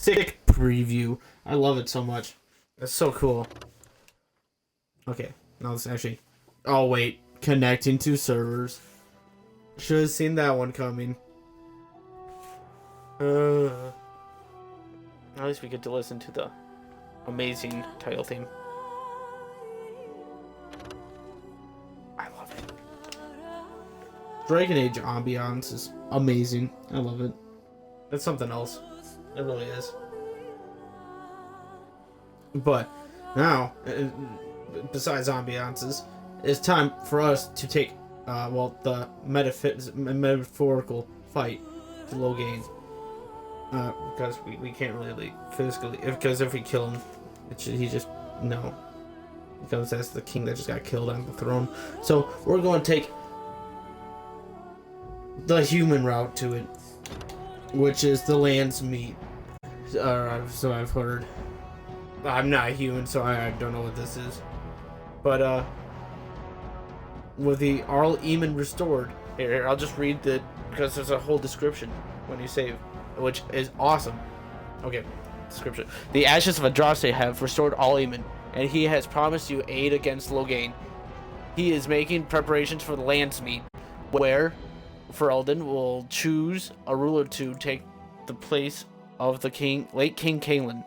Sick preview. I love it so much. That's so cool. Okay, now it's actually... Oh, wait. Connecting to servers. Should have seen that one coming. At least we get to listen to the amazing title theme. I love it. Dragon Age ambiance is amazing. I love it. It's something else. It really is. But now, besides ambiances, it's time for us to take, the metaphorical fight to Logain. Because we can't really physically, because if we kill him, he just, no. Because that's the king that just got killed on the throne. So we're going to take the human route to it, which is the Landsmeet. So I've heard. I'm not human, so I don't know what this is. But, with the Arl Eamon restored, here, I'll just read because there's a whole description when you save, which is awesome. Okay, description. The ashes of Andraste have restored Arl Eamon, and he has promised you aid against Logain. He is making preparations for the Landsmeet, where Ferelden will choose a ruler to take the place of the late King Kaelin.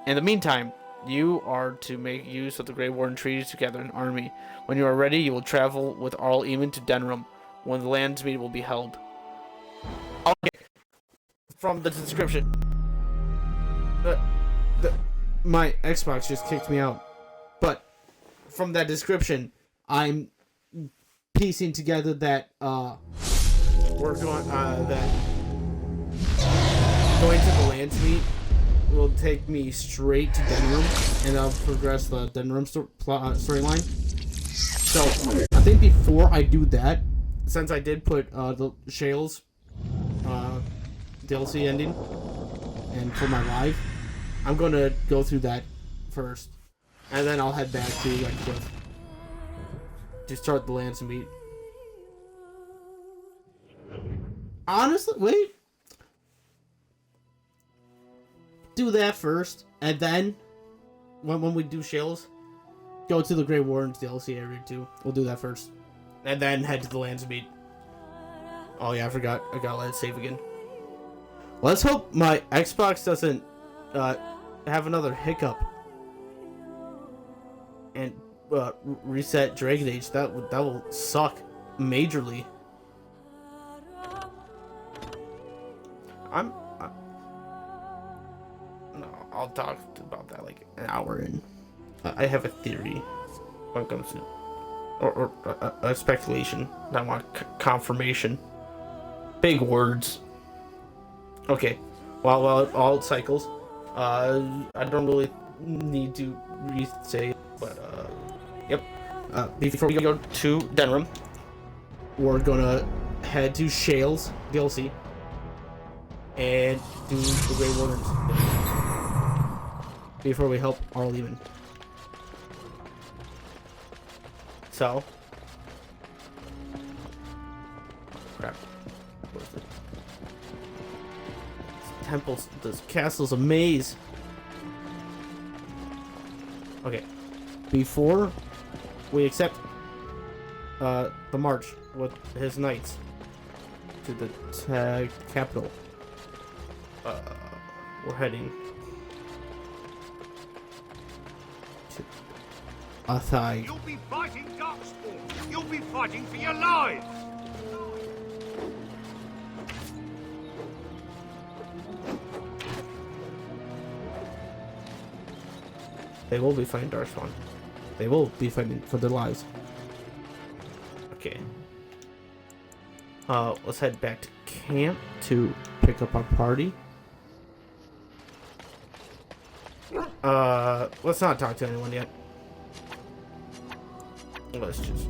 In the meantime, you are to make use of the Gray Warden treaties to gather an army. When you are ready, you will travel with Arl Eamon to Denerim, when the Landsmeet will be held. Okay. From the description. My Xbox just kicked me out. But from that description, I'm piecing together that we're going going to the Landsmeet will take me straight to Denerim, and I'll progress the Denerim storyline. So I think before I do that, since I did put the Shale's DLC ending and for my live, I'm gonna go through that first, and then I'll head back to Redcliffe to start the Landsmeet. Honestly, wait. Do that first, and then when we do Shales, go to the Gray Warden's DLC area too. We'll do that first, and then head to the Landsmeet. Oh yeah, I forgot. I gotta let it save again. Let's hope my Xbox doesn't have another hiccup and reset Dragon Age. That will suck majorly. No, I'll talk about that like an hour in. I have a theory when it comes to, or a speculation. I want confirmation. Big words. Okay, while all it cycles, I don't really need to re-say it, but yep. Before we go to Denerim, we're gonna head to Shale's DLC and do the Gray Warden's before we help Arl Eamon. So, crap. What is it? This temple's, this castle's a maze. Okay, before we accept the march with his knights to the Thaig capital, we're heading to Thaig. You'll be fighting Darkspawn. You'll be fighting for your lives. They will be fighting Darkspawn. They will be fighting for their lives. Okay. Let's head back to camp to pick up our party. Let's not talk to anyone yet. Let's just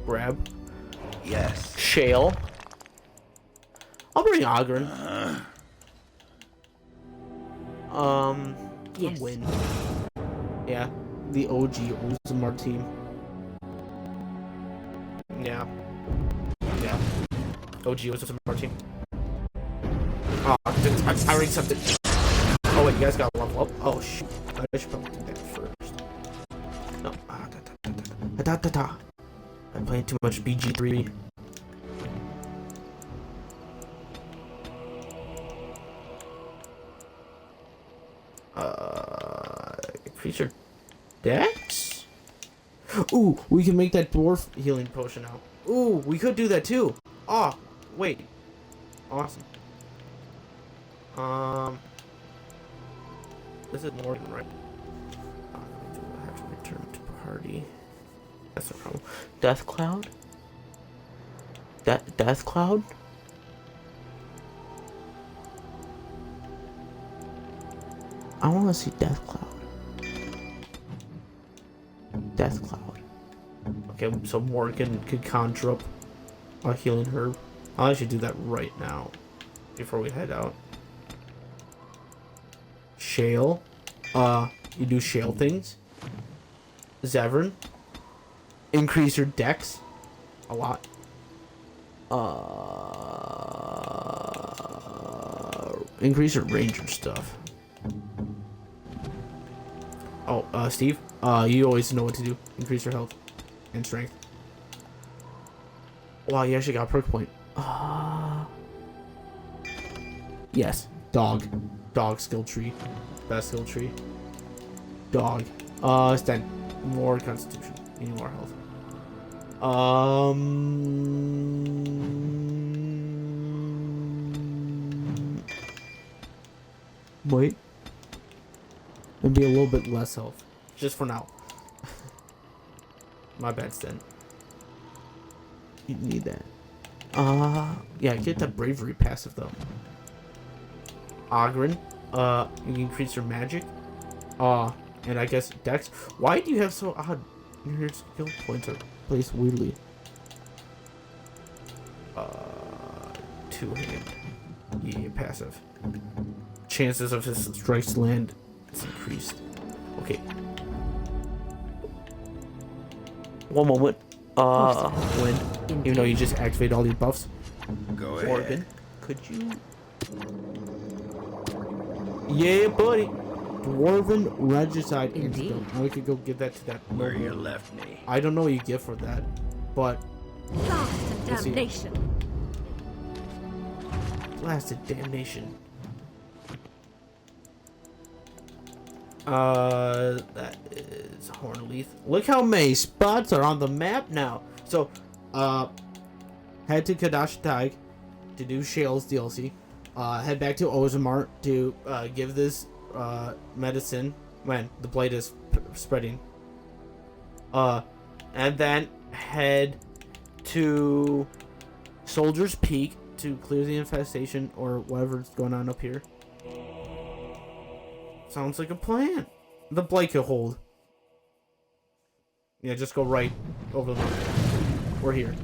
grab. Yes. Shale. I'll bring Ogren. Yes. Win. Yeah, the OG Oldsmar team. Yeah. Yeah. OG Oldsmar team. Oh, I'm firing something. Oh wait, you guys got level up. Oh shoot. I should probably do that first. No. I'm playing too much BG3. Creature Dex? Ooh, we can make that dwarf healing potion now. Ooh, we could do that too. Oh, wait. Awesome. This is Morgan, right? I have to return to party. That's no problem. Death Cloud? Death Cloud? I want to see Death Cloud. Death Cloud. Okay, so Morgan could conjure up a healing herb. I'll actually do that right now before we head out. Shale. You do shale things. Zevran. Increase your dex a lot. Increase your ranger stuff. Oh, Steve, you always know what to do. Increase your health and strength. Wow, you actually got a perk point. Yes, dog. Dog skill tree. Best skill tree. Dog. It's 10. More constitution. You need more health. Wait. Maybe a little bit less health. Just for now. My bad, Sten. You need that. Yeah, get that bravery passive though. Ogren. You increase your magic. And I guess dex. Why do you have so odd? Your skill points are placed weirdly. Two-hand. Yeah, passive. Chances of his strikes land is increased. Okay. One moment. When, even though you just activate all these buffs. Go ahead. Morgan, could you? Yeah, buddy. Dwarven Regicide Indeed. antidote. Now we could go give that to that. Where you left me. I don't know what you get for that, but Blast and Let's see. damnation. blasted damnation. That is Hornleaf. Look how many spots are on the map now. So, head to Cadash Thaig to do Shale's DLC. Head back to Ozamart to give this medicine when the blade is spreading. And then head to Soldier's Peak to clear the infestation or whatever's going on up here. Sounds like a plan. The blade could hold. Yeah, just go right over the mountain. We're here.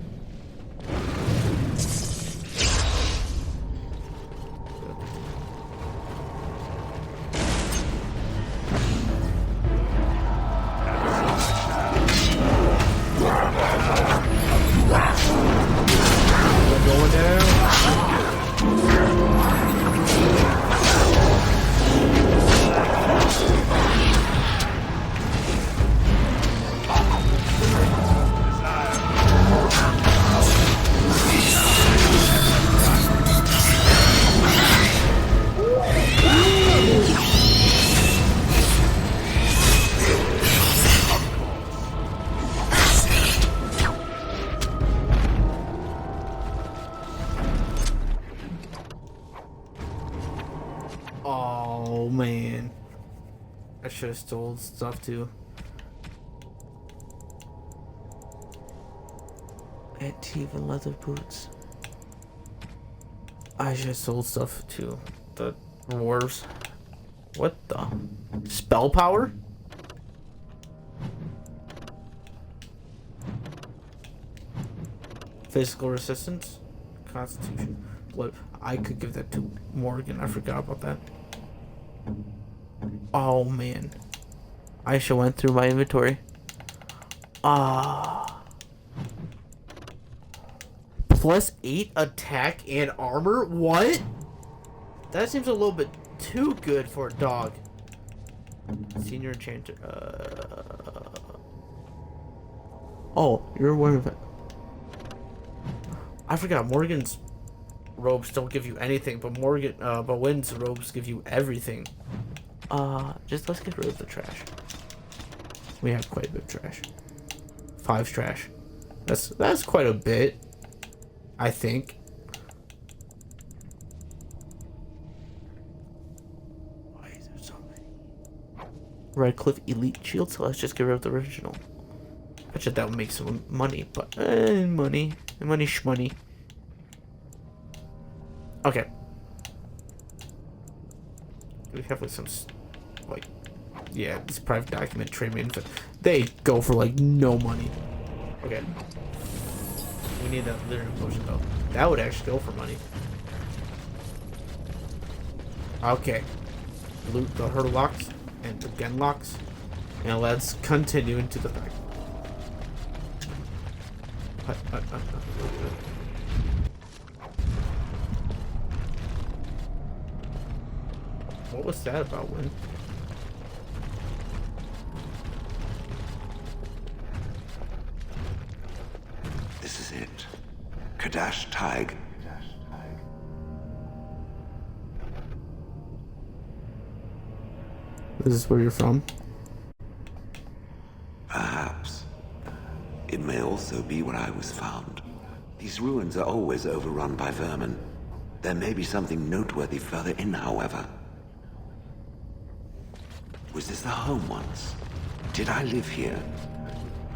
We're going down. Oh man, I should have stole stuff too. Antiva leather boots. I should have sold stuff to the dwarves. What the? Spell power? Physical resistance? Constitution. Blood. I could give that to Morgan. I forgot about that. Oh man. I should went through my inventory. Plus 8 attack and armor? What? That seems a little bit too good for a dog. Senior enchanter. Oh, you're one of it. I forgot Morgan's robes don't give you anything, but Wynn's robes give you everything. Just let's get rid of the trash. We have quite a bit of trash. 5 trash. That's quite a bit, I think. Why is there so many? Redcliffe Elite Shield, so let's just get rid of the original. I bet you that would make some money, but money shmoney. Okay. We have like some yeah, this private document trade info. They go for like no money. Okay. We need that Lyrium potion though. That would actually go for money. Okay. Loot the Hurlocks and the Genlocks. And let's continue into the fight. What was that about, Wynn? This is it. Cadash Thaig. This is where you're from? Perhaps. It may also be where I was found. These ruins are always overrun by vermin. There may be something noteworthy further in, however. Was this the home once? Did I live here?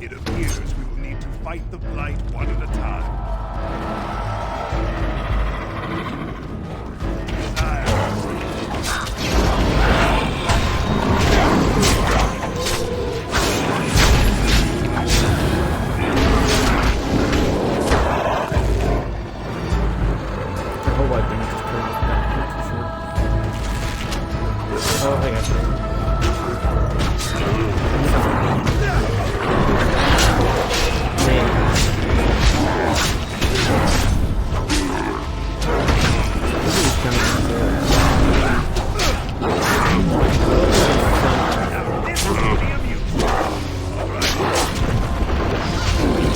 It appears we will need to fight the blight one at a time. I hope I didn't just turn this back too short. Oh, I got you.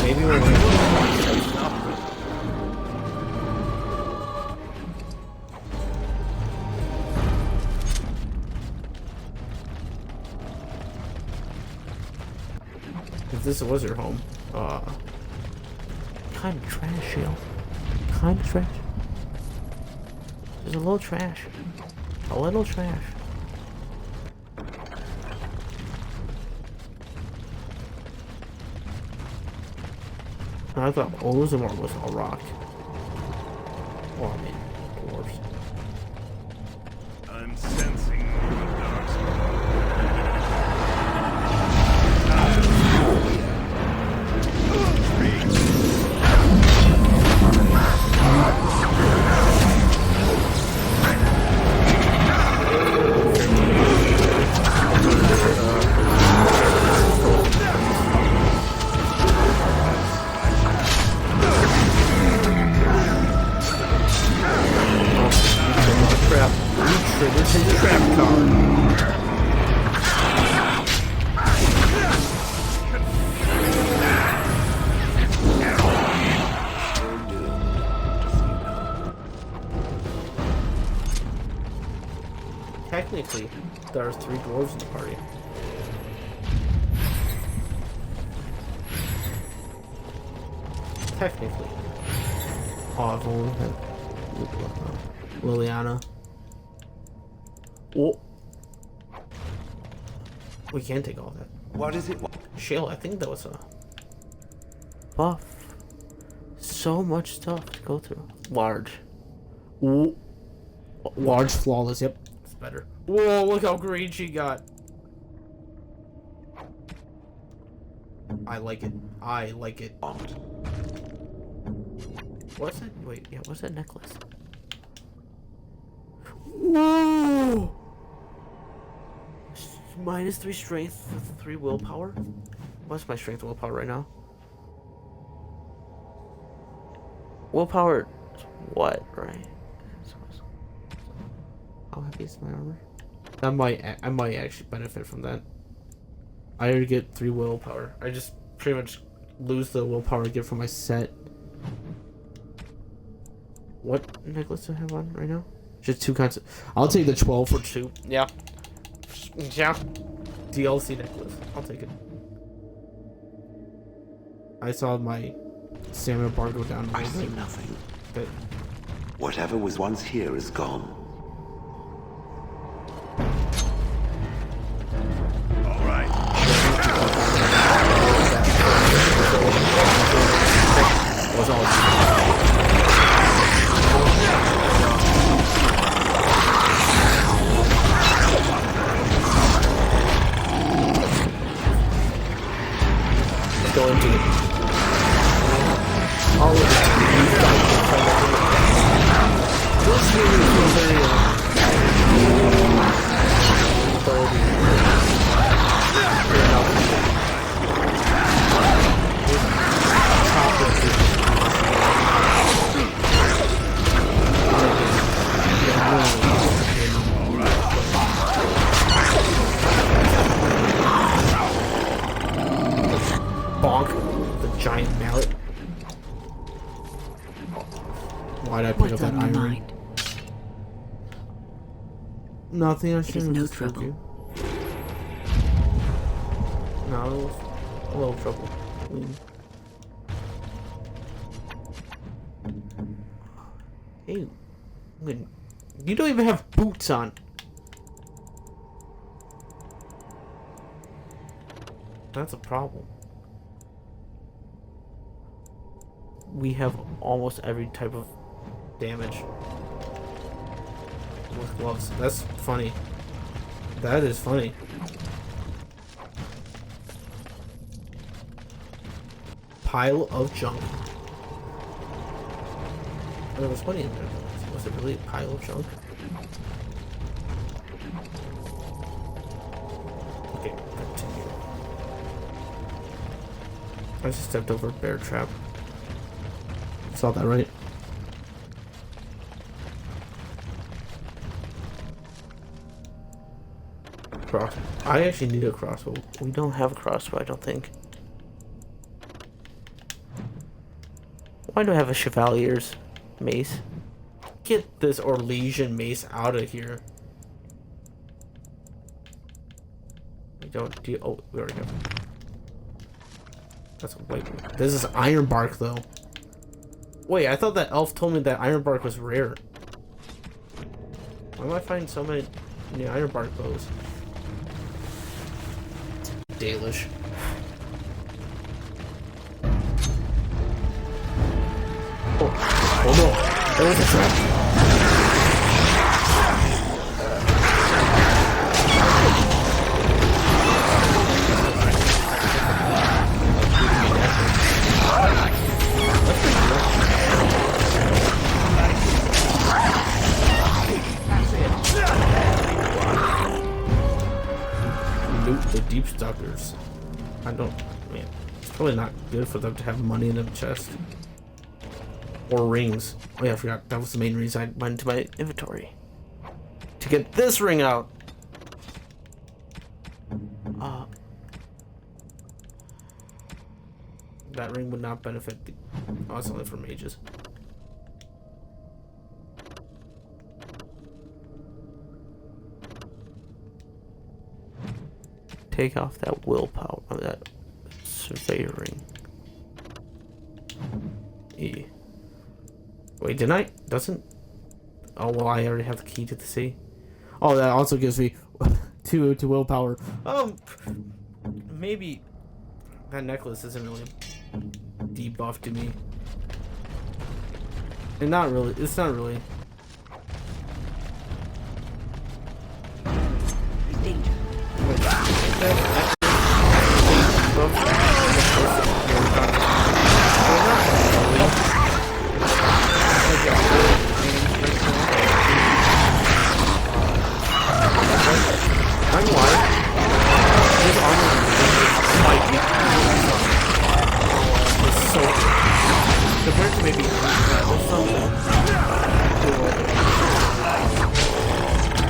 Maybe we're if this was your home, kind of trash, Shale. Kind of trash. There's a little trash. A little trash. I thought Olizamore was all rock. Oh man, dwarves. I'm sensing the dark side. Triggered his trap card. Technically, there are 3 dwarves in the party. Technically. Oh, I've only had Liliana. Oh. We can take all that. What is it? Shale, I think that was a buff. So much stuff to go through. Large. Ooh. Large, flawless. Yep, it's better. Whoa, look how green she got. I like it. I like it. What's that? Wait, yeah, what's that necklace? Whoa! -3 strength with 3 willpower? What's my strength willpower right now? Willpower is what, right? How heavy is my armor? I might actually benefit from that. I already get 3 willpower. I just pretty much lose the willpower I get from my set. What necklace do I have on right now? Just 2 kinds of... I'll take the 12 for 2. Yeah. Yeah. DLC necklace. I'll take it. I saw my stamina bar go down. I see nothing. But Whatever was once here is gone. All right. was all. Go into it. All of it. This really feels very bonk the giant mallet. Why'd I pick up that iron? Mind? Nothing. I It is shouldn't no disturb trouble. you. No, a little trouble. Hey, you don't even have boots on. That's a problem. We have almost every type of damage with gloves. That's funny. That is funny. Pile of junk. Oh, there was funny in there. Was it really a pile of junk? Okay, continue. I just stepped over a bear trap. Saw that right? Cross. I actually need a crossbow. We don't have a crossbow, I don't think. Why do I have a chevalier's mace? Get this Orlesian mace out of here. We don't do. Oh, we already have. That's a white. This is iron bark though. Wait, I thought that elf told me that iron bark was rare. Why am I finding so many iron bark bows? Dalish. Oh no! There was a trap. Loot the deep stalkers. I don't. Man, it's probably not good for them to have money in their chest. Or rings. Oh yeah, I forgot. That was the main reason I went into my inventory. To get this ring out. That ring would not benefit the... Oh, it's only for mages. Take off that willpower. That surveyor ring. E. Wait, didn't I? Doesn't... Oh, well, I already have the key to the sea. Oh, that also gives me to willpower. Maybe that necklace isn't really debuff to me. And not really. It's not really. Danger. I'm wide. His armor is so compared to maybe there's something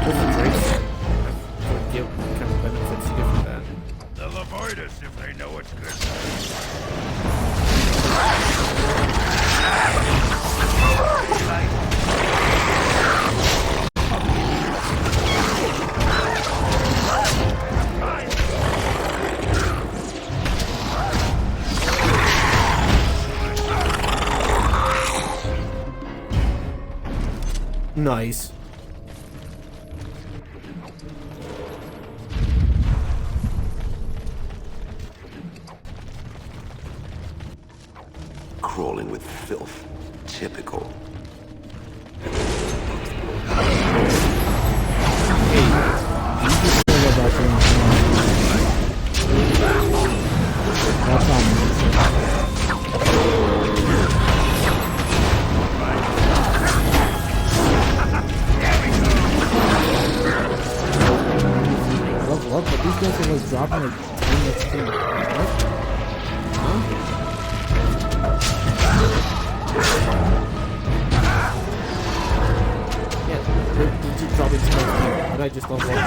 with the drinks. What kind of benefits you get from that? They'll avoid us if they know what's good. Nice. Crawling with filth. Typical. Look, but these guys are like dropping like 10 XP. What? Huh? Yeah, they're just dropping 10 XP. But I just don't like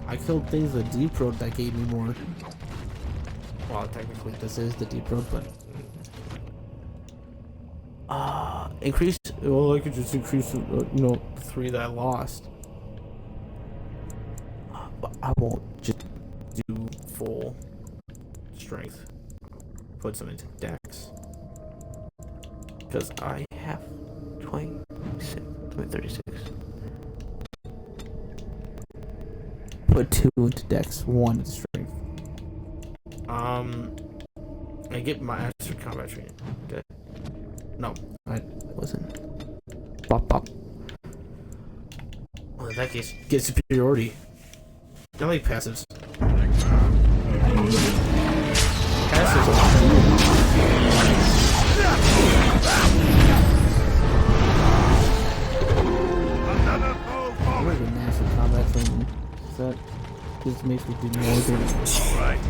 I killed things with deep road that gave me more. Well, technically this is the deep road, but increase. Well, I could just increase, 3 that I lost. But I won't just do full strength. Put some into dex. Because I have 36. Put 2 into dex, 1 into strength. I get my extra combat training. Okay. No, I wasn't. Bop bop. Well, in that case, get superiority. I like passives. Passives are really massive combat training. That just makes me do more damage. Right.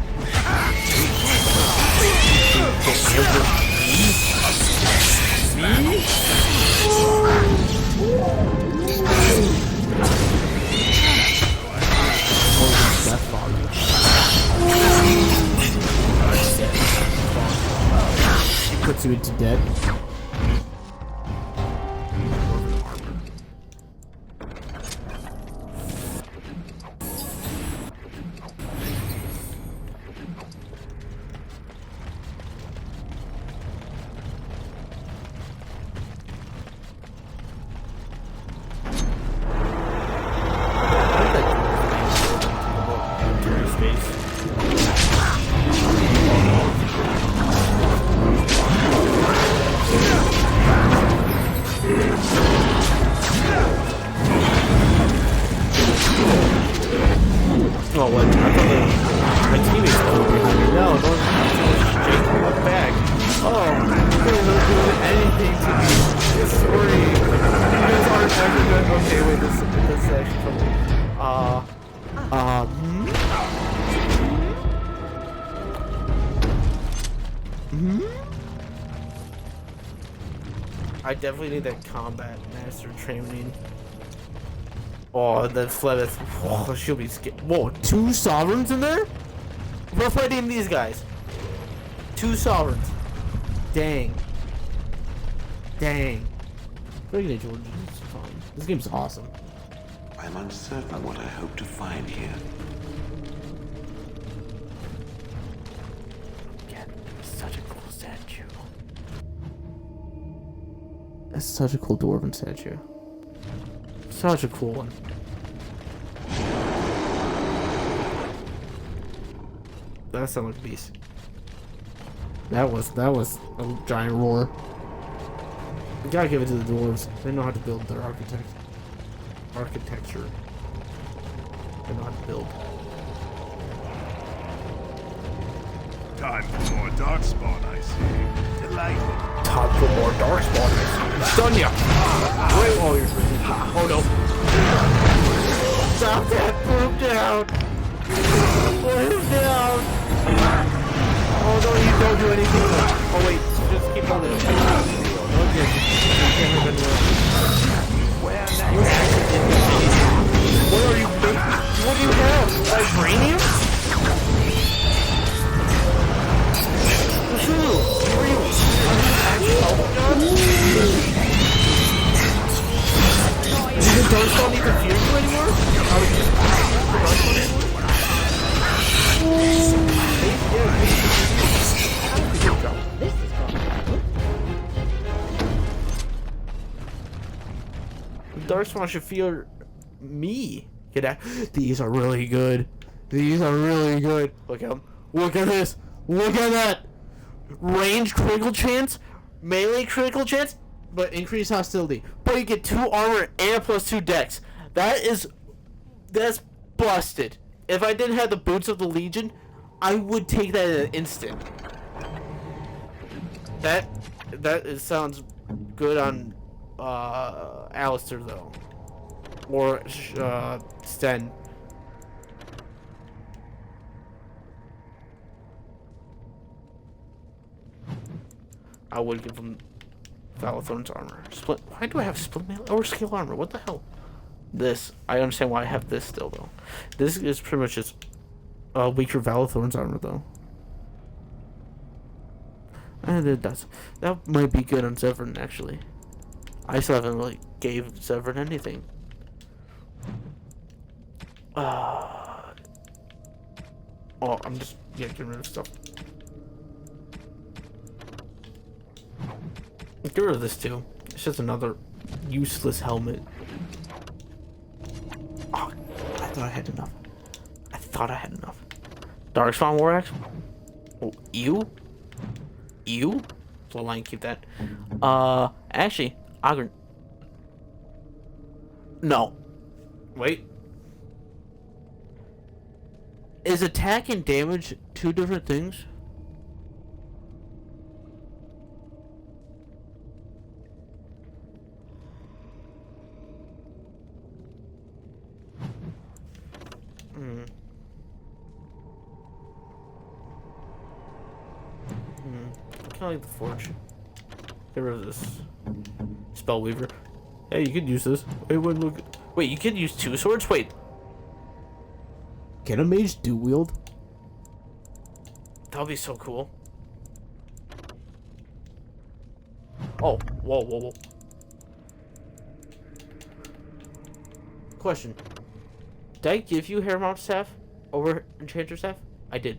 He puts you into debt. Oh, what? I thought my teammates were behind me. No, don't Jake, look back. Oh, they're not doing anything to me. It's sorry. You guys aren't ever good. Okay, wait, this is actually from I definitely need that combat master training. Oh, the Flebeth. Oh, she'll be scared. Whoa, 2 sovereigns in there? We're fighting these guys. 2 sovereigns. Dang. Dang. Pretty good, George. It's fine. This game's awesome. I'm uncertain what I hope to find here. Again, such a cool statue. That's such a cool dwarven statue. Such a cool one. That sounded like a beast. That was a giant roar. You gotta give it to the dwarves. They know how to build their architecture. They know how to build. Time for more darkspawn, I see. Delightful. Time for more darkspawn. Stun ya! Wait, oh, you're freaking. Oh no. Stop that! Put him down! Put him down! Oh no, you don't do anything. Oh wait, just keep holding it. Okay. What are you making? What do you have? Vibranium? Cthulhu, are you actually does the Darkspawn need to fear you anymore? Are we just Darkspawn anymore? Darkspawn should fear me. Get out. These are really good. These are really good. Look at them. Look at this. Look at that. Range critical chance, melee critical chance, But increased hostility. but you get 2 armor and +2 dex. That's busted. If I didn't have the boots of the Legion, I would take that in an instant. Sounds good on Alistair though, or Sten. I would give him Valathorn's armor. Split. Why do I have split melee or scale armor? What the hell? This. I understand why I have this still though. This is pretty much just weaker Valathorn's armor though. And that might be good on Zevran actually. I still haven't really gave Zevran anything. Oh, I'm just getting rid of stuff. Get rid of this too. It's just another useless helmet. Oh, I thought I had enough. Darkspawn War Axe? Oh, ew? Ew? So line, keep that. Actually, Ogren. No. Wait. Is attack and damage 2 different things? I like the forge. Get rid of this Spellweaver. Hey, you could use this. Wait, you could use 2 swords? Wait. Can a mage dual wield? That would be so cool. Oh, whoa. Question. Did I give you Hairmount Staff over Enchanter Staff? I did.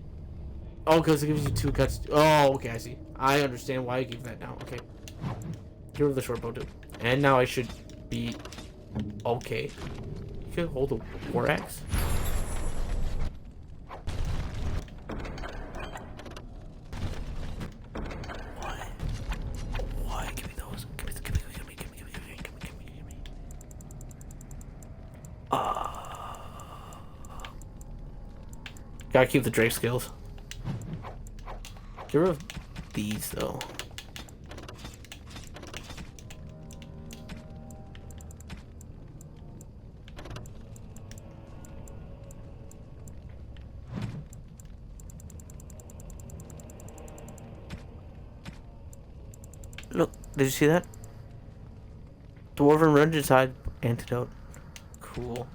Oh, because it gives you 2 cuts. Oh, okay, I see. I understand why I gave that now. Okay. Get rid of the short bow too. And now I should be okay. You can hold a war axe. Why? Give me those. Give me. Gotta keep the Drake skills. Get rid of these though. Look, did you see that? Dwarven Regicide antidote. Cool.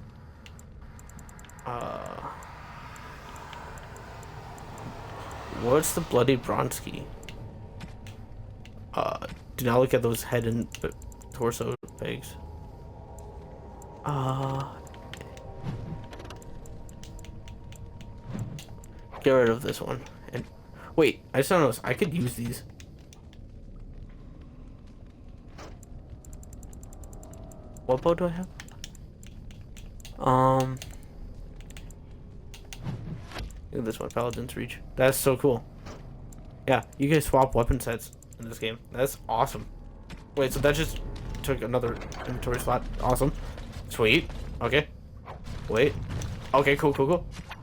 What's the bloody Bronski? Do not look at those head and torso pegs. Get rid of this one. And wait, I just noticed I could use these. What bow do I have? Look at this one, Paladin's Reach. That's so cool. Yeah, you can swap weapon sets in this game. That's awesome. Wait, so that just took another inventory slot. Awesome. Sweet. Okay. Wait. Okay, cool.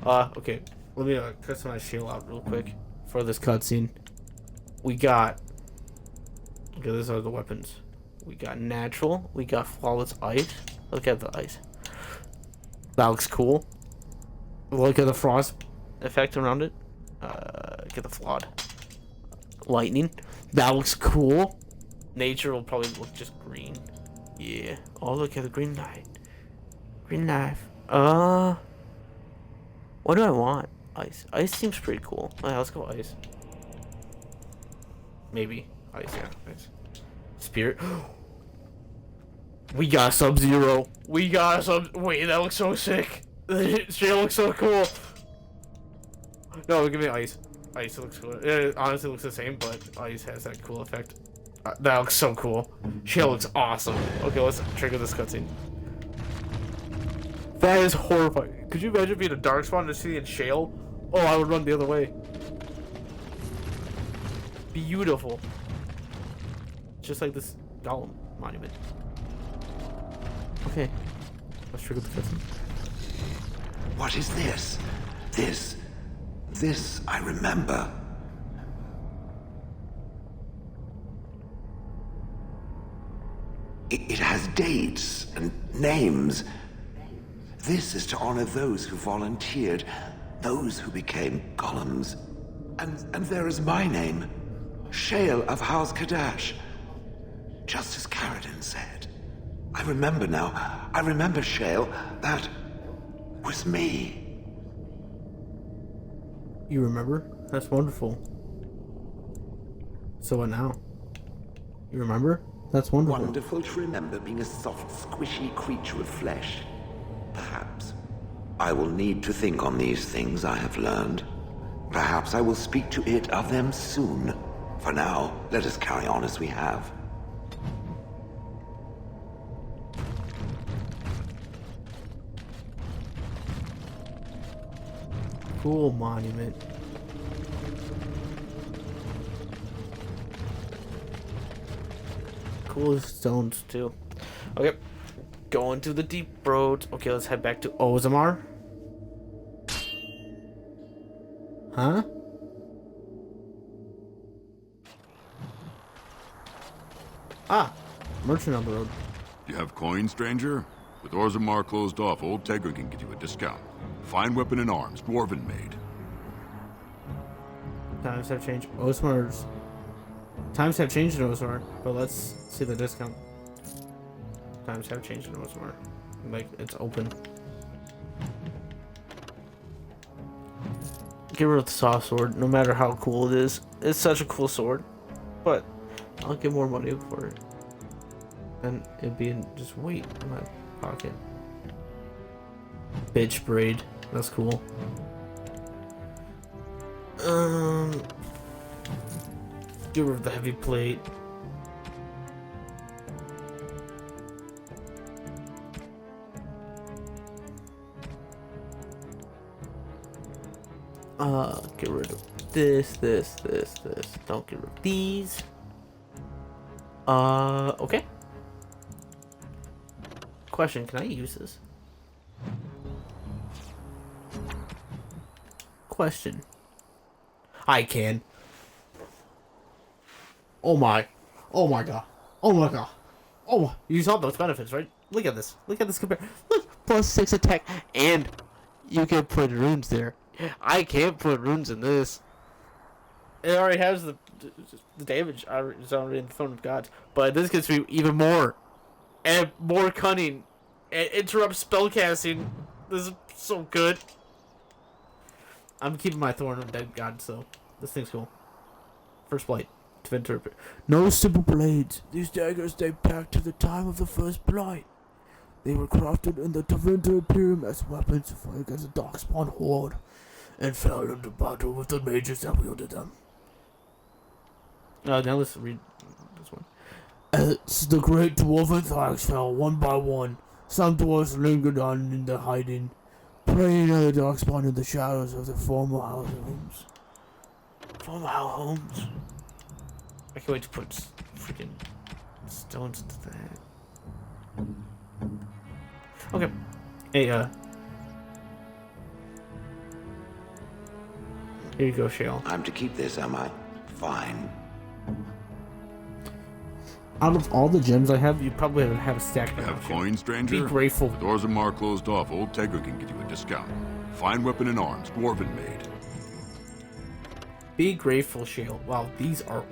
Okay. Let me cut my Shale out real quick for this cutscene. We got... Okay, these are the weapons. We got natural. We got flawless ice. Look at the ice. That looks cool. Look at the frost effect around it. Get the flawed. Lightning. That looks cool. Nature will probably look just green. Yeah. Oh, look at the green knife. Green knife. What do I want? Ice. Ice seems pretty cool. Alright, let's go ice. Maybe. Ice, yeah. Ice. Spirit. We got Sub-Zero. We got Wait, that looks so sick. Shale looks so cool. No, give me ice. Ice looks cool. It honestly looks the same, but ice has that cool effect. That looks so cool. Shale looks awesome. Okay, let's trigger this cutscene. That is horrifying. Could you imagine being a darkspawn and seeing Shale? Oh, I would run the other way. Beautiful. Just like this Golem monument. Okay. Let's trigger the cutscene. What is this? This I remember. It has dates and names. This is to honor those who volunteered, those who became golems. And there is my name, Shale of House Cadash. Just as Caradin said. I remember now. I remember, Shale. That was me. You remember? That's wonderful. So what now? You remember? That's wonderful. Wonderful to remember being a soft, squishy creature of flesh. Perhaps. I will need to think on these things I have learned. Perhaps I will speak to it of them soon. For now, let us carry on as we have. Cool monument. Cool stones too. Okay. Going to the deep roads. Okay, let's head back to Ozamar. Huh? Ah, merchant on the road. You have coin, stranger? With Orzammar closed off, old Tegra can get you a discount. Fine weapon and arms, dwarven made. Times have changed. Ozmar's times have changed in Ozmar, but let's see the discount. Times have changed in Ozmar. Like, it's open. Get rid of the soft sword, no matter how cool it is. It's such a cool sword, but I'll get more money for it. And it'd be just weight in my pocket. Bitch braid. That's cool. Get rid of the heavy plate. Get rid of this. Don't get rid of these. Okay. Question, can I use this? Question. I can. Oh my god. Oh my. You saw those benefits, right? Look at this. Look at this compare. Look, +6 attack, and you can put runes there. I can't put runes in this. It already has the damage. It's already in the Throne of Gods. But this gets me even more. And more cunning. It interrupts spellcasting. This is so good. I'm keeping my Thorn of Dead God, so this thing's cool. First Blight. To interpret. No simple blades. These daggers date back to the time of the first Blight. They were crafted in the Tevinter Imperium as weapons to fight against a darkspawn horde, and fell into battle with the mages that wielded them. Now let's read this one. As the great dwarven Thags fell one by one, some dwarves lingered on in their hiding, praying at the dark spawn in the shadows of their former homes. Former homes? I can't wait to put freaking stones into that. Okay. Hey, here you go, Shale. I'm to keep this, am I? Fine. Out of all the gems I have, you probably have a stack You now. have coins, stranger? Be grateful. With Orzammar closed off, old Tegra can get you a discount. Fine weapon and arms, dwarven made. Be grateful, Shale. Wow, these are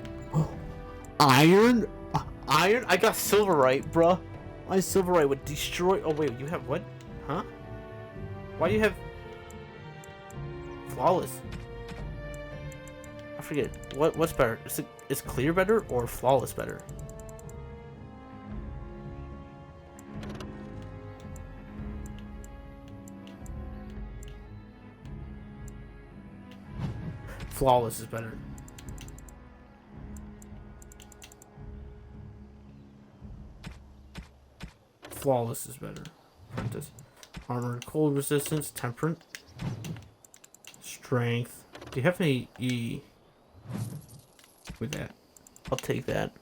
iron. Iron. I got silverite, bruh. My silverite would destroy. Oh wait, you have what? Huh? Why do you have flawless? I forget. What's better? Is clear better or flawless better? Flawless is better. Flawless is better. Apprentice. Armor, cold resistance, temperate, strength. Do you have any E with that? I'll take that.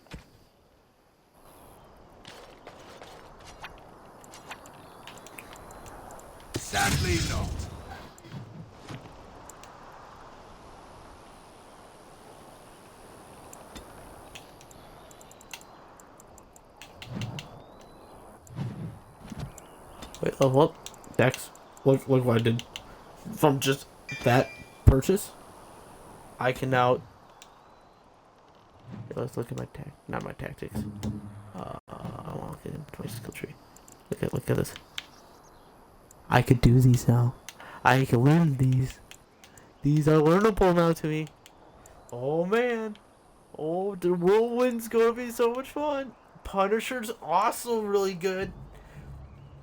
Sadly not. Wait, level up. Dex. Look what I did. From just that purchase, I can now. Let's look at my not my tactics. I want to get into my skill tree. Look at this. I could do these now. I can learn these. These are learnable now to me. Oh man. Oh, the whirlwind's gonna be so much fun. Punisher's also really good.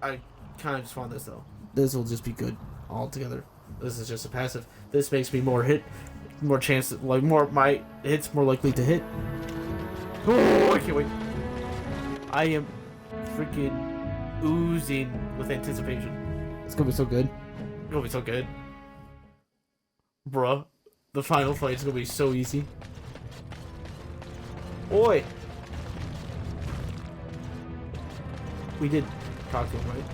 I kind of just want this though. This will just be good altogether. This is just a passive. This makes me more chance, like my hits more likely to hit. Oh, I can't wait. I am freaking oozing with anticipation. It's gonna be so good. It's gonna be so good. Bruh, the final fight is gonna be so easy. Oi! We did talk to him, right?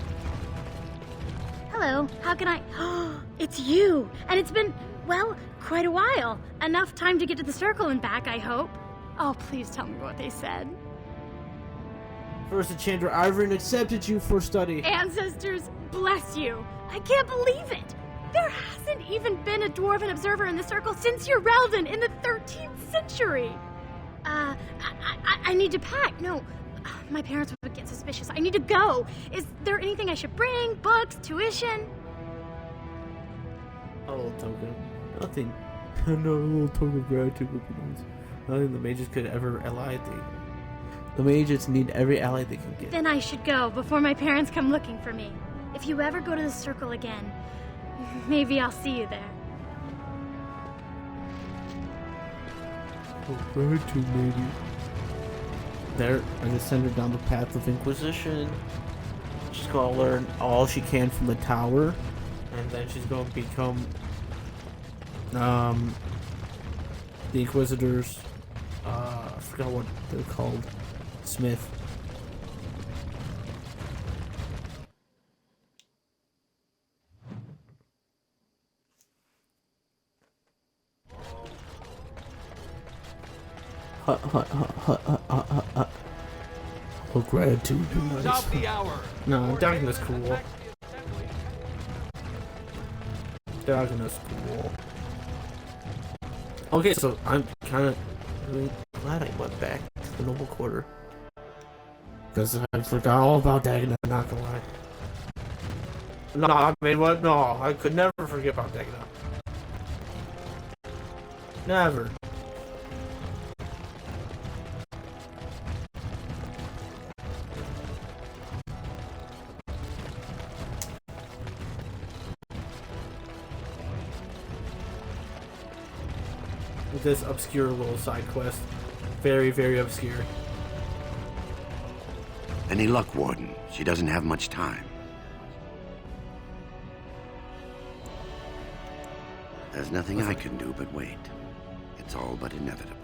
Hello, how can I... It's you! And it's been, well, quite a while. Enough time to get to the circle and back, I hope. Oh, please tell me what they said. First Enchanter Ivory accepted you for study. Ancestors, bless you! I can't believe it! There hasn't even been a dwarven observer in the circle since your Relden in the 13th century! I need to pack. No, my parents would get suspicious. I need to go. Is there anything I should bring? Books? Tuition? A little token. Nothing. No, a little token of gratitude would be nice. Nothing the mages could ever ally the mages need every ally they can get. Then I should go before my parents come looking for me. If you ever go to the circle again, maybe I'll see you there. Oh, gratitude, maybe. There, I just send her down the path of Inquisition. She's gonna learn all she can from the tower, and then she's gonna become the Inquisitors. I forgot what they're called. Smith. Oh, gratitude. Nice. No, Darkness cool. Darkness cool. Okay, so I'm kind of really glad I went back to the noble quarter. Because I forgot all about Dagon, I'm not gonna lie. No, I mean, what? No, I could never forget about Dagon. Never. With this obscure little side quest. Very, very obscure. Any luck, Warden? She doesn't have much time. There's nothing I can do but wait. It's all but inevitable.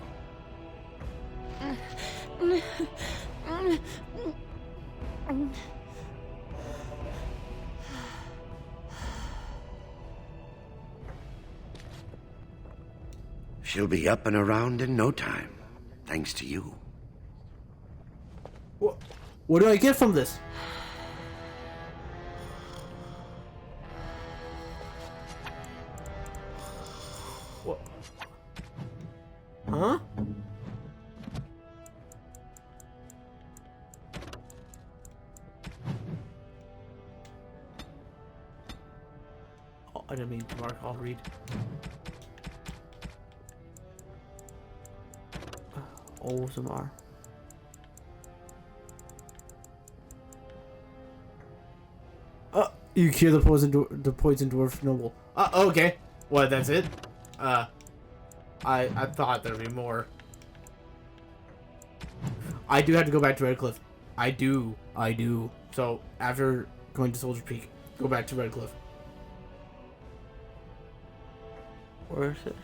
She'll be up and around in no time, thanks to you. What do I get from this? What? Huh? Oh, I didn't mean to mark. I'll read. Ozamar. You cure the poison dwarf noble. Okay. What? That's it? I thought there'd be more. I do have to go back to Redcliffe. I do. So after going to Soldier Peak, go back to Redcliffe. Where is this?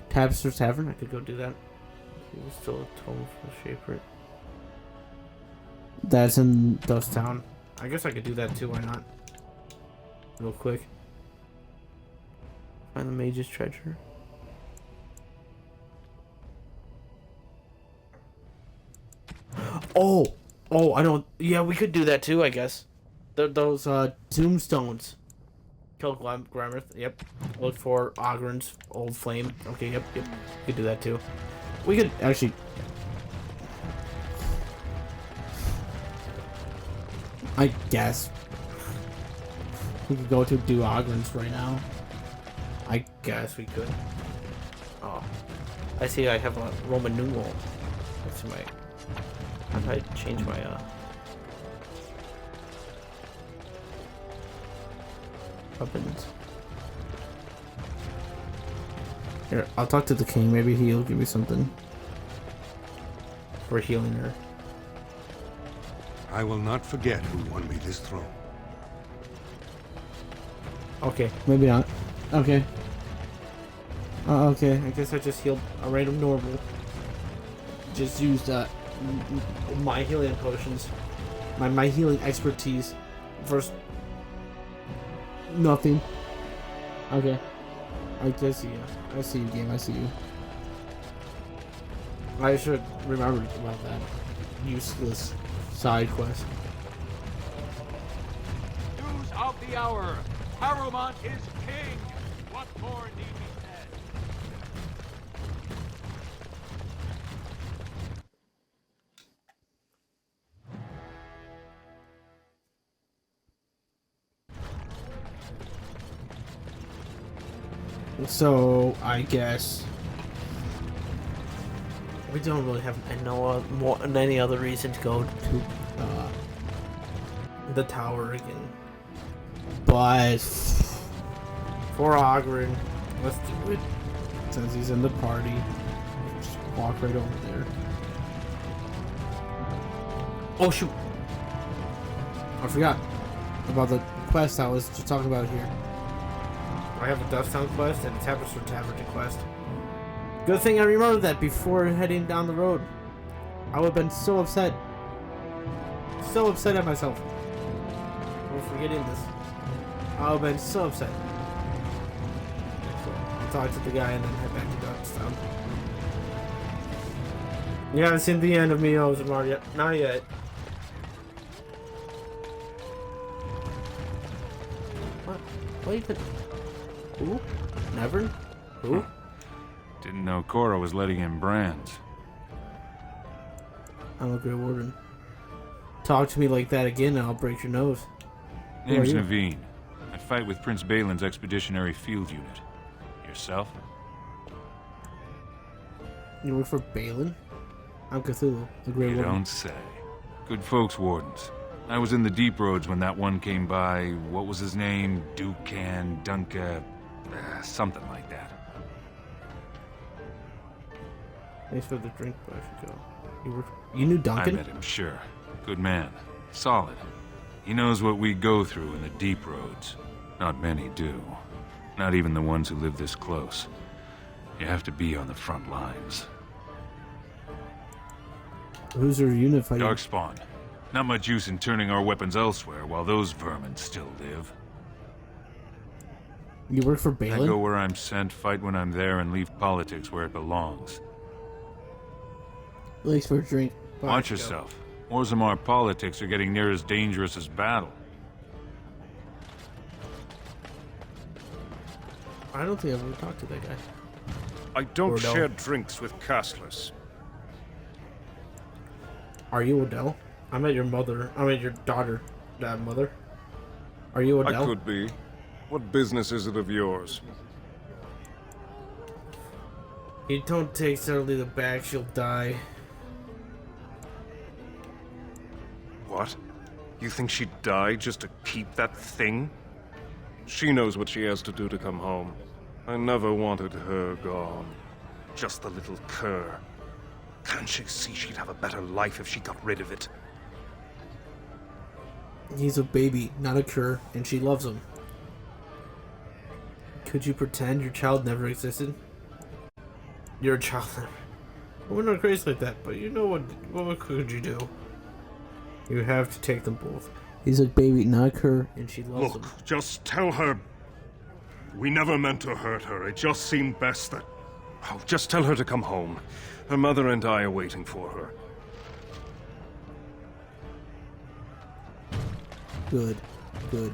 Tapster's Tavern. I could go do that. There's still a tome for the Shaper. That's in Dust Town. I guess I could do that too. Why not? Real quick. Find the Mage's Treasure. Oh, I don't. Yeah, we could do that too. I guess. Those tombstones. Kill Grammarth. Yep. Look for Ogren's old flame. Okay. Yep. We could do that too. We could actually. I guess we could go to do Ogren's right now. I guess we could. Oh, I see. I have a Roman numeral. That's my. How do I change my weapons? Here, I'll talk to the king. Maybe he'll give me something for healing her. I will not forget who won me this throne. Okay, maybe not. Okay. Okay, I guess I just healed a random normal. Just used my healing potions. My healing expertise. First. Nothing. Okay. I see you. I see you, game. I see you. I should remember about that useless side quest. News of the hour. Harumant is king. What more need be said? So I guess we don't really have any other reason to go to the tower again. But for Ogren, let's do it. Since he's in the party, just walk right over there. Oh shoot! I forgot about the quest I was just talking about here. I have a Dust Town quest and a Tapestry Tavern quest. Good thing I remembered that before heading down the road. I would have been so upset. So upset at myself for forgetting this. I would have been so upset. So I'll talk to the guy and then head back to Dust Town. You haven't seen the end of me, Ozamar, yet. Not yet. What even? Who? Never? Who? Didn't know Cora was letting in brands. I'm a Gray Warden. Talk to me like that again and I'll break your nose. Name's Naveen. I fight with Prince Balin's Expeditionary Field Unit. Yourself? You work for Balin? I'm Cthulhu, the Gray You Warden. don't say. Good folks, Wardens. I was in the Deep Roads when that one came by. What was his name? Dukan, Dunka, something like that. Thanks for the drink, but I should go. You knew Duncan? I met him, sure. Good man. Solid. He knows what we go through in the deep roads. Not many do. Not even the ones who live this close. You have to be on the front lines. Who's your unit fighting? Darkspawn. Not much use in turning our weapons elsewhere while those vermin still live. You work for I Balin? go where I'm sent, fight when I'm there, and leave politics where it belongs. Thanks for a drink. Bye. Watch yourself. Orzammar politics are getting near as dangerous as battle. I don't think I've ever talked to that guy. I don't Ordell. share drinks with castless. Are you Odell? I met your mother. I met your daughter. Mother. Are you Odell? I could be. What business is it of yours? You don't take Suddenly the back, she'll die. What? You think she'd die just to keep that thing? She knows what she has to do to come home. I never wanted her gone. Just the little cur. Can't she see she'd have a better life if she got rid of it? He's a baby, not a cur, and she loves him. Could you pretend your child never existed? Your child never. We're not crazy like that, but you know what could you do? You have to take them both. He's a baby, not a cur, and she loves him. Look, just tell her... We never meant to hurt her. It just seemed best that... Oh, just tell her to come home. Her mother and I are waiting for her. Good. Good.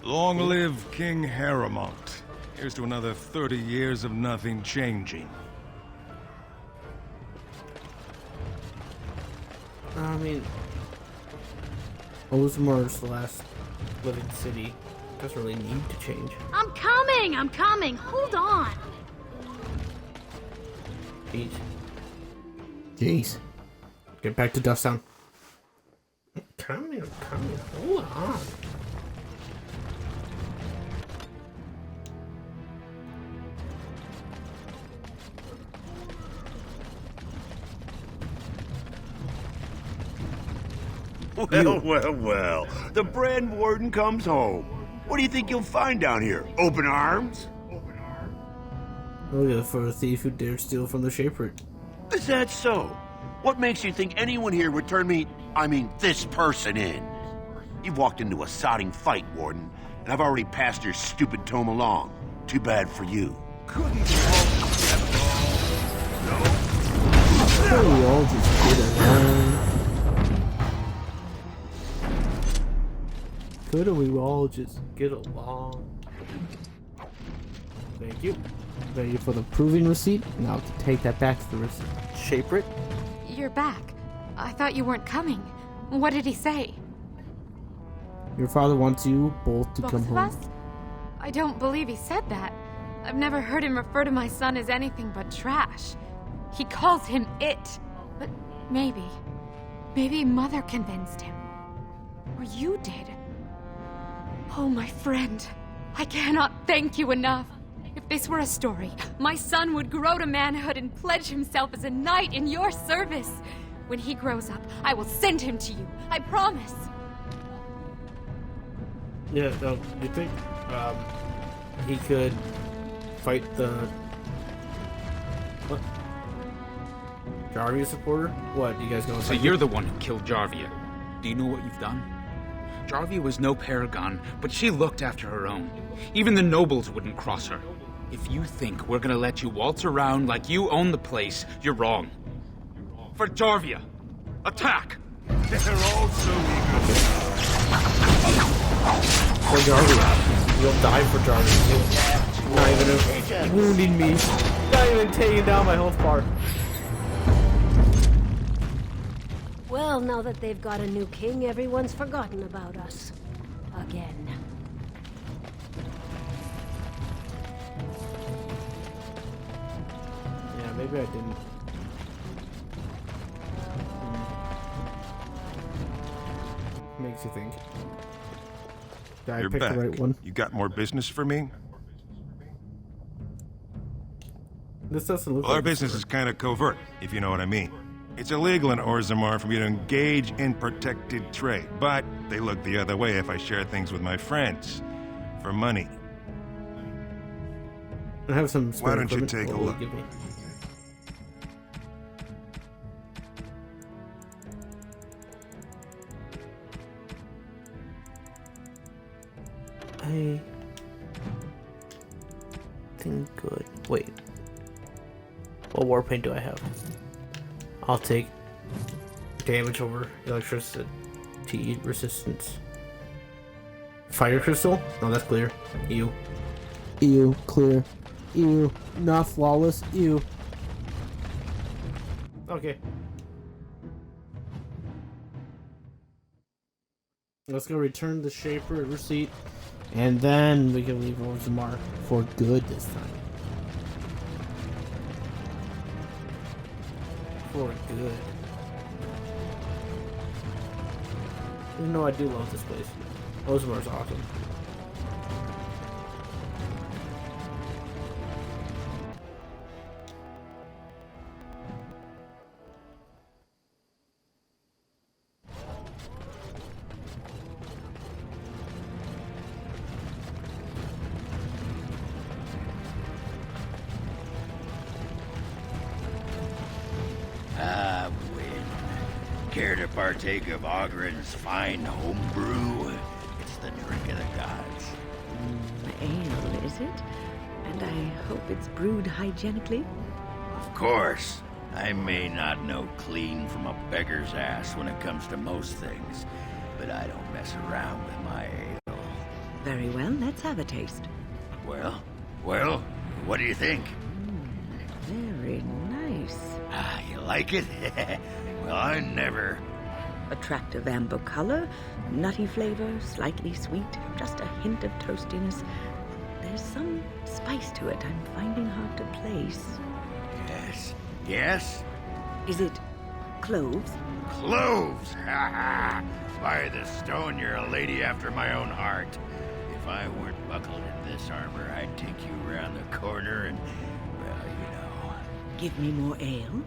Long live King Harrowmont. Here's to another 30 years of nothing changing. I mean, Orzammar the last living city. Doesn't really need to change. I'm coming! Hold on! Jeez. Get back to Dusttown. I'm coming. Hold on. Well. The Brand Warden comes home. What do you think you'll find down here? Open arms? Look for a thief who dared steal from the Shaper. Is that so? What makes you think anyone here would turn this person in? You've walked into a sodding fight, Warden, and I've already passed your stupid tome along. Too bad for you. Couldn't we all just get along? Couldn't we all just get along? Thank you. Thank you for the proving receipt. Now to take that back to the receipt. Shaper it. You're back. I thought you weren't coming. What did he say? Your father wants you both to Both come of home. us? I don't believe he said that. I've never heard him refer to my son as anything but trash. He calls him it. But maybe Mother convinced him. Or you did. Oh, my friend. I cannot thank you enough. If this were a story, my son would grow to manhood and pledge himself as a knight in your service. When he grows up, I will send him to you. I promise. Yeah, no, you think he could fight the what? Jarvia supporter? What, you guys gonna So you're the one who killed Jarvia. Do you know what you've done? Jarvia was no paragon, but she looked after her own. Even the nobles wouldn't cross her. If you think we're gonna let you waltz around like you own the place, you're wrong. For Jarvia, attack! They're all so eager. For Jarvia. You'll die for Jarvia. Not even wounding me. Not even taking down my health bar. Well, now that they've got a new king, everyone's forgotten about us. Again. Yeah, maybe I didn't. Makes you think. Did I You're pick back. the right one? You got more business for me? This doesn't look Well, our like business is kind of covert, if you know what I mean. It's illegal in Orzammar for me to engage in protected trade, but they look the other way if I share things with my friends. For money. I have some spare Why don't you equipment. take a What will look? you give me? I think good. Wait. What war paint do I have? I'll take damage over electricity resistance. Fire crystal? No, that's clear. Ew. Ew. Clear. Ew. Not flawless. Ew. Okay. Let's go return the Shaper receipt. And then we can leave Orzammar for good this time. For good. You know I do love this place. Orzamar's awesome. Ah, win. Care to partake of Ogren's fine homebrew? It's the drink of the gods. Ale, is it? And I hope it's brewed hygienically? Of course. I may not know clean from a beggar's ass when it comes to most things, but I don't mess around with my ale. Very well, let's have a taste. Well, what do you think? Very nice. Ah, you like it? Well, I never... Attractive amber color, nutty flavor, slightly sweet, just a hint of toastiness. There's some spice to it I'm finding hard to place. Yes. Yes? Is it cloves? Cloves! Ha ha! By the stone, you're a lady after my own heart. If I weren't buckled in this armor, I'd take you around the corner and, well, you know. Give me more ale.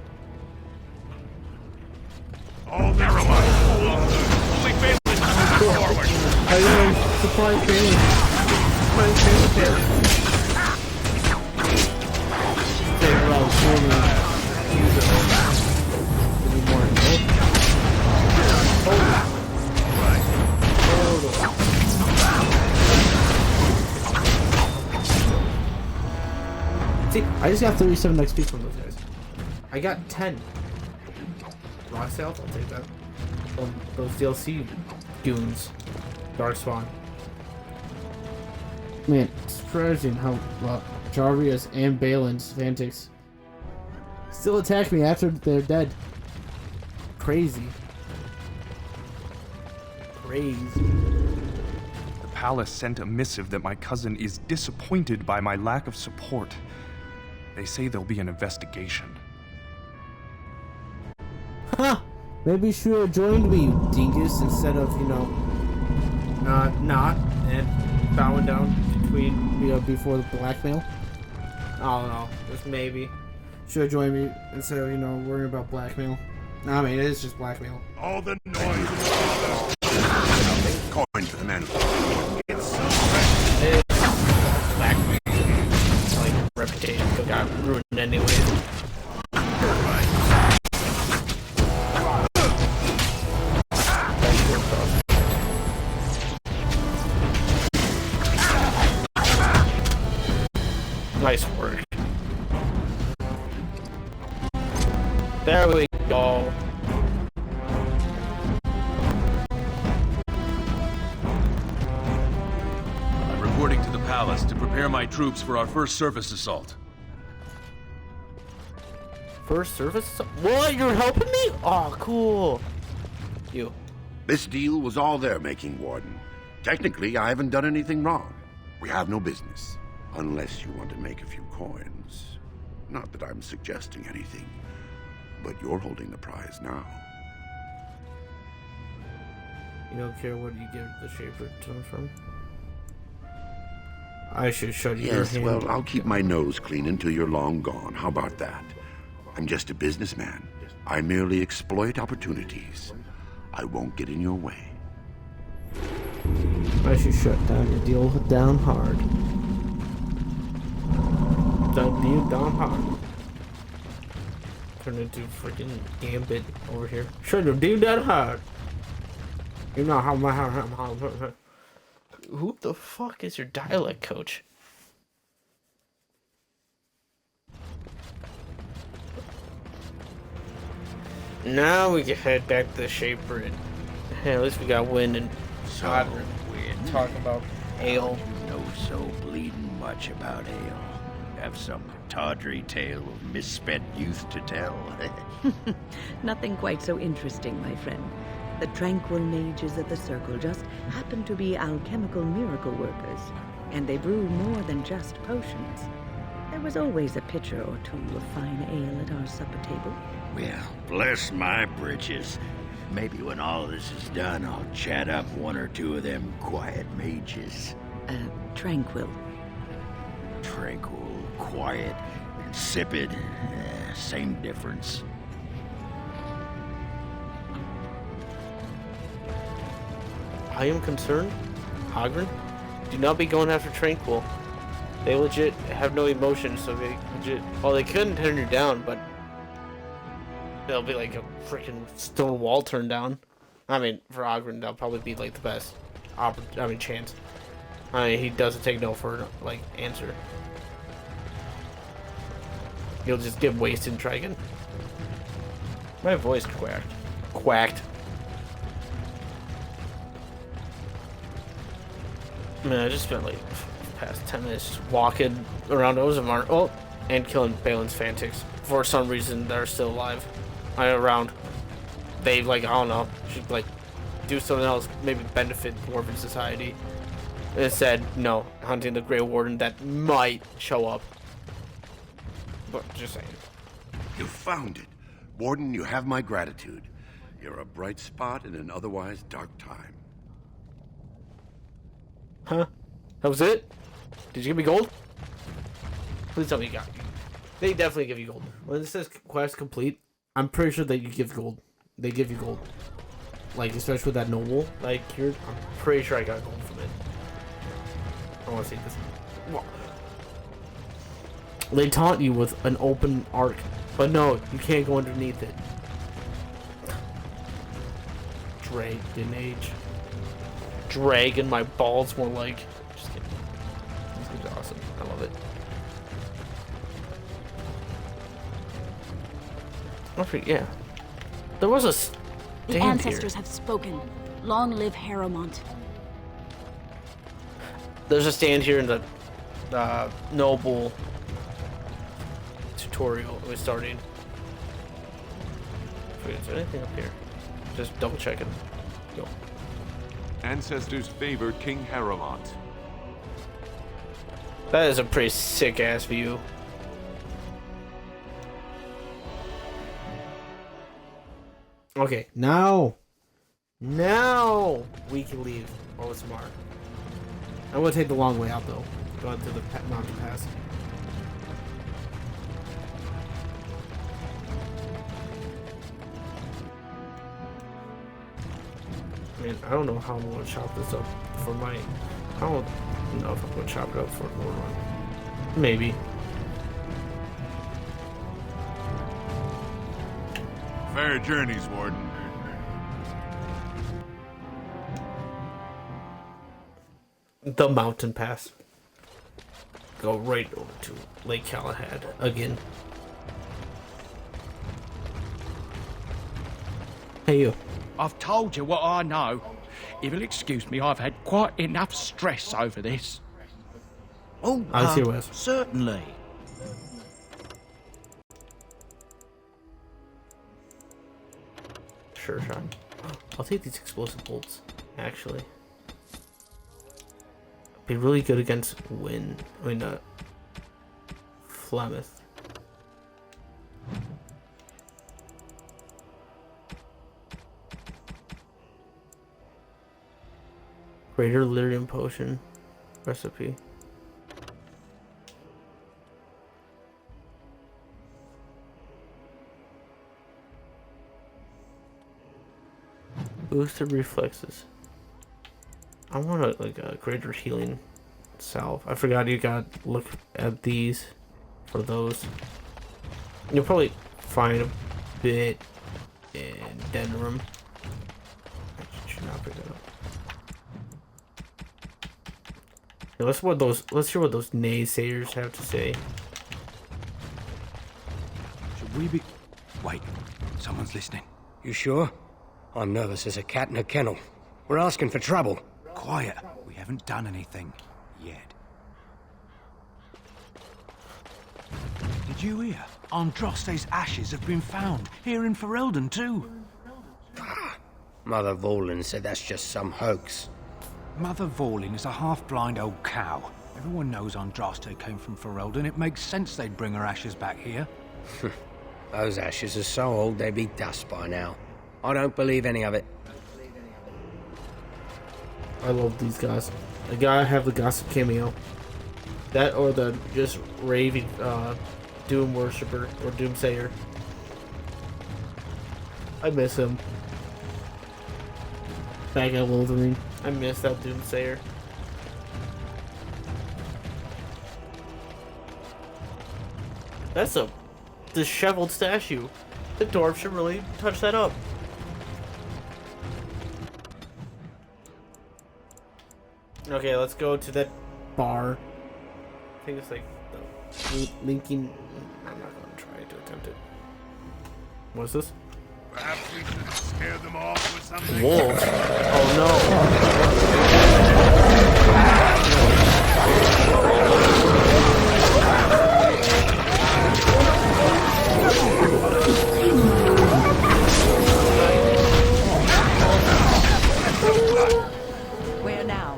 All narrow only fail is forward. I know, supply training. My training failed. They're all forward. Use it. Give me more. See, I just got 37 XP from those guys. I got 10. Rock sales, I'll take that. Those DLC goons. Dark Spawn. Man, it's surprising how Jarvia's and Balin's Vantics still attack me after they're dead. Crazy. Crazy. The palace sent a missive that my cousin is disappointed by my lack of support. They say there'll be an investigation. Huh! Maybe you should have joined me, you dingus, instead of, you know, not and bowing down between, you know, before the blackmail. I don't know. Just maybe. Should have joined me instead of, you know, worrying about blackmail. I mean, it is just blackmail. All the noise. Coin to the men. It's Blackmail. Like, reputation got ruined anyways. Nice work. There we go. I'm reporting to the palace to prepare my troops for our first surface assault. First surface assault? What? You're helping me? Oh, cool. You. This deal was all their making, Warden. Technically, I haven't done anything wrong. We have no business. Unless you want to make a few coins. Not that I'm suggesting anything, but you're holding the prize now. You don't care what you give the Shaper to from? I should show you your Yes, hand. well, I'll keep my nose clean until you're long gone. How about that? I'm just a businessman. I merely exploit opportunities. I won't get in your way. Once you shut down, you deal down hard. Don't deal down hard. Turn into freaking Gambit over here. Should've deal down hard. You know how my Who the fuck is your dialect coach? Now we can head back to the Shape Bridge. Hey, at least we got wind and So, Win, talk about ale. You know so bleeding much about ale. Have some tawdry tale of misspent youth to tell. Nothing quite so interesting, my friend. The tranquil mages of the Circle just happen to be alchemical miracle workers, and they brew more than just potions. There was always a pitcher or two of fine ale at our supper table. Well, bless my britches. Maybe when all this is done, I'll chat up one or two of them quiet mages. Tranquil. Tranquil, quiet, insipid. Same difference. I am concerned, Hagrid, do not be going after Tranquil. They legit have no emotion, so they legit... Well, they couldn't turn you down, but... They'll be like a freaking stone wall turned down. I mean, for Hagrid, that'll probably be like the best chance. I mean, he doesn't take no for, like, answer. He'll just get wasted and try again. My voice quacked. Quacked. Man, I just spent like past 10 minutes just walking around Ozamar. Oh, and killing Balin's Fantics. For some reason, they're still alive. Around. They, like, I don't know, should, like, do something else, maybe benefit Dwarven society. Instead, no, hunting the Gray Warden that might show up. But, just saying. You found it. Warden, you have my gratitude. You're a bright spot in an otherwise dark time. Huh? That was it? Did you give me gold? Please tell me you got it. They definitely give you gold. When it says quest complete, I'm pretty sure that you give gold. They give you gold. Like, especially with that noble that I cured, I'm pretty sure I got gold from it. I want to see this. Whoa. They taunt you with an open arc, but no, you can't go underneath it. Drag, didn't age. Drag in my balls more like. Just kidding. This game's awesome. I love it. Okay, yeah. There was a stand The ancestors here. have spoken. Long live Harrowmont. There's a stand here in the noble tutorial we started. Is there anything up here? Just double checking. Go. Ancestors favored King Harrowmont. That is a pretty sick ass view. Okay, now we can leave Osmar. I'm gonna take the long way out though, going to the mountain pass. I mean, I don't know how I'm gonna chop this up for my. I don't know if I'm gonna chop it up for more run. Maybe. Fair journeys, Warden. The mountain pass. Go right over to Lake Galahad again. Hey you. I've told you what I know. If you'll excuse me, I've had quite enough stress over this. Oh, I see Wes. certainly. Sure, Sean. I'll take these explosive bolts, actually. Be really good against wind. I mean, Flameth. Greater lyrium potion recipe. Boosted reflexes. I want a greater healing salve. I forgot you got look at these for those. You'll probably find a bit in Denerim. I should not pick it up. Here, let's hear what those naysayers have to say. Should we be... Wait, someone's listening. You sure? I'm nervous as a cat in a kennel. We're asking for trouble. Quiet. We haven't done anything. Yet. Did you hear? Andraste's ashes have been found. Here in Ferelden, too. Mother Vorlin said that's just some hoax. Mother Vorlin is a half-blind old cow. Everyone knows Andraste came from Ferelden. It makes sense they'd bring her ashes back here. Those ashes are so old they'd be dust by now. I don't believe any of it. I love these guys. I gotta have the gossip cameo. That or the just raving Doom worshipper or Doomsayer. I miss him. Back at Wolverine. I miss that Doomsayer. That's a disheveled statue. The dwarf should really touch that up. Okay, let's go to that bar. I think it's like the linking. I'm not going to try to attempt it. What's this? Perhaps we should scare them off with something. Wolf. Oh Where now?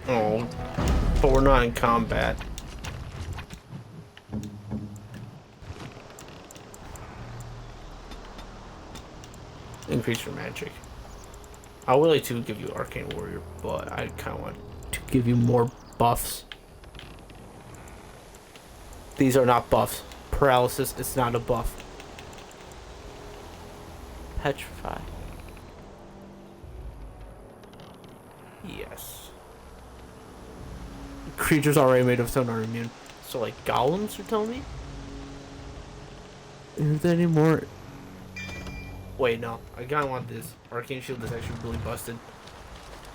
Oh, but we're not in combat. Increase your magic. I would like to give you Arcane Warrior, but I kind of want to give you more buffs. These are not buffs. Paralysis is not a buff. Petrify. Yes. Creatures already made of stone are immune. So like golems, you're telling me? Is there any more? Wait, no. I kinda want this. Arcane Shield is actually really busted.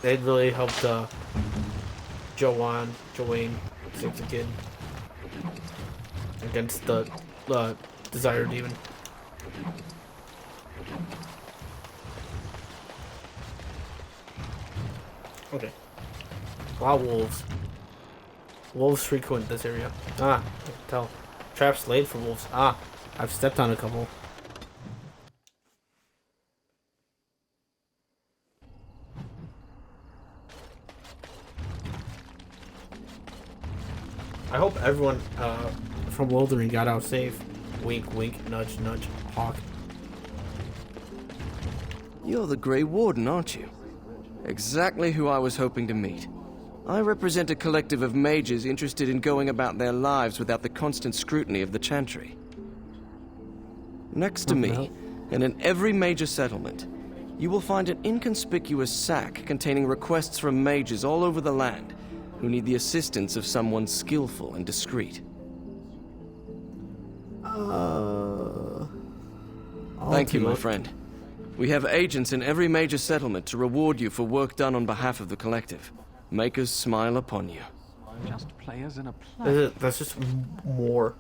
It really helped Joanne, save the kid against the Desire Demon. Okay. Wow, wolves. Wolves frequent this area. Ah, I can tell. Traps laid for wolves. Ah, I've stepped on a couple. I hope everyone from Wildering got out safe. Wink, wink, nudge, nudge, hawk. You're the Gray Warden, aren't you? Exactly who I was hoping to meet. I represent a collective of mages interested in going about their lives without the constant scrutiny of the Chantry. Next to me, and in every major settlement, you will find an inconspicuous sack containing requests from mages all over the land who need the assistance of someone skillful and discreet. Thank you, my friend. We have agents in every major settlement to reward you for work done on behalf of the collective. Make us smile upon you. Just players in a play. That's just more.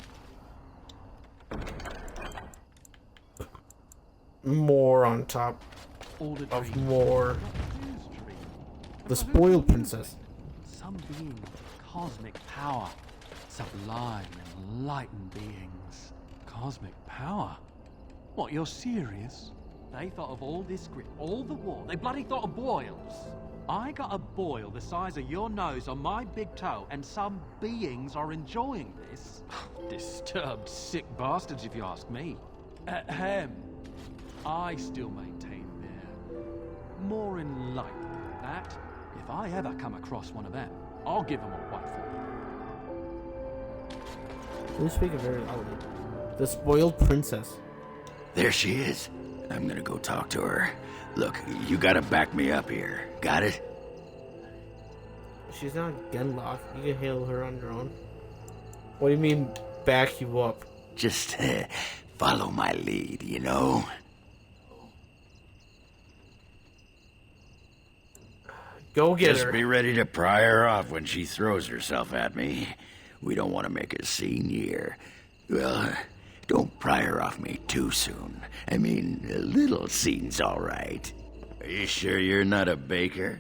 More on top of more. The spoiled princess. Some being with cosmic power. Sublime, enlightened beings. Cosmic power? What, you're serious? They thought of all this grit, all the war. They bloody thought of boils. I got a boil the size of your nose on my big toe, and some beings are enjoying this. Disturbed, sick bastards, if you ask me. Ahem. I still maintain they're more enlightened than that. If I ever come across one of them, I'll give them a white foot. You're speaking very loudly. The spoiled princess. There she is. I'm gonna go talk to her. Look, you gotta back me up here. Got it? She's not Genlock. You can handle her on your own. What do you mean, back you up? Just follow my lead, you know? Go get Just her. be ready to pry her off when she throws herself at me. We don't want to make a scene here. Well, don't pry her off me too soon. I mean, a little scene's all right. Are you sure you're not a baker?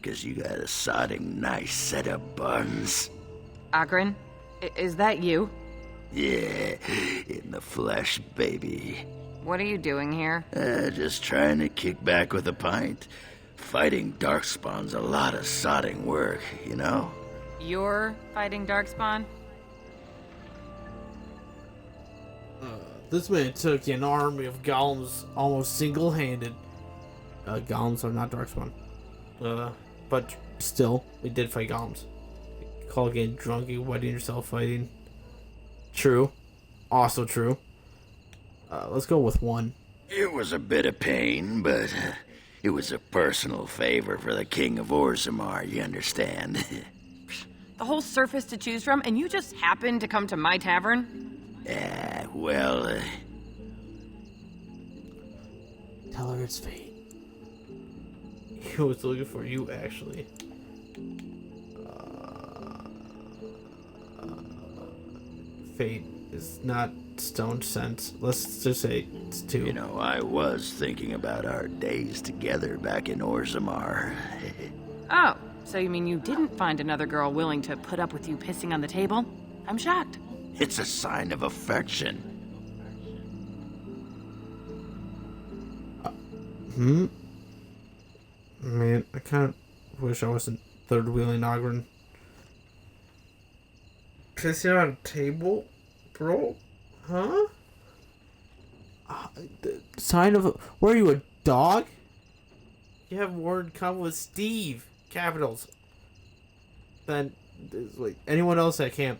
'Cause you got a sodding nice set of buns. Agrin, is that you? Yeah, in the flesh, baby. What are you doing here? Just trying to kick back with a pint. Fighting darkspawn's a lot of sodding work, you know? You're fighting Darkspawn? This man took an army of golems almost single-handed. Golems are not Darkspawn. But still, we did fight golems. Call getting drunk, you wetting yourself fighting. True. Also true. Let's go with one. It was a bit of pain, but it was a personal favor for the King of Orzammar, you understand? The whole surface to choose from, and you just happened to come to my tavern? Well, Tell her it's fate. He was looking for you, actually. Fate is not stone sense. Let's just say it's 2. you know, I was thinking about our days together back in Orzammar. Oh, so you mean you didn't find another girl willing to put up with you pissing on the table? I'm shocked. It's a sign of affection. Man, I kind of wish I wasn't third wheeling Ogren. Pissing on a table? Bro? Huh? The sign of a... Where are you, a dog? You have more in common with Steve. Capitals. Than, like, anyone else at camp.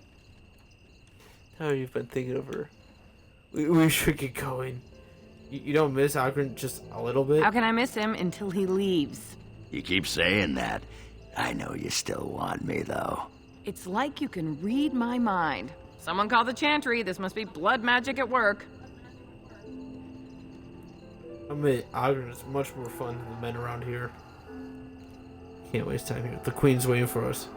How have you been thinking of her? We should get going. You don't miss Ogren just a little bit? How can I miss him until he leaves? You keep saying that. I know you still want me, though. It's like you can read my mind. Someone call the chantry. This must be blood magic at work. I mean, Ogren is much more fun than the men around here. Can't waste time here. The queen's waiting for us.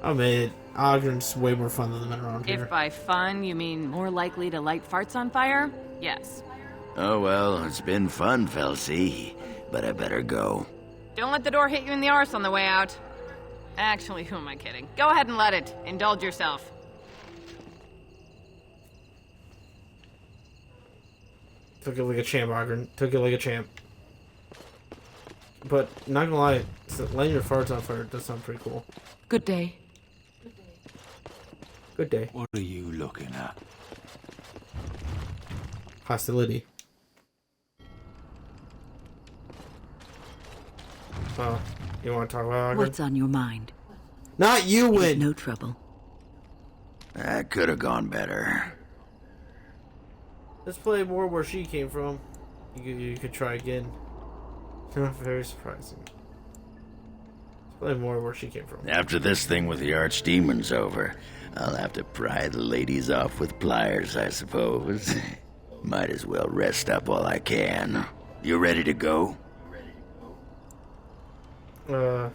I mean, Ogren's way more fun than the men around here. If by fun you mean more likely to light farts on fire, yes. Oh, well, it's been fun, Felsie, but I better go. Don't let the door hit you in the arse on the way out. Actually, who am I kidding? Go ahead and let it. Indulge yourself. Took it like a champ, Ogren. Took it like a champ. But, not gonna lie, letting your farts on fire does sound pretty cool. Good day. Good day. What are you looking at? Hostility. Oh, you want to talk about Ogren? What's on your mind? Not you, Win! No trouble. That could have gone better. Let's play more where she came from. You could try again. Not very surprising. Let's play more where she came from. After this thing with the archdemon's over, I'll have to pry the ladies off with pliers, I suppose. Might as well rest up while I can. You ready to go? Aye.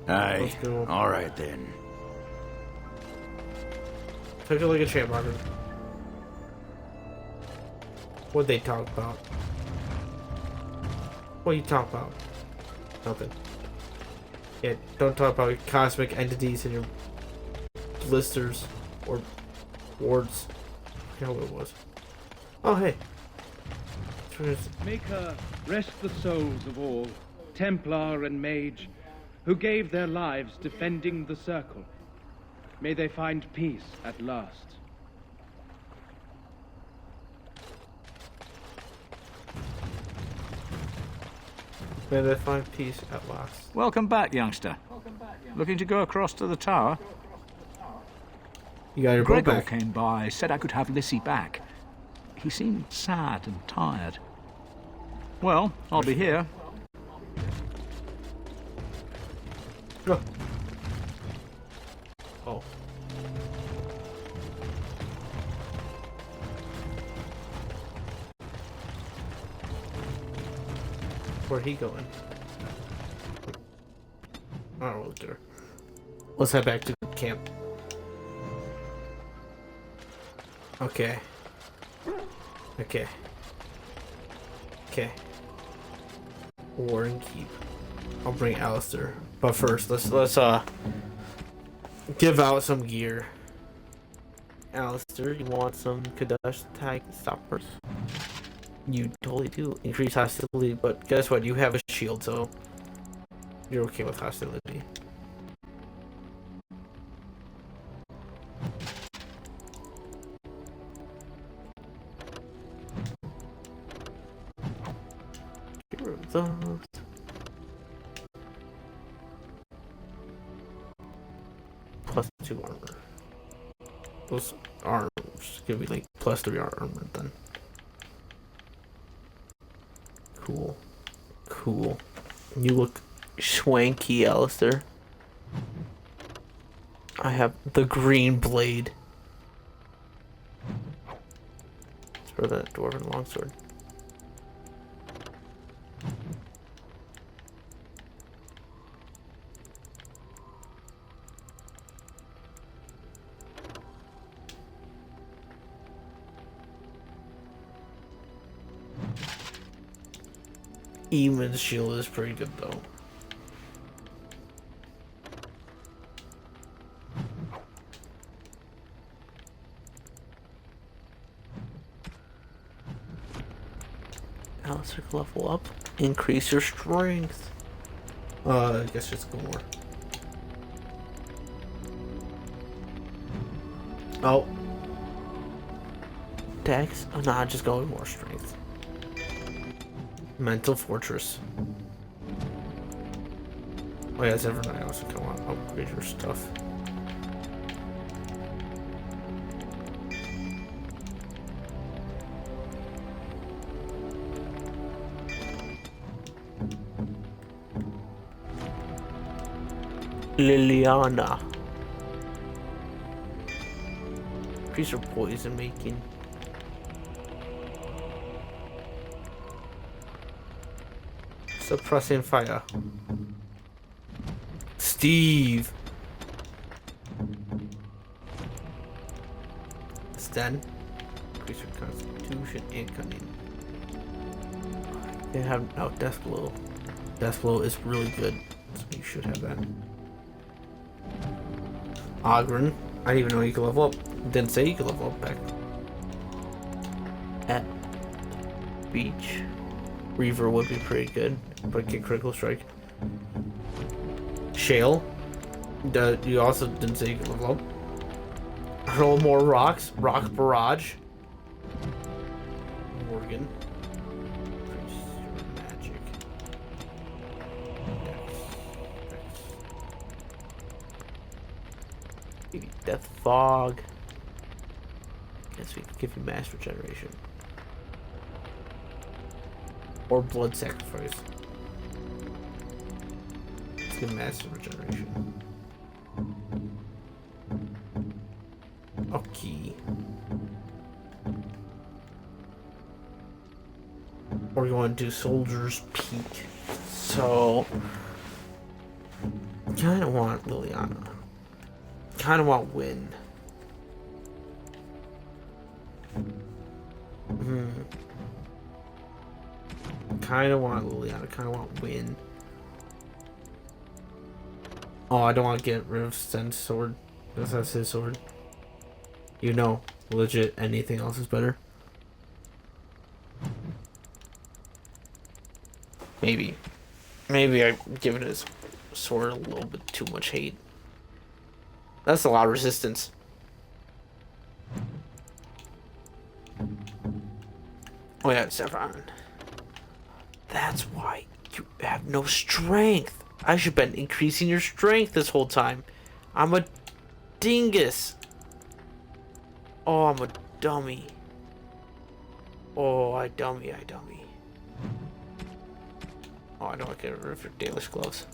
Let's go. All right, then. Took it like a champ, Ogren. What'd they talk about? What you talk about? Nothing. Yeah, don't talk about cosmic entities and your blisters or wards. I forgot what it was. Oh, hey. Make her rest the souls of all, Templar and Mage, who gave their lives defending the Circle. May they find peace at last. May they find peace at last. Welcome back, youngster. Looking to go across to the tower? You got your boat Gregor back. came by, said I could have Lissy back. He seemed sad and tired. Well, I'll be here. Oh. Where'd he going? I don't really care. Let's head back to camp. Okay. Okay. Okay. Warren Keep. I'll bring Alistair. But first, let's give out some gear. Alistair, you want some Cadash Thaig stoppers? You totally do. Increase hostility, but guess what? You have a shield, so you're okay with hostility. Get rid of those. +2 armor. Those arms give me like +3 armor then. Cool. Cool. You look swanky, Alistair. I have the green blade. Throw that dwarven longsword. Eamon's shield is pretty good though. Alistair, level up. Increase your strength. I guess just go more. Oh. Dex? Oh, nah, just go with more strength. Mental Fortress. Oh yeah, Zevran, I also can want to upgrade your stuff. Liliana. Increase your poison making. Suppressing fire. Steve. Sten. Increase your constitution and cunning. They have now death blow. Death blow is really good, so you should have that. Ogren. I didn't even know you could level up. Didn't say you could level up back. At beach. Reaver would be pretty good, but get critical strike. Shale. You also didn't say you could level up. Hurl more rocks. Rock barrage. Morgan. Magic. Maybe Death Fog. Guess we could give you mass regeneration. Or blood sacrifice. Let's get massive regeneration. Okay. We're going to Soldier's Peak. So, kinda want Liliana. Kinda want Win. Kinda want Liliana, kinda want Win. Oh, I don't want to get rid of Sten's sword. Because that's his sword. You know, legit, anything else is better. Maybe. Maybe I'm giving his sword a little bit too much hate. That's a lot of resistance. Oh yeah, Zevran. That's why you have no strength. I should have been increasing your strength this whole time. I'm a dingus. Oh, I'm a dummy. Oh, I dummy. Oh, I know I can rip your Dalish gloves.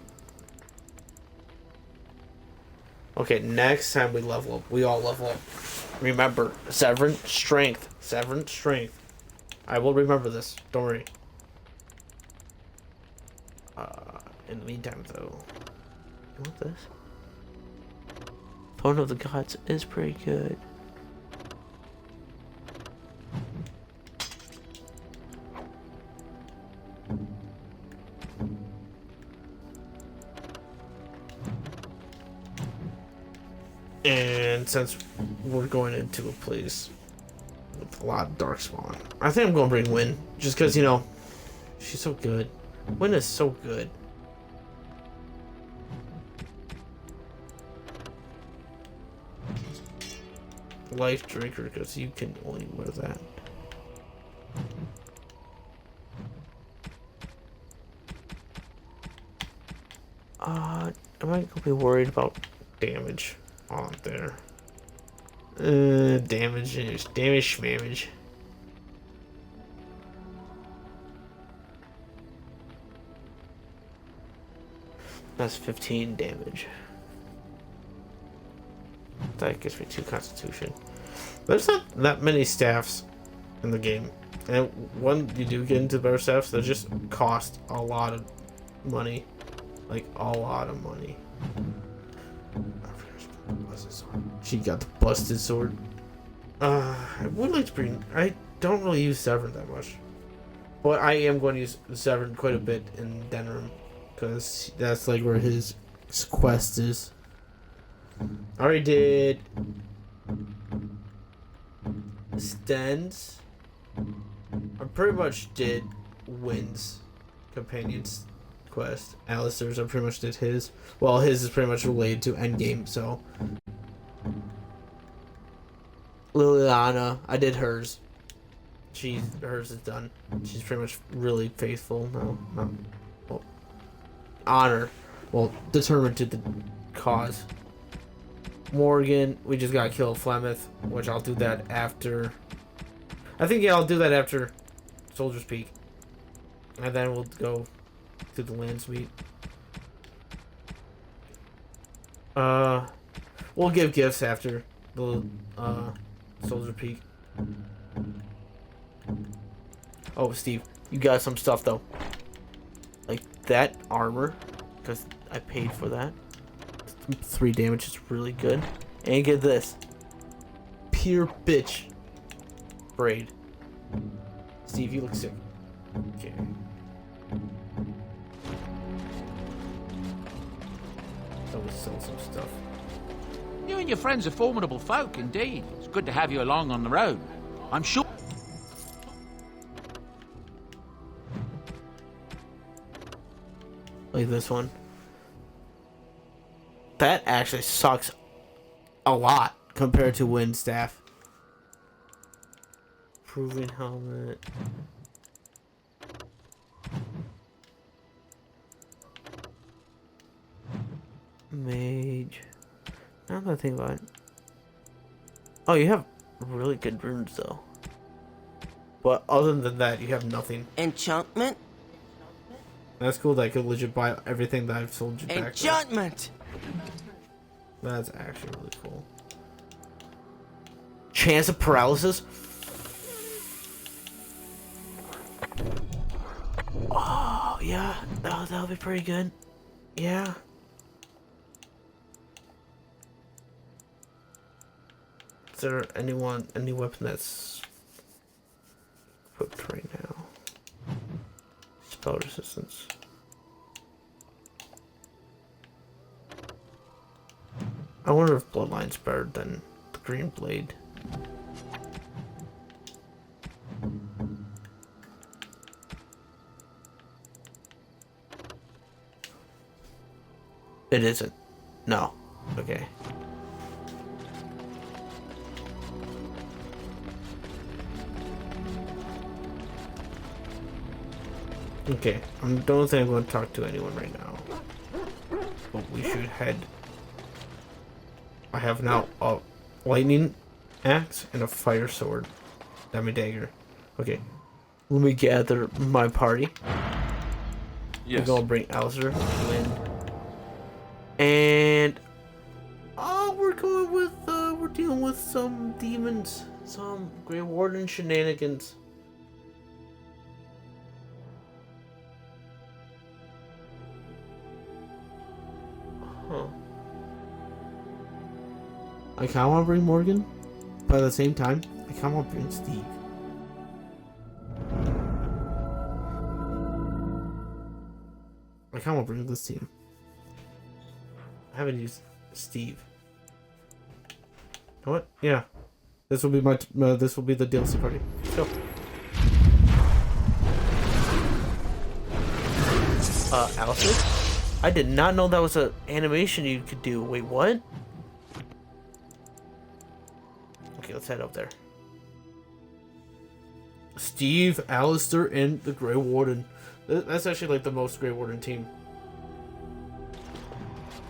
Okay, next time we level up, we all level up. Remember, Severin strength. I will remember this. Don't worry. In the meantime, though, you want this? Throne of the Gods is pretty good. And since we're going into a place with a lot of darkspawn, I think I'm going to bring Wynn. Just because, you know, she's so good. Wynn is so good. Life drinker, because you can only wear that. Am I going to be worried about damage on there? Damage. That's 15 damage. That gives me 2 constitution. There's not that many staffs in the game. And when you do get into better staffs, they just cost a lot of money. Like, a lot of money. She got the busted sword. I would like to bring... I don't really use Severin that much. But I am going to use Severin quite a bit in Denerim. Because that's like where his quest is. I already did... Sten's. I pretty much did Wynn's Companion's quest. Alistair's, I pretty much did his. Well, his is pretty much related to Endgame, so... Liliana, I did hers. Hers is done. She's pretty much really faithful. Well, honor. Well, determined to the cause. Morgan, we just gotta kill Flemeth, which I'll do that after. I think, yeah, I'll do that after Soldier's Peak. And then we'll go to the Landsmeet. We'll give gifts after the Soldier Peak. Oh, Steve, you got some stuff though. Like that armor, because I paid for that. 3 damage is really good. And get this. Pure bitch. Braid. Steve, you look sick. Okay. So we sell some stuff. You and your friends are formidable folk, indeed. It's good to have you along on the road. I'm sure... Like this one. That actually sucks a lot compared to Wind Staff. Proving helmet. Mage. Now that I think about it. Oh, you have really good runes though. But other than that, you have nothing. Enchantment? That's cool that I could legit buy everything that I've sold you back. Enchantment! That's actually really cool. Chance of paralysis? Oh, yeah. That'll be pretty good. Yeah. Is there any weapon that's equipped right now? Spell resistance. I wonder if Bloodline's better than the Green Blade. It isn't. No. Okay. Okay, I don't think I'm going to talk to anyone right now. But we should head. I have now a lightning axe and a fire sword. Demi dagger. Okay. Let me gather my party. Yes. We're gonna bring Alistair, Lynn. And we're going with we're dealing with some demons, some Gray Warden shenanigans. Huh. I kinda wanna bring Morgan, but at the same time, I kinda wanna bring Steve. I kinda wanna bring this team. I haven't used Steve. You know what? Yeah. This will be my this will be the DLC party. Let's go. Alistair? I did not know that was an animation you could do. Wait, what? Okay, let's head up there. Steve, Alistair, and the Gray Warden. That's actually like the most Gray Warden team.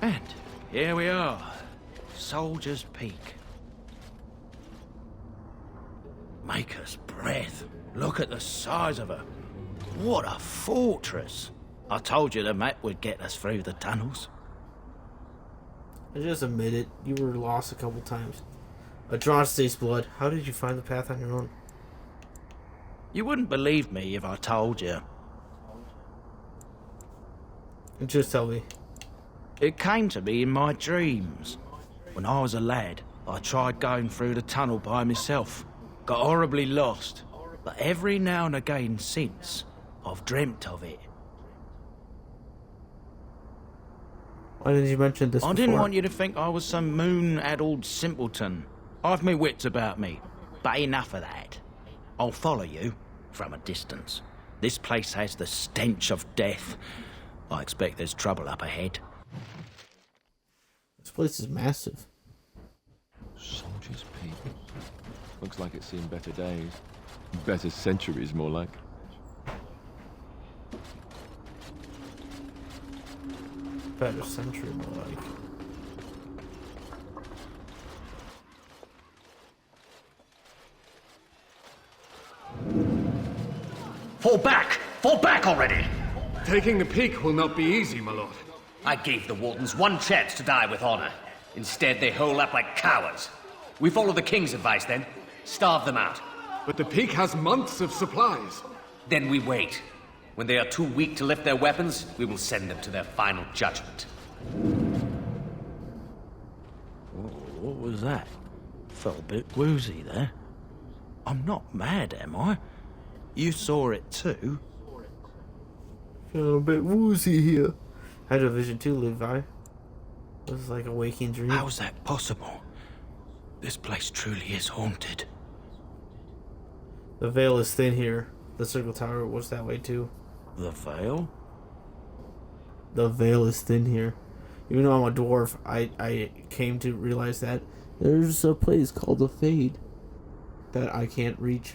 And here we are. Soldier's Peak. Maker's breath. Look at the size of her. What a fortress. I told you the map would get us through the tunnels. I just admit it. You were lost a couple times. A Dwarfs' blood. How did you find the path on your own? You wouldn't believe me if I told you. Just tell me. It came to me in my dreams. When I was a lad, I tried going through the tunnel by myself. Got horribly lost. But every now and again since, I've dreamt of it. Why didn't you mention this I before? didn't want you to think I was some moon-addled simpleton. I've my wits about me. But enough of that. I'll follow you from a distance. This place has the stench of death. I expect there's trouble up ahead. This place is massive. Soldier's Peak. Looks like it's seen better days. Better centuries, more like. Better century, more like. Fall back! Fall back already! Taking the peak will not be easy, my lord. I gave the Wardens one chance to die with honor. Instead, they hole up like cowards. We follow the King's advice, then. Starve them out. But the peak has months of supplies. Then we wait. When they are too weak to lift their weapons, we will send them to their final judgment. What was that? Felt a bit woozy there. I'm not mad, am I? You saw it too. Feeling a bit woozy here. I had a vision too, Levi. It was like a waking dream. How's that possible? This place truly is haunted. The veil is thin here. The circle tower was that way too. The veil? The veil is thin here. Even though I'm a dwarf, I came to realize that there's a place called the Fade that I can't reach.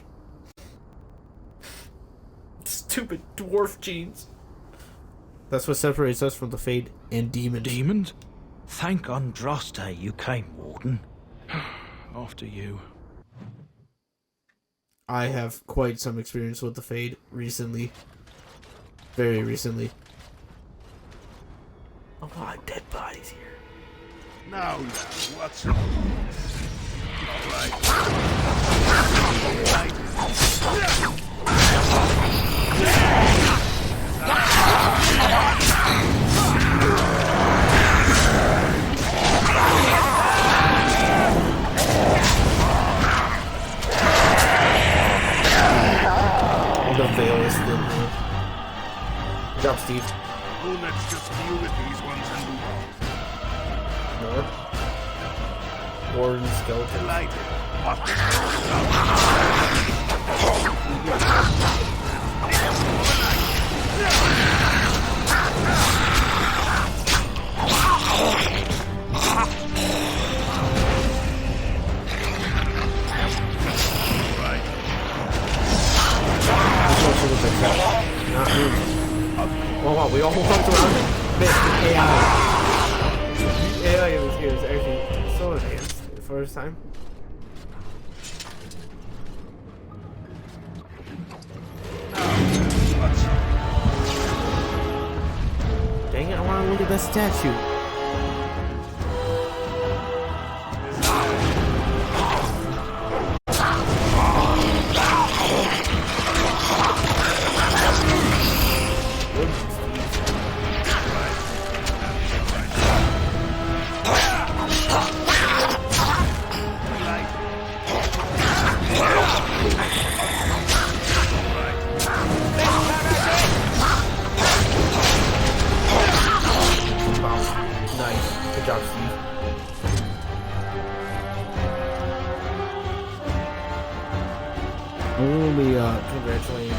Stupid dwarf genes. That's what separates us from the Fade and demons. Demons? Thank Andraste you came, Warden. After you. I have quite some experience with the Fade recently. Very recently. A lot of dead bodies here. Now, what's all this? The veil is thin here. Good job, Steve. Well, let's just deal with these ones and move on. More. Warden skeleton. Delighted. Not me. Oh wow, we all walked around and missed the AI. The AI in this game is actually so advanced for the first time. at that statue. Congratulating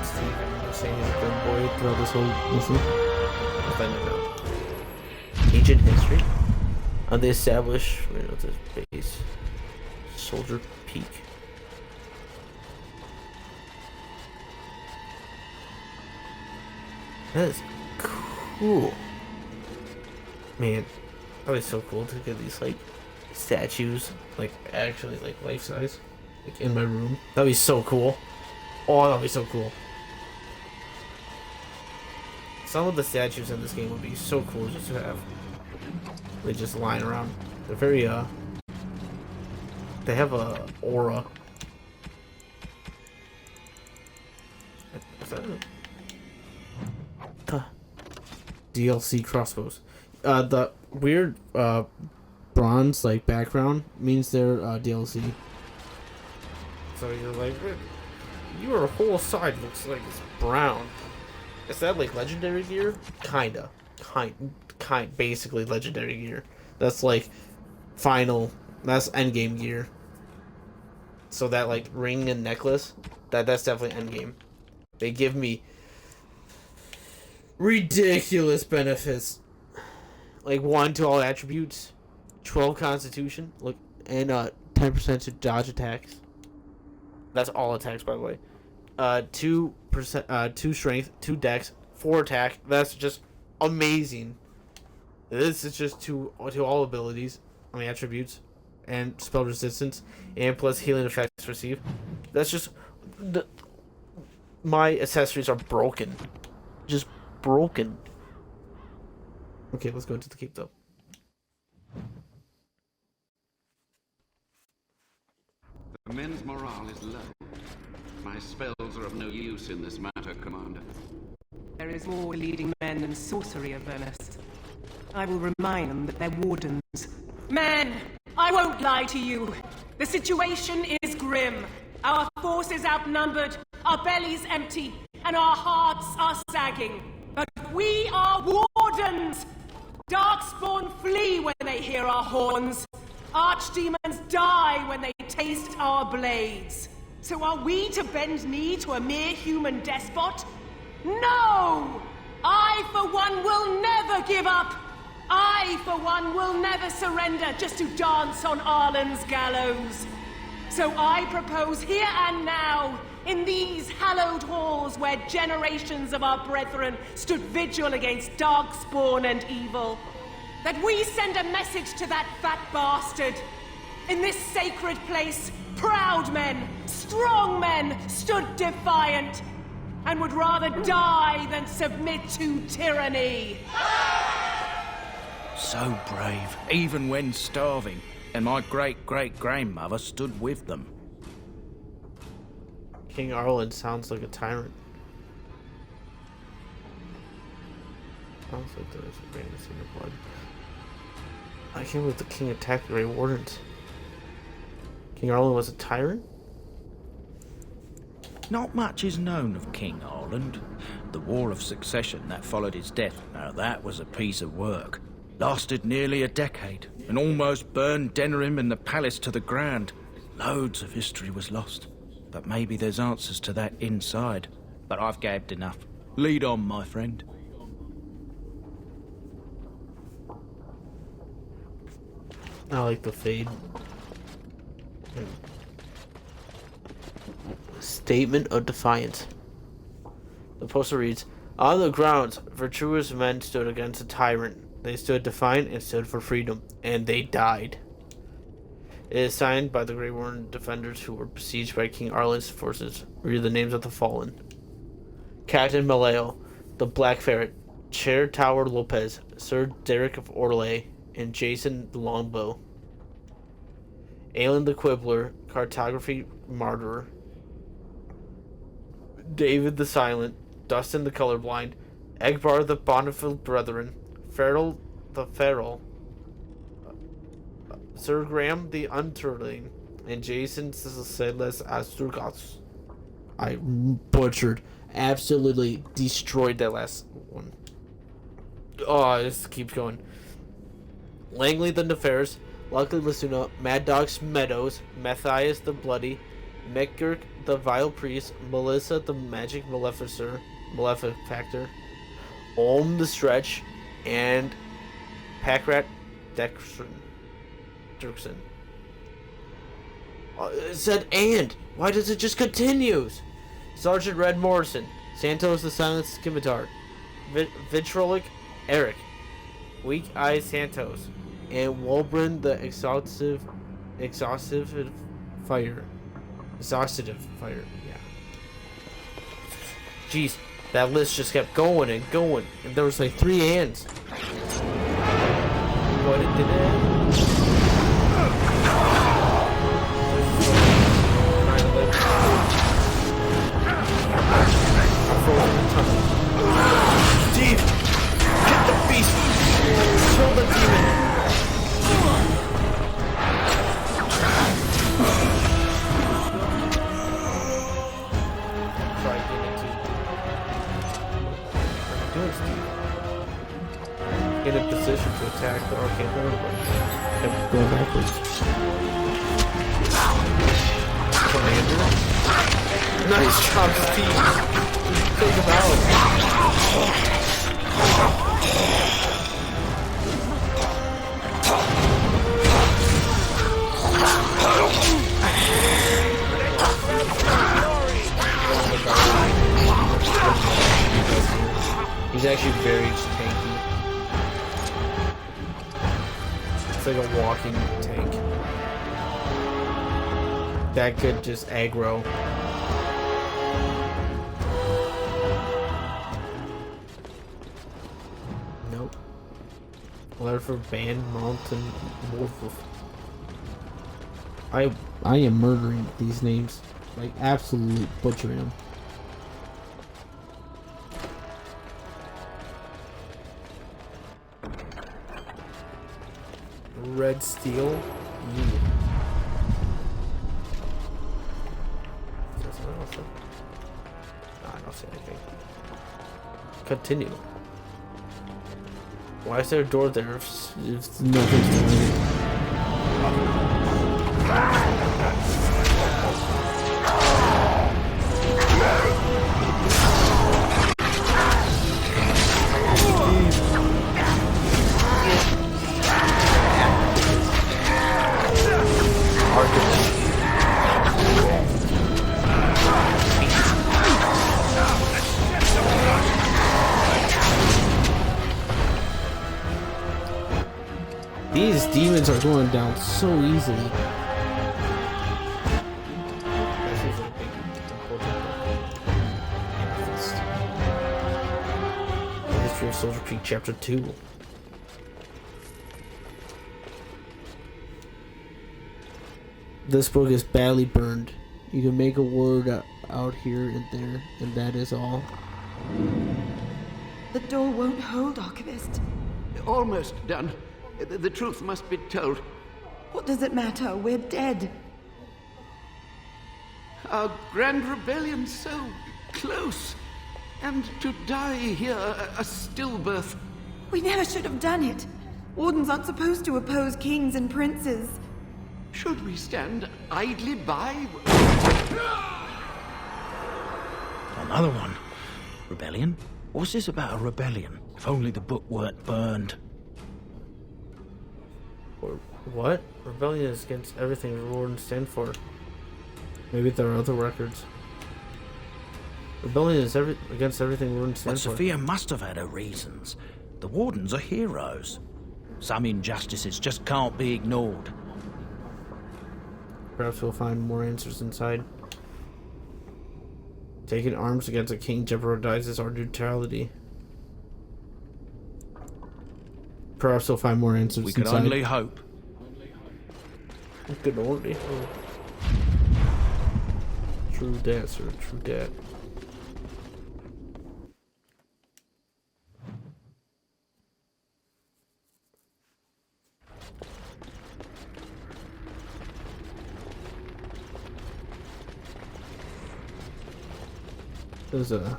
Steve and saying he's a good boy throughout this whole mission. Ancient history on the established base Soldier Peak. That is cool, man. That was so cool to get these like statues, like actually like life size, like in my room. That'd be so cool. Oh, that'd be so cool. Some of the statues in this game would be so cool just to have. They just lying around. They're very they have a aura. Is that a DLC crossbows? The weird bronze like background means they're DLC. So you're like, your whole side looks like it's brown. Is that like legendary gear? Kinda. Basically legendary gear. That's like that's endgame gear. So that like ring and necklace, that's definitely endgame. They give me ridiculous benefits. Like 1 to all attributes, 12 constitution, look, and 10% to dodge attacks. That's all attacks, by the way. 2%, 2 strength, 2 dex, 4 attack. That's just amazing. This is just to all abilities, attributes, and spell resistance, and plus healing effects received. That's just my accessories are broken, just broken. Okay, let's go to the keep though. The men's morale is low. My spells are of no use in this matter, Commander. There is more leading men than sorcery, Avernus. I will remind them that they're wardens. Men, I won't lie to you. The situation is grim. Our forces outnumbered, our bellies empty, and our hearts are sagging. But we are wardens! Darkspawn flee when they hear our horns. Archdemons die when they taste our blades. So are we to bend knee to a mere human despot? No! I, for one, will never give up! I, for one, will never surrender just to dance on Arlen's gallows. So I propose here and now, in these hallowed halls where generations of our brethren stood vigil against darkspawn and evil, that we send a message to that fat bastard. In this sacred place, proud men, strong men stood defiant, and would rather die than submit to tyranny. So brave, even when starving, and my great-great-grandmother stood with them. King Arlen sounds like a tyrant. Sounds like there is a greatness in your blood. I can't believe the king attacked the Gray Wardens. King Arlen was a tyrant? Not much is known of King Arland. The War of Succession that followed his death, now that was a piece of work. Lasted nearly a decade, and almost burned Denerim and the palace to the ground. Loads of history was lost, but maybe there's answers to that inside. But I've gabbed enough. Lead on, my friend. I like the fade. Statement of defiance. The poster reads, on the grounds, virtuous men stood against a tyrant. They stood defiant and stood for freedom, and they died. It is signed by the Gray Warden defenders who were besieged by King Arlen's forces. Read the names of the fallen. Captain Maleo, the Black Ferret, Chair Tower Lopez, Sir Derek of Orlais, and Jason the Longbow. Aelin the Quibbler, Cartography Martyr. David the Silent, Dustin the Colorblind, Egbar the Bonnefil Brethren, Ferrell the Feral, Sir Graham the Unterling, and Jason Silas Asturgas. I butchered, absolutely destroyed that last one. Oh, this keeps going. Langley the Nefarious, Luckily Lasuna, Mad Dogs Meadows, Matthias the Bloody, Mekgurk the Vile Priest, Melissa the Magic Malefictor, Olm the Stretch, and Packrat Dirksen. It said and. Why does it just continues? Sergeant Red Morrison, Santos the Silent Scimitar, Vitrolic Eric, Weak Eye Santos, and Wolbrin the Exhaustive Fire. Yeah. Jeez, that list just kept going and going, and there was like 3 hands. What it did it? Steve, get the beast! Kill the demon! Try to get into. Good, Steve. In a position to attack the arcane horde. Kept going backwards. Commander? Nice job, Steve! Take him out! He's actually very tanky. It's like a walking tank. That could just aggro. Nope. Letter for Band Mountain Wolf. I am murdering these names. Like, absolutely butchering them. Red Steel. You. I don't see anything. Continue. Why is there a door there if nothing's doing it? These demons are going down so easily. This is a big important amethyst. The History of Soldier Peak, Chapter 2. This book is badly burned. You can make a word out here and there, and that is all. The door won't hold, Archivist. Almost done. The truth must be told. What does it matter? We're dead. Our grand rebellion so close. And to die here, a stillbirth. We never should have done it. Wardens aren't supposed to oppose kings and princes. Should we stand idly by? Another one. Rebellion? What's this about a rebellion? If only the book weren't burned. What? Rebellion is against everything the Warden stand for. Maybe there are other records. Rebellion is against everything Warden stand for. But Sophia must have had her reasons. The Wardens are heroes. Some injustices just can't be ignored. Perhaps we'll find more answers inside. Taking arms against a king jeopardizes our neutrality. Perhaps we'll find more answers We can inside. only hope. We can only hope. True dat, sir. True dat. There's a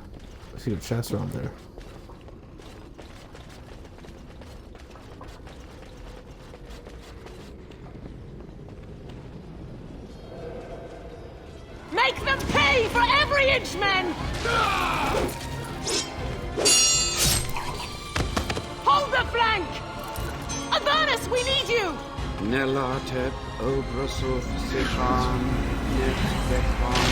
secret chest around there. Make them pay for every inch, men! Hold the flank! Avernus, we need you! Nelatep obrasov sechan nefekhan.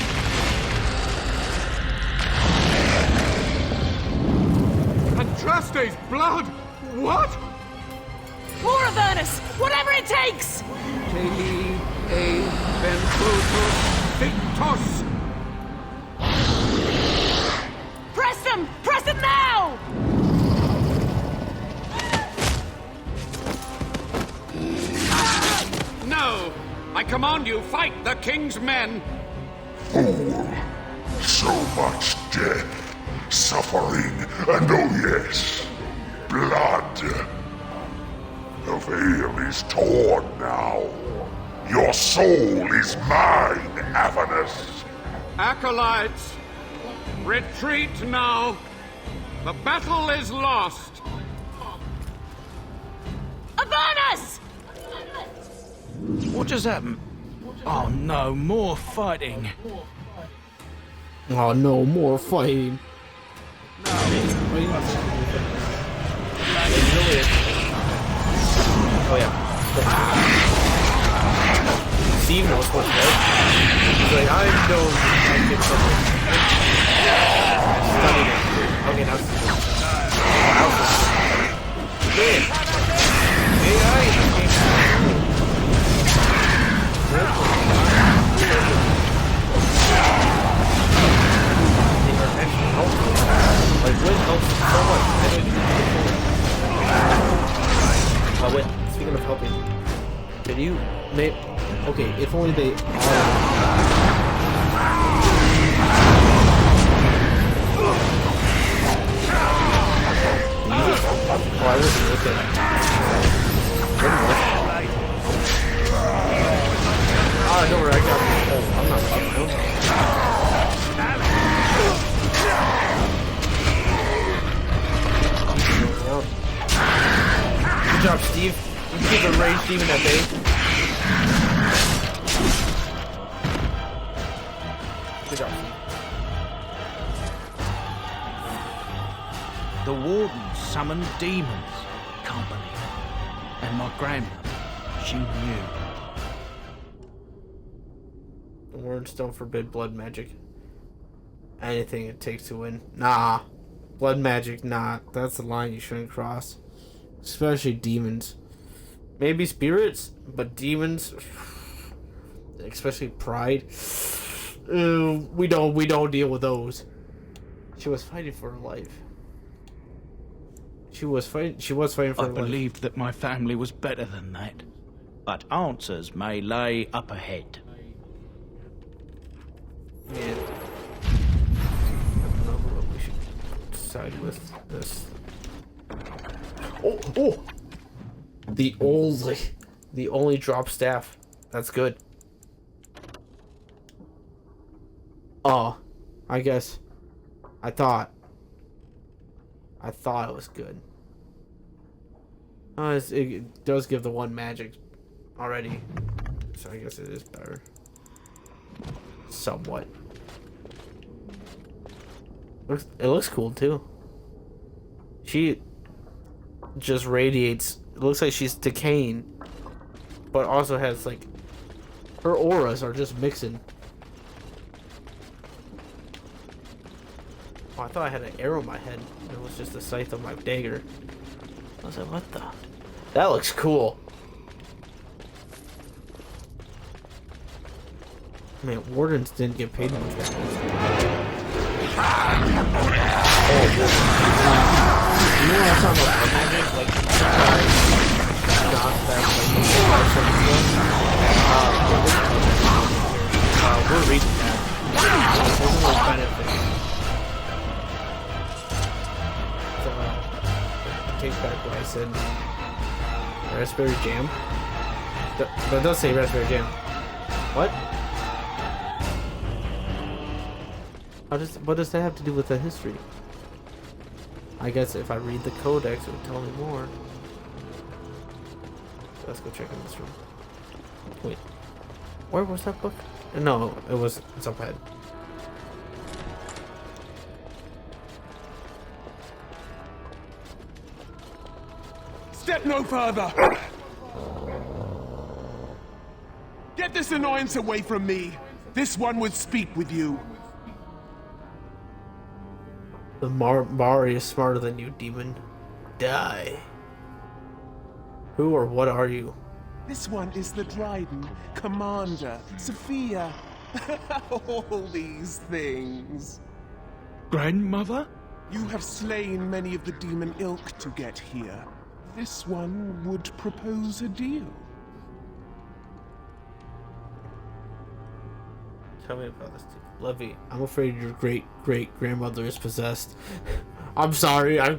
Andraste's blood! What? More Avernus! Whatever it takes! Teli e benfotos victos. Press them! Press them now! No! I command you, fight the king's men! Fool! So much death, suffering, and oh yes, blood. The veil is torn now. Your soul is mine, Avernus. Acolytes, retreat now. The battle is lost. Avernus! What just happened? Oh no, more fighting. Oh no, more fighting. Oh yeah. Steve knows what's right. He's like, I know I can something. Studied it. Okay, now Steve. Like, wind helps so much. Oh wait, speaking of helping, can you make... Okay, if only they are... Oh, I wish you looked at it. Ah, don't worry, I got it. Oh, I'm not fucking. Good job, Steve. You keep a ranged demon at bay. Good job, Steve. The Warden summoned demons. Company. And my grandmother, she knew. The words don't forbid blood magic. Anything it takes to win. Nah. Blood magic, nah. That's the line you shouldn't cross. Especially demons. Maybe spirits, but demons, especially pride. We don't deal with those. She was fighting for her life. She was fighting for her life. I believed that my family was better than that. But answers may lay up ahead. Yeah. I don't know what we should side with this. Oh! The only drop staff. That's good. Oh, I guess. I thought it was good. It does give the one magic already, so I guess it is better. Somewhat. It looks cool too. She just radiates. It looks like she's decaying, but also has like her auras are just mixing. Oh, I thought I had an arrow in my head. It was just the scythe of my dagger. I was like, what the? That looks cool. Man, wardens didn't get paid much. Oh, you know what I'm talking about? Magic, like We're reading that. There's no benefit. So, take back what I said. Raspberry jam? That does say raspberry jam. What? What does that have to do with the history? I guess if I read the codex, it would tell me more. So let's go check in this room. Wait. Where was that book? No, it's up ahead. Step no further! Get this annoyance away from me! This one would speak with you. The Mari is smarter than you, demon. Die. Who or what are you? This one is the Dryden, Commander, Sophia. All these things. Grandmother? You have slain many of the demon ilk to get here. This one would propose a deal. Tell me about this. Levy, I'm afraid your great-great-grandmother is possessed. I'm sorry, I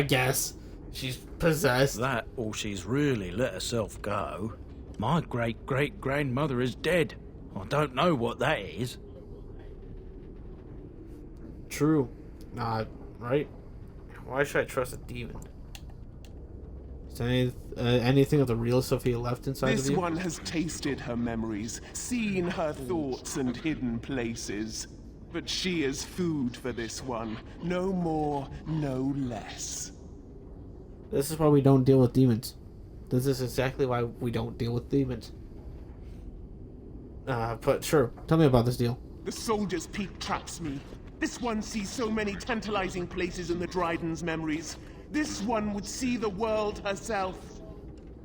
guess. She's possessed. That, or she's really let herself go. My great-great-grandmother is dead. I don't know what that is. True. Right? Why should I trust a demon? Is there anything of the real Sophia left inside of you? This one has tasted her memories, seen her thoughts and hidden places. But she is food for this one. No more, no less. This is why we don't deal with demons. This is exactly why we don't deal with demons. But sure, tell me about this deal. The Soldier's Peak traps me. This one sees so many tantalizing places in the Dryden's memories. This one would see the world herself.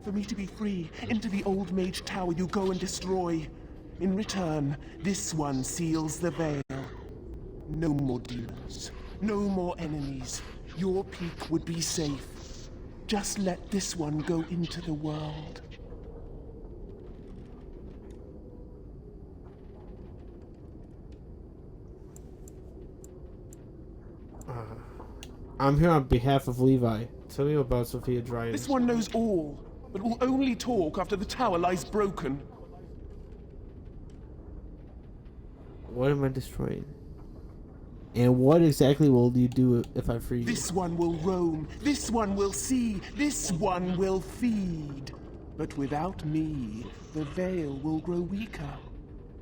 For me to be free, into the Old Mage Tower you go and destroy. In return, this one seals the veil. No more demons. No more enemies. Your peak would be safe. Just let this one go into the world. I'm here on behalf of Levi. Tell me about Sophia Dryden. This one knows all, but will only talk after the tower lies broken. What am I destroying? And what exactly will you do if I free you? This one will roam, this one will see, this one will feed. But without me, the veil will grow weaker.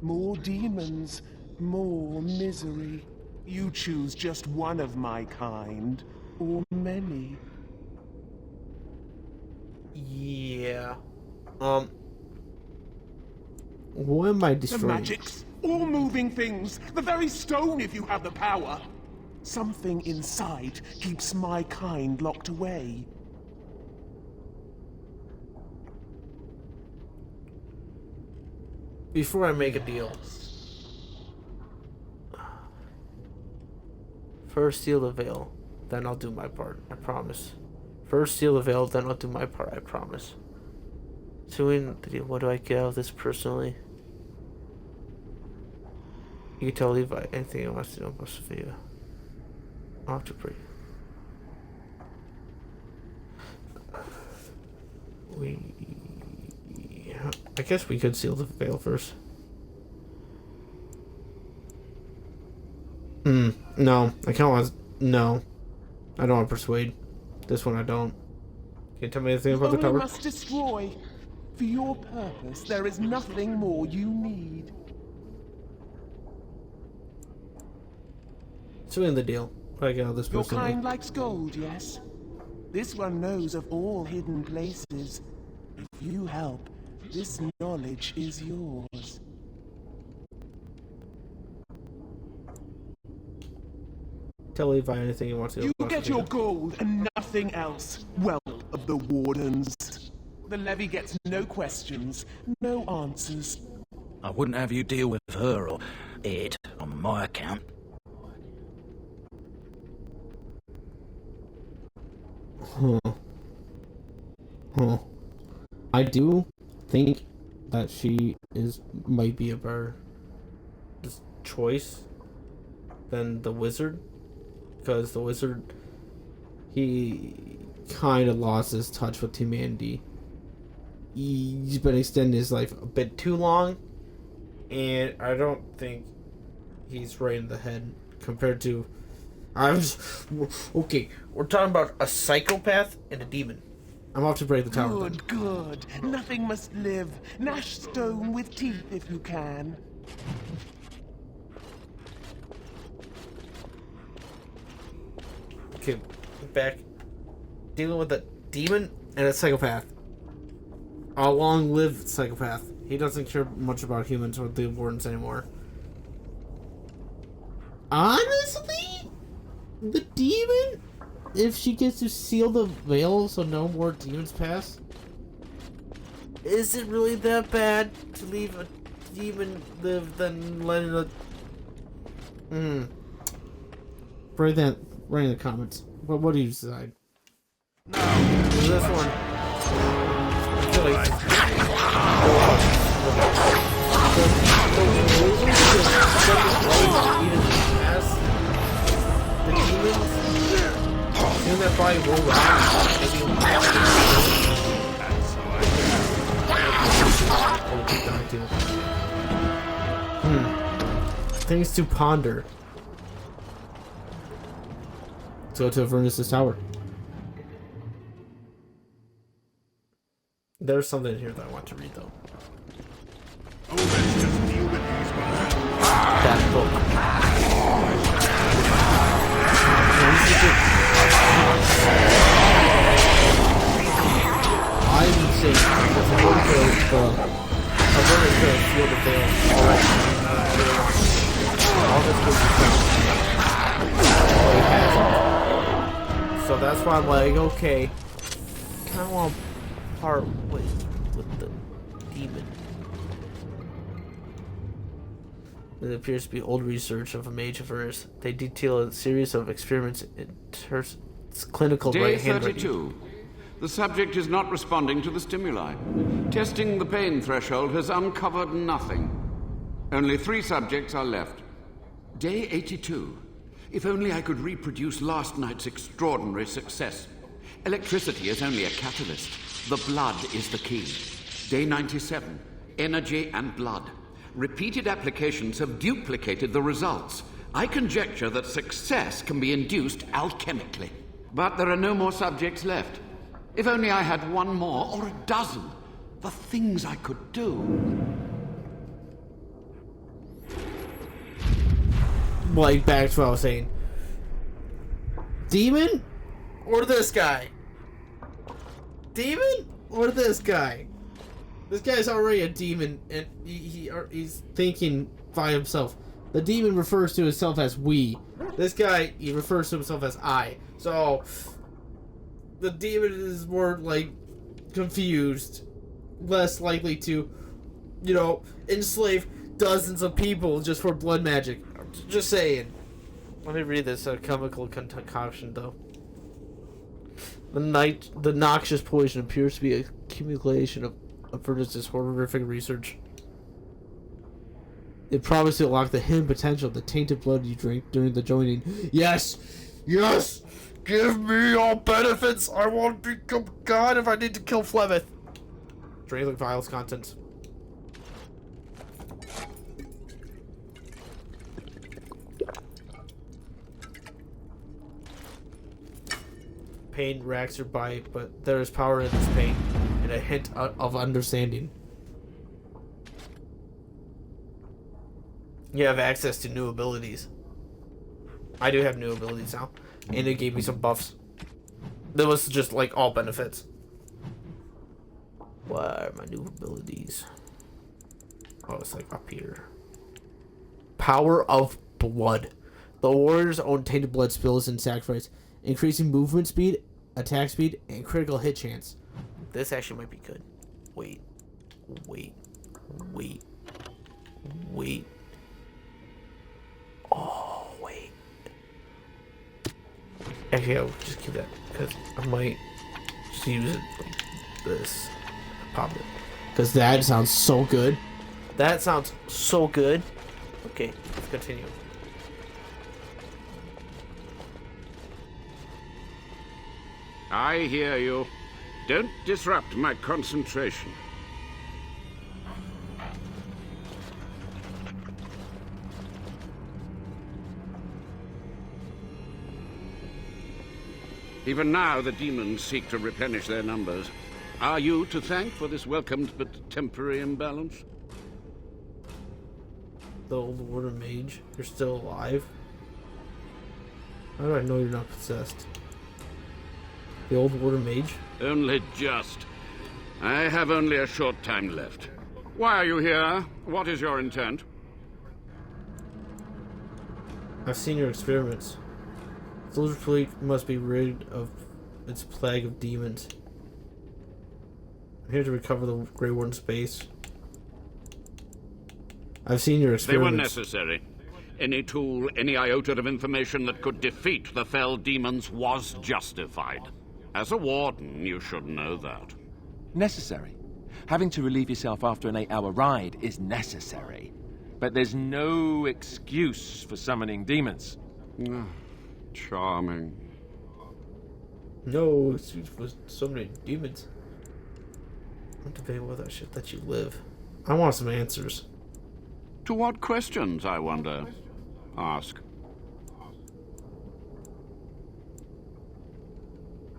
More demons, more misery. You choose just one of my kind, or many. Yeah. What am I destroying? The magics, all moving things, the very stone if you have the power. Something inside keeps my kind locked away. Before I make a deal. First seal the veil, then I'll do my part, I promise. First seal the veil, then I'll do my part, I promise. So what do I get out of this personally? You can tell Levi anything he wants to know about Sophia. I'll have to pray. I guess we could seal the veil first. No, I can't want. No, I don't want to persuade. This one I don't. Can you tell me anything about the tower? You must destroy. For your purpose, there is nothing more you need. So in the deal, what I get out of this Your person? kind likes gold, yes? This one knows of all hidden places. If you help, this knowledge is yours. Tell Levi anything you want to know. You get your gold and nothing else. Well, of the Wardens. The levy gets no questions, no answers. I wouldn't have you deal with her or it on my account. do think that she might be a better choice than the wizard, because the wizard, he kind of lost his touch with humanity. He's been extending his life a bit too long, and I don't think he's right in the head compared to... Okay, we're talking about a psychopath and a demon. I'm off to break the tower. Good, good. Nothing must live. Gnash stone with teeth if you can. Okay, back. Dealing with a demon and a psychopath. A long-lived psychopath. He doesn't care much about humans or the Wardens anymore. Honestly, the demon, if she gets to seal the veil so no more demons pass, is it really that bad to leave a demon live than letting a... Write that right in the comments. But what do you decide? No. This one. I feel like... The demons, in that body roll around. Things to ponder. Let's go to Avernus' tower. There's something here that I want to read, though. Oh, let's just deal with these ones. That book. I would say that's a word for Avernus to feel the veil. Alright. All this was so that's why I'm like, okay, kind of want to part with the demon. It appears to be old research of a mage of Earth. They detail a series of experiments in clinical Day handwriting. 32. The subject is not responding to the stimuli. Testing the pain threshold has uncovered nothing. Only 3 subjects are left. Day 82. If only I could reproduce last night's extraordinary success. Electricity is only a catalyst. The blood is the key. Day 97. Energy and blood. Repeated applications have duplicated the results. I conjecture that success can be induced alchemically. But there are no more subjects left. If only I had 1 more or a dozen. The things I could do. Like, back to what I was saying. Demon? Or this guy? Demon? Or this guy? This guy's already a demon, and he's thinking by himself. The demon refers to himself as we. This guy, he refers to himself as I. So, the demon is more, like, confused. Less likely to, you know, enslave dozens of people just for blood magic. Just saying. Let me read this chemical concoction, though. The noxious poison appears to be an accumulation of Avernus' horrific research. It promised to unlock the hidden potential of the tainted blood you drank during the joining. Yes! Yes! Give me all benefits! I want to become God if I need to kill Flemeth! Draining vials contents. Pain racks your bite, but there is power in this pain, and a hint of understanding. You have access to new abilities. I do have new abilities now, and it gave me some buffs. That was just like all benefits. What are my new abilities? Oh, it's like up here. Power of blood. The warrior's own tainted blood spills in sacrifice, increasing movement speed, attack speed, and critical hit chance. This actually might be good. Wait. Oh, wait. Actually, I'll just keep that, because I might just use it like this. pop it. Because that sounds so good. That sounds so good. Okay, let's continue. I hear you. Don't disrupt my concentration. Even now, the demons seek to replenish their numbers. Are you to thank for this welcomed but temporary imbalance? The old warden mage, you're still alive? How do I know you're not possessed? The old warden mage? Only just. I have only a short time left. Why are you here? What is your intent? I've seen your experiments. Cthulhu's fleet must be rid of its plague of demons. I'm here to recover the Gray Warden's base. I've seen your experiments. They were necessary. Any tool, any iota of information that could defeat the fell demons was justified. As a warden, you should know that. Necessary. Having to relieve yourself after an 8-hour ride is necessary. But there's no excuse for summoning demons. Charming. No excuse for summoning demons. I'm debating whether I should let you live. I want some answers. To what questions, I wonder? Ask.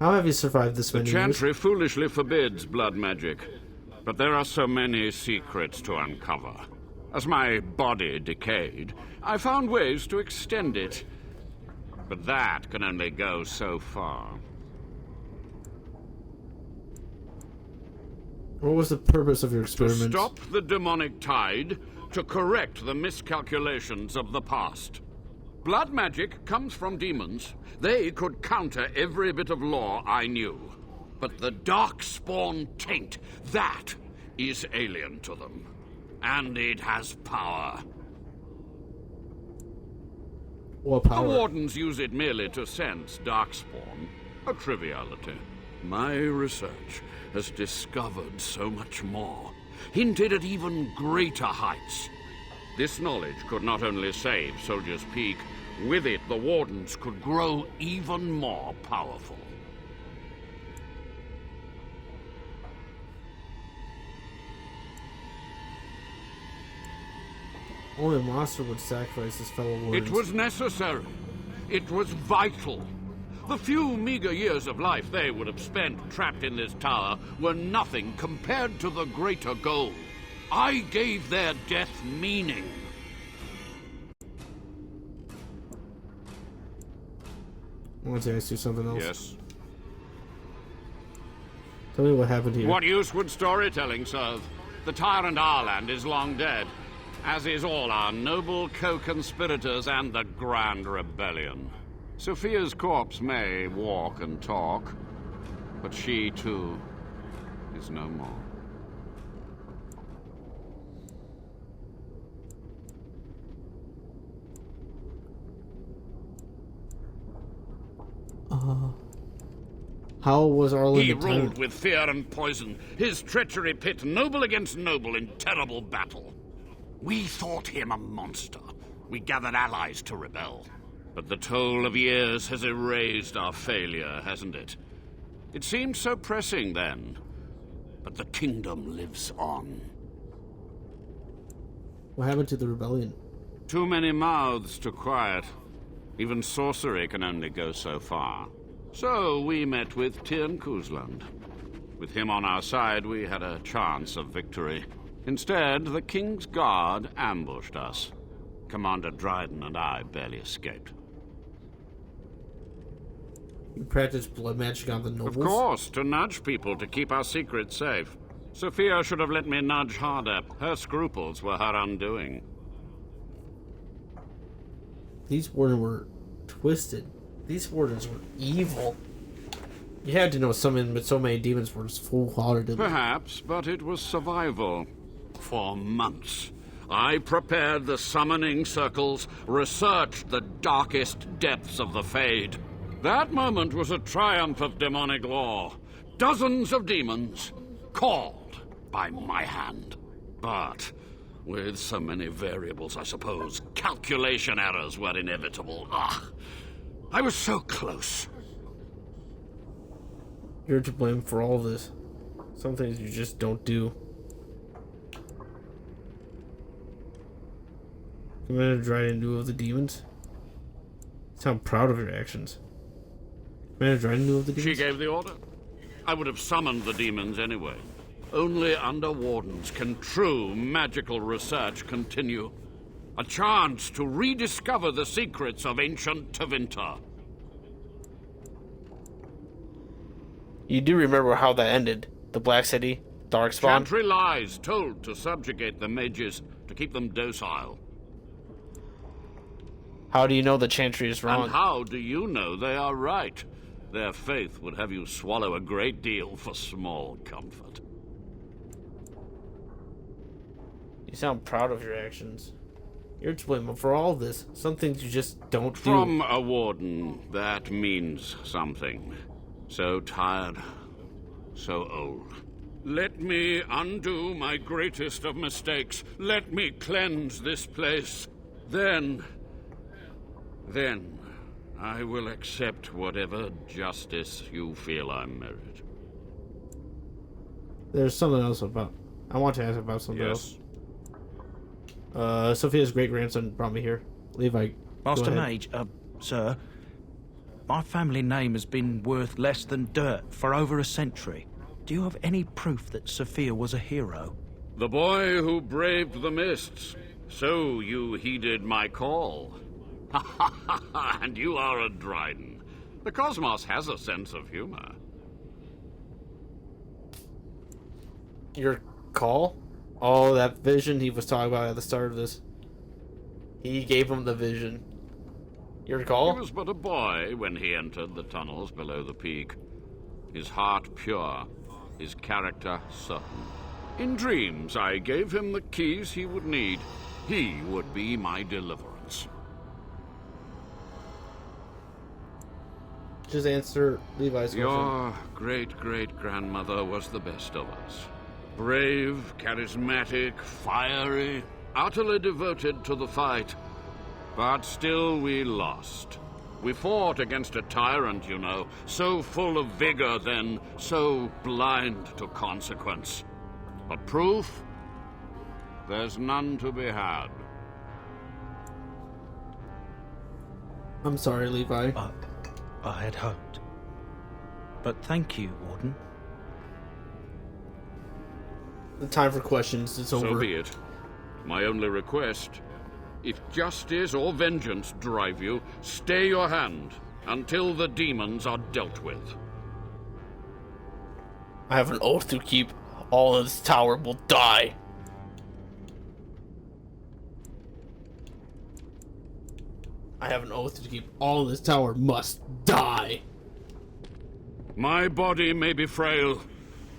How have you survived this many years? The Chantry foolishly forbids blood magic, but there are so many secrets to uncover. As my body decayed, I found ways to extend it, but that can only go so far. What was the purpose of your experiments? To stop the demonic tide, to correct the miscalculations of the past. Blood magic comes from demons. They could counter every bit of law I knew. But the darkspawn taint, that is alien to them. And it has power. What power? The wardens use it merely to sense darkspawn. A triviality. My research has discovered so much more. Hinted at even greater heights. This knowledge could not only save Soldier's Peak, with it the wardens could grow even more powerful. Only a monster would sacrifice his fellow wardens. It was necessary. It was vital. The few meager years of life they would have spent trapped in this tower were nothing compared to the greater goal. I gave their death meaning. I want to ask you something else. Yes. Tell me what happened here. What use would storytelling serve? The tyrant Arland is long dead, as is all our noble co-conspirators and the Grand Rebellion. Sophia's corpse may walk and talk, but she, too, is no more. How was Arland? He ruled with fear and poison, his treachery pit noble against noble in terrible battle. We thought him a monster. We gathered allies to rebel. But the toll of years has erased our failure, hasn't it? It seemed so pressing then, but the kingdom lives on. What happened to the rebellion? Too many mouths to quiet. Even sorcery can only go so far. So we met with Tirn Kuzland. With him on our side, we had a chance of victory. Instead, the King's Guard ambushed us. Commander Dryden and I barely escaped. You practiced blood magic on the nobles? Of course, to nudge people to keep our secrets safe. Sophia should have let me nudge harder. Her scruples were her undoing. These wardens were twisted. These wardens were evil. You had to know so many demons were just foolhardy. Perhaps, but it was survival. For months, I prepared the summoning circles, researched the darkest depths of the Fade. That moment was a triumph of demonic law. Dozens of demons, called by my hand. But with so many variables, I suppose, calculation errors were inevitable. I was so close. You're to blame for all this. Some things you just don't do. Commander Dryden knew of the demons. You sound proud of your actions. Commander Dryden knew of the demons? She gave the order. I would have summoned the demons anyway. Only under wardens can true magical research continue. A chance to rediscover the secrets of ancient Tevinter. You do remember how that ended. The Black City, Darkspawn. Chantry lies told to subjugate the mages, to keep them docile. How do you know the Chantry is wrong? And how do you know they are right? Their faith would have you swallow a great deal for small comfort. You sound proud of your actions. You're to blame for all this. Some things you just don't do. From a warden, that means something. So tired, so old. Let me undo my greatest of mistakes. Let me cleanse this place. Then I will accept whatever justice you feel I merit. There's something else about... I want to ask about something else. Sophia's great-grandson brought me here. Levi, Master Mage, sir, my family name has been worth less than dirt for over a century. Do you have any proof that Sophia was a hero? The boy who braved the mists. So you heeded my call. And you are a Dryden. The cosmos has a sense of humor. Your call? Oh, that vision he was talking about at the start of this. He gave him the vision. Your call? He was but a boy when he entered the tunnels below the peak. His heart pure, his character certain. In dreams, I gave him the keys he would need. He would be my deliverance. Just answer Levi's question. Your great-great-grandmother was the best of us. Brave, charismatic, fiery, utterly devoted to the fight. But still we lost. We fought against a tyrant, you know, so full of vigor then, so blind to consequence. But proof? There's none to be had. I'm sorry, Levi. I had hoped. But thank you, Warden. The time for questions is over. So be it. My only request, if justice or vengeance drive you, stay your hand until the demons are dealt with. I have an oath to keep. All in this tower will die. I have an oath to keep. All in this tower must die. My body may be frail,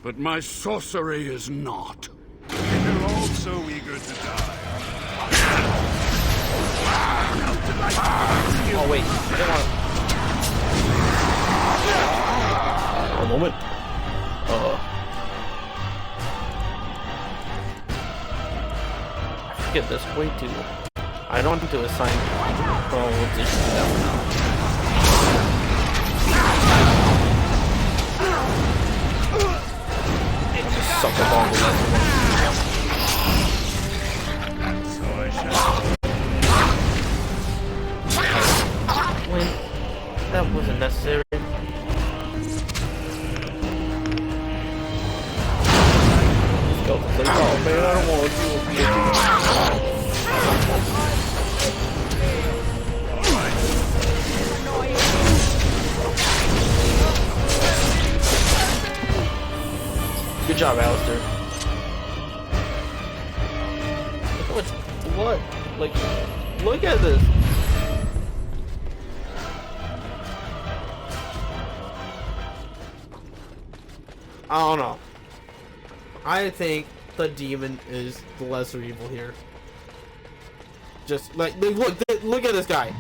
but my sorcery is not. They're all so eager to die. Oh wait, I don't want to... A moment. I forget this way too. I don't want to assign position to that one. Just suck up all the left one. When that wasn't necessary. Let's go. Oh man, I don't want to do a Good job, Alistair. What? Like, look at this. I don't know. I think the demon is the lesser evil here. Just like look at this guy.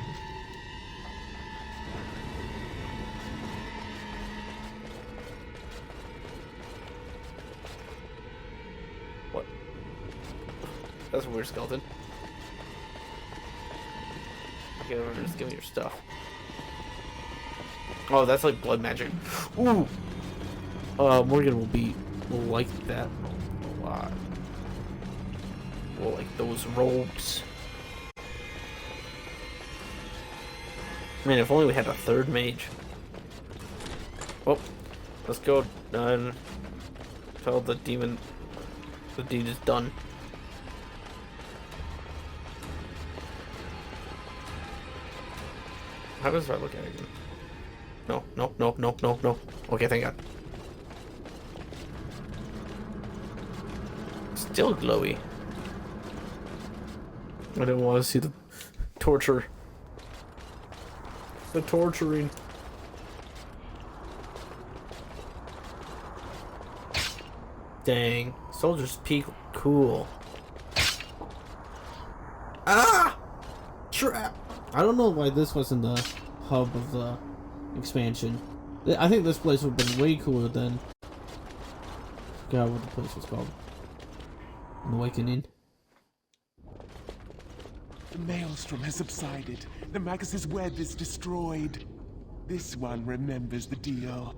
That's a weird skeleton. Okay, just give me your stuff. Oh, that's like blood magic. Ooh! Morgan will like that a lot. Will like those robes. Man, if only we had a third mage. Well, let's go and tell the demon the deed is done. How does that look at it again? No. Okay, thank God. Still glowy. I didn't want to see the torture. The torturing. Dang. Soldier's Peak, cool. Ah! Trap! I don't know why this wasn't the hub of the expansion. I think this place would have been way cooler than... I forgot what the place was called. An Awakening. The maelstrom has subsided. The Magus's web is destroyed. This one remembers the deal.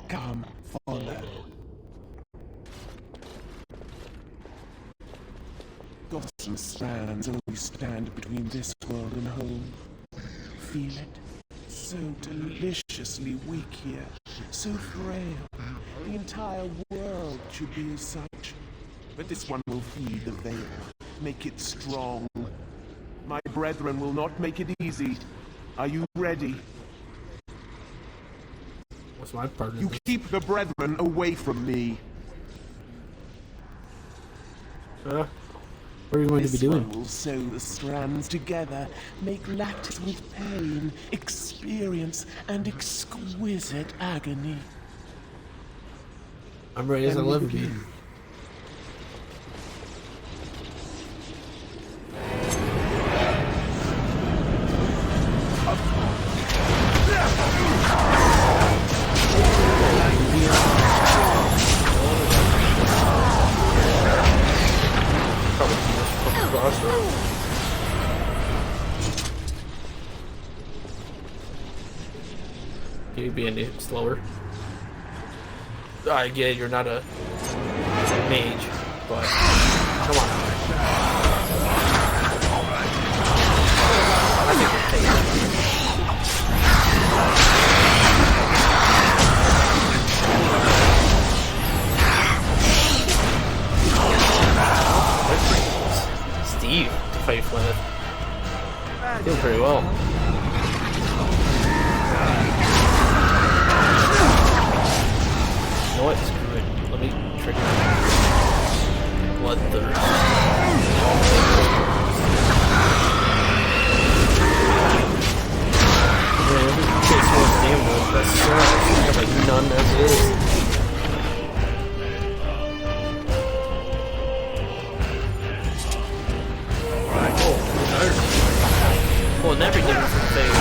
Come, follow. Gotham strands only stand between this world and home. Feel it? So deliciously weak here, so frail. The entire world should be as such. But this one will feed the veil, make it strong. My brethren will not make it easy. Are you ready? What's my part of You this? keep the brethren away from me. What are you going to be doing? This one will sew the strands together, make lattice with pain, experience, and exquisite agony. I'm ready as I'll ever be. Can you be any slower? I get it, you're not a mage, but come on. I think we'll take it. Steve to fight Flynn. Doing pretty well. You know what? Screw it. Let me trigger Bloodthirst. Man, if we take more damage, that's sucks. I have like none as it is. Well, never give us a thing.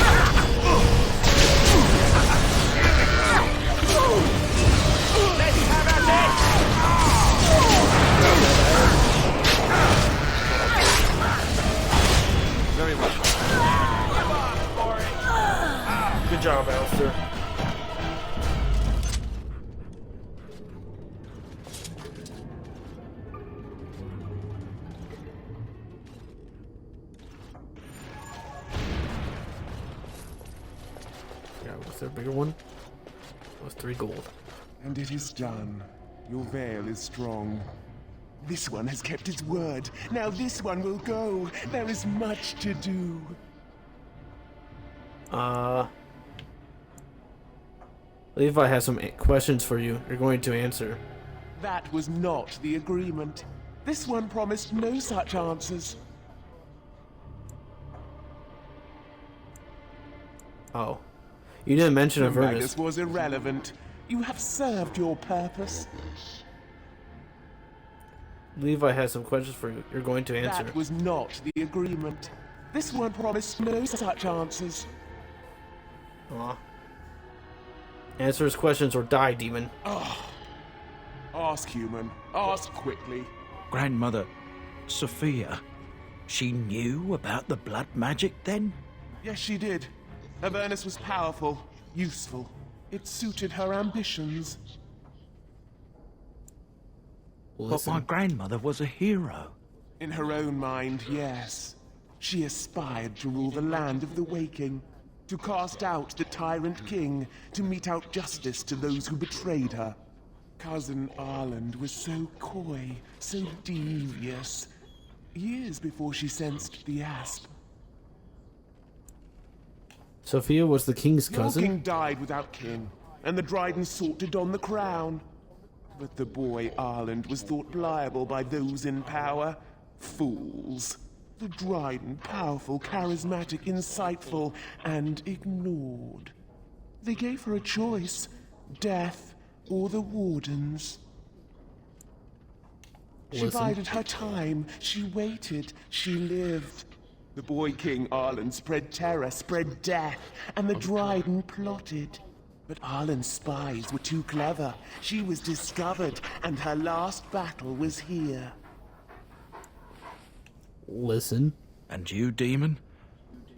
Very much. Good job, Alistair. Was there a bigger one? It was 3 gold. And it is done. Your veil is strong. This one has kept its word. Now this one will go. There is much to do. Levi has some questions for you. You're going to answer. That was not the agreement. This one promised no such answers. Oh. You didn't mention Avernus. Magus was irrelevant. You have served your purpose. Levi has some questions for you. You're going to answer. That was not the agreement. This one promised no such answers. Aw. Answer his questions or die, demon. Oh. Ask, human. Ask quickly. Grandmother, Sophia, she knew about the blood magic then? Yes, she did. Avernus was powerful, useful. It suited her ambitions. But my grandmother was a hero. In her own mind, yes. She aspired to rule the land of the waking, to cast out the tyrant king, to mete out justice to those who betrayed her. Cousin Arland was so coy, so devious, years before she sensed the asp. Sophia was the king's Your cousin? king died without kin, and the Dryden sought to don the crown. But the boy Arland was thought pliable by those in power. Fools. The Dryden, powerful, charismatic, insightful, and ignored. They gave her a choice, death or the Wardens. She bided her time, she waited, she lived. The boy King Arland spread terror, spread death, and the Dryden plotted. But Arland's spies were too clever. She was discovered, and her last battle was here. Listen. And you, demon?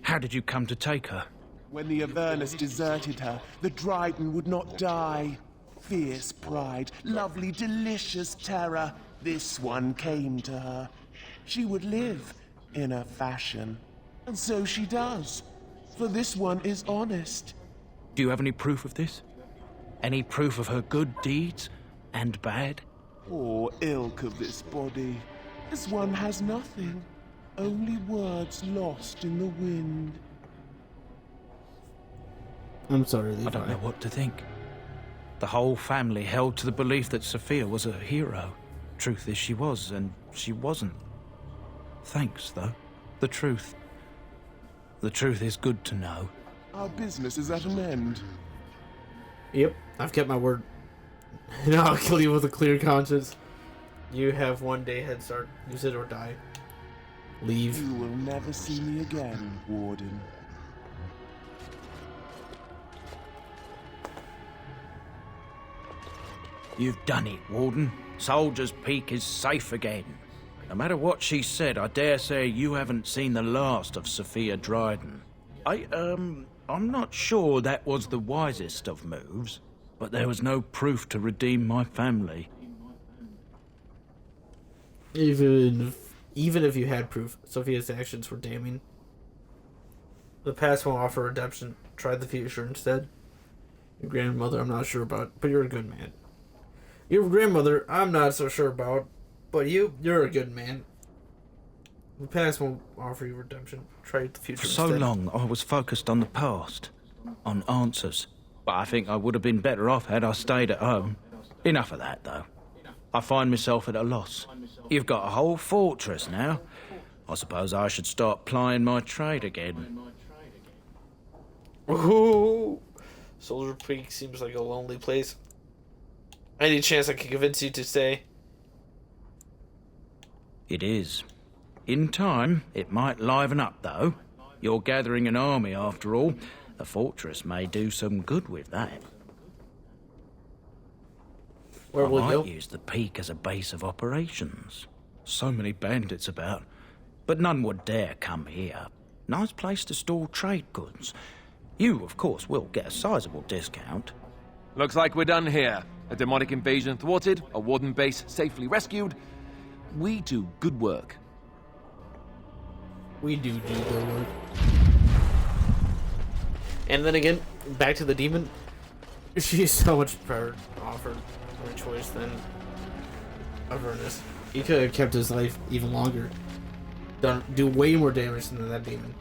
How did you come to take her? When the Avernus deserted her, the Dryden would not die. Fierce pride, lovely, delicious terror. This one came to her. She would live, in a fashion. And so she does. For this one is honest. Do you have any proof of this? Any proof of her good deeds and bad? Poor ilk of this body. This one has nothing. Only words lost in the wind. I'm sorry, Levi. I don't know what to think. The whole family held to the belief that Sophia was a hero. Truth is, she was, and she wasn't. Thanks, though. The truth is good to know. Our business is at an end. Yep, I've kept my word. And I'll kill you with a clear conscience. You have one day head start. Use it or die. Leave. You will never see me again, Warden. You've done it, Warden. Soldier's Peak is safe again. No matter what she said, I dare say you haven't seen the last of Sophia Dryden. I'm not sure that was the wisest of moves, but there was no proof to redeem my family. Even if you had proof, Sophia's actions were damning. The past won't offer redemption. Try the future instead. Your grandmother, I'm not sure about, but you're a good man. Your grandmother, I'm not so sure about, but you're a good man. The past won't offer you redemption. Try the future For so instead. long, I was focused on the past, on answers. But I think I would have been better off had I stayed at home. Enough of that, though. I find myself at a loss. You've got a whole fortress now. I suppose I should start plying my trade again. Ooh, Soldier Peak seems like a lonely place. Any chance I can convince you to stay? It is. In time, it might liven up, though. You're gathering an army, after all. The fortress may do some good with that. Where will I you might go? use the peak as a base of operations. So many bandits about, but none would dare come here. Nice place to store trade goods. You, of course, will get a sizable discount. Looks like we're done here. A demonic invasion thwarted, a warden base safely rescued. We do good work. We do good work. And then again, back to the demon. She's so much better offered her choice than Avernus. He could have kept his life even longer. Do way more damage than that demon.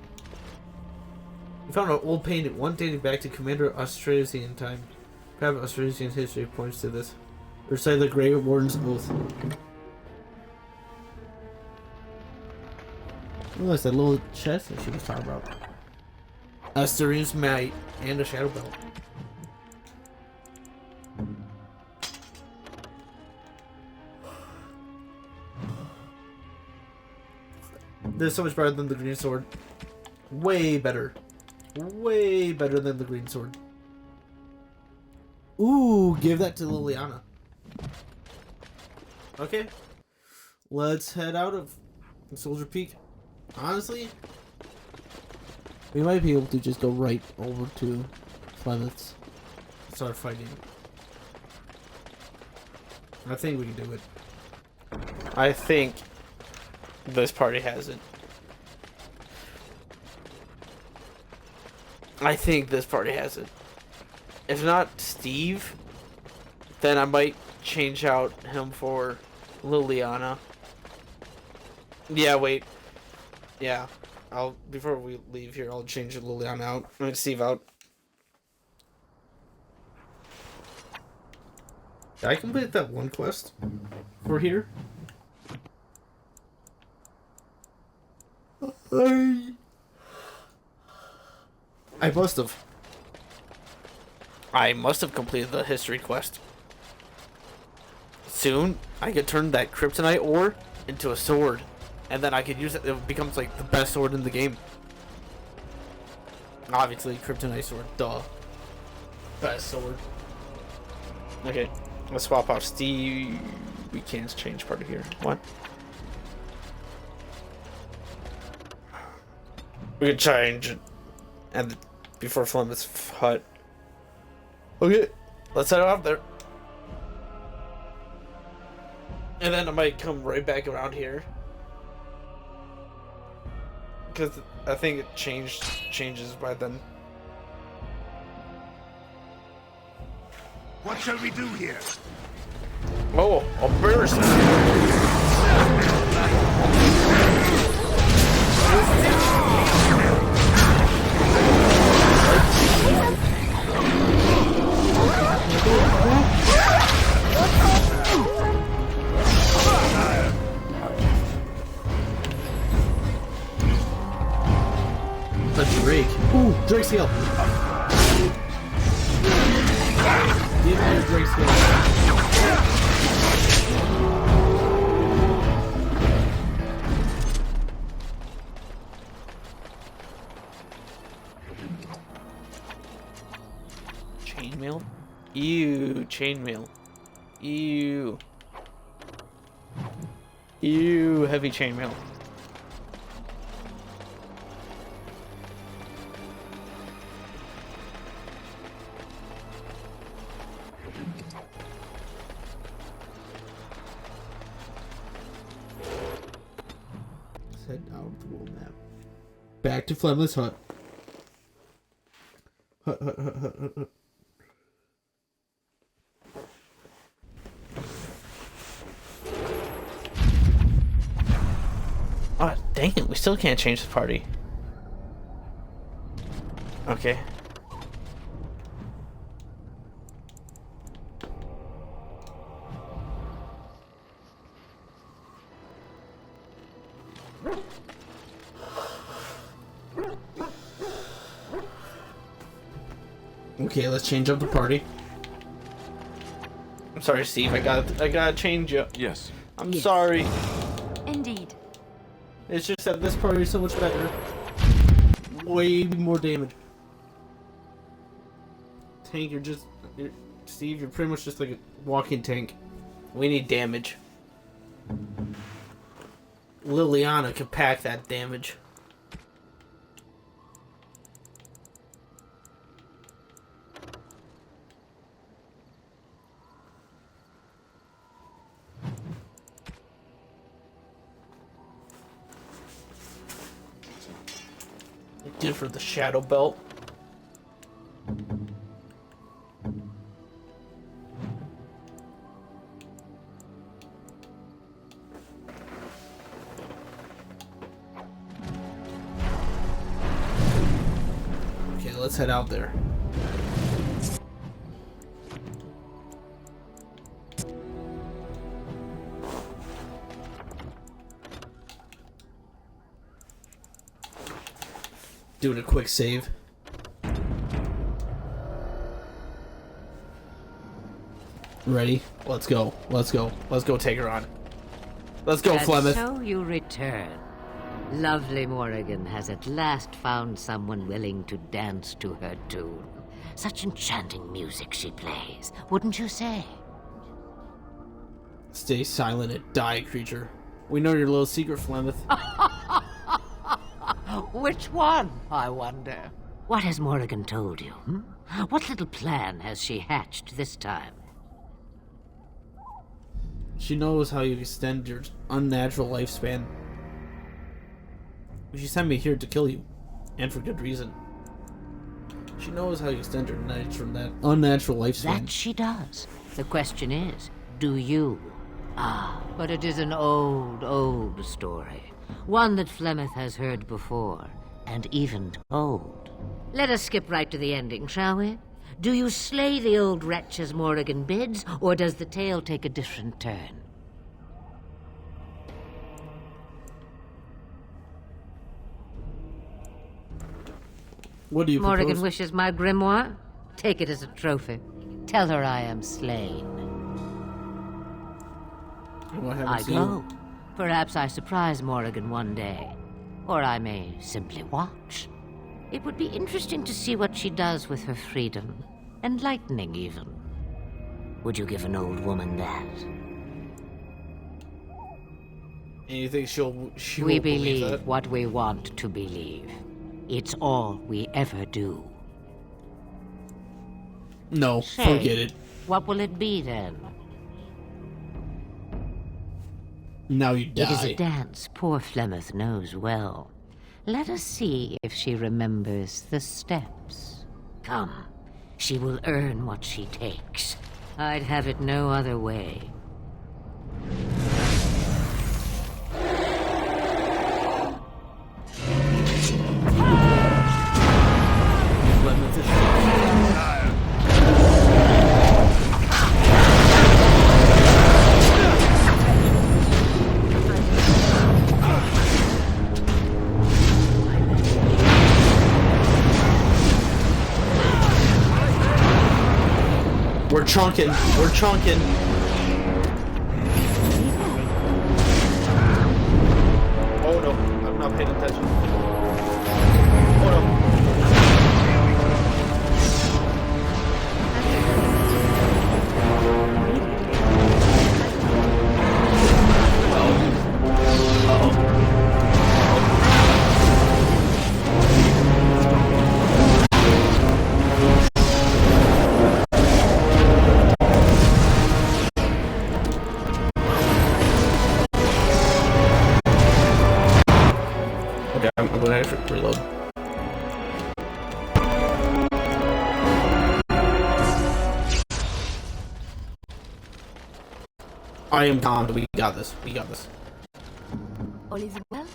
We found an old painting, one dating back to Commander Austrasian time. Perhaps Austrasian history points to this. Recite the Gray Warden's oath. Oh, that's that little chest that she was talking about. Asturian's Might and a Shadow Belt. This is so much better than the green sword. Way better. Way better than the green sword. Ooh, give that to Liliana. Okay. Let's head out of Soldier Peak. Honestly, we might be able to just go right over to Plymouth's and start fighting. I think we can do it. I think this party has it. I think this party has it. If not Steve, then I might change out him for Liliana. Yeah, wait. Yeah. Before we leave here, I'll change Liliana out. I mean, Steve out. Did I complete that one quest for here? I must have. I must have completed the history quest. Soon, I could turn that kryptonite ore into a sword. And then I could use it. It becomes like the best sword in the game. Obviously, kryptonite sword. Duh. Best sword. Okay. Let's swap out Steve. We can't change part of here. What? We can change it. And before Flemeth's hut. Okay. Let's head out there. And then I might come right back around here. Because I think it changes by then. What shall we do here? Oh, a burst! A Drake. Ooh, Drake's heal. Give me your Drake's heal. Chainmail? Ew, chainmail. Ew. Ew, heavy chainmail. Head down the world map. Back to Flemeth's hut. Hut. Oh, dang it. We still can't change the party. Okay. Okay, let's change up the party. I'm sorry, Steve. I gotta change you. Yes. I'm sorry. Indeed. It's just that this party is so much better. Way more damage. Tank, Steve, you're pretty much just like a walking tank. We need damage. Liliana can pack that damage. Did it for the shadow belt. Okay, let's head out there. Doing a quick save. Ready? Let's go. Let's go. Let's go take her on. Let's go, Flemeth. So you return. Lovely Morrigan has at last found someone willing to dance to her tune. Such enchanting music she plays, wouldn't you say? Stay silent and die, creature. We know your little secret, Flemeth. Which one, I wonder? What has Morrigan told you? What little plan has she hatched this time? She knows how you extend your unnatural lifespan. She sent me here to kill you, and for good reason. She knows how you extend your unnatural lifespan. That she does. The question is, do you? But it is an old, old story. One that Flemeth has heard before, and even told. Let us skip right to the ending, shall we? Do you slay the old wretch as Morrigan bids, or does the tale take a different turn? What do you Morrigan propose? wishes my grimoire? Take it as a trophy. Tell her I am slain. What I happens to go. you? Perhaps I surprise Morrigan one day. Or I may simply watch. It would be interesting to see what she does with her freedom. Enlightening, even. Would you give an old woman that? And you think she We will believe believe that? what we want to believe. It's all we ever do. No, Say, forget it. What will it be then? Now you die. It is a dance poor Flemeth knows well. Let us see if she remembers the steps. Come, she will earn what she takes. I'd have it no other way. We're chunking. We're chunking. Oh no, I'm not paying attention. Oh no. Okay, I'm going to reload. I am calm. We got this. We got this. All is well?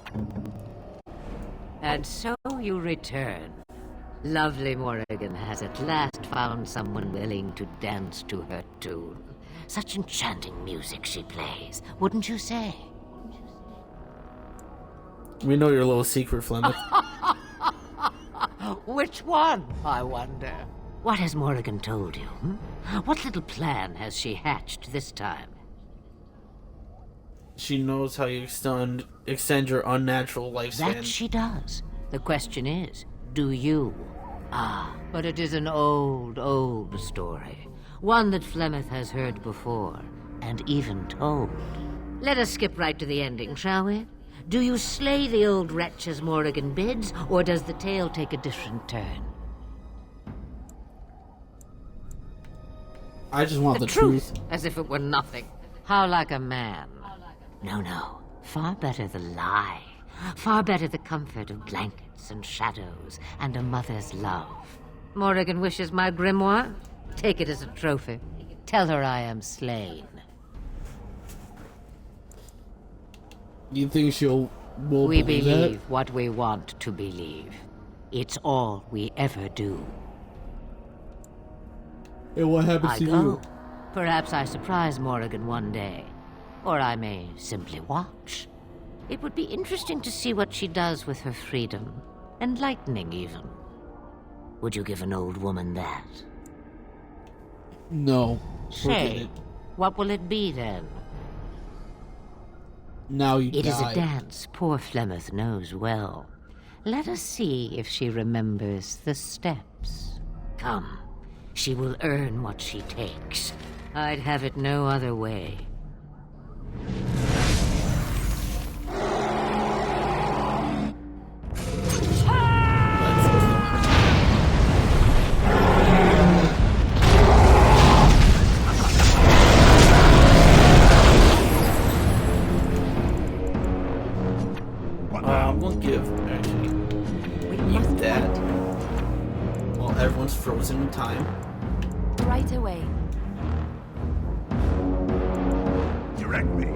And so you return. Lovely Morrigan has at last found someone willing to dance to her tune. Such enchanting music she plays, wouldn't you say? We know your little secret, Flemeth. Which one, I wonder? What has Morrigan told you? What little plan has she hatched this time? She knows how you extend your unnatural lifespan. That she does. The question is, do you? But it is an old, old story. One that Flemeth has heard before, and even told. Let us skip right to the ending, shall we? Do you slay the old wretch as Morrigan bids, or does the tale take a different turn? I just want the truth. As if it were nothing. How like a man. No. Far better the lie. Far better the comfort of blankets and shadows and a mother's love. Morrigan wishes my grimoire? Take it as a trophy. Tell her I am slain. You think she'll will We believe believe that? what we want to believe. It's all we ever do. And what happens I to go. you? Perhaps I surprise Morrigan one day. Or I may simply watch. It would be interesting to see what she does with her freedom. Enlightening, even. Would you give an old woman that? No. Forget Say, it. what will it be then? Now you It die. is a dance poor Flemeth knows well. Let us see if she remembers the steps. Come, she will earn what she takes. I'd have it no other way. time. Right away. Direct me.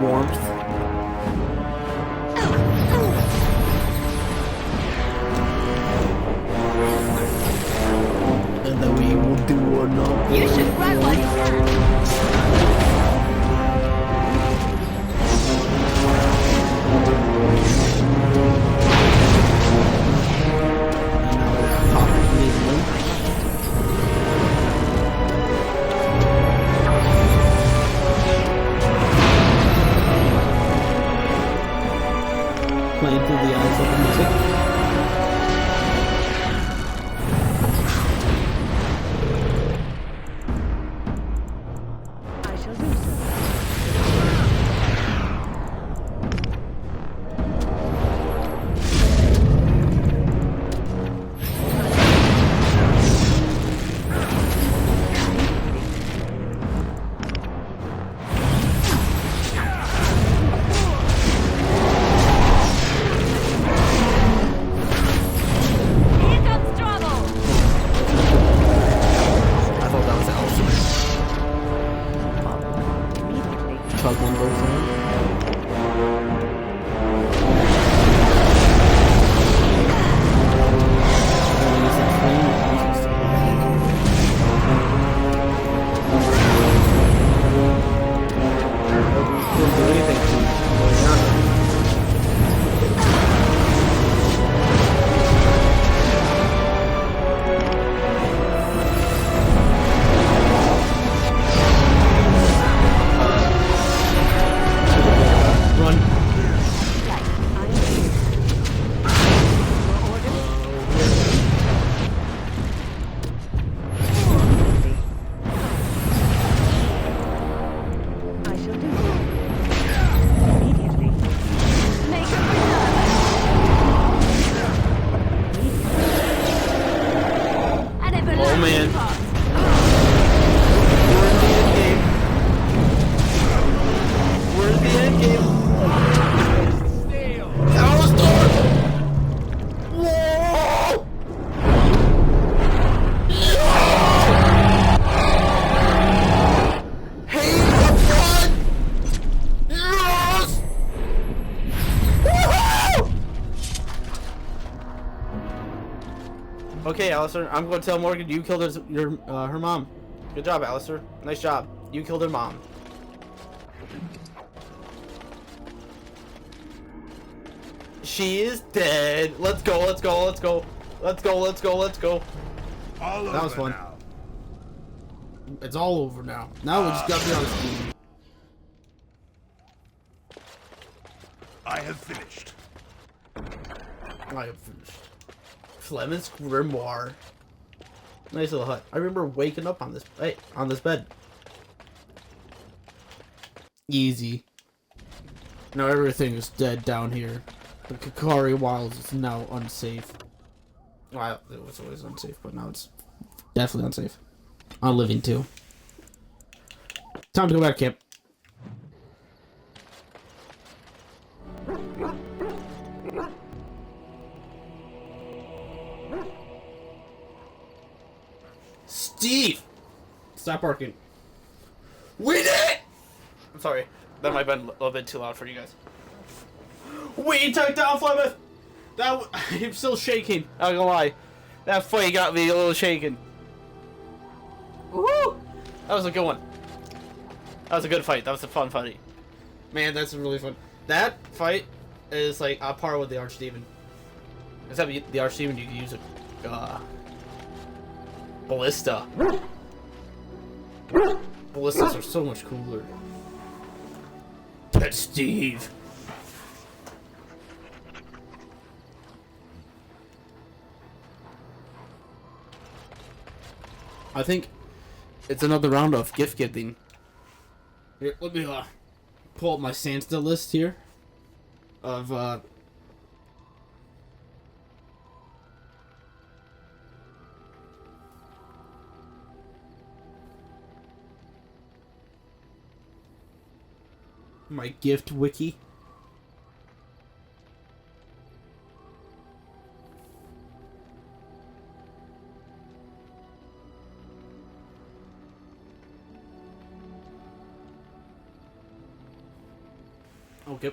Warmth. And then we will do another. You should run while you can. Playing through the eyes of the music. I shall do so. Okay, Alistair, I'm going to tell Morgan you killed her mom. Good job, Alistair. Nice job. You killed her mom. She is dead. Let's go, let's go, let's go. Let's go, let's go, let's go. All that was fun. now. It's all over now. Now we just got to be on Steam. I have finished. I have finished. Fleming's Grimoire. Nice little hut. I remember waking up on this bed. Easy. Now everything is dead down here. The Kakari Wilds is now unsafe. Well, it was always unsafe, but now it's definitely unsafe. On living too. Time to go back to camp. Steve! Stop barking. We did it! I'm sorry. That might have been a little bit too loud for you guys. We took down Flemeth! I'm still shaking. Not gonna lie. That fight got me a little shaken. Woo! That was a good one. That was a good fight. That was a fun fight. Man, that's really fun. That fight is like on par with the Archdemon. Except the Archdemon, you can use a ballista. Ballistas are so much cooler. That's Steve. I think it's another round of gift giving. Here, let me pull up my standstill list here of my gift wiki. Okay.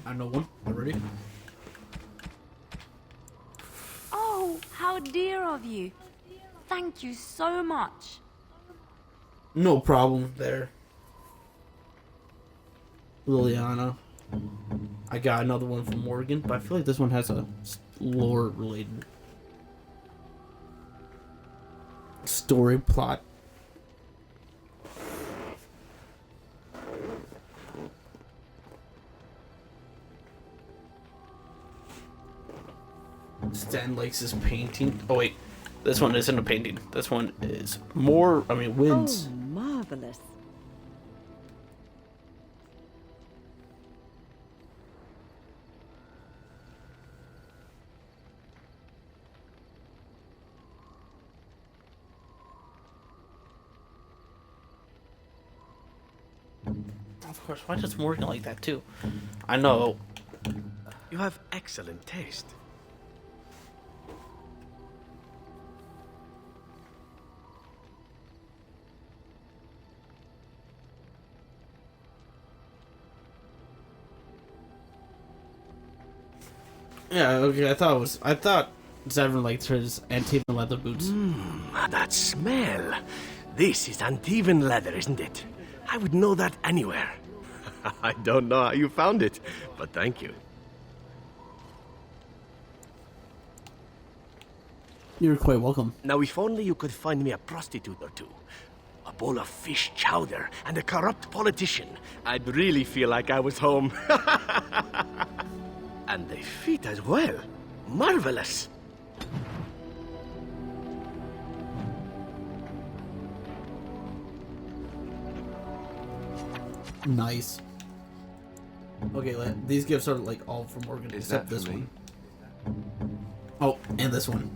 I know one already. Oh, how dear of you. Thank you so much. No problem there, Liliana. I got another one from Morgan, but I feel like this one has a lore-related story plot. Stan likes his painting. Oh wait, this one isn't a painting. This one is more, winds. Oh, marvelous. Of course, why does Morgan like that too? I know. You have excellent taste. Yeah, okay, I thought Zevran liked his Antivan leather boots. That smell. This is Antivan leather, isn't it? I would know that anywhere. I don't know how you found it, but thank you. You're quite welcome. Now, if only you could find me a prostitute or two, a bowl of fish chowder, and a corrupt politician, I'd really feel like I was home. And they fit as well. Marvelous. Nice. Okay, these gifts are like all from Morgan except that for this me? one. Oh, and this one.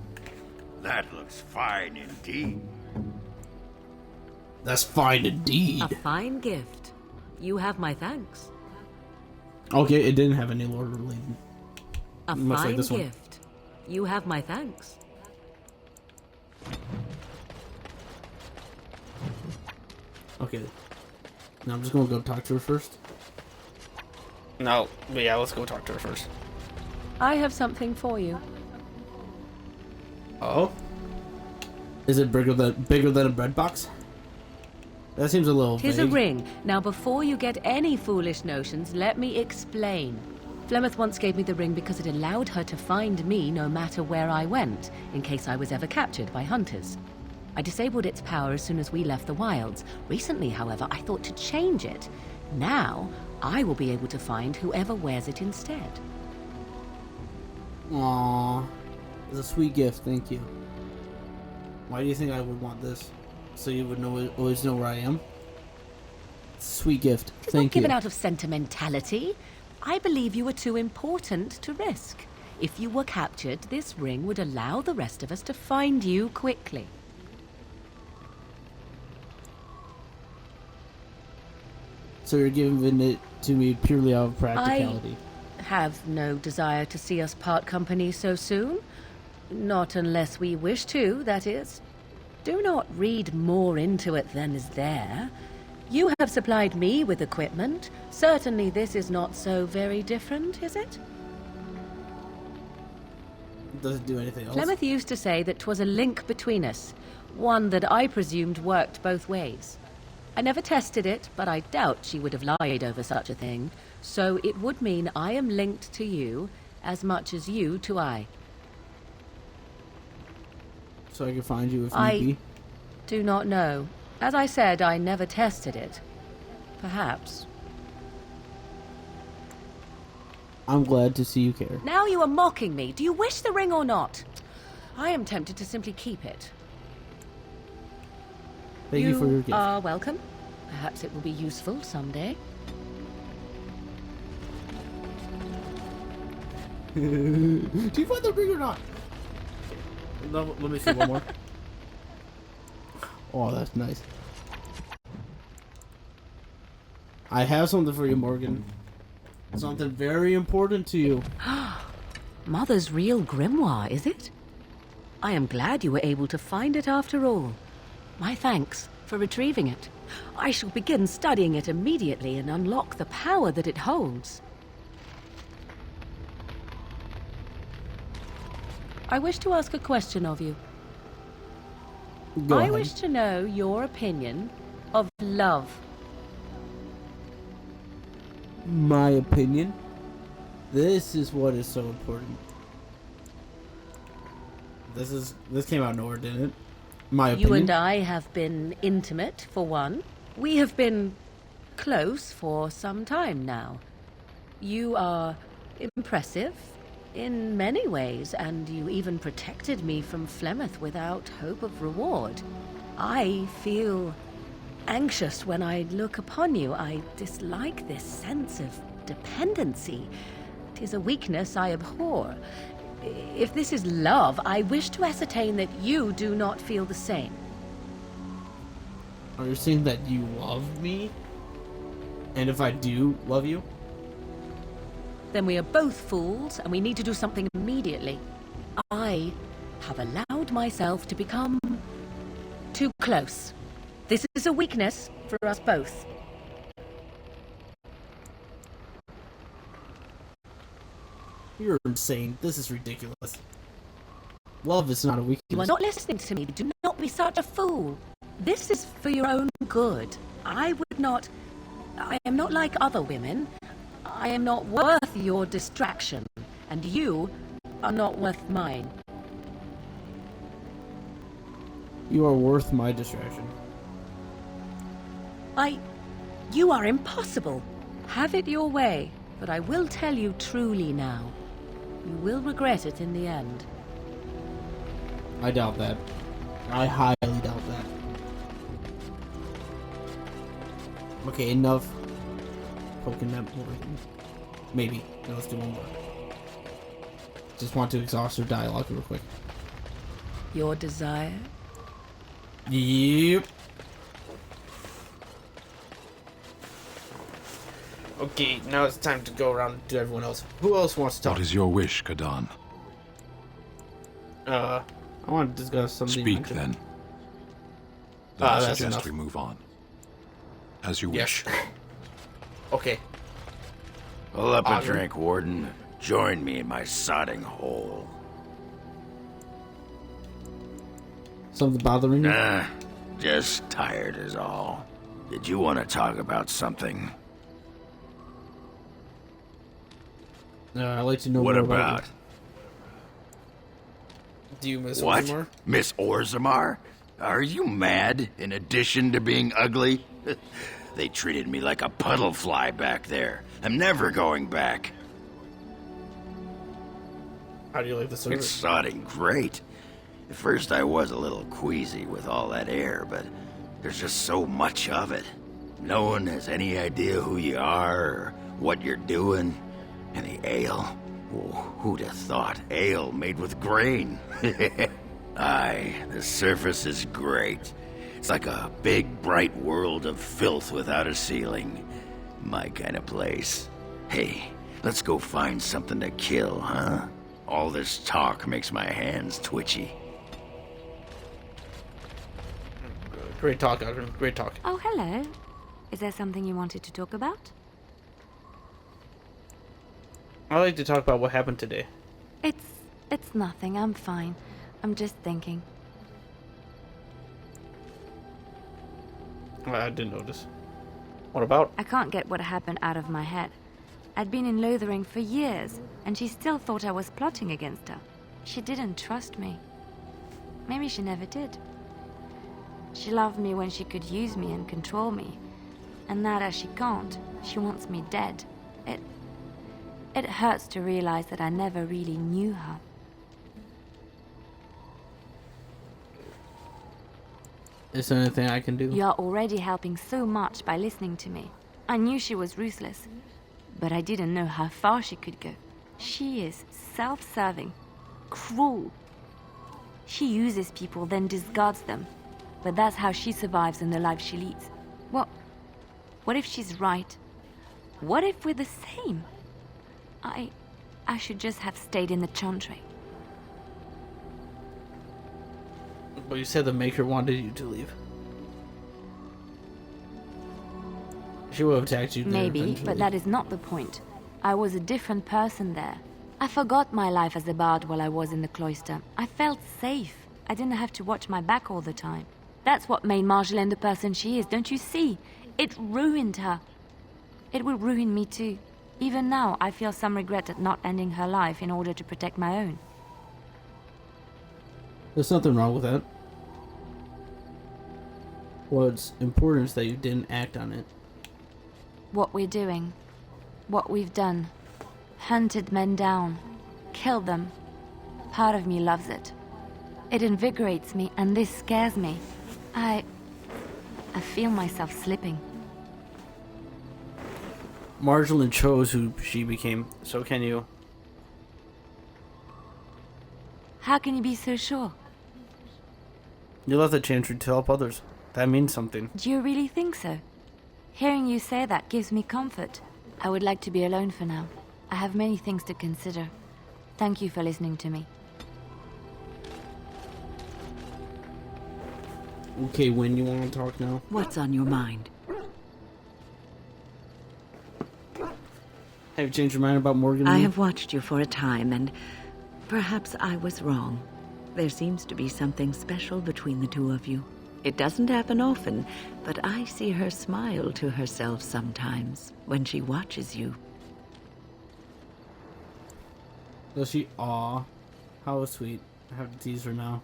That looks fine indeed. That's fine indeed. A fine gift. You have my thanks. Okay, it didn't have any lore related. A Much fine like this one. gift. You have my thanks. Okay. Now I'm just gonna go talk to her first. No, but yeah, let's go talk to her first. I have something for you. Oh? Is it bigger than a bread box? That seems a little Tis vague. a ring. Now, before you get any foolish notions, let me explain. Flemeth once gave me the ring because it allowed her to find me no matter where I went, in case I was ever captured by hunters. I disabled its power as soon as we left the wilds. Recently, however, I thought to change it. Now, I will be able to find whoever wears it instead. Aww. It's a sweet gift, thank you. Why do you think I would want this? So you would always know where I am? It's a sweet gift, It is thank not given you. out of sentimentality. I believe you were too important to risk. If you were captured, this ring would allow the rest of us to find you quickly. So you're giving it to me purely out of practicality. I have no desire to see us part company so soon. Not unless we wish to, that is. Do not read more into it than is there. You have supplied me with equipment. Certainly this is not so very different, is it? Does it do anything else? Flemeth used to say that 'twas a link between us, one that I presumed worked both ways. I never tested it, but I doubt she would have lied over such a thing. So it would mean I am linked to you as much as you to I. So I can find you if I need be? do not know. As I said, I never tested it. Perhaps. I'm glad to see you care. Now you are mocking me. Do you wish the ring or not? I am tempted to simply keep it. Thank you for your gift. You are welcome. Perhaps it will be useful someday. Do you find the ring or not? No, let me see one more. Oh, that's nice. I have something for you, Morgan. Something very important to you. Mother's real grimoire, is it? I am glad you were able to find it after all. My thanks for retrieving it. I shall begin studying it immediately and unlock the power that it holds. I wish to ask a question of you. Go I ahead. wish to know your opinion of love. My opinion. This is what is so important. This came out of nowhere, didn't it? My opinion. You and I have been intimate, for one. We have been close for some time now. You are impressive in many ways, and you even protected me from Flemeth without hope of reward. I feel anxious when I look upon you. I dislike this sense of dependency. 'Tis a weakness I abhor. If this is love, I wish to ascertain that you do not feel the same. Are you saying that you love me? And if I do love you? Then we are both fools, and we need to do something immediately. I have allowed myself to become too close. This is a weakness for us both. You're insane. This is ridiculous. Love is not a weakness. You are not listening to me. Do not be such a fool. This is for your own good. I am not like other women. I am not worth your distraction, and you are not worth mine. You are worth my distraction. You are impossible. Have it your way, but I will tell you truly now. You will regret it in the end. I doubt that. I highly doubt that. Okay, enough poking that more. Maybe. No, let's do one more. Just want to exhaust her dialogue real quick. Your desire? Yep. Okay, now it's time to go around to everyone else. Who else wants to talk? What is your wish, Kadan? I want to discuss something. Speak then. Then I that's suggest enough. we move on. As you wish. Okay. Pull up a drink, Warden. Join me in my sodding hole. Something bothering you? Nah, just tired is all. Did you want to talk about something? I'd like to know What more about? it. Do you miss What? Orzammar? Miss Orzammar? Are you mad, in addition to being ugly? They treated me like a puddle fly back there. I'm never going back. How do you like the service? It's sodding great. At first I was a little queasy with all that air, but there's just so much of it. No one has any idea who you are or what you're doing. And the ale. Oh, who'd have thought? Ale made with grain. Aye, the surface is great. It's like a big, bright world of filth without a ceiling. My kind of place. Hey, let's go find something to kill, huh? All this talk makes my hands twitchy. Great talk, Ogden. Great talk. Oh, hello. Is there something you wanted to talk about? I'd like to talk about what happened today. It's nothing. I'm fine. I'm just thinking. I didn't notice. What about? I can't get what happened out of my head. I'd been in Lothering for years, and she still thought I was plotting against her. She didn't trust me. Maybe she never did. She loved me when she could use me and control me. And now that she can't, she wants me dead. It hurts to realize that I never really knew her. Is there anything I can do? You're already helping so much by listening to me. I knew she was ruthless, but I didn't know how far she could go. She is self-serving, cruel. She uses people, then discards them. But that's how she survives in the life she leads. What if she's right? What if we're the same? I should just have stayed in the Chantry. But you said the Maker wanted you to leave. She would have attacked you there Maybe, eventually. but that is not the point. I was a different person there. I forgot my life as a bard while I was in the cloister. I felt safe. I didn't have to watch my back all the time. That's what made Marjolaine the person she is, don't you see? It ruined her. It will ruin me too. Even now, I feel some regret at not ending her life in order to protect my own. There's nothing wrong with that. What's important is that you didn't act on it. What we're doing, what we've done, hunted men down, killed them. Part of me loves it. It invigorates me, and this scares me. I feel myself slipping. Marjolaine chose who she became, so can you. How can you be so sure? You left the chantry to help others. That means something. Do you really think so? Hearing you say that gives me comfort. I would like to be alone for now. I have many things to consider. Thank you for listening to me. Okay, when you want to talk now? What's on your mind? Have you changed your mind about Morgan? I have watched you for a time, and perhaps I was wrong. There seems to be something special between the two of you. It doesn't happen often, but I see her smile to herself sometimes when she watches you. Does she? Aw. How sweet. I have to tease her now.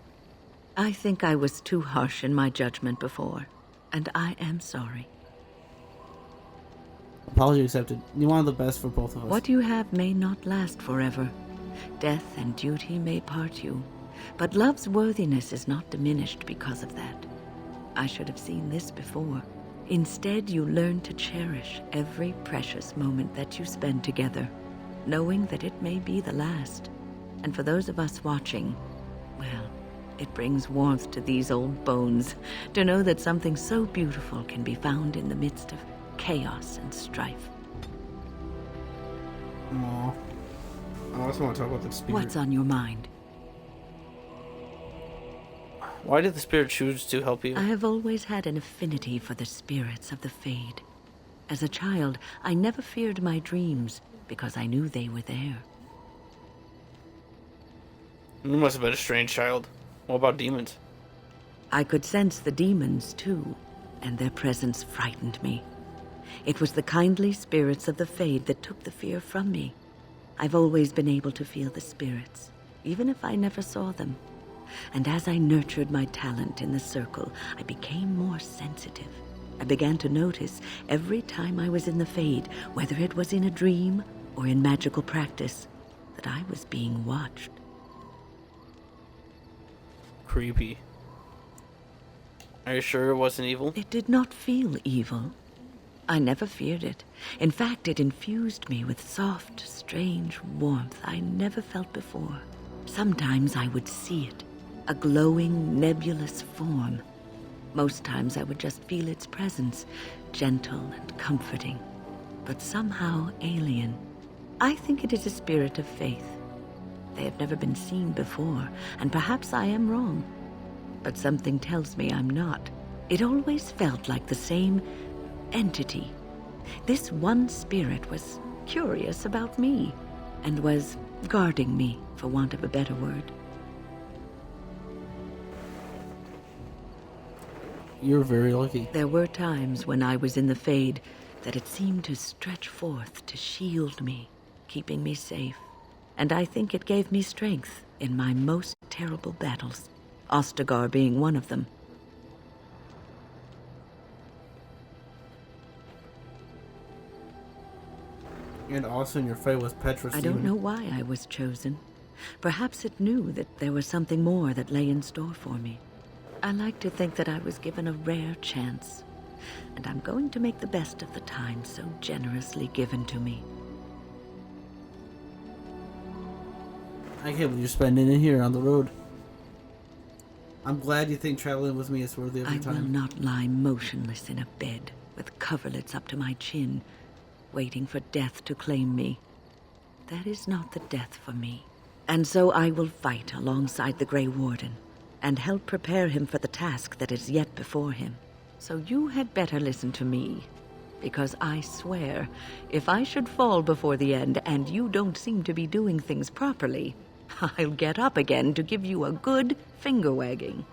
I think I was too harsh in my judgment before, and I am sorry. Apology accepted. You want the best for both of us. What you have may not last forever. Death and duty may part you, but love's worthiness is not diminished because of that. I should have seen this before. Instead, you learn to cherish every precious moment that you spend together, knowing that it may be the last. And for those of us watching, well, it brings warmth to these old bones to know that something so beautiful can be found in the midst of chaos and strife. Aww. I also want to talk about the spirit. What's on your mind? Why did the spirit choose to help you? I have always had an affinity for the spirits of the Fade. As a child, I never feared my dreams because I knew they were there. You must have been a strange child. What about demons? I could sense the demons, too, and their presence frightened me. It was the kindly spirits of the Fade that took the fear from me. I've always been able to feel the spirits, even if I never saw them. And as I nurtured my talent in the circle, I became more sensitive. I began to notice every time I was in the Fade, whether it was in a dream or in magical practice, that I was being watched. Creepy. Are you sure it wasn't evil? It did not feel evil. I never feared it. In fact, it infused me with soft, strange warmth I never felt before. Sometimes I would see it, a glowing, nebulous form. Most times I would just feel its presence, gentle and comforting, but somehow alien. I think it is a spirit of faith. They have never been seen before, and perhaps I am wrong. But something tells me I'm not. It always felt like the same entity. This one spirit was curious about me, and was guarding me, for want of a better word. You're very lucky. There were times when I was in the Fade that it seemed to stretch forth to shield me, keeping me safe. And I think it gave me strength in my most terrible battles, Ostagar being one of them. And also in your fight with Petrus. I don't know why I was chosen. Perhaps it knew that there was something more that lay in store for me. I like to think that I was given a rare chance, and I'm going to make the best of the time so generously given to me. I can't believe you're spending it here on the road. I'm glad you think traveling with me is worthy of your time. I will not lie motionless in a bed with coverlets up to my chin, waiting for death to claim me. That is not the death for me. And so I will fight alongside the Gray Warden, and help prepare him for the task that is yet before him. So you had better listen to me, Because I swear, if I should fall before the end and you don't seem to be doing things properly, I'll get up again to give you a good finger wagging.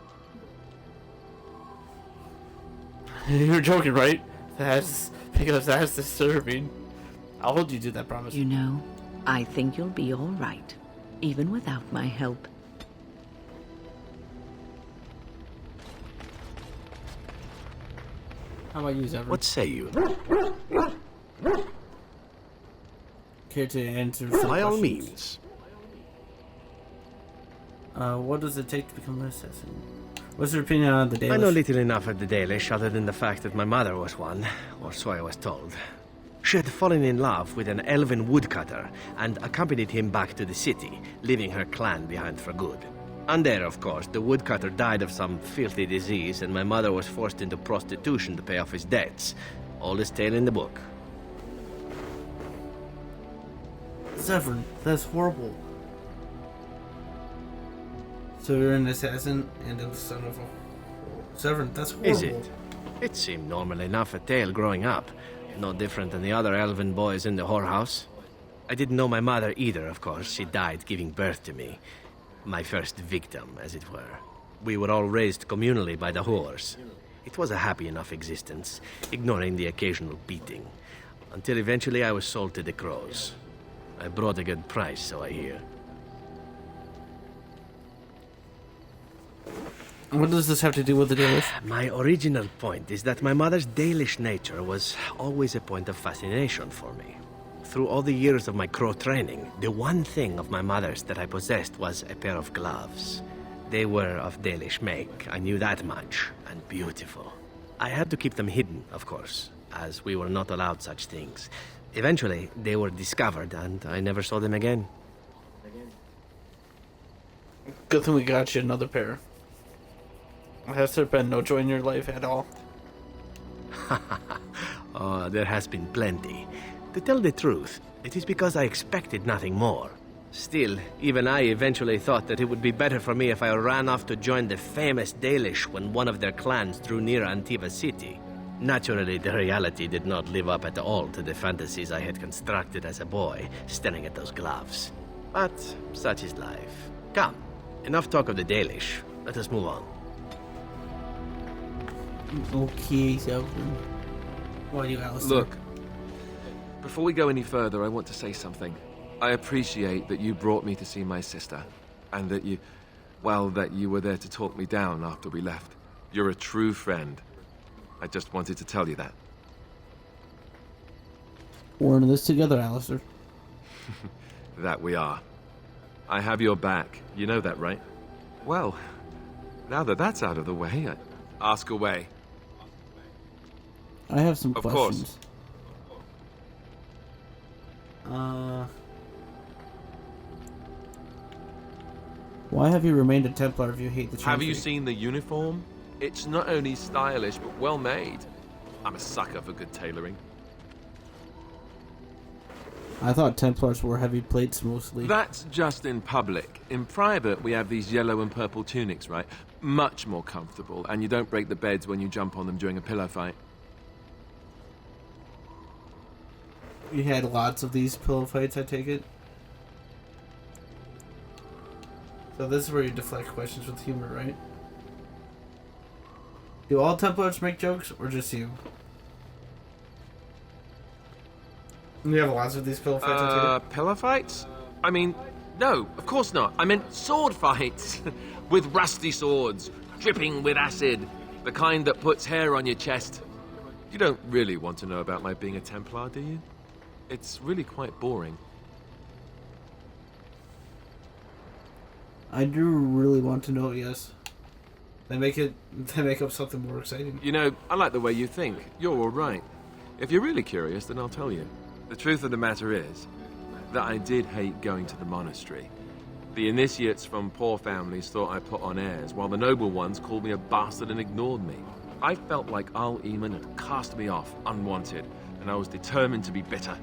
You're joking, right? That's because that's disturbing. I'll hold you to that promise. You know, I think you'll be all right, even without my help. How about you, Zevran? What say you? Care to answer some By all questions? means. What does it take to become an assassin? What's your opinion on the Dalish? I know little enough of the Dalish other than the fact that my mother was one, or so I was told. She had fallen in love with an elven woodcutter and accompanied him back to the city, leaving her clan behind for good. And there, of course, the woodcutter died of some filthy disease and my mother was forced into prostitution to pay off his debts. Oldest tale in the book. Zevran, that's horrible. So you're an assassin and the son of a... Zevran, that's horrible. Is it? It seemed normal enough a tale growing up. No different than the other elven boys in the whorehouse. I didn't know my mother either, of course. She died giving birth to me. My first victim, as it were. We were all raised communally by the whores. It was a happy enough existence, ignoring the occasional beating. Until eventually I was sold to the crows. I brought a good price, so I hear. What does this have to do with the Dalish? My original point is that my mother's Dalish nature was always a point of fascination for me. Through all the years of my crow training, the one thing of my mother's that I possessed was a pair of gloves. They were of Dalish make, I knew that much, and beautiful. I had to keep them hidden, of course, as we were not allowed such things. Eventually, they were discovered, and I never saw them again. Good thing we got you another pair. Has there been no joy in your life at all? Oh, there has been plenty. To tell the truth, it is because I expected nothing more. Still, even I eventually thought that it would be better for me if I ran off to join the famous Dalish when one of their clans drew near Antiva city. Naturally, the reality did not live up at all to the fantasies I had constructed as a boy, staring at those gloves. But such is life. Come, enough talk of the Dalish. Let us move on. Okay, so... Why do you, Alistair? Look, before we go any further, I want to say something. I appreciate that you brought me to see my sister, and that you were there to talk me down after we left. You're a true friend. I just wanted to tell you that. We're in this together, Alistair. That we are. I have your back. You know that, right? Well, now that that's out of the way, ask away. I have some of questions. Why have you remained a Templar if you hate the Chantry? Have you seen the uniform? It's not only stylish, but well made. I'm a sucker for good tailoring. I thought Templars wore heavy plates mostly. That's just in public. In private, we have these yellow and purple tunics, right? Much more comfortable, and you don't break the beds when you jump on them during a pillow fight. You had lots of these pillow fights, I take it? So this is where you deflect questions with humor, right? Do all Templars make jokes, or just you? You have lots of these pillow fights, I take it? Pillow fights? I mean, no, of course not. I meant sword fights. With rusty swords, dripping with acid. The kind that puts hair on your chest. You don't really want to know about my being a Templar, do you? It's really quite boring. I do really want to know, yes. They make up something more exciting. You know, I like the way you think. You're all right. If you're really curious, then I'll tell you. The truth of the matter is that I did hate going to the monastery. The initiates from poor families thought I put on airs, while the noble ones called me a bastard and ignored me. I felt like Al Eamon had cast me off, unwanted, and I was determined to be bitter.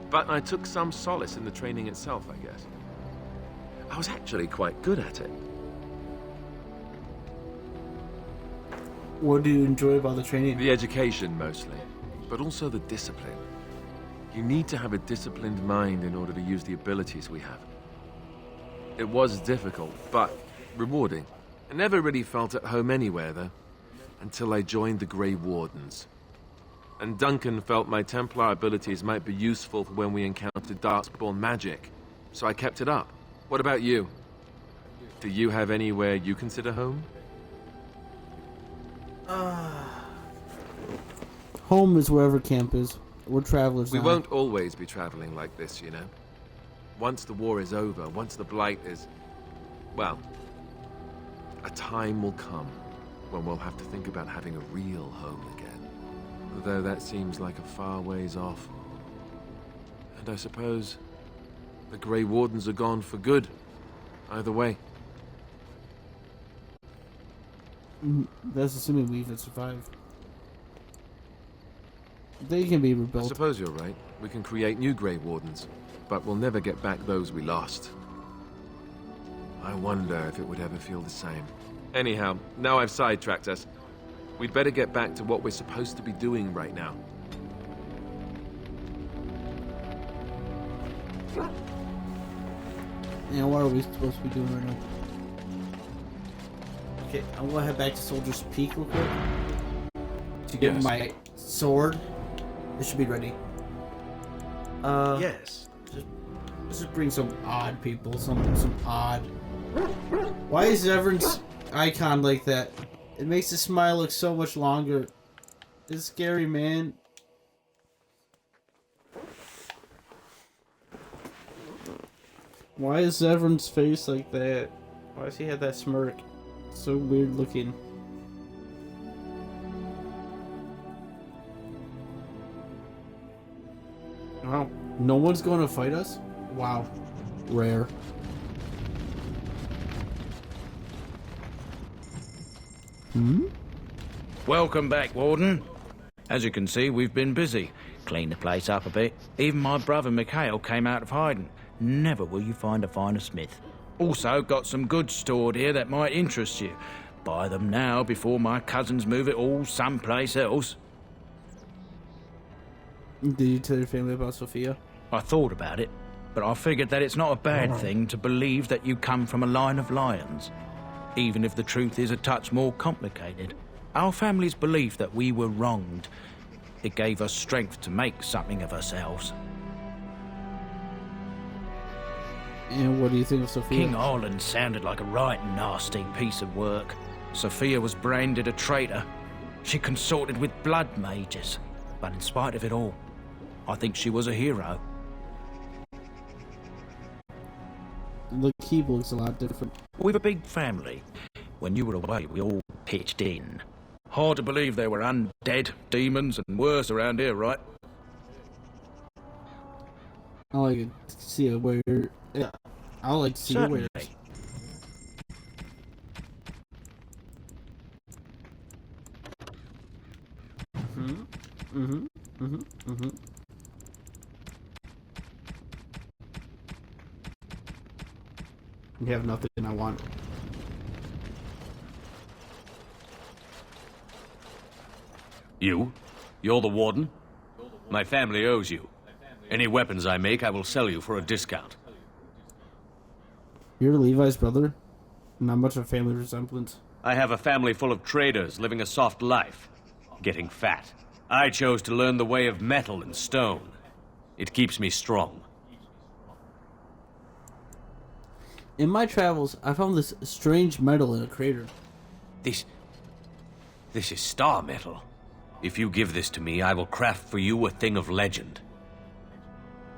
But I took some solace in the training itself, I guess. I was actually quite good at it. What do you enjoy about the training? The education, mostly. but also the discipline. You need to have a disciplined mind in order to use the abilities we have. It was difficult, but rewarding. I never really felt at home anywhere, though, until I joined the Gray Wardens. And Duncan felt my Templar abilities might be useful for when we encountered Darkspawn magic, so I kept it up. What about you? Do you have anywhere you consider home? Home is wherever camp is. We're travelers We now. won't always be traveling like this, you know. Once the war is over, once the Blight is... well, a time will come when we'll have to think about having a real home again. Although that seems like a far ways off. And I suppose the Grey Wardens are gone for good. Either way. That's assuming we even survive. They can be I rebuilt. suppose you're right. We can create new Grey Wardens, but we'll never get back those we lost. I wonder if it would ever feel the same. Anyhow, now I've sidetracked us. We'd better get back to what we're supposed to be doing right now. Yeah, what are we supposed to be doing right now? Okay, I'm gonna head back to Soldier's Peak real quick to get my sword. It should be ready. Yes. Just bring some odd people, some odd. Why is everyone's icon like that? It makes the smile look so much longer. It's scary, man. Why is everyone's face like that? Why does he have that smirk? So weird looking. Wow. No one's going to fight us? Wow. Rare. Welcome back, Warden. As you can see, we've been busy. Cleaned the place up a bit. Even my brother Mikhail came out of hiding. Never will you find a finer smith. Also, got some goods stored here that might interest you. Buy them now before my cousins move it all someplace else. Did you tell your family about Sophia? I thought about it, but I figured that it's not a bad thing to believe that you come from a line of lions. Even if the truth is a touch more complicated. Our family's belief that we were wronged. It gave us strength to make something of ourselves. And what do you think of Sophia? King Arlen sounded like a right nasty piece of work. Sophia was branded a traitor. She consorted with blood mages. But in spite of it all, I think she was a hero. The keep looks a lot different. We've a big family. When you were away, we all pitched in. Hard to believe there were undead, demons, and worse around here, right? I like to see a weird. Yeah, I like to see a weird. You have nothing I want. You? You're the warden? My family owes you. Any weapons I make, I will sell you for a discount. You're Levi's brother? Not much of a family resemblance. I have a family full of traders living a soft life, getting fat. I chose to learn the way of metal and stone. It keeps me strong. In my travels, I found this strange metal in a crater. This is star metal. If you give this to me, I will craft for you a thing of legend.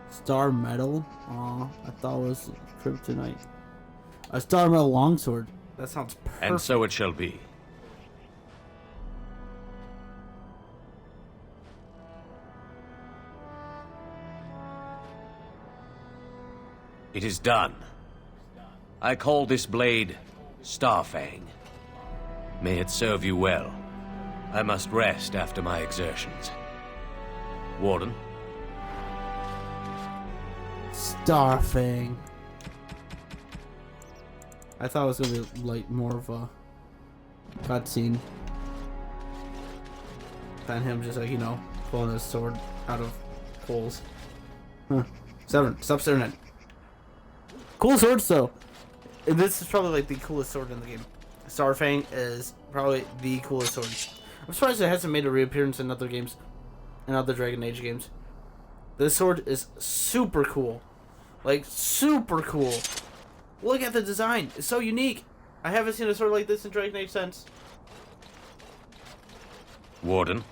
Star metal? Aw, I thought it was kryptonite. A star metal longsword. That sounds perfect. And so it shall be. It is done. I call this blade Starfang. May it serve you well. I must rest after my exertions. Warden? Starfang. I thought it was gonna be like more of a cutscene than him just like, you know, pulling his sword out of holes. Huh. Seven, stop staring at it. Cool swords, though. And this is probably like the coolest sword in the game. Starfang is probably the coolest sword. I'm surprised it hasn't made a reappearance in other games, in other Dragon Age games. This sword is super cool. Like, super cool. Look at the design. It's so unique. I haven't seen a sword like this in Dragon Age since. Warden?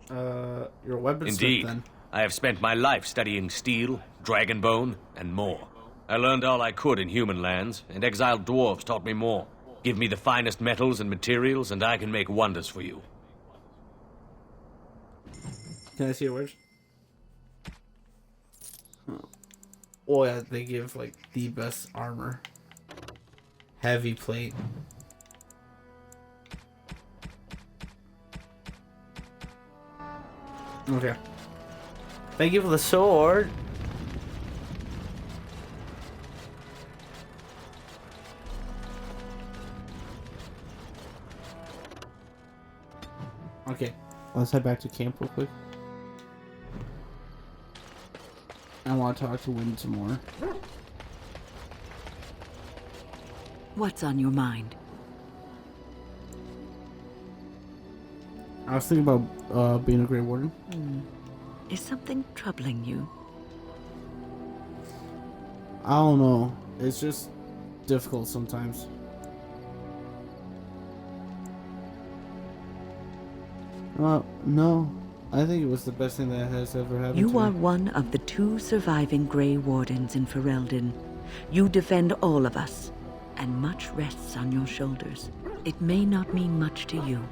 You're a weaponsmith, Indeed. then. I have spent my life studying steel, dragonbone, and more. I learned all I could in human lands, and exiled dwarves taught me more. Give me the finest metals and materials, and I can make wonders for you. Can I see your words? Oh yeah, they give like the best armor. Heavy plate. Okay. Thank you for the sword. Okay, let's head back to camp real quick. I want to talk to Wind some more. What's on your mind? I was thinking about being a Gray Warden. Is something troubling you? I don't know. It's just difficult sometimes. No. I think it was the best thing that has ever happened to You me. are one of the 2 surviving Gray Wardens in Ferelden. You defend all of us, and much rests on your shoulders. It may not mean much to you,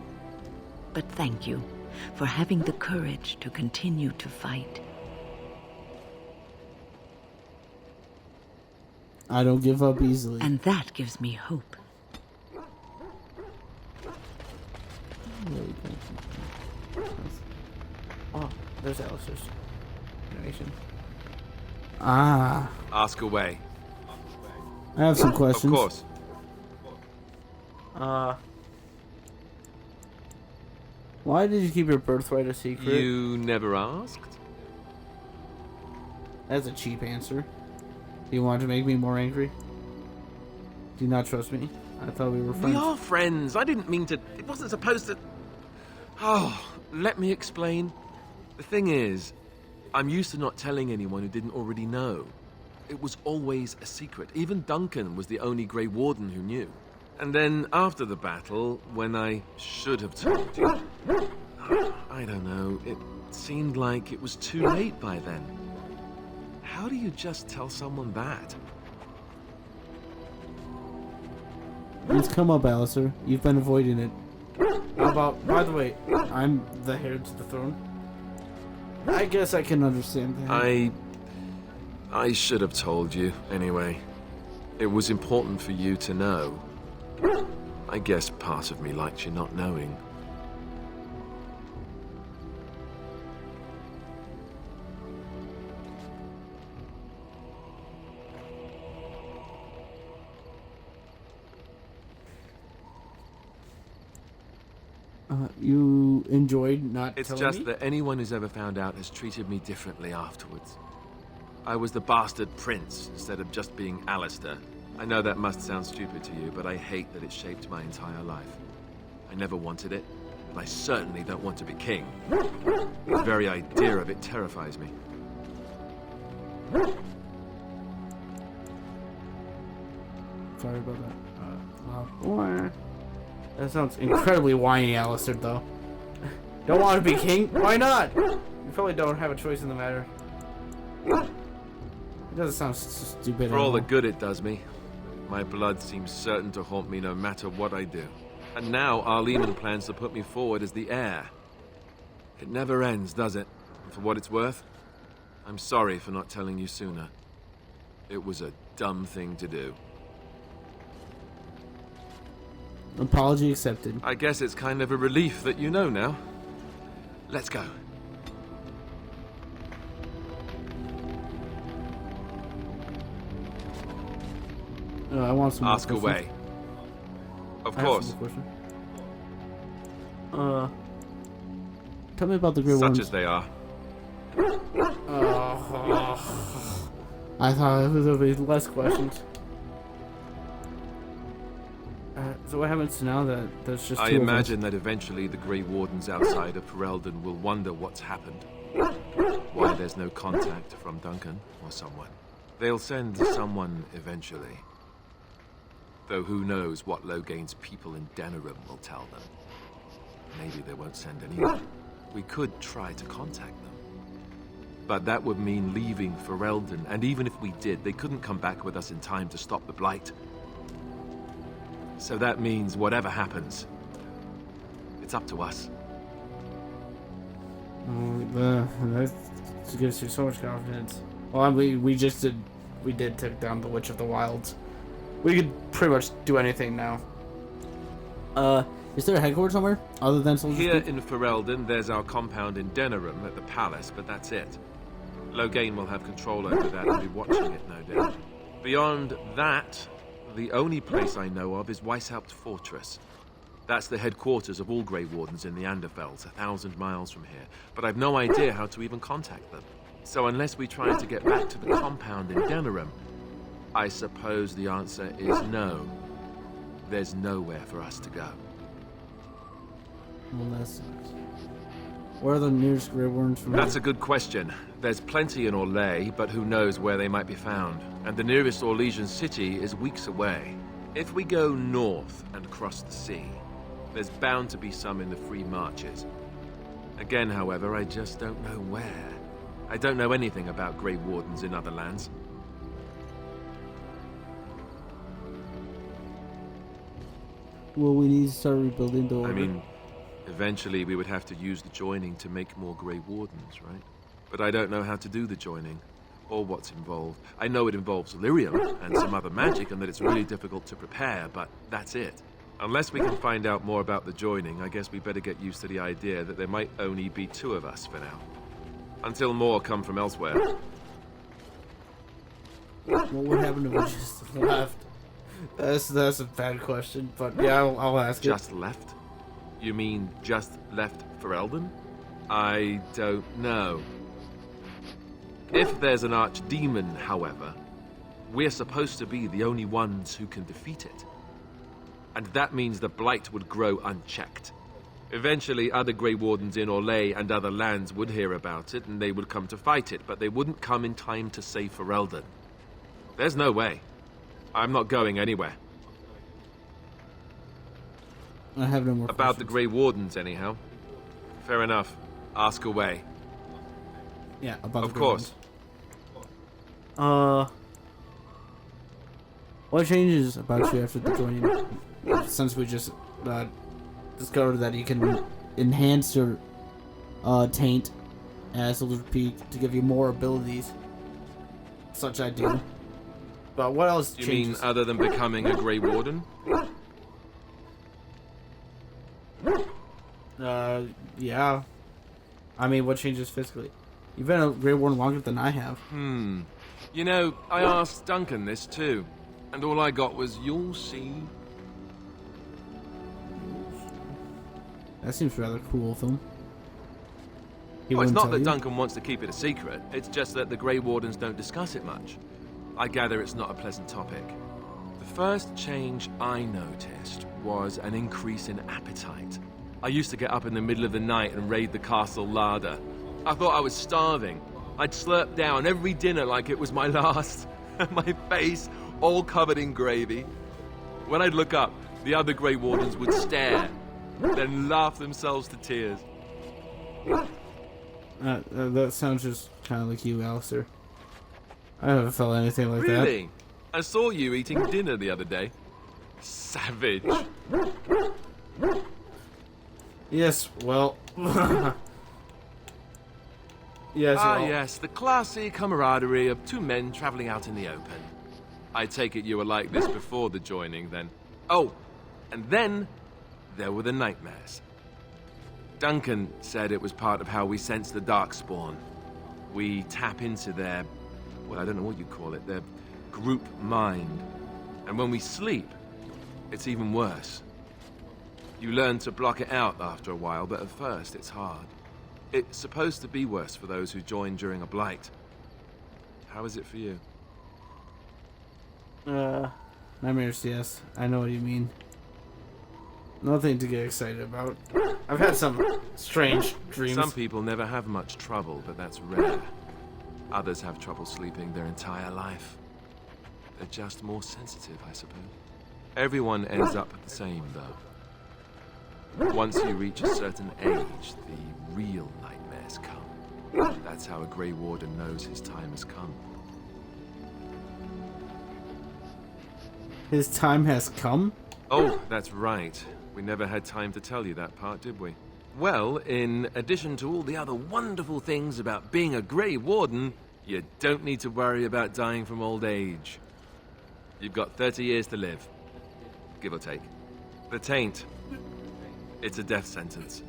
but thank you for having the courage to continue to fight. I don't give up easily. And that gives me hope. Oh, there's Alistair's animation. Ah. Ask away. I have some questions. Of course. Why did you keep your birthright a secret? You never asked? That's a cheap answer. Do you want to make me more angry? Do you not trust me? I thought we were friends. We are friends. I didn't mean to... It wasn't supposed to... Oh, let me explain. The thing is, I'm used to not telling anyone who didn't already know. It was always a secret. Even Duncan was the only Grey Warden who knew. And then after the battle, when I should have told you... I don't know, it seemed like it was too late by then. How do you just tell someone that? It's come up, Alistair. You've been avoiding it. How about, by the way, I'm the heir to the throne. I guess I can understand that. I should have told you, anyway. It was important for you to know. I guess part of me liked you not knowing. You enjoyed not It's telling just me? that anyone who's ever found out has treated me differently afterwards. I was the bastard prince instead of just being Alistair. I know that must sound stupid to you, but I hate that it shaped my entire life. I never wanted it, and I certainly don't want to be king. The very idea of it terrifies me. Sorry about that. Wow. That sounds incredibly whiny, Alistair, though. Don't want to be king? Why not? You probably don't have a choice in the matter. It doesn't sound stupid For at all the good it does me, my blood seems certain to haunt me no matter what I do. And now Arleman plans to put me forward as the heir. It never ends, does it? And for what it's worth, I'm sorry for not telling you sooner. It was a dumb thing to do. Apology accepted. I guess it's kind of a relief that you know now. Let's go. I want some Ask more away. questions. Of I have course. some more questions. Tell me about the Gray Wardens. Such as they are. I thought there would be less questions. So what happens now that there's just I two of us? imagine that eventually the Grey Wardens outside of Ferelden will wonder what's happened. Why there's no contact from Duncan or someone. They'll send someone eventually. Though who knows what Loghain's people in Denerim will tell them. Maybe they won't send anyone. We could try to contact them. But that would mean leaving Ferelden, and even if we did, they couldn't come back with us in time to stop the Blight. So that means whatever happens, it's up to us. That gives you so much confidence. Well, we did take down the Witch of the Wilds. We could pretty much do anything now. Is there a headquarters somewhere other than Soldiers Here Peak? in Ferelden, there's our compound in Denerim at the palace, but that's it. Loghain will have control over that and be watching it, no doubt. Beyond that, the only place I know of is Weishaupt Fortress. That's the headquarters of all Grey Wardens in the Anderfells, 1,000 miles from here. But I've no idea how to even contact them. So unless we try to get back to the compound in Denerim, I suppose the answer is no. There's nowhere for us to go. Well, that sucks. Where are the nearest Grey Wardens from That's a here? good question. There's plenty in Orlais, but who knows where they might be found. And the nearest Orlesian city is weeks away. If we go north and cross the sea, there's bound to be some in the Free Marches. Again, however, I just don't know where. I don't know anything about Grey Wardens in other lands. Well, we need to start rebuilding the order. I mean, eventually we would have to use the joining to make more Grey Wardens, right? But I don't know how to do the joining, or what's involved. I know it involves lyrium and some other magic, and that it's really difficult to prepare, but that's it. Unless we can find out more about the joining, I guess we better get used to the idea that there might only be 2 of us for now. Until more come from elsewhere. What would happen if we just left? That's a bad question, but yeah, I'll ask Just left? You mean just left Ferelden? I don't know. If there's an archdemon, however, we're supposed to be the only ones who can defeat it. And that means the Blight would grow unchecked. Eventually, other Grey Wardens in Orlais and other lands would hear about it, and they would come to fight it, but they wouldn't come in time to save Ferelden. There's no way. I'm not going anywhere. I have no more About the Grey Wardens, anyhow. Fair enough. Ask away. Yeah, about of the course. What changes about you after the joining? Since we just discovered that you can enhance your taint as Soldiers Peak to give you more abilities, such I do. But what else You changes? mean other than becoming a Grey Warden? Yeah. I mean, what changes physically? You've been a Grey Warden longer than I have. You know, I asked Duncan this too, and all I got was, "You'll see." That seems rather cool of him. He Well, it's wouldn't not tell that you? Duncan wants to keep it a secret, it's just that the Grey Wardens don't discuss it much. I gather it's not a pleasant topic. The first change I noticed was an increase in appetite. I used to get up in the middle of the night and raid the castle larder. I thought I was starving. I'd slurp down every dinner like it was my last. My face all covered in gravy. When I'd look up, the other Grey Wardens would stare, then laugh themselves to tears. That sounds just kind of like you, Alistair. I haven't felt anything like that. Really? I saw you eating dinner the other day. Savage. Yes, well... yes, well... Yes, the classy camaraderie of 2 men traveling out in the open. I take it you were like this before the joining, then. Oh, and then there were the nightmares. Duncan said it was part of how we sense the Darkspawn. We tap into their, well, I don't know what you call it, their group mind. And when we sleep, it's even worse. You learn to block it out after a while, but at first it's hard. It's supposed to be worse for those who join during a blight. How is it for you? Nightmares, yes. I know what you mean. Nothing to get excited about. I've had some strange dreams. Some people never have much trouble, but that's rare. Others have trouble sleeping their entire life. They're just more sensitive, I suppose. Everyone ends up the same, though. Once you reach a certain age, the real nightmares come. That's how a Gray Warden knows his time has come. His time has come? Oh, that's right. We never had time to tell you that part, did we? Well, in addition to all the other wonderful things about being a Gray Warden, you don't need to worry about dying from old age. You've got 30 years to live, give or take. The taint, it's a death sentence.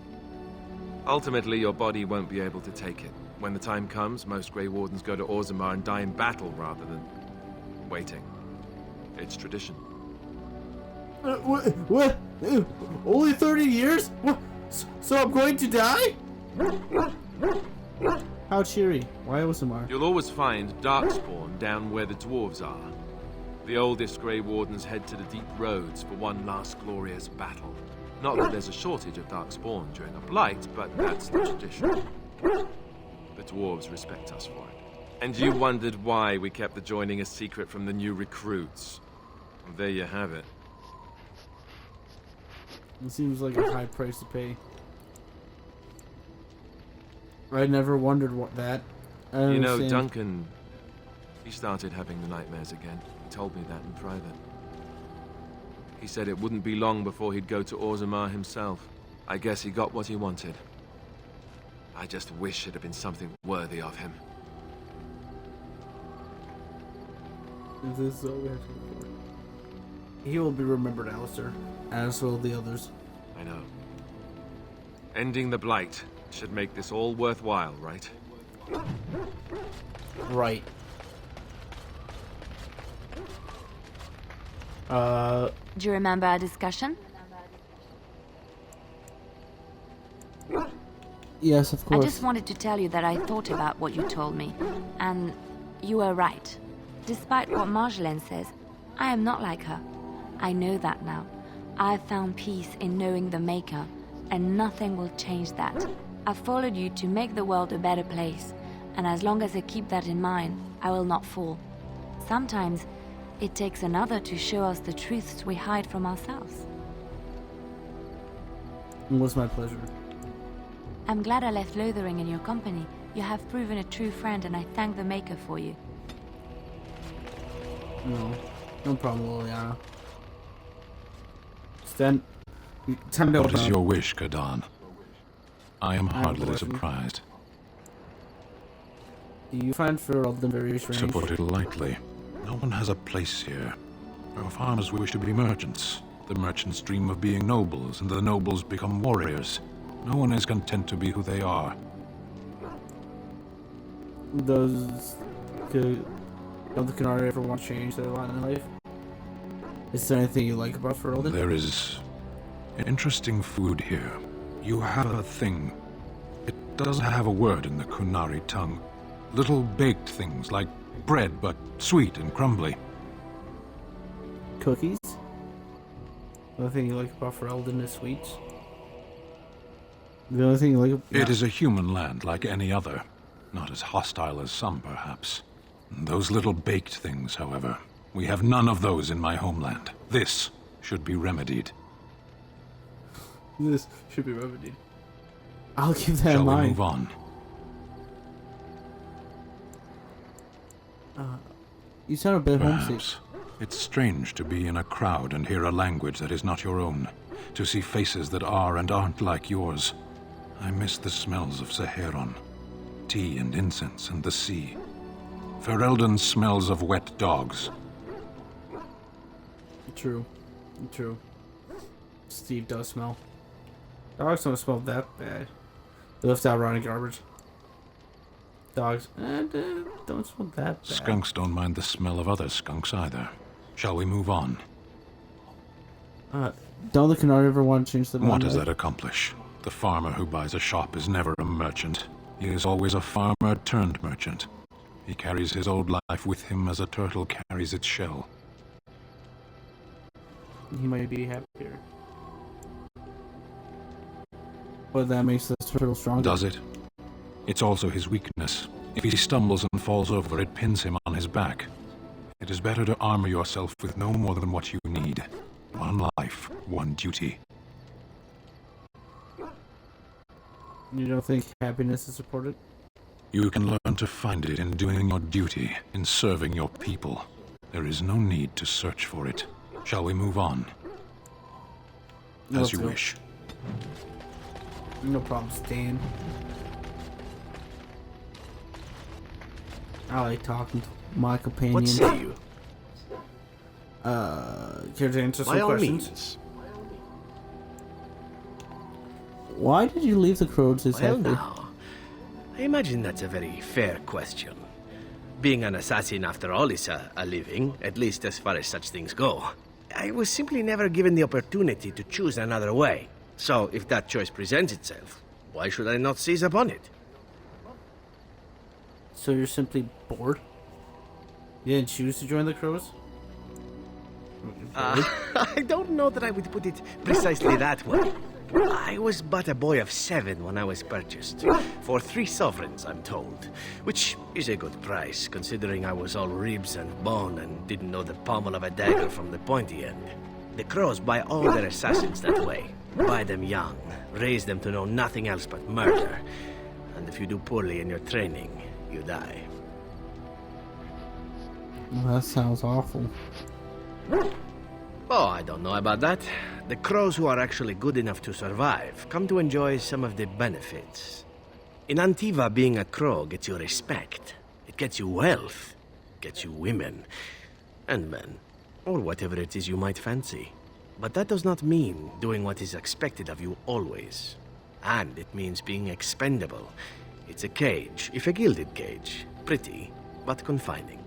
Ultimately, your body won't be able to take it. When the time comes, most Grey Wardens go to Orzammar and die in battle rather than waiting. It's tradition. What? Only 30 years? What? So I'm going to die? How cheery. Why Orzammar? You'll always find Darkspawn down where the Dwarves are. The oldest Grey Wardens head to the deep roads for one last glorious battle. Not that there's a shortage of Darkspawn during a blight, but that's the tradition. The Dwarves respect us for it. And you wondered why we kept the joining a secret from the new recruits. Well, there you have it. It seems like a high price to pay. I never wondered what that. You know, Duncan, he started having the nightmares again. He told me that in private. He said it wouldn't be long before he'd go to Orzammar himself. I guess he got what he wanted. I just wish it had been something worthy of him. Is this all we have to do for? He will be remembered, Alistair, as will the others. I know. Ending the blight should make this all worthwhile, right? Right. Do you remember our discussion? Yes, of course. I just wanted to tell you that I thought about what you told me, and you were right. Despite what Marjolaine says, I am not like her. I know that now. I've found peace in knowing the Maker, and nothing will change that. I've followed you to make the world a better place, and as long as I keep that in mind, I will not fall. Sometimes, it takes another to show us the truths we hide from ourselves. It was my pleasure. I'm glad I left Lothering in your company. You have proven a true friend, and I thank the Maker for you. No problem, Liliana. Stand. Time to What is your wish, Kadan? I am hardly surprised. You find Ferelden very strange. To put it lightly, no one has a place here. Our farmers wish to be merchants. The merchants dream of being nobles, and the nobles become warriors. No one is content to be who they are. Does the Canary ever want to change their line in life? Is there anything you like about Ferelden? There is interesting food here. You have a thing. It doesn't have a word in the Kunari tongue. Little baked things like bread, but sweet and crumbly. Cookies? The only thing you like about Ferelden is sweets? The only thing you like... It is a human land like any other. Not as hostile as some, perhaps. Those little baked things, however. We have none of those in my homeland. This should be remedied. This should be remedied. I'll keep that Shall in mind. we move on? You sound a bit Perhaps. homesick. It's strange to be in a crowd and hear a language that is not your own. To see faces that are and aren't like yours. I miss the smells of Saharon. Tea and incense and the sea. Ferelden smells of wet dogs. True. True. Steve does smell. Dogs don't smell that bad. They left out rotting garbage. Dogs don't smell that bad. Skunks don't mind the smell of other skunks either. Shall we move on? Don't the Canary ever want to change the What does that accomplish? The farmer who buys a shop is never a merchant. He is always a farmer turned merchant. He carries his old life with him as a turtle carries its shell. He might be happier. But that makes this turtle stronger. Does it? It's also his weakness. If he stumbles and falls over, it pins him on his back. It is better to armor yourself with no more than what you need. One life, one duty. You don't think happiness is supported? You can learn to find it in doing your duty, in serving your people. There is no need to search for it. Shall we move on? As you wish. No problem, Stan. I like talking to my companion. What say you? Care to answer some By all questions? means. Why did you leave the Crows as Well, happy? now, I imagine that's a very fair question. Being an assassin, after all, is a living, at least as far as such things go. I was simply never given the opportunity to choose another way. So, if that choice presents itself, why should I not seize upon it? So you're simply bored? You didn't choose to join the Crows? I don't know that I would put it precisely that way. I was but a boy of 7 when I was purchased. For 3 sovereigns, I'm told. Which is a good price, considering I was all ribs and bone and didn't know the pommel of a dagger from the pointy end. The Crows buy all their assassins that way. Buy them young, raise them to know nothing else but murder. And if you do poorly in your training, you die. Well, that sounds awful. Oh, I don't know about that. The Crows who are actually good enough to survive come to enjoy some of the benefits. In Antiva, being a Crow gets you respect. It gets you wealth. Gets you women. And men. Or whatever it is you might fancy. But that does not mean doing what is expected of you always. And it means being expendable. It's a cage, if a gilded cage. Pretty, but confining.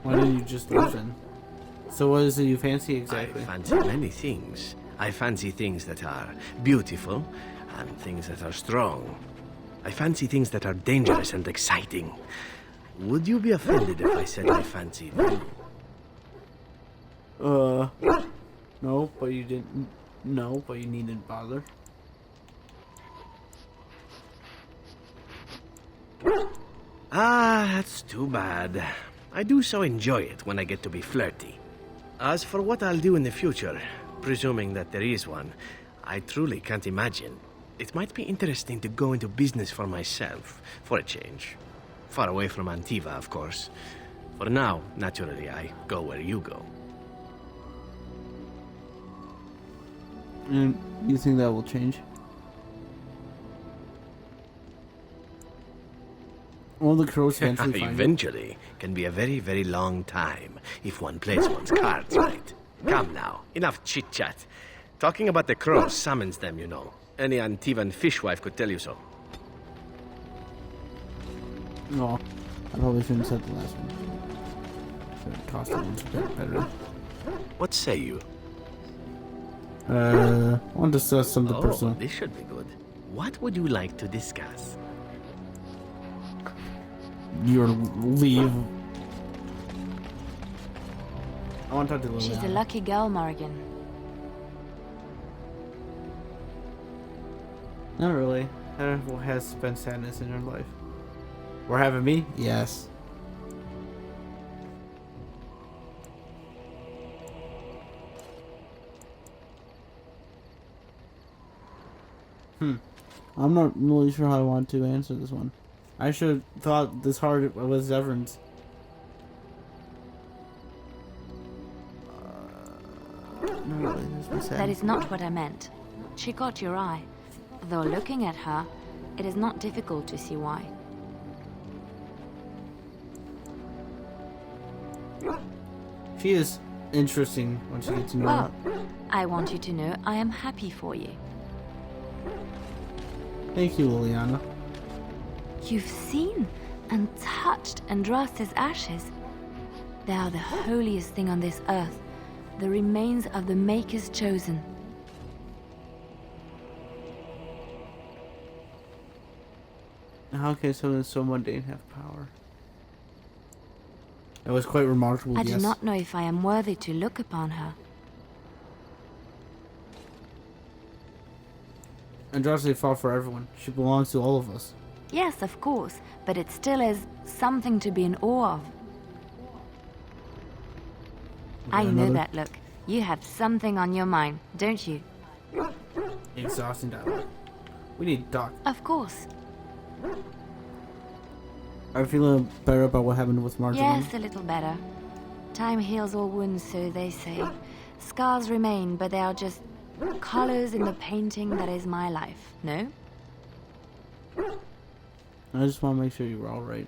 Why didn't you just listen? So what is it you fancy exactly? I fancy many things. I fancy things that are beautiful and things that are strong. I fancy things that are dangerous and exciting. Would you be offended if I said I fancied you? No, but you didn't. No, but you needn't bother. Ah, that's too bad. I do so enjoy it when I get to be flirty. As for what I'll do in the future, presuming that there is one, I truly can't imagine. It might be interesting to go into business for myself, for a change. Far away from Antiva, of course. For now, naturally, I go where you go. And you think that will change? All the Crows eventually find Eventually can be a very, very long time if one plays one's cards right. Come now, enough chit-chat. Talking about the Crows summons them, you know. Any Antivan fishwife could tell you so. No, I probably shouldn't have said the last one. Should have tossed that one a bit better. What say you? I want to discuss something personal. This should be good. What would you like to discuss? Your leave. I want to talk to Liliana. She's a lucky girl, Morrigan. Not really. Who has spent sadness in her life? Or having me? Yes. I'm not really sure how I want to answer this one. I should have thought this hard with Severance. No, really, this was sad. That is not what I meant. She caught your eye. Though looking at her, it is not difficult to see why. She is interesting once you get to know Well, her. I want you to know I am happy for you. Thank you, Liliana. You've seen and touched Andraste's ashes. They are the holiest thing on this earth, the remains of the Maker's chosen. How can someone so mundane have power? It was quite remarkable, I yes. do not know if I am worthy to look upon her. Andraste fought for everyone. She belongs to all of us. Yes, of course, but it still is something to be in awe of. I know that look. You have something on your mind, don't you? Exhausting dialogue. We need to talk. Of course. Are you feeling better about what happened with Marjorie? Yes, a little better. Time heals all wounds, so they say. Scars remain, but they are just colors in the painting that is my life, no? I just want to make sure you were alright.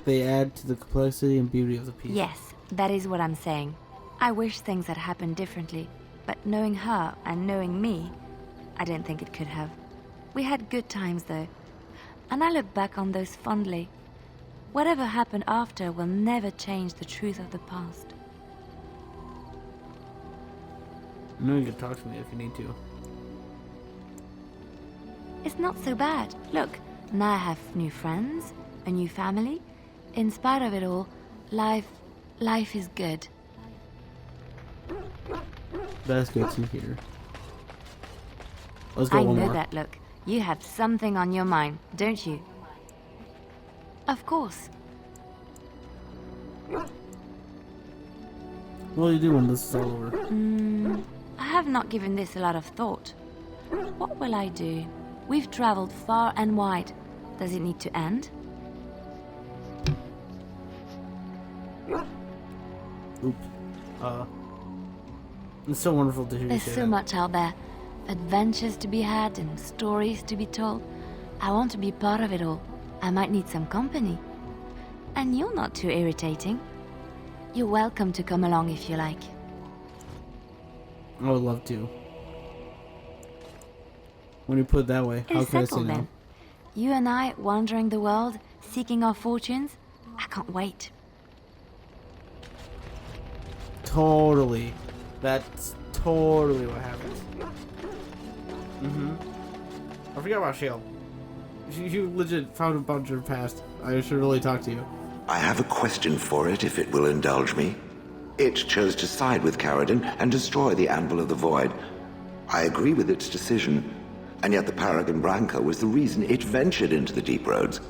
They add to the complexity and beauty of the piece. Yes, that is what I'm saying. I wish things had happened differently, but knowing her and knowing me, I don't think it could have. We had good times, though, and I look back on those fondly. Whatever happened after will never change the truth of the past. I know you can talk to me if you need to. It's not so bad. Look, now I have new friends, a new family. In spite of it all, life is good. That's good to hear. Let's go I one know more. that look. You have something on your mind, don't you? Of course. What will you do when this is all over? I have not given this a lot of thought. What will I do? We've traveled far and wide. Does it need to end? Oops. It's so wonderful to hear you There's say so that. much out there. Adventures to be had and stories to be told. I want to be part of it all. I might need some company. And you're not too irritating. You're welcome to come along if you like. I would love to. When you put it that way, how It's can I say settled no? then. You and I wandering the world, seeking our fortunes. I can't wait. Totally. That's totally what happens. I forgot about Shale. You legit found a bunch of your past. I should really talk to you. I have a question for it, if it will indulge me. It chose to side with Caradon and destroy the Anvil of the Void. I agree with its decision, and yet the Paragon Branca was the reason it ventured into the Deep Roads.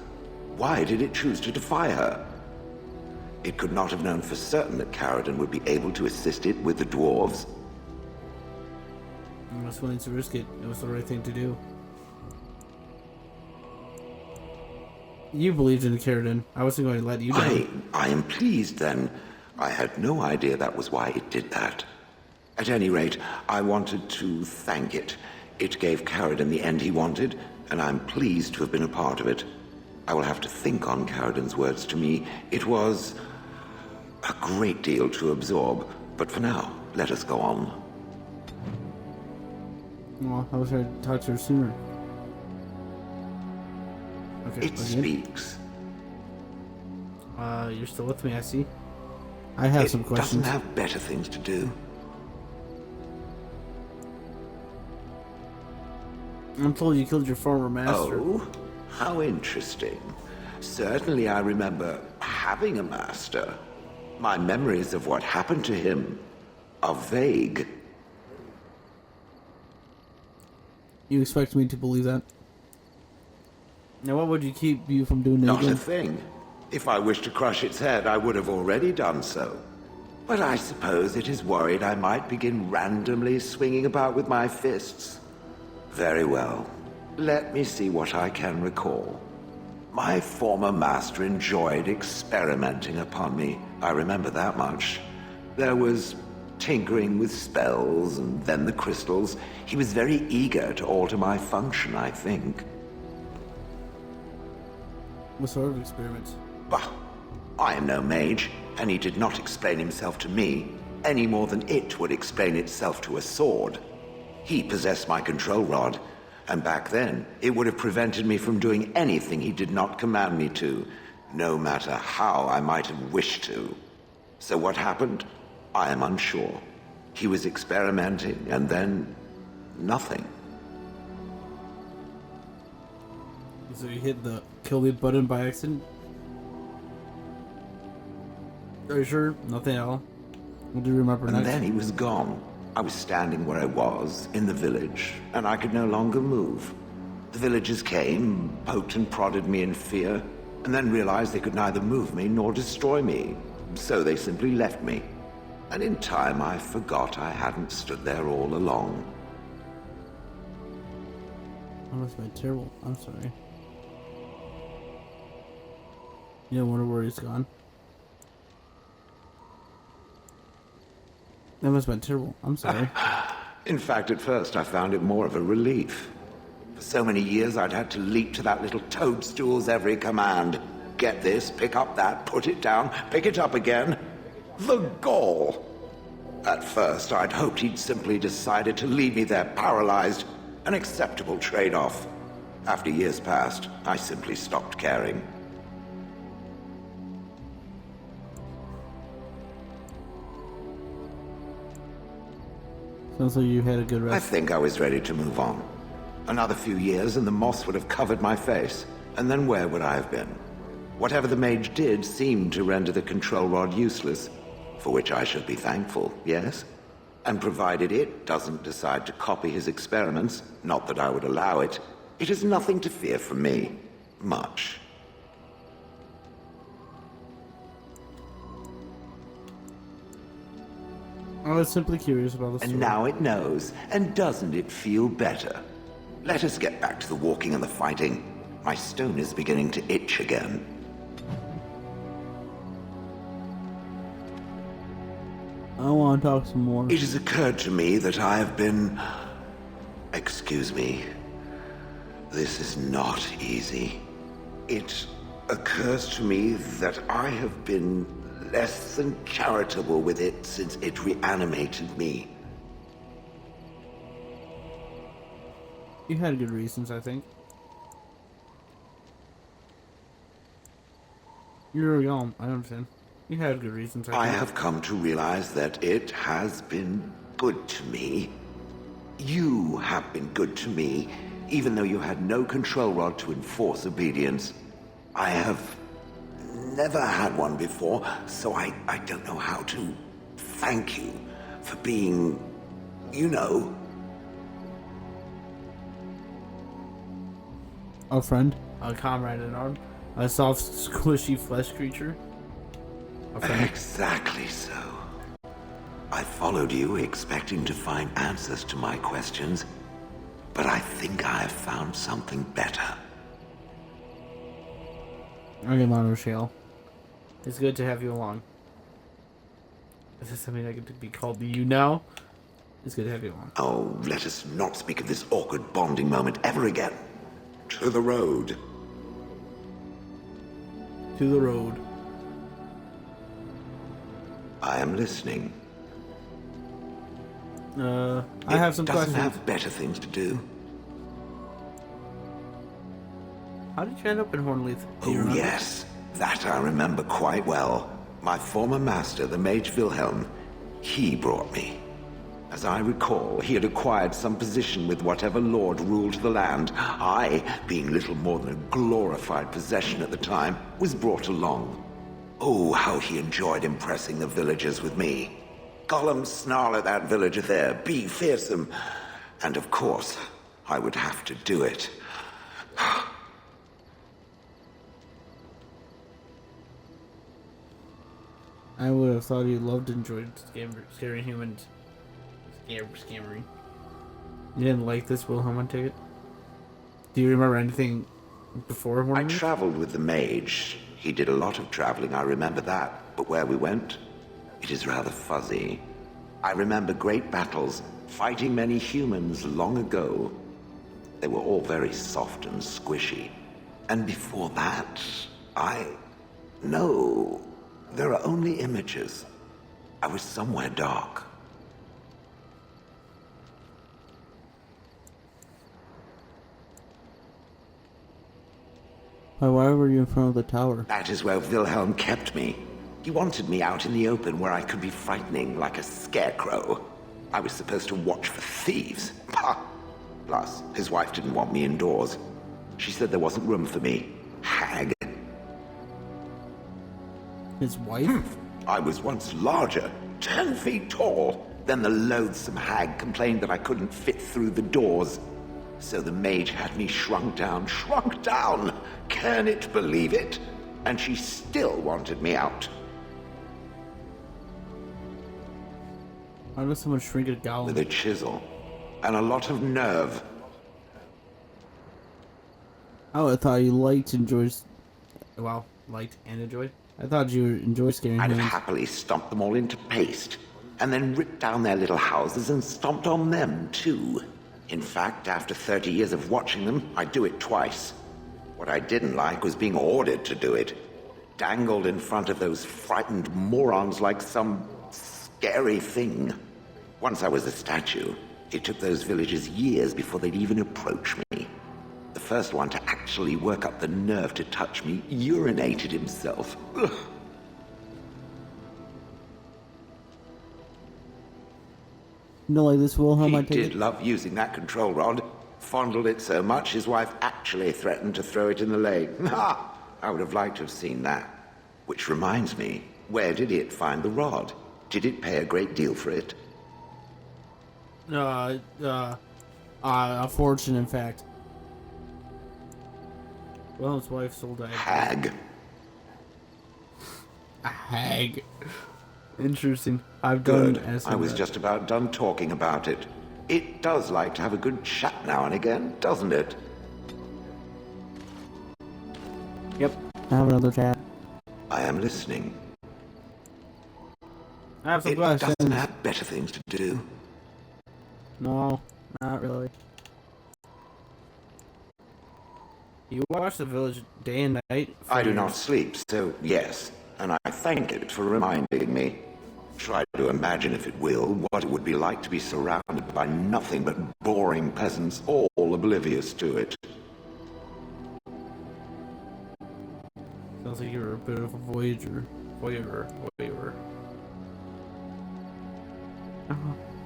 Why did it choose to defy her? It could not have known for certain that Caradon would be able to assist it with the dwarves. I was willing to risk it. It was the right thing to do. You believed in Caradon. I wasn't going to let you down. I am pleased, then. I had no idea that was why it did that. At any rate, I wanted to thank it. It gave Caradon the end he wanted, and I'm pleased to have been a part of it. I will have to think on Caradon's words to me. It was a great deal to absorb, but for now, let us go on. Well, I wish I'd talked to her sooner. Okay, It speaks. You're still with me, I see. I have some questions. It doesn't have better things to do. I'm told you killed your former master. Oh, how interesting. Certainly I remember having a master. My memories of what happened to him are vague. You expect me to believe that? Now what would you keep you from doing it Not again? a thing. If I wished to crush its head, I would have already done so. But I suppose it is worried I might begin randomly swinging about with my fists. Very well. Let me see what I can recall. My former master enjoyed experimenting upon me. I remember that much. There was tinkering with spells, and then the crystals. He was very eager to alter my function, I think. What sort of experiments? Bah! I am no mage, and he did not explain himself to me, any more than it would explain itself to a sword. He possessed my control rod, And back then, it would have prevented me from doing anything he did not command me to, no matter how I might have wished to. So what happened? I am unsure. He was experimenting, and then nothing. So you hit the kill me button by accident? Are you sure? Nothing at all? What do you remember next? And then he was gone. I was standing where I was, in the village, and I could no longer move. The villagers came, poked and prodded me in fear, and then realized they could neither move me nor destroy me. So they simply left me. And in time, I forgot I hadn't stood there all along. That must have been terrible. I'm sorry. You don't wonder where he's gone? That must have been terrible. I'm sorry. In fact, at first, I found it more of a relief. For so many years, I'd had to leap to that little toadstool's every command. Get this, pick up that, put it down, pick it up again. The gall! At first, I'd hoped he'd simply decided to leave me there paralyzed, an acceptable trade-off. After years passed, I simply stopped caring. Sounds like you had a good rest. I think I was ready to move on. Another few years and the moss would have covered my face. And then where would I have been? Whatever the mage did seemed to render the control rod useless, for which I should be thankful, yes? And provided it doesn't decide to copy his experiments, not that I would allow it, it is nothing to fear from me. Much. I was simply curious about the story. And now it knows, and doesn't it feel better? Let us get back to the walking and the fighting. My stone is beginning to itch again. I want to talk some more. It has occurred to me that I have been... Excuse me. This is not easy. It occurs to me that I have been less than charitable with it since it reanimated me. You had good reasons, I think. You're young, I understand. You had good reasons, I have come to realize that it has been good to me. You have been good to me, even though you had no control rod to enforce obedience. I have never had one before, so I don't know how to thank you for being, you know... A friend, a comrade in arms, a soft, squishy flesh creature. A friend. Exactly so. I followed you expecting to find answers to my questions, but I think I have found something better. Okay, Mono Shale. It's good to have you along. Is this something that could be called you now? It's good to have you along. Oh, let us not speak of this awkward bonding moment ever again. To the road. To the road. I am listening. I have some questions. Doesn't have better things to do. How did you end up in Hornleaf? Oh, yes. That I remember quite well. My former master, the Mage Wilhelm, he brought me. As I recall, he had acquired some position with whatever lord ruled the land. I, being little more than a glorified possession at the time, was brought along. Oh, how he enjoyed impressing the villagers with me. Golems snarl at that villager there, be fearsome. And of course, I would have to do it. I would have thought you loved and enjoyed scaring humans. Scammering. You didn't like this Wilhelm, I take it? Do you remember anything before Hornleaf? I traveled with the mage. He did a lot of traveling, I remember that. But where we went, it is rather fuzzy. I remember great battles, fighting many humans long ago. They were all very soft and squishy. And before that, No, there are only images. I was somewhere dark. Why were you in front of the tower? That is where Wilhelm kept me. He wanted me out in the open where I could be frightening like a scarecrow. I was supposed to watch for thieves. Pah! Plus, his wife didn't want me indoors. She said there wasn't room for me. Hag. His wife? I was once larger, 10 feet tall. Then the loathsome hag complained that I couldn't fit through the doors. So the mage had me shrunk down. Can it believe it? And she still wanted me out. Why does someone shrink a golem? With a chisel. And a lot of nerve. Oh, I thought you liked and enjoyed... Well, liked and enjoyed? I thought you enjoyed scaring I'd have humans. happily stomped them all into paste. And then ripped down their little houses and stomped on them, too. In fact, after 30 years of watching them, I'd do it twice. What I didn't like was being ordered to do it. Dangled in front of those frightened morons like some scary thing. Once I was a statue, it took those villagers years before they'd even approach me. The first one to actually work up the nerve to touch me urinated himself. Ugh. No, like this Wilhelm, I He take did it? love using that control rod. Fondled it so much, his wife actually threatened to throw it in the lake. Ha! I would have liked to have seen that. Which reminds me, where did it find the rod? Did it pay a great deal for it? A fortune, in fact. Well, his wife sold a hag. A hag. Interesting. I've done. Good. I was just about done talking about it. It does like to have a good chat now and again, doesn't it? Yep. Have another chat. I am listening. I have some It questions. doesn't have better things to do. No, not really. You watch The Village day and night? I do not sleep, so yes, and I thank it for reminding me. Try to imagine, if it will, what it would be like to be surrounded by nothing but boring peasants, all oblivious to it. Sounds like you're a bit of a voyager. Voyeur.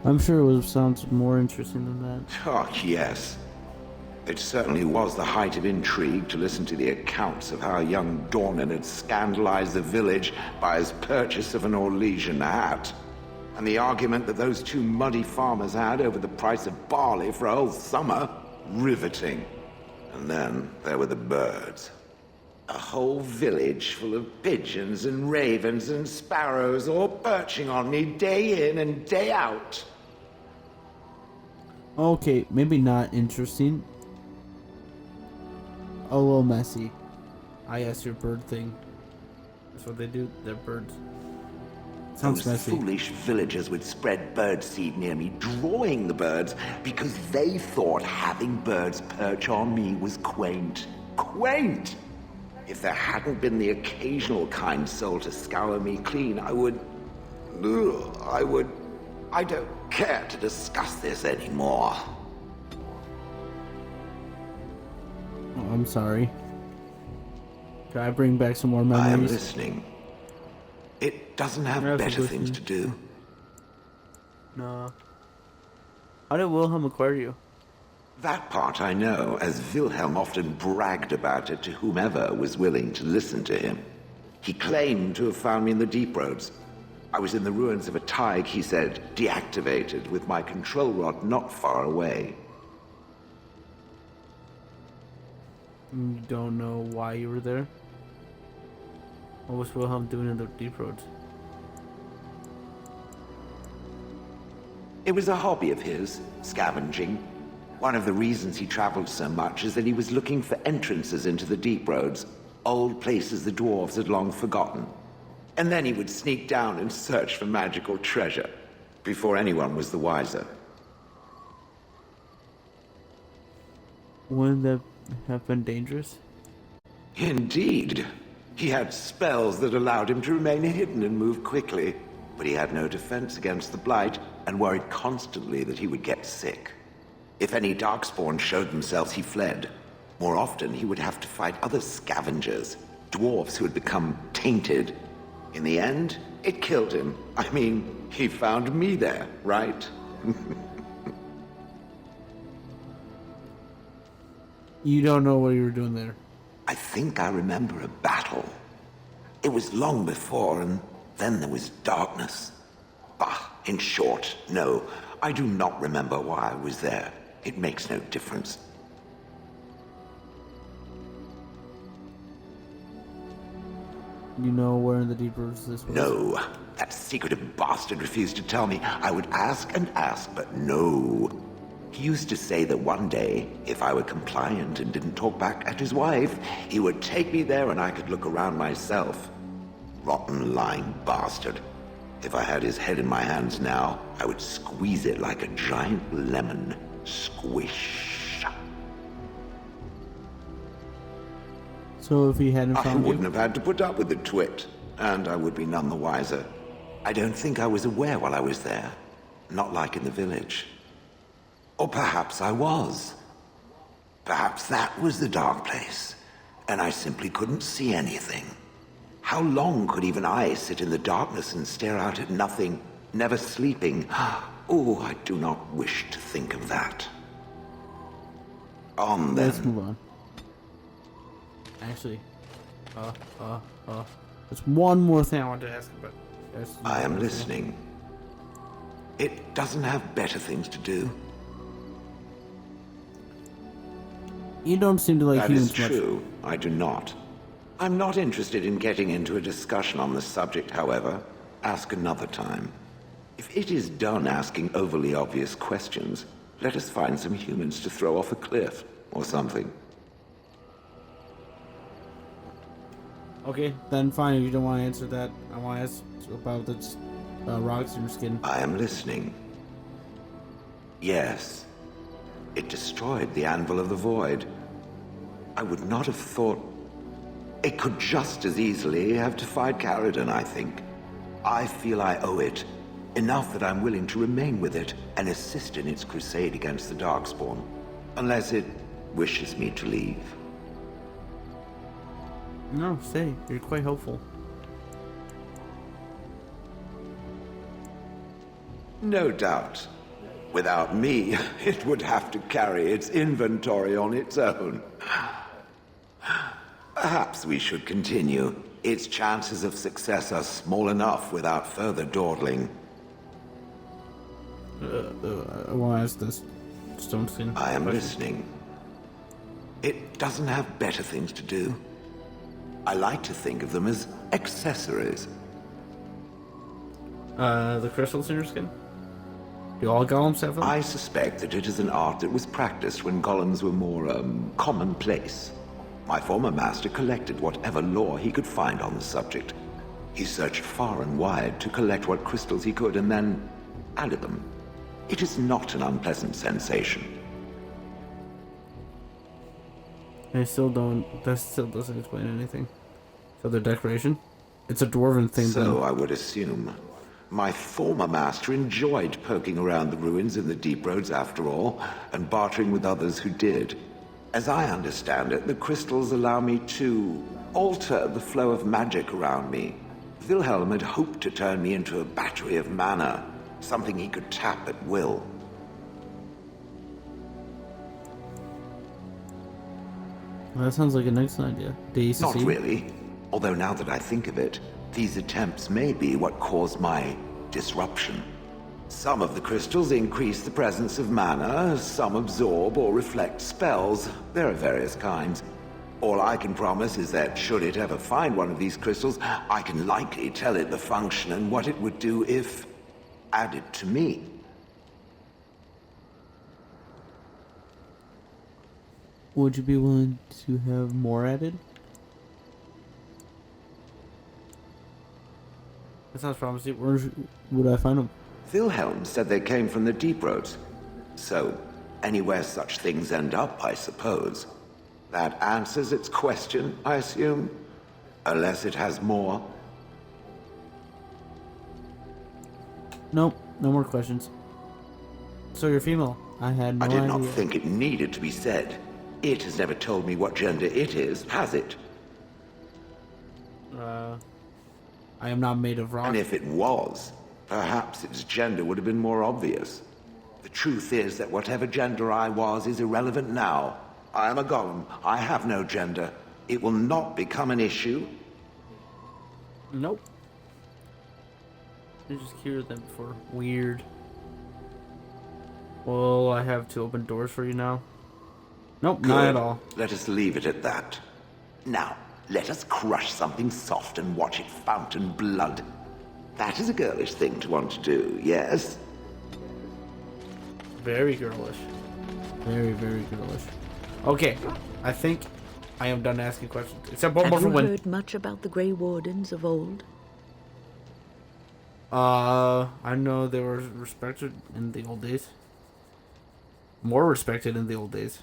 I'm sure it sounds more interesting than that. Oh, yes. It certainly was the height of intrigue to listen to the accounts of how young Dornan had scandalized the village by his purchase of an Orlesian hat. And the argument that those two muddy farmers had over the price of barley for a whole summer. Riveting. And then there were the birds. A whole village full of pigeons and ravens and sparrows all perching on me day in and day out. Okay, maybe not interesting. A little messy. I asked your bird thing. That's what they do. They're birds. Sounds Those messy. foolish villagers would spread bird seed near me, drawing the birds, because they thought having birds perch on me was quaint. Quaint! If there hadn't been the occasional kind soul to scour me clean, I don't care to discuss this anymore. Oh, I'm sorry. Can I bring back some more memories? I am listening. It doesn't have You're better listening. things to do. No. How did Wilhelm acquire you? That part I know, as Wilhelm often bragged about it to whomever was willing to listen to him. He claimed to have found me in the deep roads. I was in the ruins of a Thaig, he said, deactivated, with my control rod not far away. You don't know why you were there? What was Wilhelm doing in the deep roads? It was a hobby of his, scavenging. One of the reasons he traveled so much is that he was looking for entrances into the deep roads, old places the dwarves had long forgotten. And then he would sneak down and search for magical treasure, before anyone was the wiser. Wouldn't that have been dangerous? Indeed. He had spells that allowed him to remain hidden and move quickly, but he had no defense against the blight and worried constantly that he would get sick. If any darkspawn showed themselves, he fled. More often, he would have to fight other scavengers, dwarfs who had become tainted. In the end, it killed him. I mean, he found me there, right? You don't know what you were doing there. I think I remember a battle. It was long before, and then there was darkness. Bah, in short, no. I do not remember why I was there. It makes no difference. You know where in the deep roots this was? No. That secretive bastard refused to tell me. I would ask and ask, but no. He used to say that one day, if I were compliant and didn't talk back at his wife, he would take me there and I could look around myself. Rotten, lying bastard. If I had his head in my hands now, I would squeeze it like a giant lemon. Squish. So if he hadn't I found wouldn't you? have had to put up with the twit, and I would be none the wiser. I don't think I was aware while I was there. Not like in the village. Or perhaps I was. Perhaps that was the dark place, and I simply couldn't see anything. How long could even I sit in the darkness and stare out at nothing, never sleeping? Oh, I do not wish to think of that. On then. Let's move on. Actually, there's one more thing I want to ask about. I am listening. It doesn't have better things to do. You don't seem to like That humans is true. I do not. I'm not interested in getting into a discussion on the subject, however. Ask another time. If it is done asking overly obvious questions, let us find some humans to throw off a cliff or something. Okay, then fine. If you don't want to answer that, I want to ask about the rocks in your skin. I am listening. Yes. It destroyed the Anvil of the Void. I would not have thought... It could just as easily have defied Caradon, I think. I feel I owe it. Enough that I'm willing to remain with it and assist in its crusade against the Darkspawn. Unless it wishes me to leave. No, stay. You're quite hopeful. No doubt. Without me, it would have to carry its inventory on its own. Perhaps we should continue. Its chances of success are small enough without further dawdling. I want to ask this. Stone skin. I am listening. It doesn't have better things to do. I like to think of them as accessories. The crystals in your skin? Do all golems have them? I suspect that it is an art that was practiced when golems were more, commonplace. My former master collected whatever lore he could find on the subject. He searched far and wide to collect what crystals he could and then added them. It is not an unpleasant sensation. That still doesn't explain anything. So the decoration? It's a dwarven thing. So then. I would assume. My former master enjoyed poking around the ruins in the deep roads after all, and bartering with others who did. As I understand it, the crystals allow me to alter the flow of magic around me. Wilhelm had hoped to turn me into a battery of mana, something he could tap at will. Well, that sounds like an excellent idea. Not really. Although now that I think of it, these attempts may be what caused my disruption. Some of the crystals increase the presence of mana, some absorb or reflect spells. There are various kinds. All I can promise is that should it ever find one of these crystals, I can likely tell it the function and what it would do if added to me. Would you be willing to have more added? That sounds promising. Where would I find them? Wilhelm said they came from the deep roads. So, anywhere such things end up, I suppose. That answers its question, I assume? Unless it has more. Nope, no more questions. So you're female. I had no idea. I did not think it needed to be said. It has never told me what gender it is, has it? I am not made of rock. And if it was, perhaps its gender would have been more obvious. The truth is that whatever gender I was is irrelevant now. I am a golem. I have no gender. It will not become an issue. Nope. I just cured them for weird. Well, I have to open doors for you now. Nope, Good. not at all. Let us leave it at that. Now, let us crush something soft and watch it fountain blood. That is a girlish thing to want to do, yes? Very girlish. Very, very girlish. Okay, I think I am done asking questions. Except one more Have for you when. heard much about the Grey Wardens of old? I know they were respected in the old days. More respected in the old days.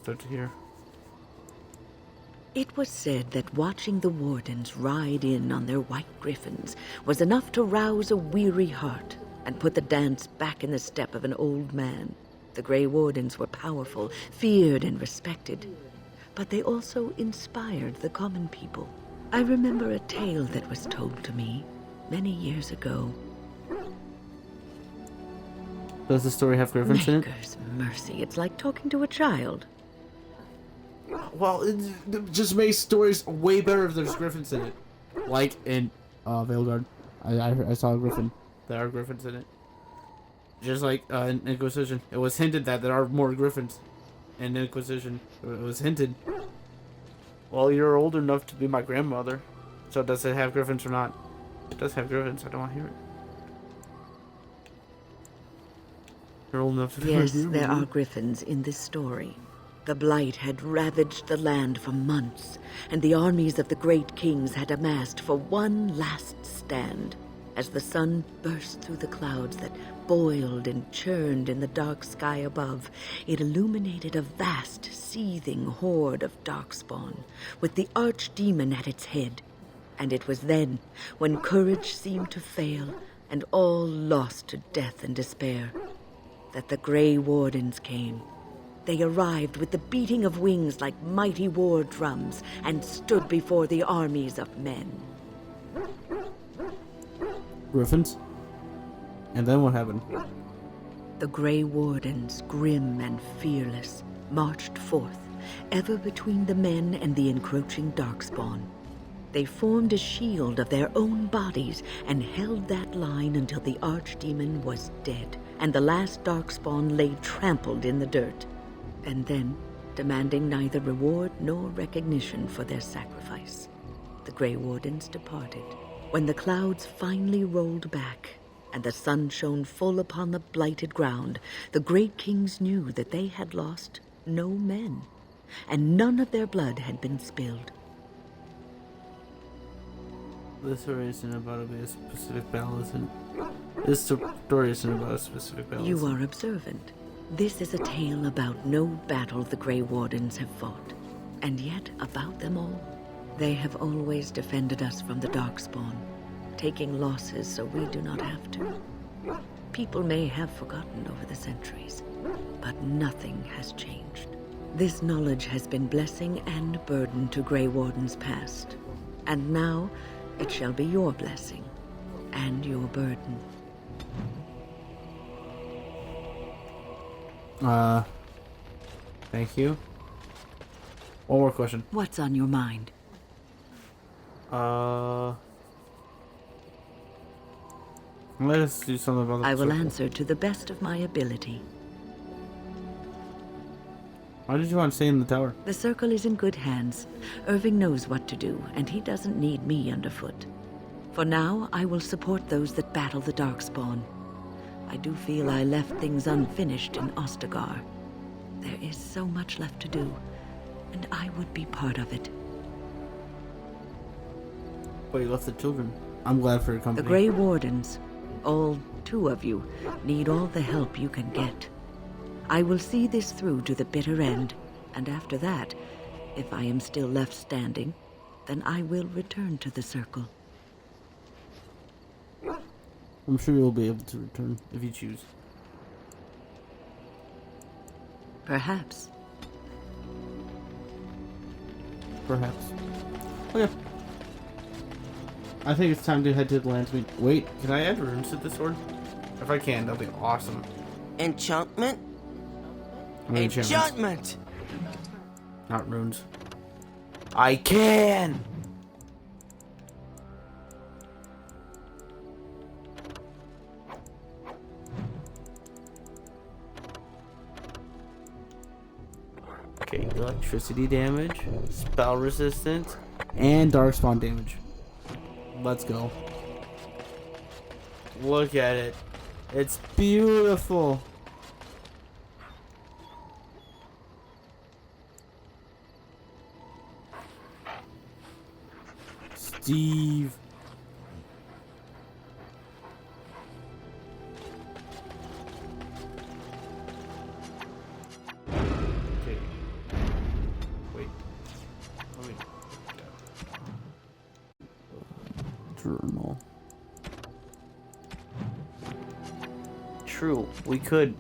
Start to hear. It was said that watching the Wardens ride in on their white griffins was enough to rouse a weary heart and put the dance back in the step of an old man. The Grey Wardens were powerful, feared and respected, but they also inspired the common people. I remember a tale that was told to me many years ago. Does the story have griffins in it? Maker's mercy, it's like talking to a child. Well, it just makes stories way better if there's griffins in it. Like in Veilguard. I saw a griffin. There are griffins in it. Just like in Inquisition. It was hinted that there are more griffins in Inquisition. It was hinted. Well, you're old enough to be my grandmother. So does it have griffins or not? It does have griffins. I don't want to hear it. You're old enough to be Yes, my there grandmother. are griffins in this story. The Blight had ravaged the land for months, and the armies of the great kings had amassed for one last stand. As the sun burst through the clouds that boiled and churned in the dark sky above, it illuminated a vast, seething horde of darkspawn, with the archdemon at its head. And it was then, when courage seemed to fail, and all lost to death and despair, that the Grey Wardens came. They arrived with the beating of wings like mighty war drums and stood before the armies of men. Griffins? And then what happened? The Grey Wardens, grim and fearless, marched forth, ever between the men and the encroaching darkspawn. They formed a shield of their own bodies and held that line until the archdemon was dead, and the last darkspawn lay trampled in the dirt. And then, demanding neither reward nor recognition for their sacrifice, the Grey Wardens departed. When the clouds finally rolled back and the sun shone full upon the blighted ground, the great kings knew that they had lost no men, and none of their blood had been spilled. This story isn't about a specific battle, isn't it? This story isn't about a specific battle. You are observant. This is a tale about no battle the Grey Wardens have fought, and yet about them all. They have always defended us from the Darkspawn, taking losses so we do not have to. People may have forgotten over the centuries, but nothing has changed. This knowledge has been blessing and burden to Grey Wardens past, and now it shall be your blessing and your burden. Thank you. One more question. What's on your mind? Let us do something about the I will circle. answer to the best of my ability. Why did you want to stay in the tower? The circle is in good hands. Irving knows what to do, and he doesn't need me underfoot. For now, I will support those that battle the Darkspawn. I do feel I left things unfinished in Ostagar. There is so much left to do, and I would be part of it. But you left the children. I'm glad for your company. The Grey Wardens, all 2 of you, need all the help you can get. I will see this through to the bitter end, and after that, if I am still left standing, then I will return to the circle. I'm sure you'll be able to return if you choose. Perhaps. Perhaps. Okay. I think it's time to head to the Landsmeet. Wait, can I add runes to this sword? If I can, that'll be awesome. Enchantment? Enchantment! Not runes. I can! Okay, electricity damage, spell resistance, and darkspawn damage. Let's go. Look at it. It's beautiful. Steve. Okay. Wait. Let me. Journal. True, we could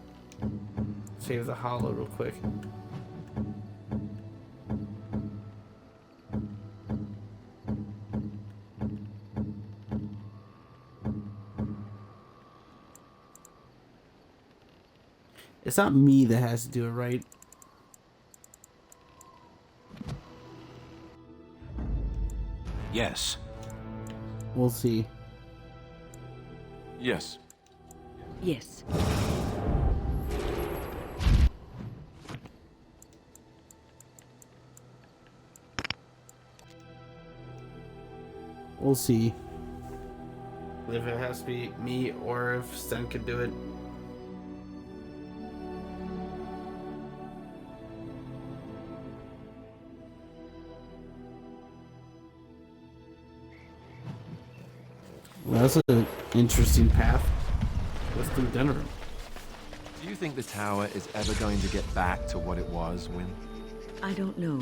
save the hollow real quick. It's not me that has to do it, right? Yes. We'll see. Yes. Yes. We'll see. If it has to be me or if Sten could do it. Well, that's an interesting path. Let's do Denerim. Do you think the tower is ever going to get back to what it was, Wynn? I don't know.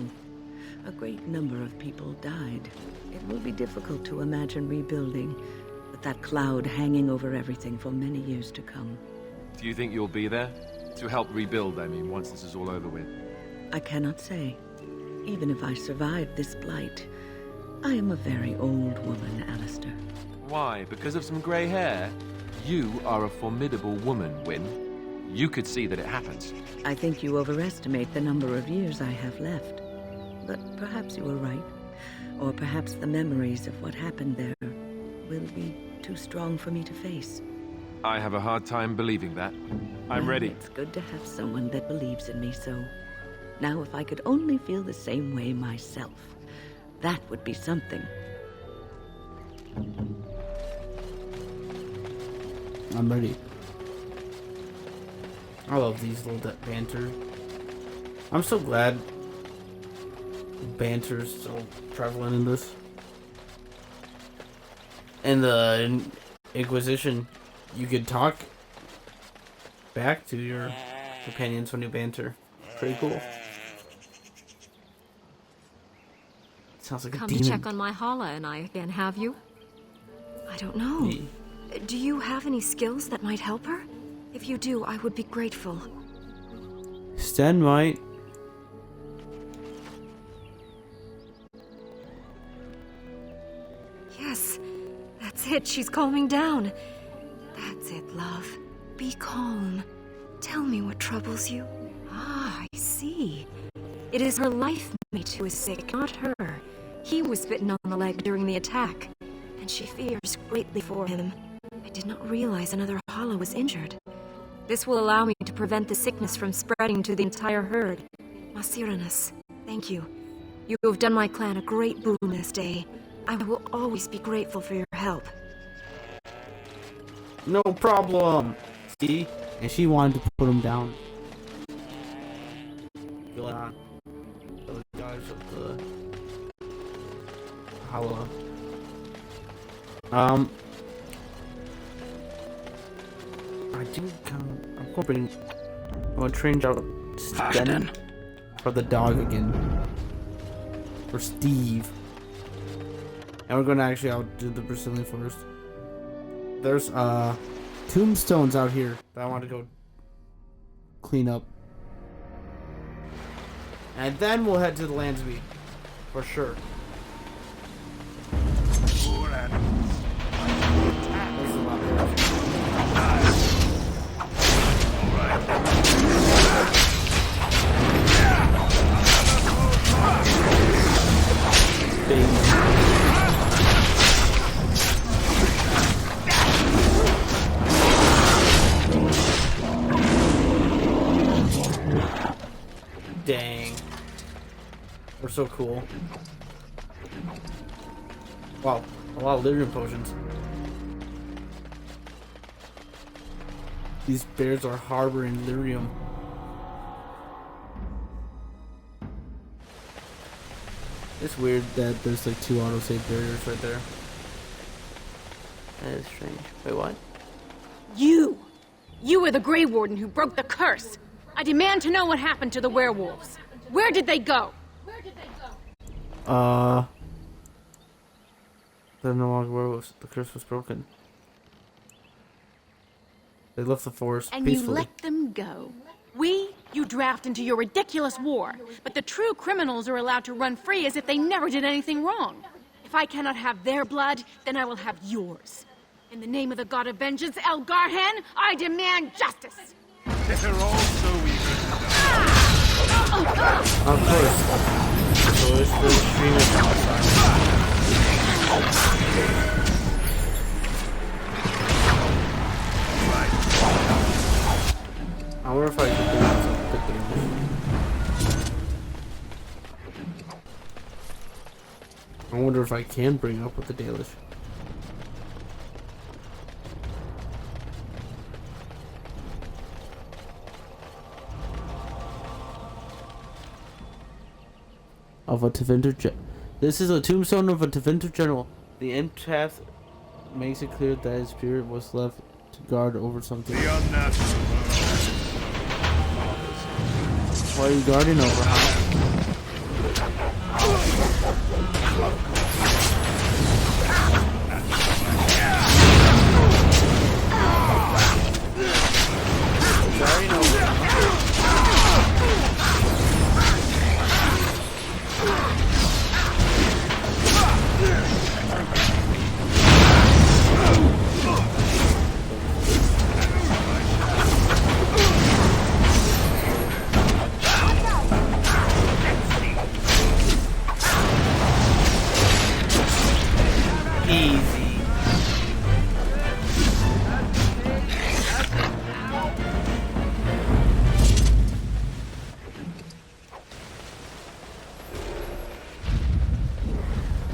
A great number of people died. It will be difficult to imagine rebuilding, with that cloud hanging over everything for many years to come. Do you think you'll be there? To help rebuild, I mean, once this is all over with? I cannot say. Even if I survive this blight, I am a very old woman, Alistair. Why? Because of some grey hair? You are a formidable woman, Wynn. You could see that it happens. I think you overestimate the number of years I have left. But perhaps you are right. Or perhaps the memories of what happened there will be too strong for me to face. I have a hard time believing that. I'm ready. It's good to have someone that believes in me so. Now, if I could only feel the same way myself, that would be something. I'm ready. I love these little banter. I'm so glad banter's so prevalent in this. In the Inquisition, you could talk back to your companions when you banter. Pretty cool. Sounds like a Come demon. to check on my Hala and I again, have you? I don't know. Do you have any skills that might help her? If you do, I would be grateful. Sten might. Yes, that's it. She's calming down. That's it, love. Be calm. Tell me what troubles you. Ah, I see. It is her life mate who is sick, not her. He was bitten on the leg during the attack, and she fears greatly for him. I did not realize another Hala was injured. This will allow me to prevent the sickness from spreading to the entire herd. Masiranus, thank you. You have done my clan a great boon this day. I will always be grateful for your help. No problem. See? And she wanted to put him down. Go on. Those guys of the Hala. I do come. I'm hoping I want to change out Sten for the dog again. For Steve. And we're gonna actually outdo the Brazilian first. There's tombstones out here that I want to go clean up. And then we'll head to the Landsmeet. For sure. This is a lot Dang. We're so cool. Wow, a lot of Lyrium potions. These bears are harboring Lyrium. It's weird that there's like 2 autosave barriers right there. That is strange. Wait, what? You! You were the Gray Warden who broke the curse! I demand to know what happened to the werewolves. Where did they go? They're no longer werewolves. The curse was broken. They left the forest And peacefully. you let them go. You draft into your ridiculous war, but the true criminals are allowed to run free as if they never did anything wrong. If I cannot have their blood, then I will have yours. In the name of the god of vengeance, El Garhan, I demand justice! They're all so eager to die. Of course. So it's the extremist outside. I wonder if I could bring out some quick damage. I wonder if I can bring up with the Dalish. Of a Tevinter This is a tombstone of a Tevinter general. The empath makes it clear that his spirit was left to guard over something. The unnatural. What are you guarding over, huh? Guarding over. Easy.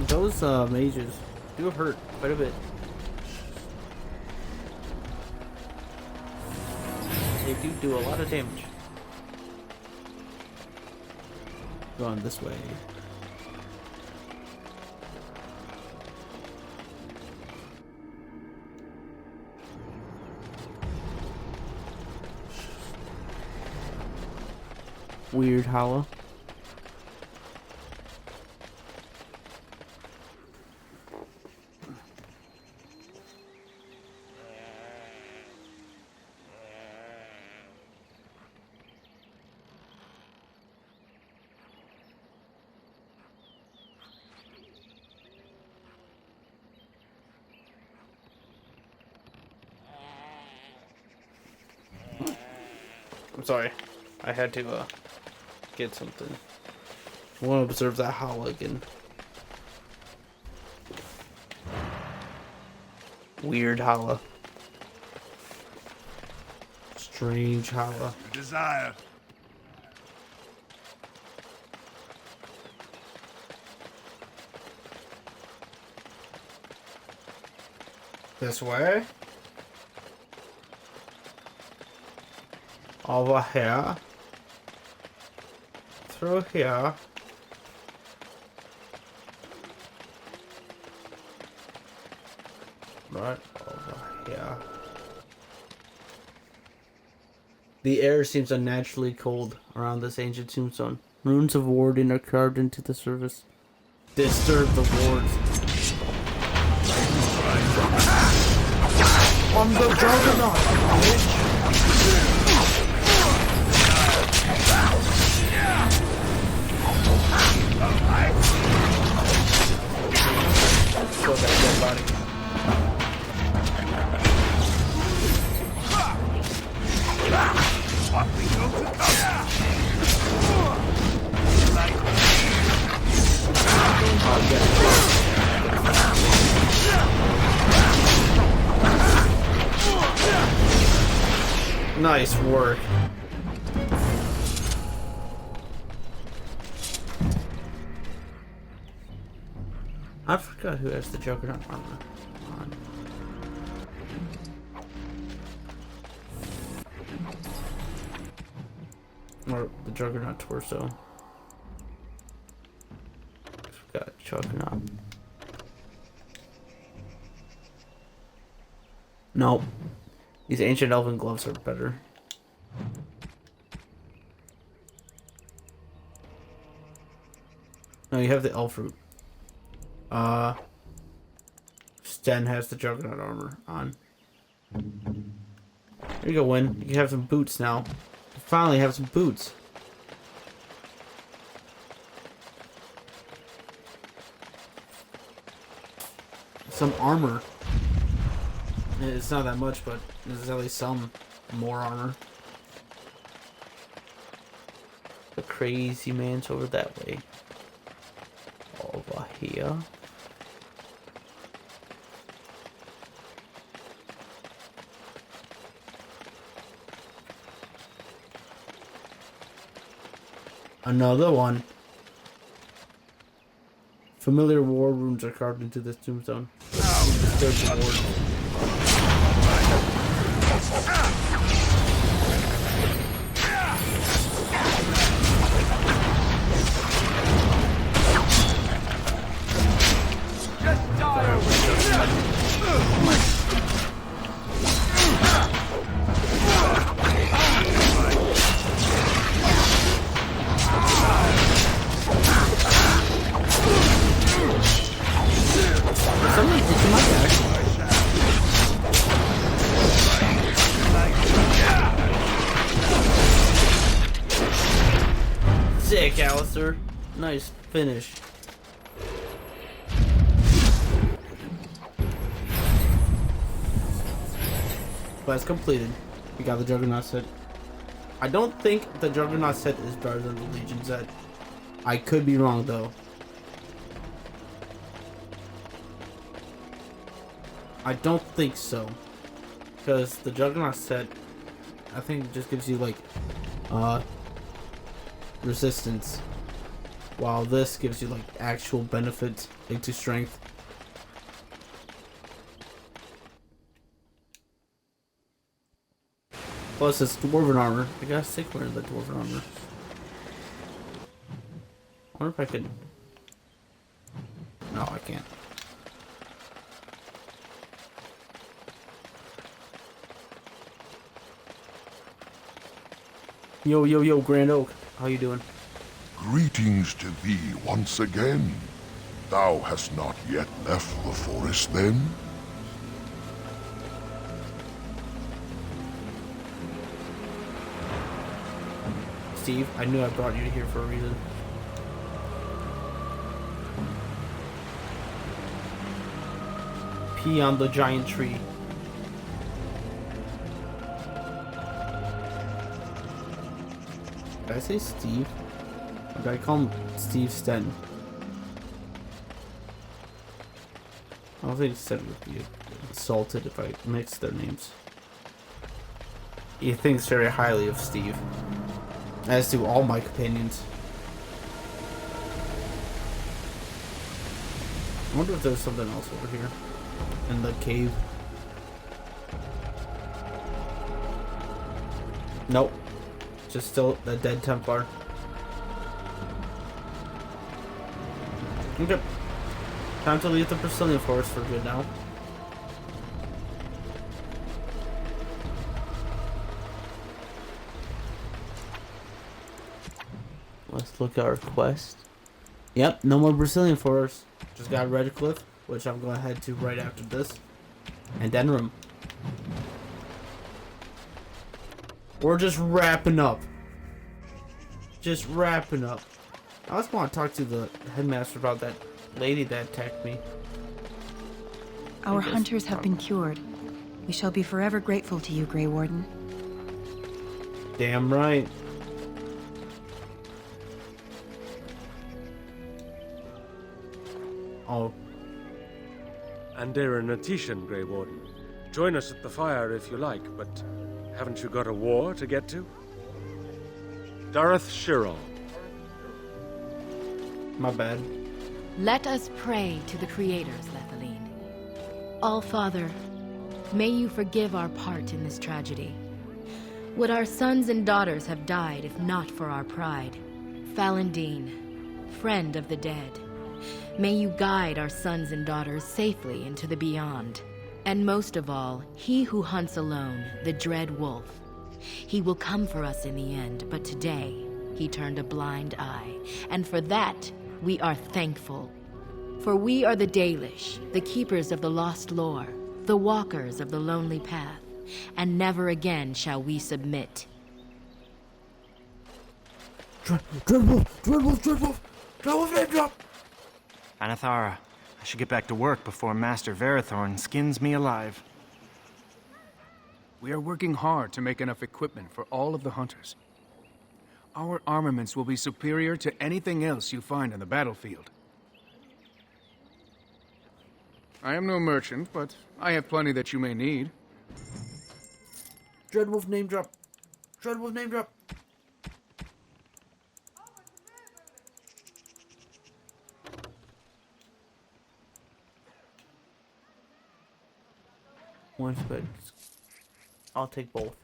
Those mages do hurt quite a bit. They do a lot of damage. Going this way. Weird hollow. I'm sorry. I had to get something. I want to observe that hollow again. Weird hollow. Strange hollow. Desire. This way? Over here? Through here? Right over here. The air seems unnaturally cold around this ancient tombstone. Runes of warding are carved into the surface. Disturb the wards. On the juggernaut, bitch! What we go to come. Nice work. I forgot who has the Juggernaut armor on. Or the Juggernaut torso. Got Juggernaut. No. These ancient elven gloves are better. No, you have the elf root. Sten has the Juggernaut armor on. There you go, Win. You can have some boots now. You finally have some boots. Some armor. It's not that much, but there's at least some more armor. The crazy man's over that way. Over here. Another one. Familiar war runes are carved into this tombstone. There's ward. Sick, Alistair. Nice finish. Quest completed. We got the Juggernaut set. I don't think the Juggernaut set is better than the Legion set. I could be wrong though. I don't think so. Because the Juggernaut set, I think it just gives you like resistance, while this gives you like actual benefits into strength. Plus it's dwarven armor. I gotta stick wearing the dwarven armor. I wonder if I could. No, I can't. Yo, yo, yo, Grand Oak. How you doing? Greetings to thee once again. Thou hast not yet left the forest, then? Steve, I knew I brought you here for a reason. Pee on the giant tree. Did I say Steve? Or did I call him Steve Sten? I don't think Sten would be insulted if I mixed their names. He thinks very highly of Steve. As do all my companions. I wonder if there's something else over here. In the cave. Nope. Just still the dead Templar. Okay. Time to leave the Brazilian forest for good now. Let's look at our quest. Yep, no more Brazilian forest. Just got Redcliffe, which I'm going to head to right after this. And Denerim. We're just wrapping up. Just wrapping up. I just want to talk to the headmaster about that lady that attacked me. Our hunters have been cured. We shall be forever grateful to you, Gray Warden. Damn right. Oh. Andera Natishan, Gray Warden. Join us at the fire if you like, but haven't you got a war to get to? Dareth Shirol. My bad. Let us pray to the creators, Lethaline. All-Father, may you forgive our part in this tragedy. Would our sons and daughters have died if not for our pride? Falendine, friend of the dead, may you guide our sons and daughters safely into the beyond. And most of all, he who hunts alone, the dread wolf. He will come for us in the end, but today he turned a blind eye, and for that we are thankful. For we are the Dalish, the keepers of the lost lore, the walkers of the lonely path, and never again shall we submit. Dreadwolf, name drop! Anathara, I should get back to work before Master Verathorn skins me alive. We are working hard to make enough equipment for all of the hunters. Our armaments will be superior to anything else you find on the battlefield. I am no merchant, but I have plenty that you may need. Dreadwolf name drop. Dreadwolf name drop. One split. I'll take both.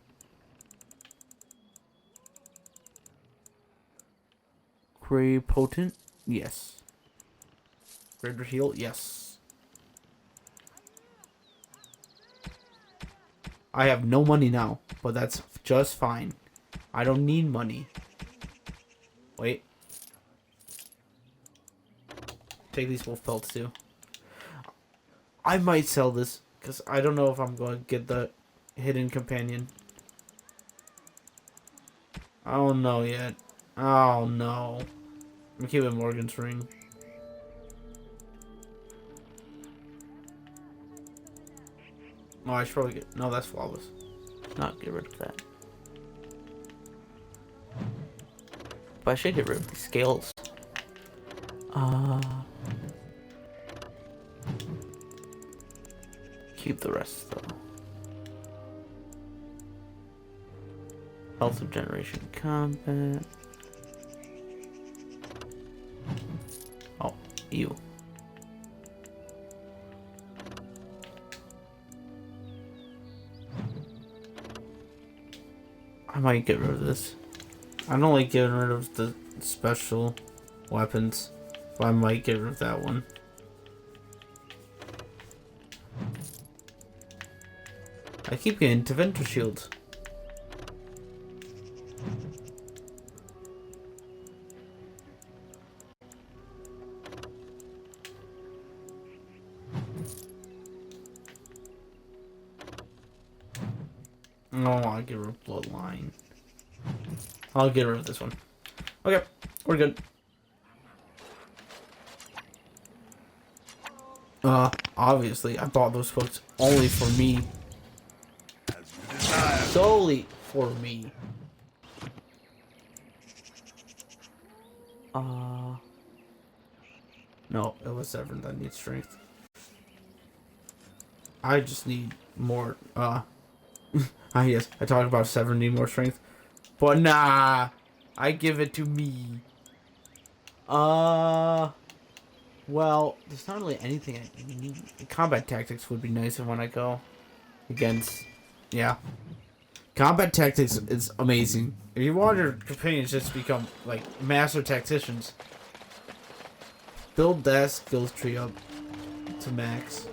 Gray potent? Yes. Greater heal? Yes. I have no money now, but that's just fine. I don't need money. Wait. Take these wolf pelts too. I might sell this, because I don't know if I'm going to get the hidden companion. I don't know yet. Oh no. I'm keeping Morgan's ring. Oh, I should probably get... No, that's flawless. Not get rid of that. But I should get rid of the scales. Keep the rest though. Health of generation combat. Oh, you. I might get rid of this. I don't like getting rid of the special weapons, but I might get rid of that one. I keep getting into Venture Shields. No, I'll get rid of Bloodline. I'll get rid of this one. Okay, we're good. Obviously, I bought those books only for me. Solely for me. No, it was Severn that needs strength. I just need more, yes, I talked about Severn need more strength. But nah, I give it to me. Well, there's not really anything I need. Combat tactics would be nice when I go against, yeah. Combat tactics is amazing. If you want your companions just become, like, master tacticians, build that skills tree up to max.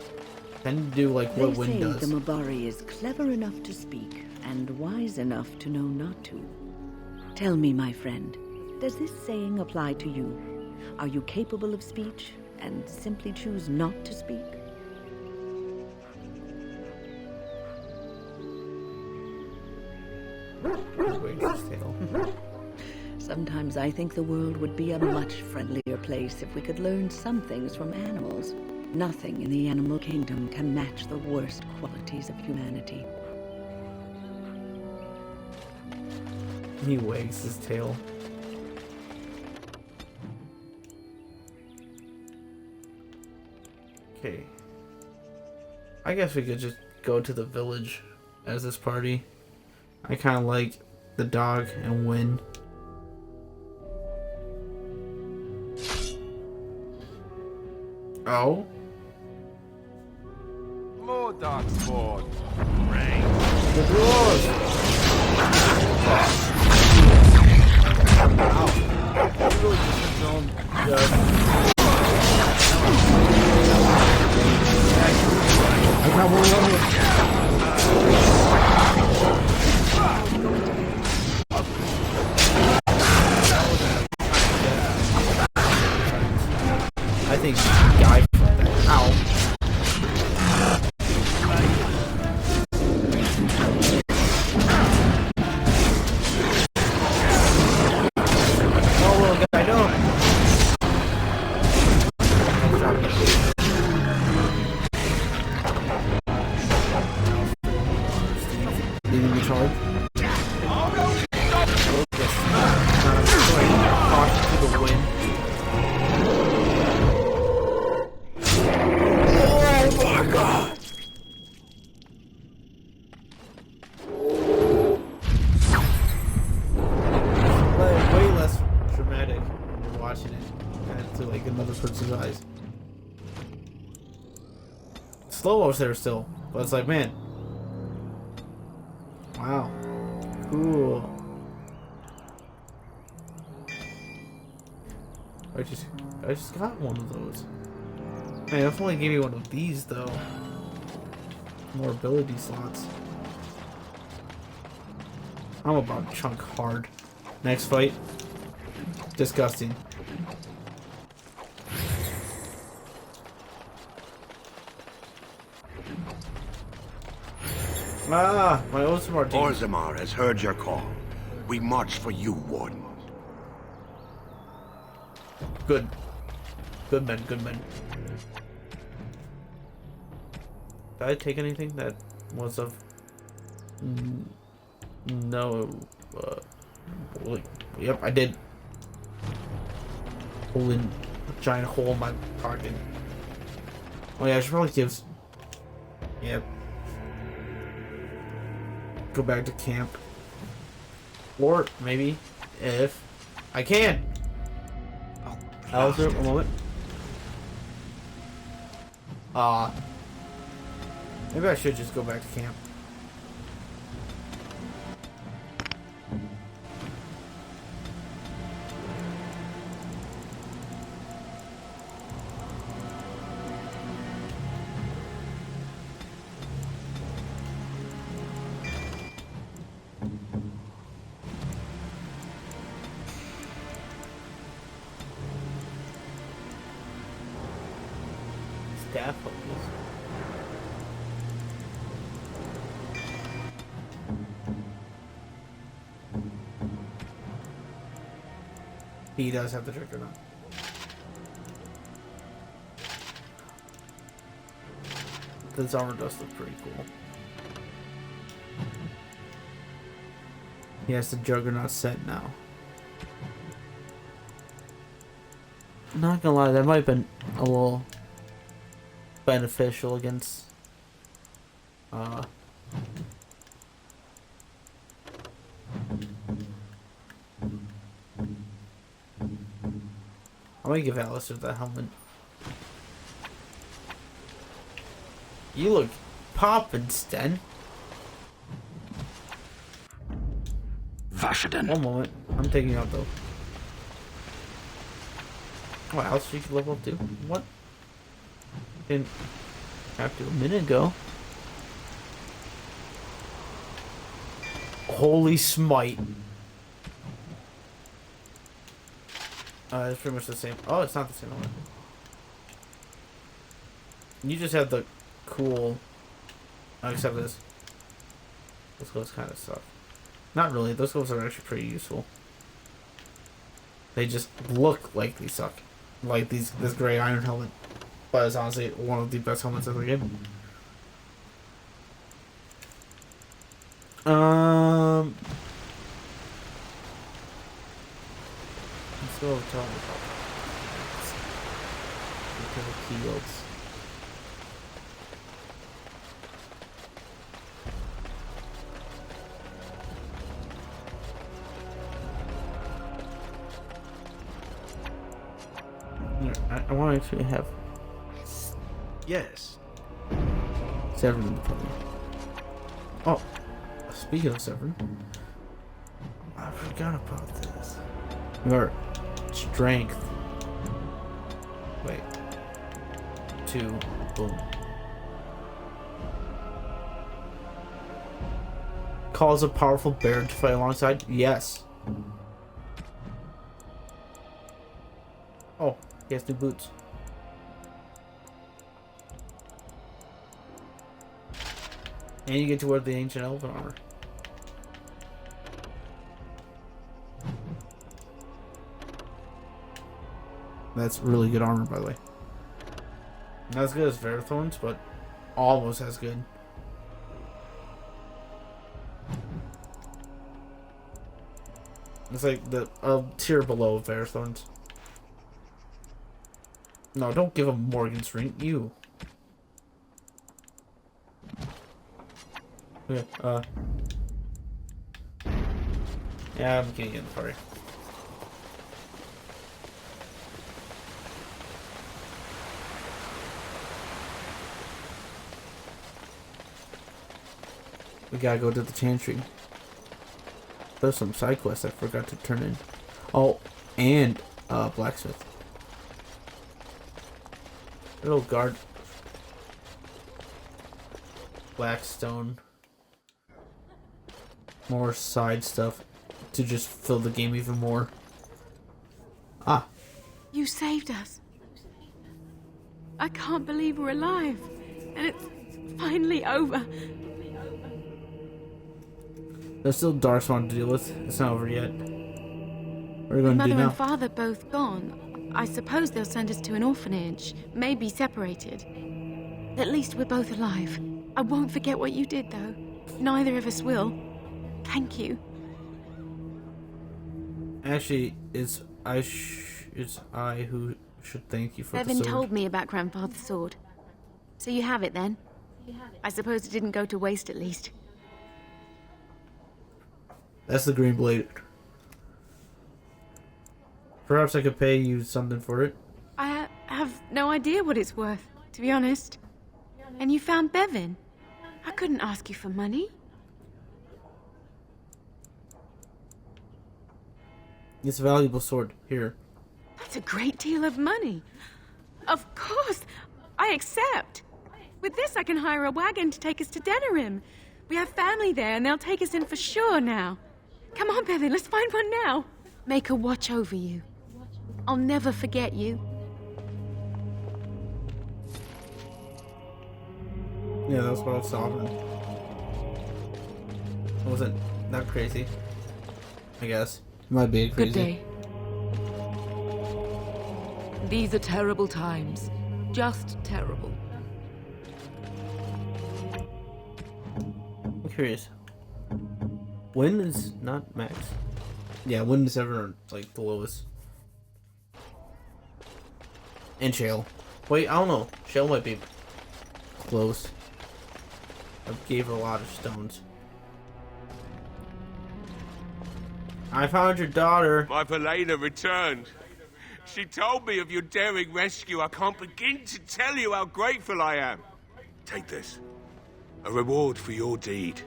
Then do, like, what Wynn does. They say the Mabari is clever enough to speak and wise enough to know not to. Tell me, my friend, does this saying apply to you? Are you capable of speech and simply choose not to speak? Sometimes I think the world would be a much friendlier place if we could learn some things from animals. Nothing in the animal kingdom can match the worst qualities of humanity. He wags his tail. Okay. I guess we could just go to the village as this party. I kind of like the dog and win. Oh? More dark spawn. The dwarves! Wow. Really just thrown I got one over. I think guy from that. Ow. Oh, little guy, no. Leading the charge. Caution to the wind. Oh my god! Way less dramatic when you're watching it compared to like another person's eyes. Slow motion there still, but it's like, man. Wow. Cool. I just got one of those. Man, if only gave me one of these though. More ability slots. I'm about to chunk hard. Next fight. Disgusting. Ah, my Orzammar team. Orzammar has heard your call. We march for you, Warden. Good. Good men, good men. Did I take anything that was of... No. Yep, I did. Holding a giant hole in my pocket. Oh yeah, I should probably give... Yep. Go back to camp. Or maybe if I can. Alistair, a moment. Maybe I should just go back to camp. Staff focus. He does have the trick or not. This armor does look pretty cool. He has the Juggernaut set now. Not gonna lie, that might have been a little beneficial against I might give Alistair that helmet. You look poppin', Sten. Vashaden. One moment. I'm taking you out though. Oh, Alistair, you can level up too? What? Didn't have to a minute ago. Holy smite. It's pretty much the same. Oh, it's not the same one. You just have the cool... except this. Those gloves kind of suck. Not really. Those gloves are actually pretty useful. They just look like they suck. Like this gray iron helmet. But it's honestly one of the best helmets in the game. go talk about keywords. I want to actually have Yes. Severin in the party. Oh, speaking of Severin, I forgot about this. Your strength. Wait. 2. Boom. Calls a powerful bear to fight alongside? Yes. Oh, he has new boots. And you get to wear the ancient elven armor. That's really good armor, by the way. Not as good as Verathorn's, but almost as good. It's like the tier below Verathorn's. No, don't give him Morgan's ring. You. Okay, yeah, I'm getting in the party. We gotta go to the Chantry. There's some side quests I forgot to turn in. Oh, and blacksmith. Little guard. Blackstone. More side stuff to just fill the game even more. Ah. You saved us. I can't believe we're alive. And it's finally over. There's still Darkspawn to deal with. It's not over yet. What are we going to do Mother now? and father both gone. I suppose they'll send us to an orphanage. Maybe separated. At least we're both alive. I won't forget what you did, though. Neither of us will. Thank you. Actually, it's I who should thank you for Bevan the sword. told me about Grandfather's sword. So you have it, then? I suppose it didn't go to waste, at least. That's the green blade. Perhaps I could pay you something for it. I have no idea what it's worth, to be honest. And you found Bevan. I couldn't ask you for money. It's a valuable sword. Here. That's a great deal of money. Of course, I accept. With this, I can hire a wagon to take us to Denerim. We have family there, and they'll take us in for sure now. Come on, Bevan, let's find one now. Make her watch over you. I'll never forget you. Yeah, that's what I was talking. It wasn't that crazy. I guess. It might be crazy. Good day. These are terrible times. Just terrible. I'm curious. When is not max? Yeah, when is ever like the lowest? And Shale. Wait, I don't know. Shale might be close. I gave her a lot of stones. I found your daughter. My Velena returned. She told me of your daring rescue. I can't begin to tell you how grateful I am. Take this. A reward for your deed.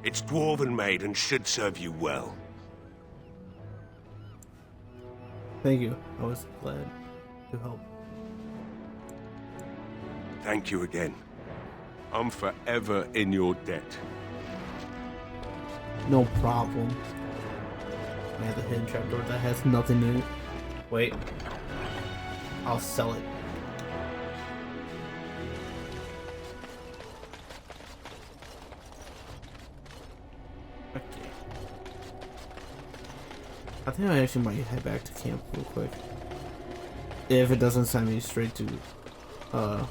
It's dwarven made and should serve you well. Thank you. I was glad to help. Thank you again. I'm forever in your debt. No problem. I have the hidden trapdoor that has nothing in it. Wait. I'll sell it. Okay. I think I actually might head back to camp real quick. If it doesn't send me straight to the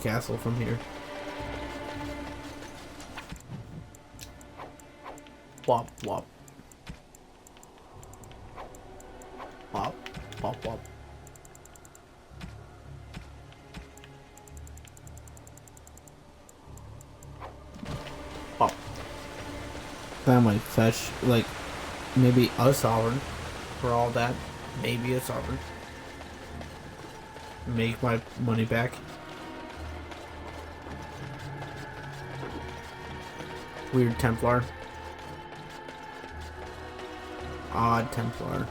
castle from here. Wop wop. Wop. Pop up. Pop. That might fetch, like, maybe a sovereign for all that. Maybe a sovereign. Make my money back. Weird Templar. Odd Templar.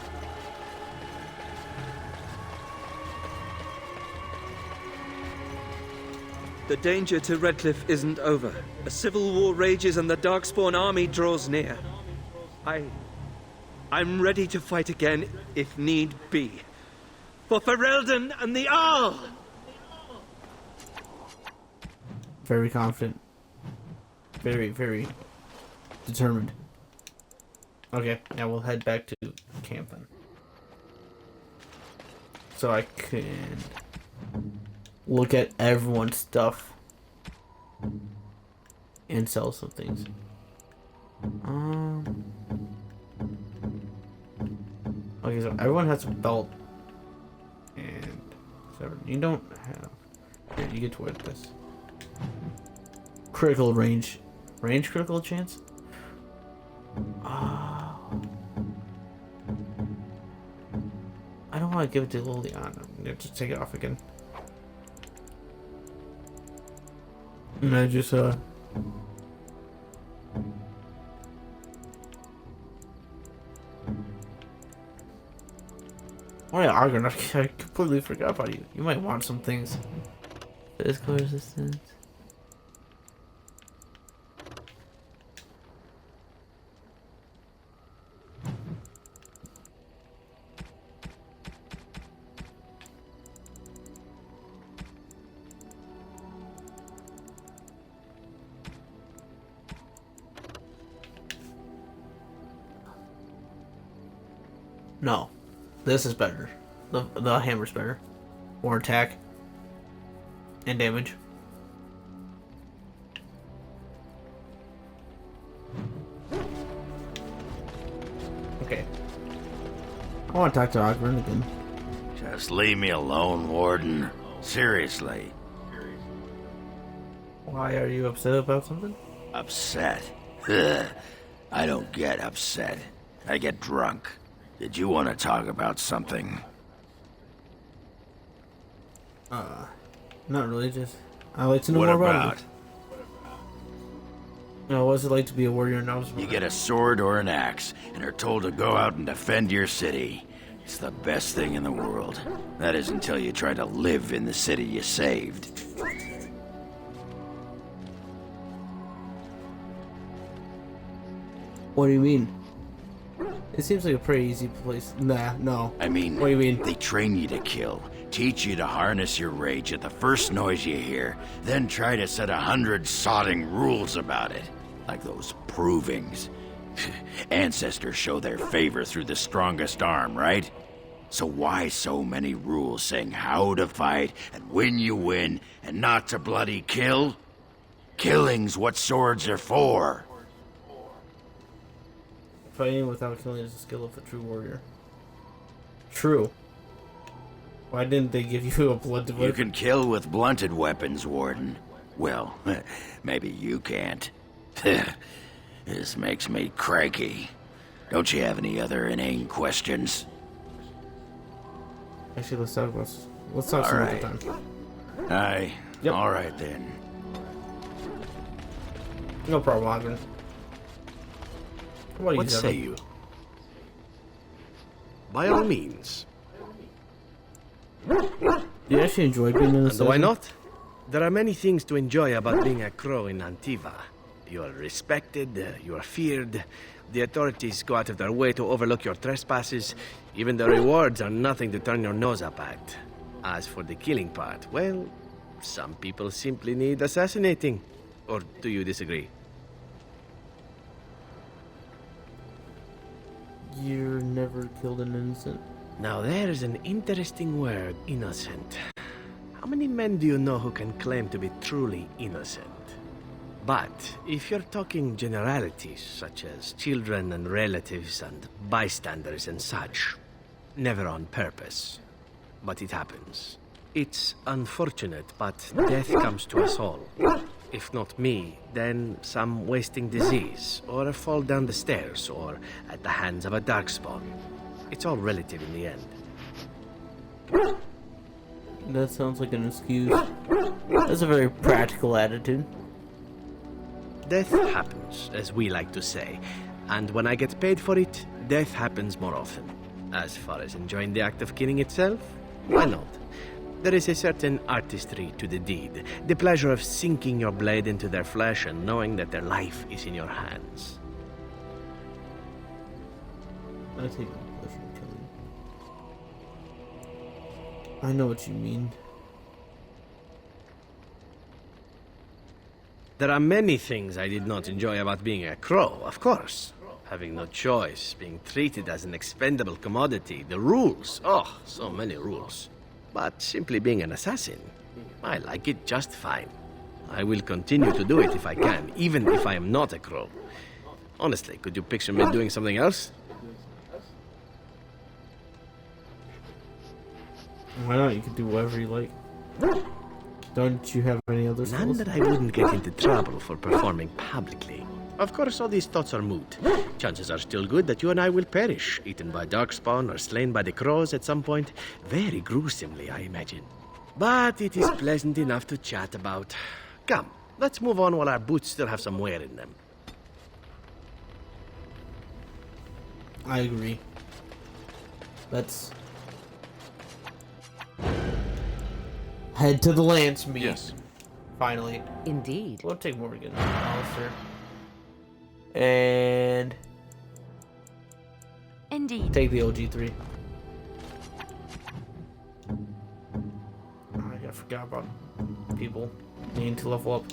The danger to Redcliffe isn't over. A civil war rages and the Darkspawn army draws near. I'm ready to fight again if need be. For Ferelden and the Arl! Very confident. Very, very determined. Okay, now we'll head back to camp then. So I can look at everyone's stuff and sell some things. Okay, so everyone has a belt and so you don't have. Here, you get to wear this. Critical range critical chance. I don't want to give it to Liliana. Just take it off again. And I just oh yeah, Argon, I completely forgot about you. You might want some things. Physical resistance. No, this is better. The hammer's better. More attack and damage. Okay. I want to talk to Ogren again. Just leave me alone, Warden. Seriously. Why are you upset about something? Upset? Ugh. I don't get upset. I get drunk. Did you want to talk about something? Not really, just I like to know What more about? about it. No, what's it like to be a warrior now? You get a sword or an axe, and are told to go out and defend your city. It's the best thing in the world. That is until you try to live in the city you saved. What do you mean? It seems like a pretty easy place. Nah, no. I mean, what do you mean? They train you to kill, teach you to harness your rage at the first noise you hear, then try to set 100 sodding rules about it. Like those provings. Ancestors show their favor through the strongest arm, right? So why so many rules saying how to fight, and when you win, and not to bloody kill? Killing's what swords are for. Fighting without killing is the skill of a true warrior. True. Why didn't they give you a blunted weapon? You can kill with blunted weapons, Warden. Well, maybe you can't. This makes me cranky. Don't you have any other inane questions? Actually, let's talk some other time. Aye. Yep. All right then. No problem, Ogren. What say you? By all means. You actually enjoyed being in the And why not? There are many things to enjoy about being a crow in Antiva. You are respected, you are feared, the authorities go out of their way to overlook your trespasses, even the rewards are nothing to turn your nose up at. As for the killing part, well, some people simply need assassinating. Or do you disagree? You never killed an innocent. Now there's an interesting word, innocent. How many men do you know who can claim to be truly innocent? But if you're talking generalities, such as children and relatives and bystanders and such, Never on purpose. But it happens. It's unfortunate, but death comes to us all. If not me, then some wasting disease, or a fall down the stairs, or at the hands of a darkspawn. It's all relative in the end. That sounds like an excuse. That's a very practical attitude. Death happens, as we like to say. And when I get paid for it, death happens more often. As far as enjoying the act of killing itself, why not? There is a certain artistry to the deed. The pleasure of sinking your blade into their flesh and knowing that their life is in your hands. I take no pleasure in killing. I know what you mean. There are many things I did not enjoy about being a crow, of course. Having no choice, being treated as an expendable commodity, the rules. Oh, so many rules. But simply being an assassin, I like it just fine. I will continue to do it if I can, even if I am not a crow. Honestly, could you picture me doing something else? Why not? You can do whatever you like. Don't you have any other skills? None that I wouldn't get into trouble for performing publicly. Of course, all these thoughts are moot. Chances are still good that you and I will perish, eaten by darkspawn or slain by the crows at some point. Very gruesomely, I imagine. But it is pleasant enough to chat about. Come, let's move on while our boots still have some wear in them. I agree. Let's head to the Landsmeet. Yes. Finally. Indeed. We'll take Morgan, Alistair. And Indeed. take the OG3. I forgot about people needing to level up.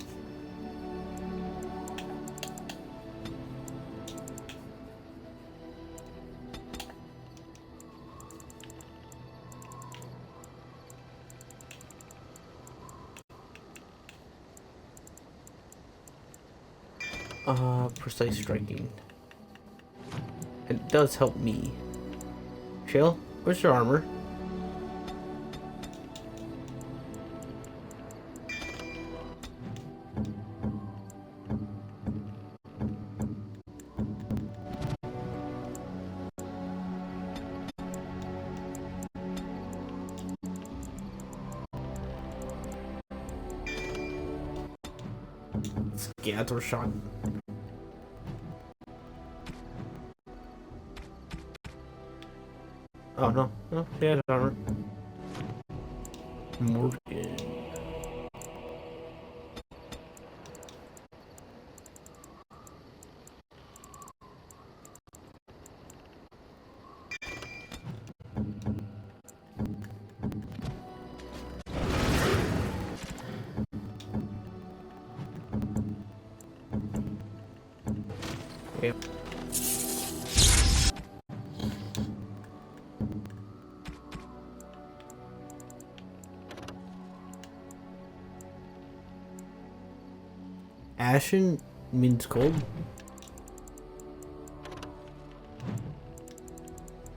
Precise striking. It does help me. Shale, where's your armor? Scatter shot. Oh no, no, yeah, armor. Morgan. Okay. Ashen means cold.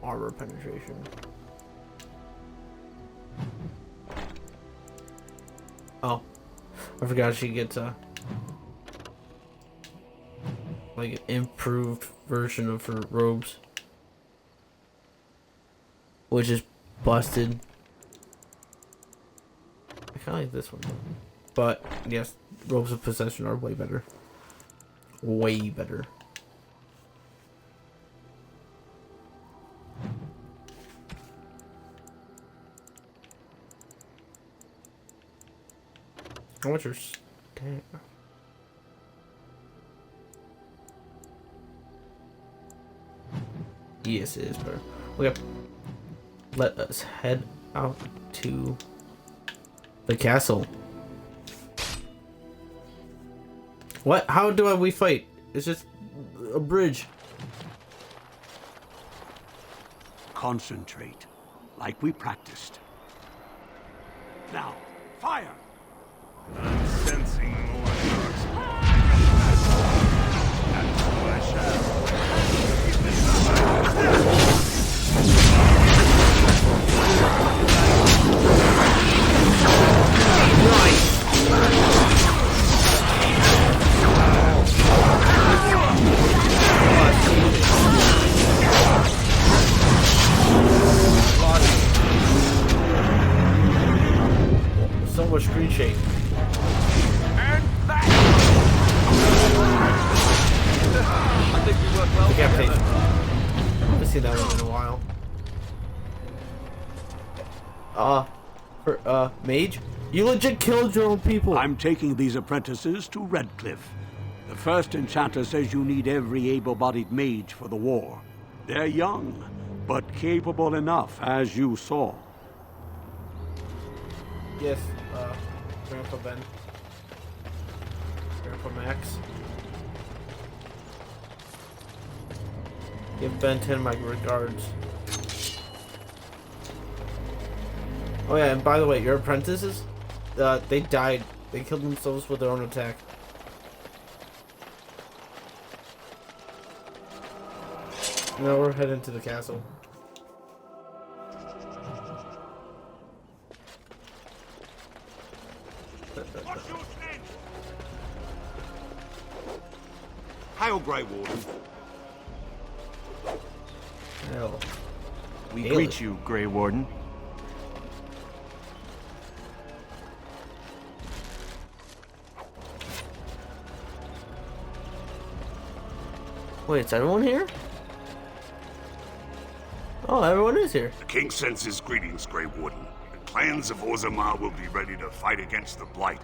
Armor penetration. Oh, I forgot she gets a like an improved version of her robes, which is busted. I kind of like this one, but yes, robes of possession are way better. Way better. How much are stamina? Yes, it is better. Okay. Let us head out to the castle. What? How do we fight? It's just a bridge. Concentrate, like we practiced. Now, fire! I'm sensing more darkspawn. And so I shall. shake. I think we work well. Decapitation. I haven't seen that one in a while. Mage? You legit killed your own people. I'm taking these apprentices to Redcliffe. The first enchanter says you need every able-bodied mage for the war. They're young, but capable enough, as you saw. Yes, Grandpa Ben. Grandpa Max. Give Ben 10 my regards. Oh yeah, and by the way, your apprentices, they died. They killed themselves with their own attack. Now we're heading to the castle. Hail, Gray Warden. Hail. We Hail greet it. you, Gray Warden. Wait, is everyone here? Oh, everyone is here. The king sends his greetings, Gray Warden. The clans of Orzammar will be ready to fight against the Blight.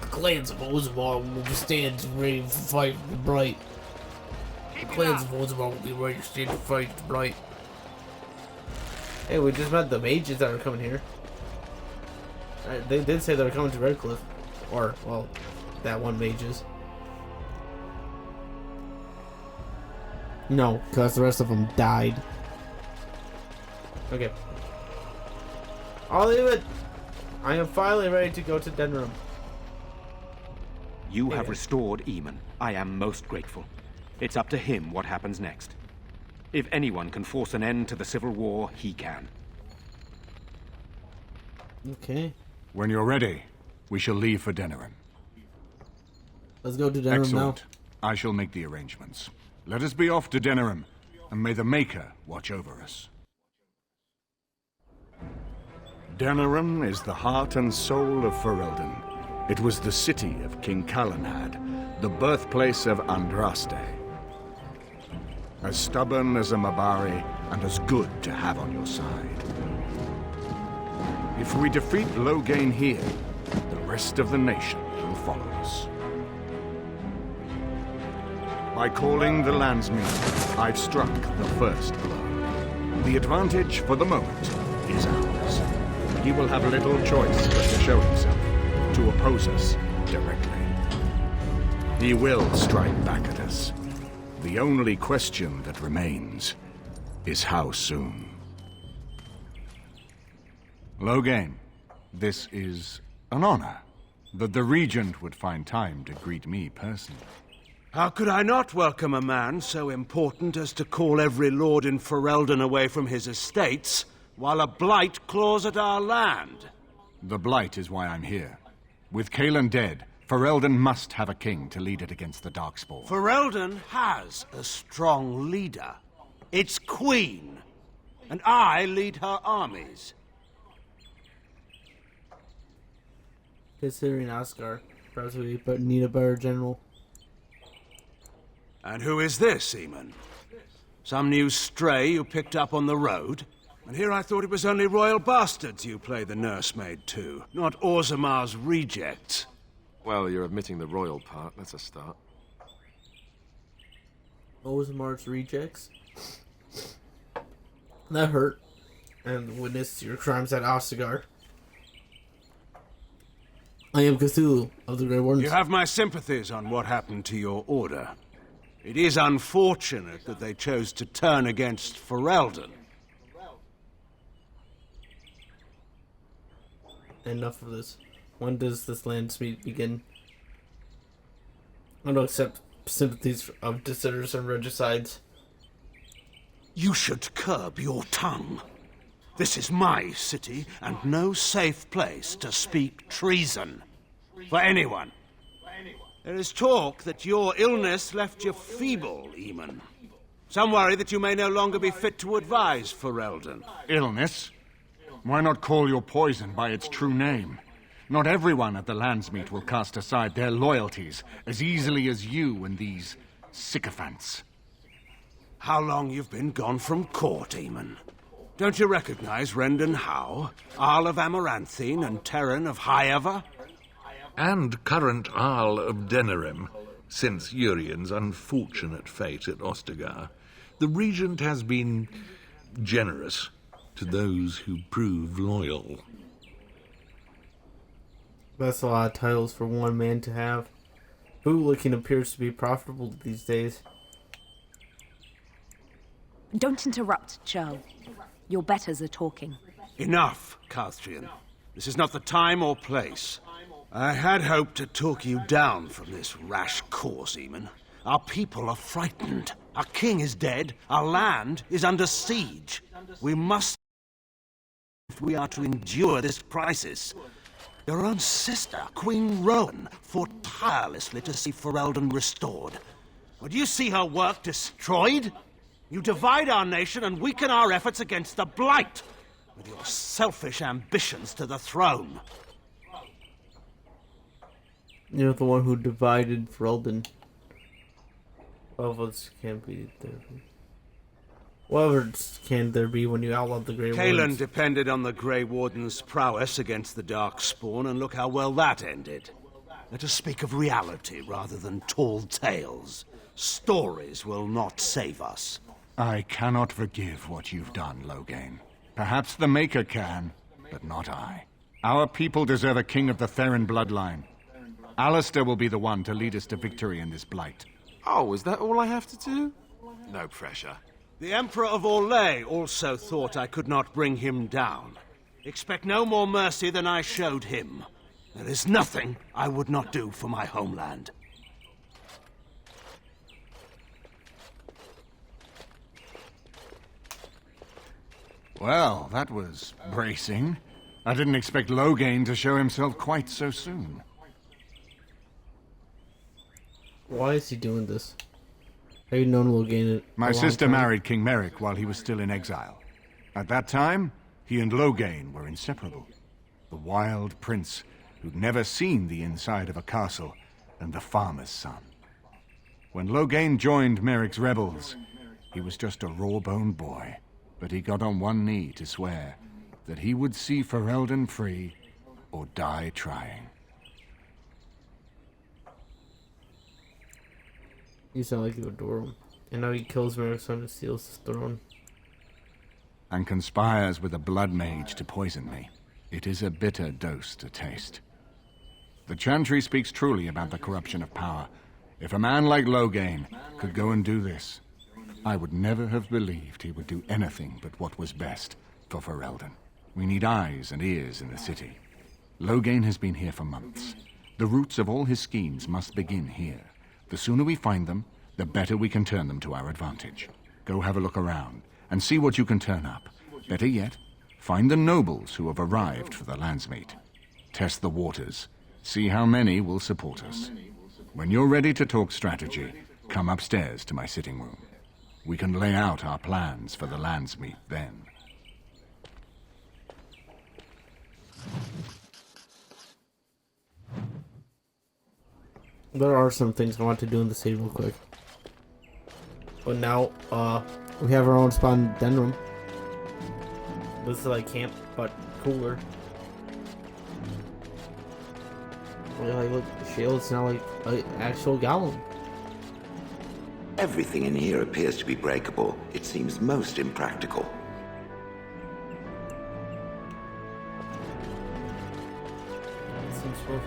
The clans of Orzammar will stand ready to fight the Blight. The clans of Orzammar will be ready to stand to fight the Blight. Hey, we just met the mages that are coming here. They did say they were coming to Redcliffe. Or, well, that one mages. No, because the rest of them died. Okay. I'll leave it. I am finally ready to go to Denerim. You have restored Eamon. I am most grateful. It's up to him what happens next. If anyone can force an end to the civil war, he can. Okay. When you're ready, we shall leave for Denerim. Let's go to Denerim Excellent. now. I shall make the arrangements. Let us be off to Denerim, and may the Maker watch over us. Denerim is the heart and soul of Ferelden. It was the city of King Calenhad, the birthplace of Andraste. As stubborn as a Mabari, and as good to have on your side. If we defeat Loghain here, the rest of the nation will follow us. By calling the Landsmeet, I've struck the first blow. The advantage, for the moment, is ours. He will have little choice but to show himself, to oppose us directly. He will strike back at us. The only question that remains is how soon. Loghain, this is an honor that the Regent would find time to greet me personally. How could I not welcome a man so important as to call every lord in Ferelden away from his estates, while a blight claws at our land? The Blight is why I'm here. With Calen dead, Ferelden must have a king to lead it against the Darkspawn. Ferelden has a strong leader. Its queen. And I lead her armies. Considering Oscar, perhaps we need a better general. And who is this, Eamon? Some new stray you picked up on the road? And here I thought it was only royal bastards you play the nursemaid to, not Orzammar's rejects. Well, you're admitting the royal part. That's a start. Orzamar's rejects? That hurt. And witness your crimes at Ostagar. I am Cthulhu of the Gray Warden. You have my sympathies on what happened to your order. It is unfortunate that they chose to turn against Ferelden. Enough of this. When does this Landsmeet begin? I don't accept sympathies of dissenters and regicides. You should curb your tongue. This is my city, and no safe place to speak treason. For anyone. There is talk that your illness left you feeble, Eamon. Some worry that you may no longer be fit to advise Ferelden. Illness? Why not call your poison by its true name? Not everyone at the Landsmeet will cast aside their loyalties as easily as you and these sycophants. How long you've been gone from court, Eamon? Don't you recognize Rendon Howe, Arl of Amaranthine and Terran of Highever? And current Arl of Denerim, since Urien's unfortunate fate at Ostagar. The Regent has been generous to those who prove loyal. That's a lot of titles for one man to have. Bootlicking appears to be profitable these days. Don't interrupt, Shale. Your betters are talking. Enough, Calthrian. This is not the time or place. I had hoped to talk you down from this rash course, Eamon. Our people are frightened. Our king is dead. Our land is under siege. We must, if we are to endure this crisis. Your own sister, Queen Rowan, fought tirelessly to see Ferelden restored. Would you see her work destroyed? You divide our nation and weaken our efforts against the Blight, with your selfish ambitions to the throne. You're the one who divided Ferelden. What else can be there? What else can there be when you outlawed the Gray Wardens? Kaelan depended on the Gray Warden's prowess against the Darkspawn, and look how well that ended. Let us speak of reality rather than tall tales. Stories will not save us. I cannot forgive what you've done, Loghain. Perhaps the Maker can, but not I. Our people deserve a king of the Theron bloodline. Alistair will be the one to lead us to victory in this blight. Oh, is that all I have to do? No pressure. The Emperor of Orlais also thought I could not bring him down. Expect no more mercy than I showed him. There is nothing I would not do for my homeland. Well, that was bracing. I didn't expect Loghain to show himself quite so soon. Why is he doing this? Have you known Loghain My sister married King Merrick while he was still in exile. At that time, he and Loghain were inseparable. The wild prince who'd never seen the inside of a castle and the farmer's son. When Loghain joined Merrick's rebels, he was just a raw-boned boy, but he got on one knee to swear that he would see Ferelden free or die trying. You sound like you adore him. And now he kills Merrick's son and steals his throne. And conspires with a blood mage to poison me. It is a bitter dose to taste. The Chantry speaks truly about the corruption of power. If a man like Loghain could go and do this, I would never have believed he would do anything but what was best for Ferelden. We need eyes and ears in the city. Loghain has been here for months. The roots of all his schemes must begin here. The sooner we find them, the better we can turn them to our advantage. Go have a look around and see what you can turn up. Better yet, find the nobles who have arrived for the Landsmeet. Test the waters. See how many will support us. When you're ready to talk strategy, come upstairs to my sitting room. We can lay out our plans for the Landsmeet then. There are some things I want to do in the city real quick. But now, we have our own spot in Denerim. This is like camp, but cooler. Like, look, Shale is now like an actual golem. Everything in here appears to be breakable. It seems most impractical. It seems so.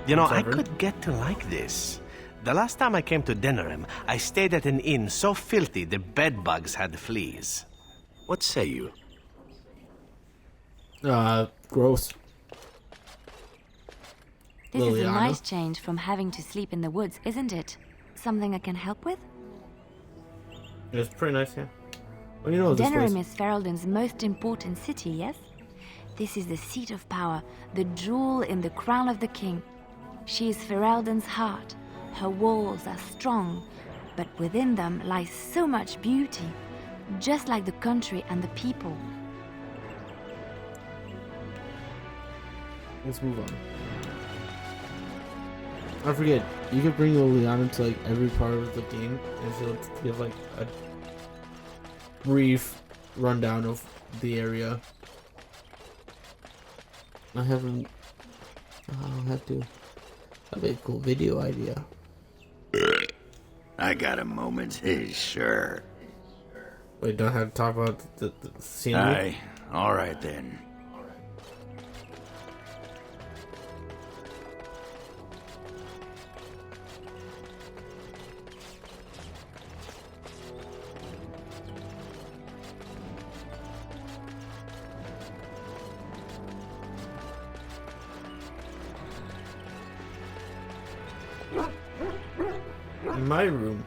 You know, I could get to like this. The last time I came to Denerim, I stayed at an inn so filthy the bedbugs had fleas. What say you? Gross. This is a Liliana. nice change from having to sleep in the woods, isn't it? Something I can help with? It's pretty nice, yeah. Well, you know this Denerim place. is Ferelden's most important city, yes? This is the seat of power, the jewel in the crown of the king. She is Ferelden's heart. Her walls are strong, but within them lies so much beauty. just like the country and the people. Let's move on. I forget, you can bring Liliana to like every part of the game and she'll give like a brief rundown of the area. I'll have to have a cool video idea. I got a moment, sure. Wait, don't have to talk about the scenery? Aye, alright then. In my room,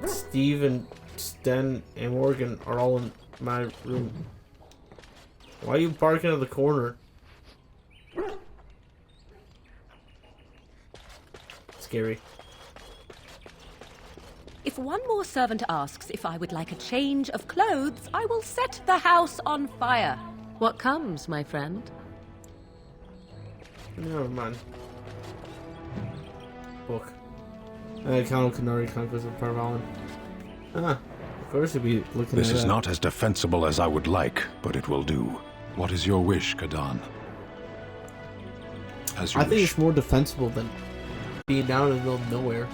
Steve and Sten and Morgan are all in my room. Why are you barking at the corner? Scary. If one more servant asks if I would like a change of clothes, I will set the house on fire. What comes, my friend? Never mind. Book. Count Canary Conquest of Parvalan. Ah, of course you'd be looking This at is that. not as defensible as I would like, but it will do. What is your wish, Kadan? As you I think wish. it's more defensible than being down in the middle of nowhere.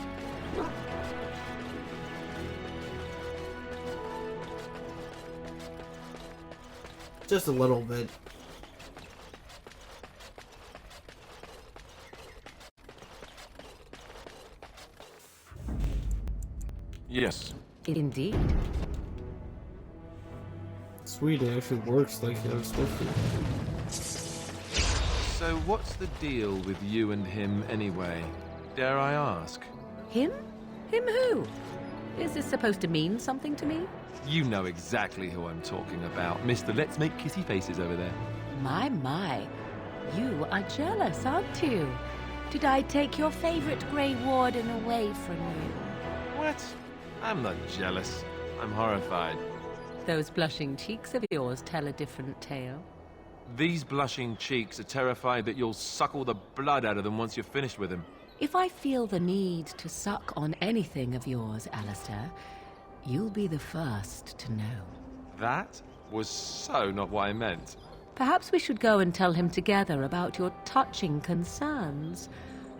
Just a little bit. Yes. Indeed. Sweet, it actually works like it was supposed to. So what's the deal with you and him anyway? Dare I ask? Him? Him who? Is this supposed to mean something to me? You know exactly who I'm talking about, Mr. Let's Make Kissy Faces over there. My. You are jealous, aren't you? Did I take your favorite Gray Warden away from you? What? I'm not jealous. I'm horrified. Those blushing cheeks of yours tell a different tale. These blushing cheeks are terrified that you'll suck all the blood out of them once you're finished with him. If I feel the need to suck on anything of yours, Alistair, you'll be the first to know. That was so not what I meant. Perhaps we should go and tell him together about your touching concerns.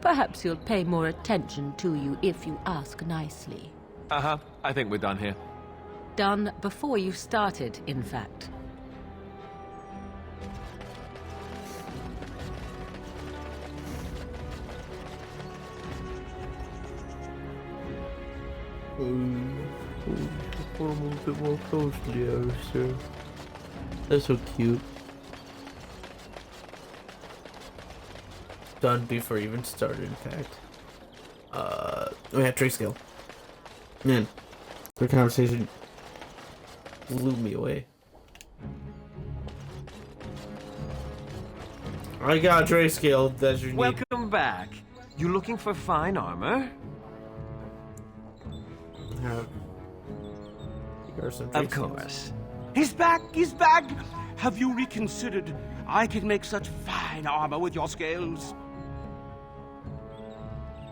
Perhaps he'll pay more attention to you if you ask nicely. Uh-huh. I think we're done here. Done before you started, in fact. A little bit more closely, Alistair. That's so cute. Done before even started, in fact. We had Drake skill. Man, the conversation blew me away. I got Drake skill. That's your need. Welcome back. You looking for fine armor? Of course. He's back! He's back! Have you reconsidered? I can make such fine armor with your scales.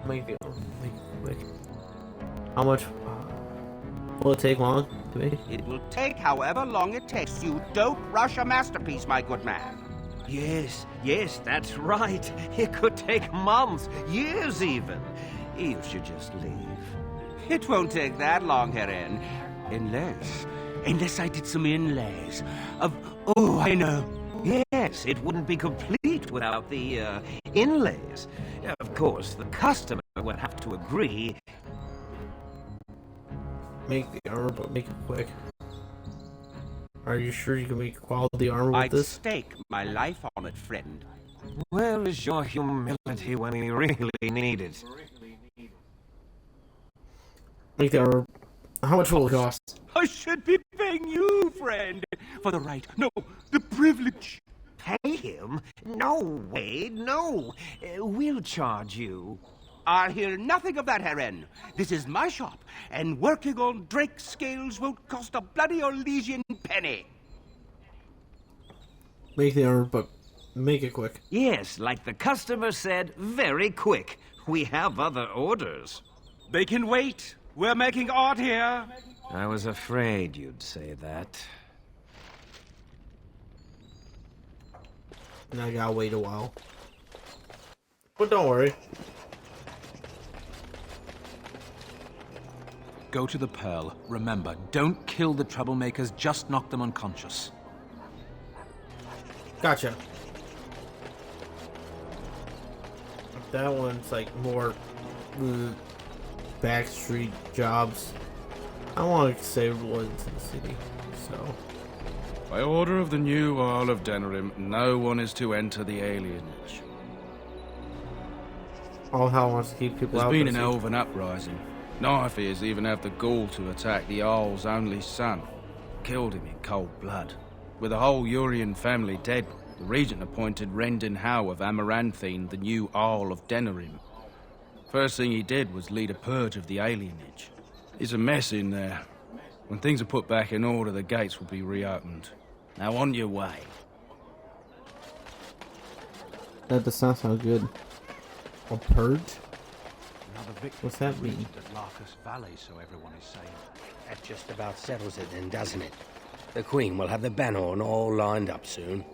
Make it quick. How much will it take long to make? It will take however long it takes. You don't rush a masterpiece, my good man. Yes, that's right. It could take months, years even. You should just leave. It won't take that long, Heron. Unless I did some inlays of... Oh, I know. Yes, it wouldn't be complete without the, inlays. Of course, the customer would have to agree. Make the armor, but make it quick. Are you sure you can make quality armor with I'd this? stake my life on it, friend. Where is your humility when we really need it? Make the armor. How much will it cost? I should be paying you, friend, for the right, no, the privilege. Pay him? No way, no. We'll charge you. I'll hear nothing of that, Herren. This is my shop, and working on Drake's scales won't cost a bloody Elysian penny. Make the order, but make it quick. Yes, like the customer said, very quick. We have other orders. They can wait. We're making art here. I was afraid you'd say that. And I gotta wait a while. But don't worry. Go to the Pearl. Remember, don't kill the troublemakers, just knock them unconscious. Gotcha. That one's like more backstreet jobs. I want to save ones in the city, so. By order of the new Earl of Denerim, no one is to enter the alienage. All hell wants to keep people out. There's been an elven uprising. Knife ears even have the gall to attack the Earl's only son. Killed him in cold blood. With the whole Urian family dead, the regent appointed Rendon Howe of Amaranthine the new Earl of Denerim. First thing he did was lead a purge of the alienage. It's a mess in there. When things are put back in order, the gates will be reopened. Now on your way. That does not sound good. A purge? What's that mean? Valley, so everyone is saying. That just about settles it then, doesn't it? The Queen will have the banner on all lined up soon.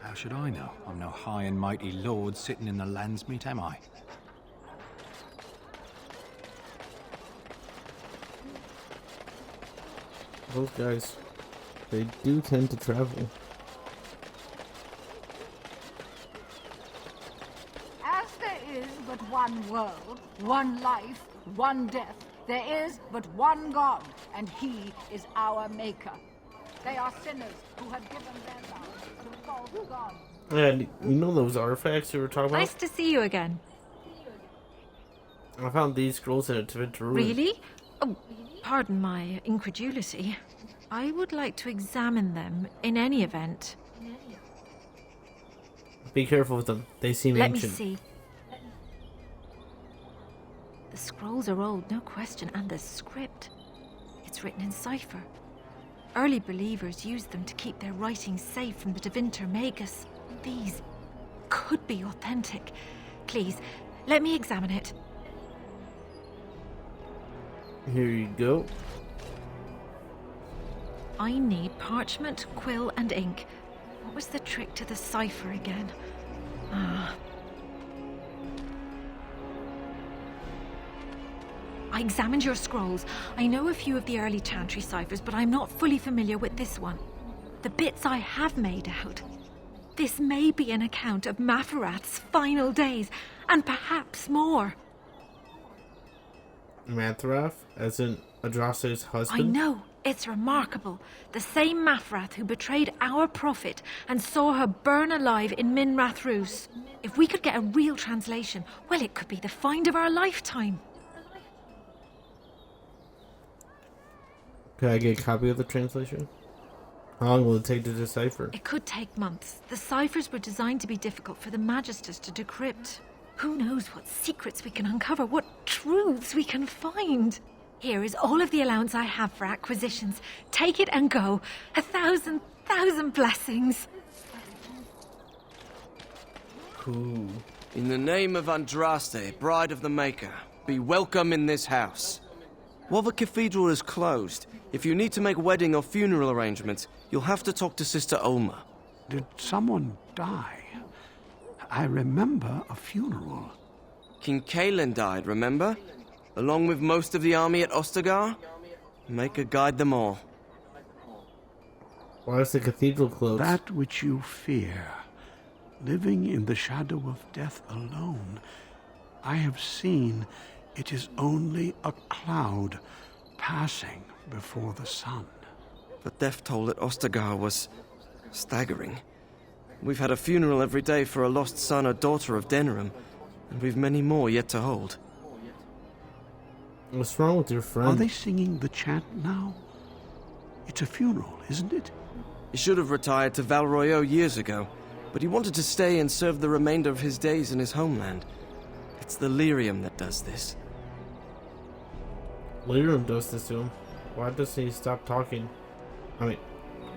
How should I know? I'm no high and mighty lord sitting in the Landsmeet, am I? Those guys, they do tend to travel. As there is but one world, one life, one death, there is but one God, and he is our maker. They are sinners who have given their lives to false gods. And you know those artifacts you were talking about? Nice to see you again. I found these scrolls in a Tibet ruin. Really? Oh, pardon my incredulity. I would like to examine them in any event. Be careful with them. They seem ancient. Let me see. The scrolls are old, no question, and the script. It's written in cipher. Early believers used them to keep their writings safe from the Devinter Magus. These could be authentic. Please, let me examine it. Here you go. I need parchment, quill, and ink. What was the trick to the cipher again? I examined your scrolls. I know a few of the early Chantry ciphers, but I'm not fully familiar with this one. The bits I have made out. This may be an account of Maferath's final days, and perhaps more. Mathrath, as in Adraste's husband? I know. It's remarkable. The same Maferath who betrayed our prophet and saw her burn alive in Minrath Rus. If we could get a real translation, well, it could be the find of our lifetime. Could I get a copy of the translation? How long will it take to decipher? It could take months. The ciphers were designed to be difficult for the Magisters to decrypt. Who knows what secrets we can uncover, what truths we can find. Here is all of the allowance I have for acquisitions. Take it and go. 1,000 blessings. Ooh. In the name of Andraste, Bride of the Maker, be welcome in this house. While the cathedral is closed, if you need to make wedding or funeral arrangements, you'll have to talk to Sister Ulma. Did someone die? I remember a funeral. King Kalen died, remember? Along with most of the army at Ostagar? Maker guide them all. Why is the cathedral closed? That which you fear, living in the shadow of death alone, I have seen it is only a cloud passing before the sun. The death toll at Ostagar was staggering. We've had a funeral every day for a lost son or daughter of Denerim, and we've many more yet to hold. What's wrong with your friend? Are they singing the chant now? It's a funeral, isn't it? He should have retired to Val Royeaux years ago, but he wanted to stay and serve the remainder of his days in his homeland. It's the lyrium that does this. Lyrium does this to him. Why doesn't he stop talking? I mean,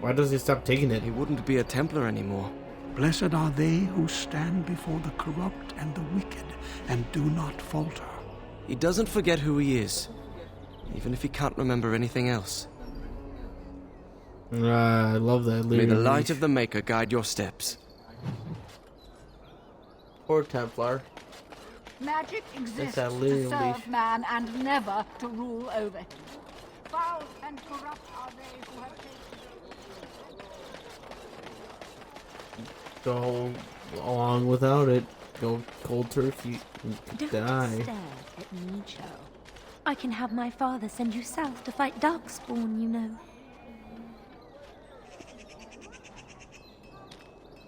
why doesn't he stop taking it? He wouldn't be a Templar anymore. Blessed are they who stand before the corrupt and the wicked and do not falter. He doesn't forget who he is, even if he can't remember anything else. I love that. May the light of the Maker guide your steps. Poor Templar. Magic exists that to lyrium serve leaf. man and never to rule over him. Foul and corrupt are they who have taken... Go along without it. Go cold turkey. Don't Die. stare at me, Joe. I can have my father send you south to fight Darkspawn, you know.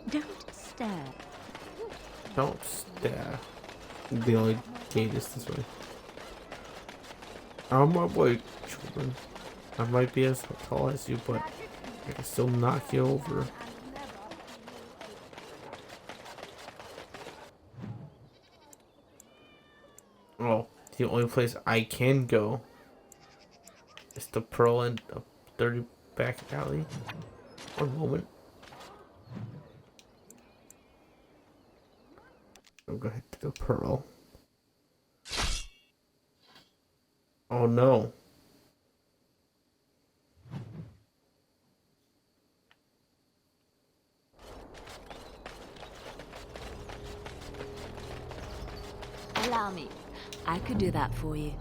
Don't stare. Don't stare. The only gate is this way. On my way, children. I might be as tall as you, but I can still knock you over. Oh, the only place I can go is the Pearl and a dirty back alley. One moment. I'll go ahead to the Pearl. Oh no. Allow me. I could do that for you.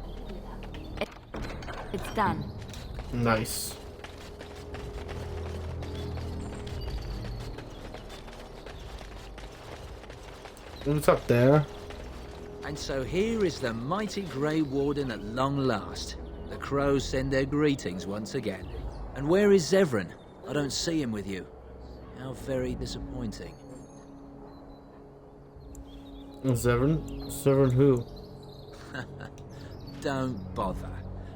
It's done. Nice. What's up there? And so here is the mighty Gray Warden at long last. The crows send their greetings once again. And where is Zevran? I don't see him with you. How very disappointing. Zevran? Zevran who? Don't bother.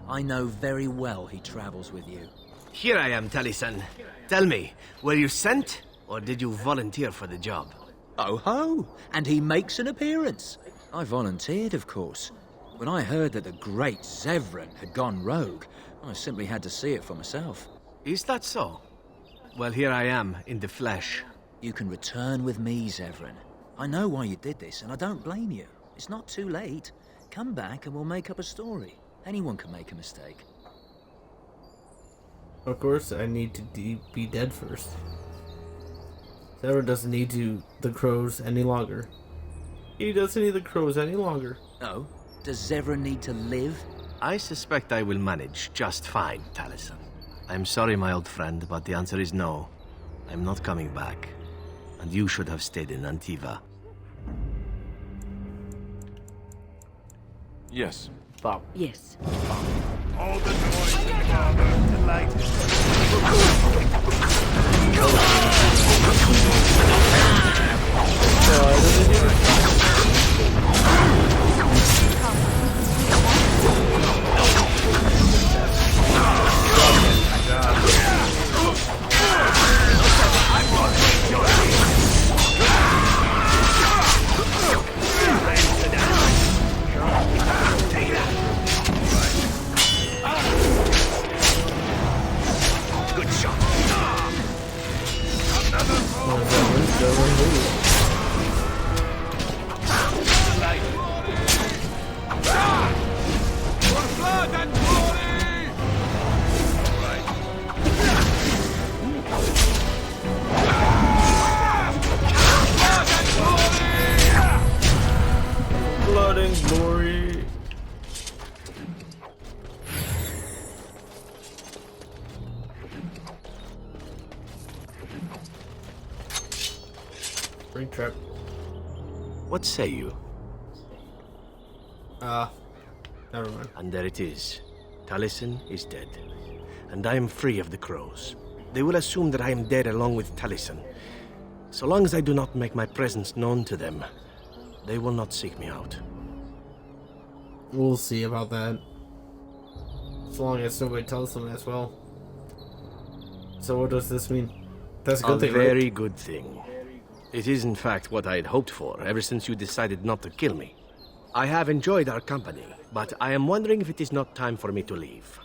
I know very well he travels with you. Here I am, Taliesin. Tell me, were you sent, or did you volunteer for the job? Oh ho! And he makes an appearance. I volunteered, of course. When I heard that the great Zevran had gone rogue, I simply had to see it for myself. Is that so? Well, here I am, in the flesh. You can return with me, Zevran. I know why you did this, and I don't blame you. It's not too late. Come back and we'll make up a story. Anyone can make a mistake. Of course, I need to be dead first. Zevran doesn't need the crows any longer. He doesn't need the crows any longer. Oh? Does Zevran need to live? I suspect I will manage just fine, Taliesin. I'm sorry, my old friend, but the answer is no. I'm not coming back. And you should have stayed in Antiva. Yes. Bob. Yes. All the noise and father delighted. Blood and glory. Ring trap. What say you? Never mind. And there it is. Taliesin is dead. And I am free of the crows. They will assume that I am dead along with Taliesin. So long as I do not make my presence known to them, they will not seek me out. We'll see about that. As long as nobody tells them as well. So what does this mean? That's a good thing, A very right? good thing. It is in fact what I had hoped for ever since you decided not to kill me. I have enjoyed our company, but I am wondering if it is not time for me to leave.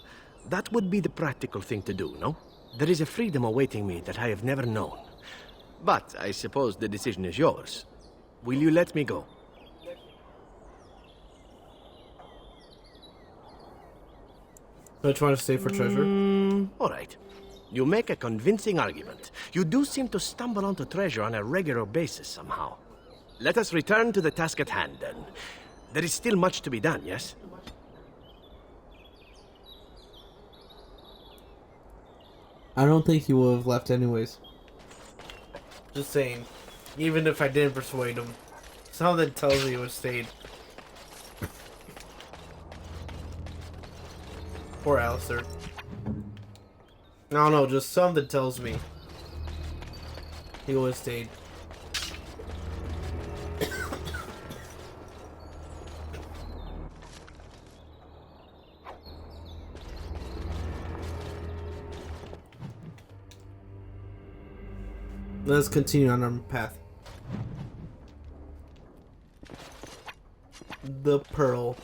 That would be the practical thing to do, no? There is a freedom awaiting me that I have never known. But I suppose the decision is yours. Will you let me go? So I try to stay for treasure? All right. You make a convincing argument. You do seem to stumble onto treasure on a regular basis somehow. Let us return to the task at hand, then. There is still much to be done, yes? I don't think he would have left anyways. Just saying. Even if I didn't persuade him. Something tells me he would have stayed. Poor Alistair. I don't know, just something tells me he would have stayed. Let's continue on our path. The Pearl.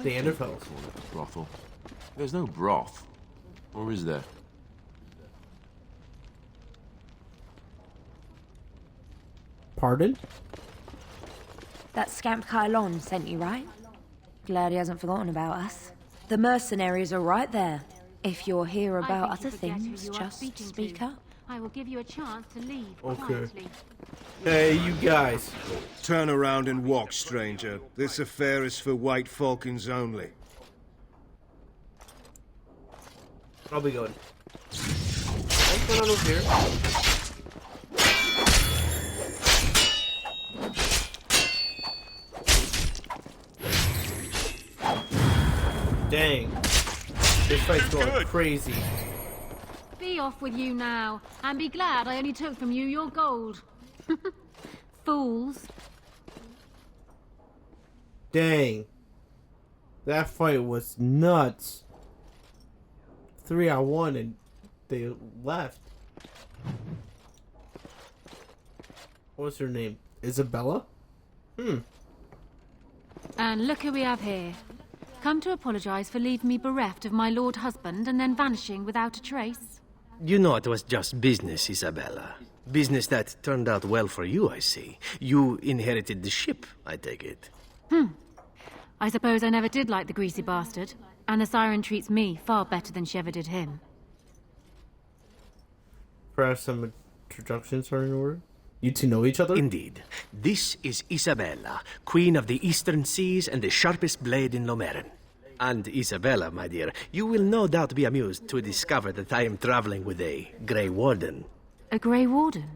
The end of health. Brothel. There's no broth. Or is there? Pardon? That scamp Kylon sent you, right? Glad he hasn't forgotten about us. The mercenaries are right there. If you're here about other things, just speak up. I will give you a chance to leave Okay. quietly. Hey, you guys. Turn around and walk, stranger. This affair is for white falcons only. I'll be going. What's going on over here? Dang. This fight's going crazy. Be off with you now, and be glad I only took from you your gold. Fools. Dang. That fight was nuts. 3-on-1 and they left. What's her name? Isabella? And look who we have here. Come to apologize for leaving me bereft of my lord husband and then vanishing without a trace. You know it was just business, Isabella. Business that turned out well for you, I see. You inherited the ship, I take it. I suppose I never did like the greasy bastard, and the siren treats me far better than she ever did him. Perhaps some introductions are in order? You two know each other? Indeed. This is Isabella, Queen of the Eastern Seas and the sharpest blade in Lomerin. And Isabella, my dear, you will no doubt be amused to discover that I am traveling with a Gray Warden. A Gray Warden?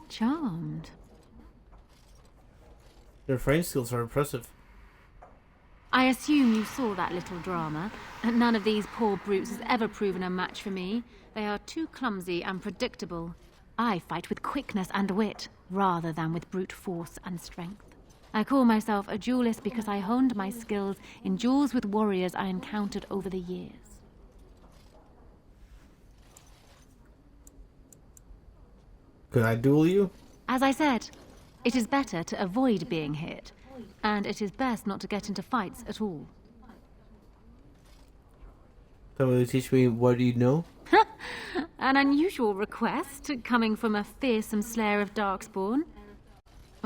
Charmed. Your French skills are impressive. I assume you saw that little drama, and none of these poor brutes has ever proven a match for me. They are too clumsy and predictable. I fight with quickness and wit, rather than with brute force and strength. I call myself a duelist because I honed my skills in duels with warriors I encountered over the years. Could I duel you? As I said, it is better to avoid being hit, and it is best not to get into fights at all. Somebody teach me what you know? An unusual request, coming from a fearsome slayer of darkspawn.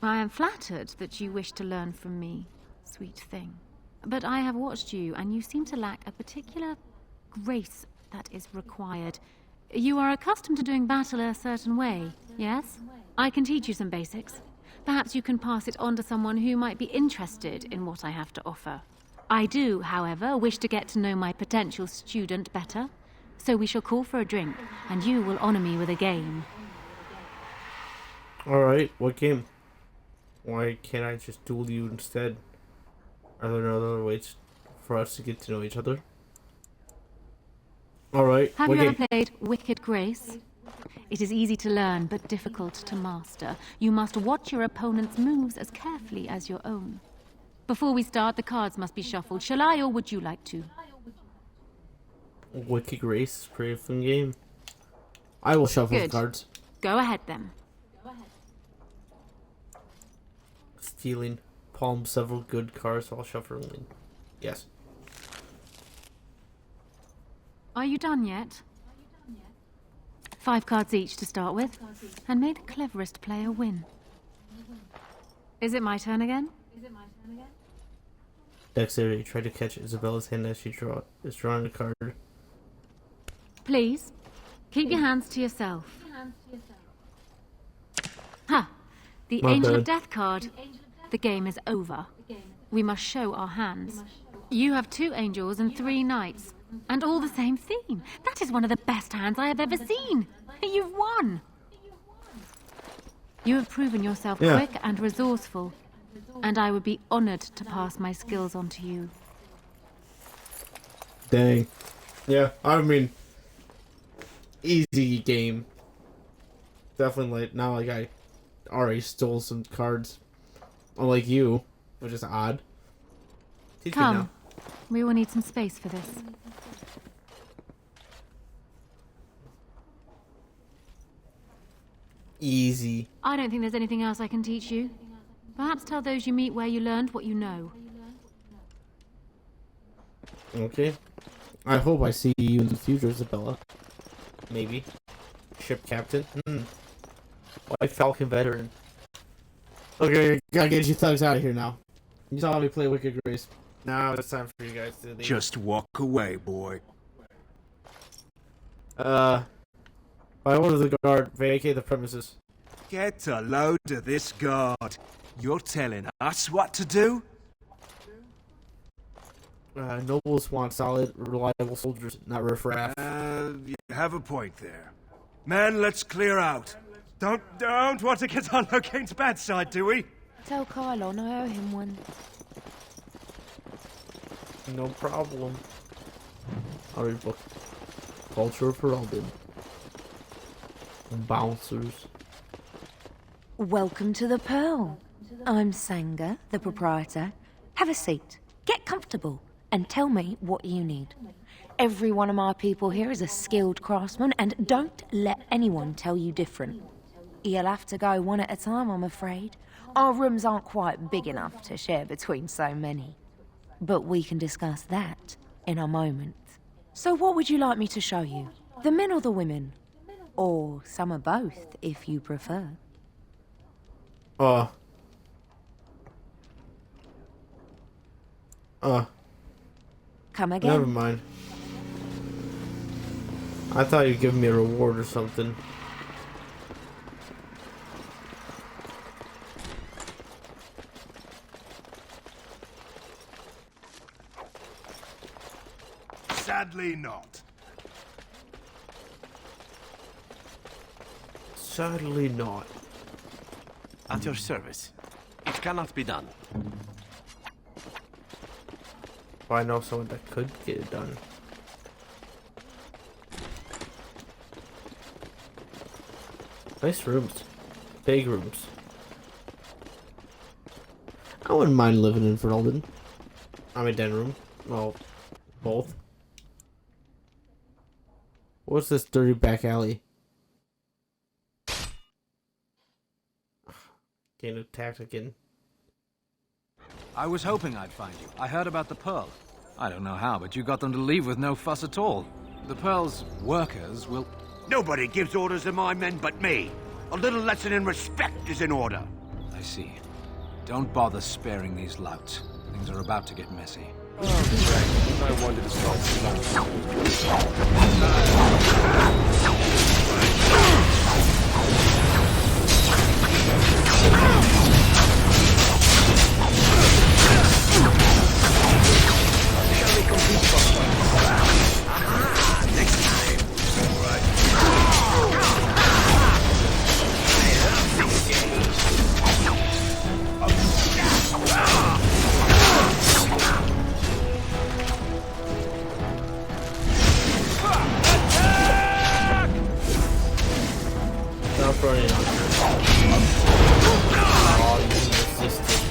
I am flattered that you wish to learn from me, sweet thing. But I have watched you, and you seem to lack a particular grace that is required. You are accustomed to doing battle a certain way, yes? I can teach you some basics. Perhaps you can pass it on to someone who might be interested in what I have to offer. I do, however, wish to get to know my potential student better. So we shall call for a drink, and you will honor me with a game. Alright, what game? Why can't I just duel you instead? Are there other ways for us to get to know each other? Alright, Have what you game? ever played Wicked Grace? It is easy to learn, but difficult to master. You must watch your opponent's moves as carefully as your own. Before we start, the cards must be shuffled. Shall I, or would you like to? Wicked Grace, pretty fun game. I will shuffle the Good. cards. Go ahead, then. feeling. Palm several good cards while shuffling. Yes. Are you done yet? 5 cards each to start with, and may the cleverest player win. Is it my turn again? Dexterity. Try to catch Isabella's hand as she is drawing a card. Please, keep your hands to yourself. Ha! The My Angel bad. of Death card. The game is over. We must show our hands. You have 2 angels and 3 knights, and all the same theme. That is one of the best hands I have ever seen. You've won. You have proven yourself quick and resourceful, and I would be honored to pass my skills on to you. Dang. Yeah, I mean, easy game. Definitely, like, not like I already stole some cards. Unlike you, which is odd. Teach me Come, now. we will need some space for this. Easy. I don't think there's anything else I can teach you. Perhaps tell those you meet where you learned what you know. Okay. I hope I see you in the future, Isabella. Maybe. Ship captain? White Falcon veteran. Okay, gotta get you thugs out of here now. You saw me play Wicked Grace. Now it's time for you guys to leave. Just walk away, boy. By order of the guard, vacate the premises. Get a load of this guard. You're telling us what to do? Nobles want solid, reliable soldiers, not riffraff. You have a point there. Men, let's clear out. Don't want to get on Locane's bad side, do we? Tell Kylon I owe him one. No problem. I'll read book. Culture of Heralded. Bouncers. Welcome to the Pearl. I'm Sanga, the proprietor. Have a seat, get comfortable, and tell me what you need. Every one of my people here is a skilled craftsman, and don't let anyone tell you different. You'll have to go one at a time, I'm afraid. Our rooms aren't quite big enough to share between so many. But we can discuss that in a moment. So what would you like me to show you? The men or the women? Or some of both, if you prefer. Come again? Never mind. I thought you'd give me a reward or something. Sadly not. Sadly not. At your service. It cannot be done. I know someone that could get it done. Nice rooms. Big rooms. I wouldn't mind living in Ferelden. I'm in Denerim. Well, both. What's this dirty back alley? Getting attacked again. I was hoping I'd find you. I heard about the Pearl. I don't know how, but you got them to leave with no fuss at all. The Pearl's workers will... Nobody gives orders to my men but me. A little lesson in respect is in order. I see. Don't bother sparing these louts. Things are about to get messy. I wanted to stop Stop running on her. Oh, you resisted.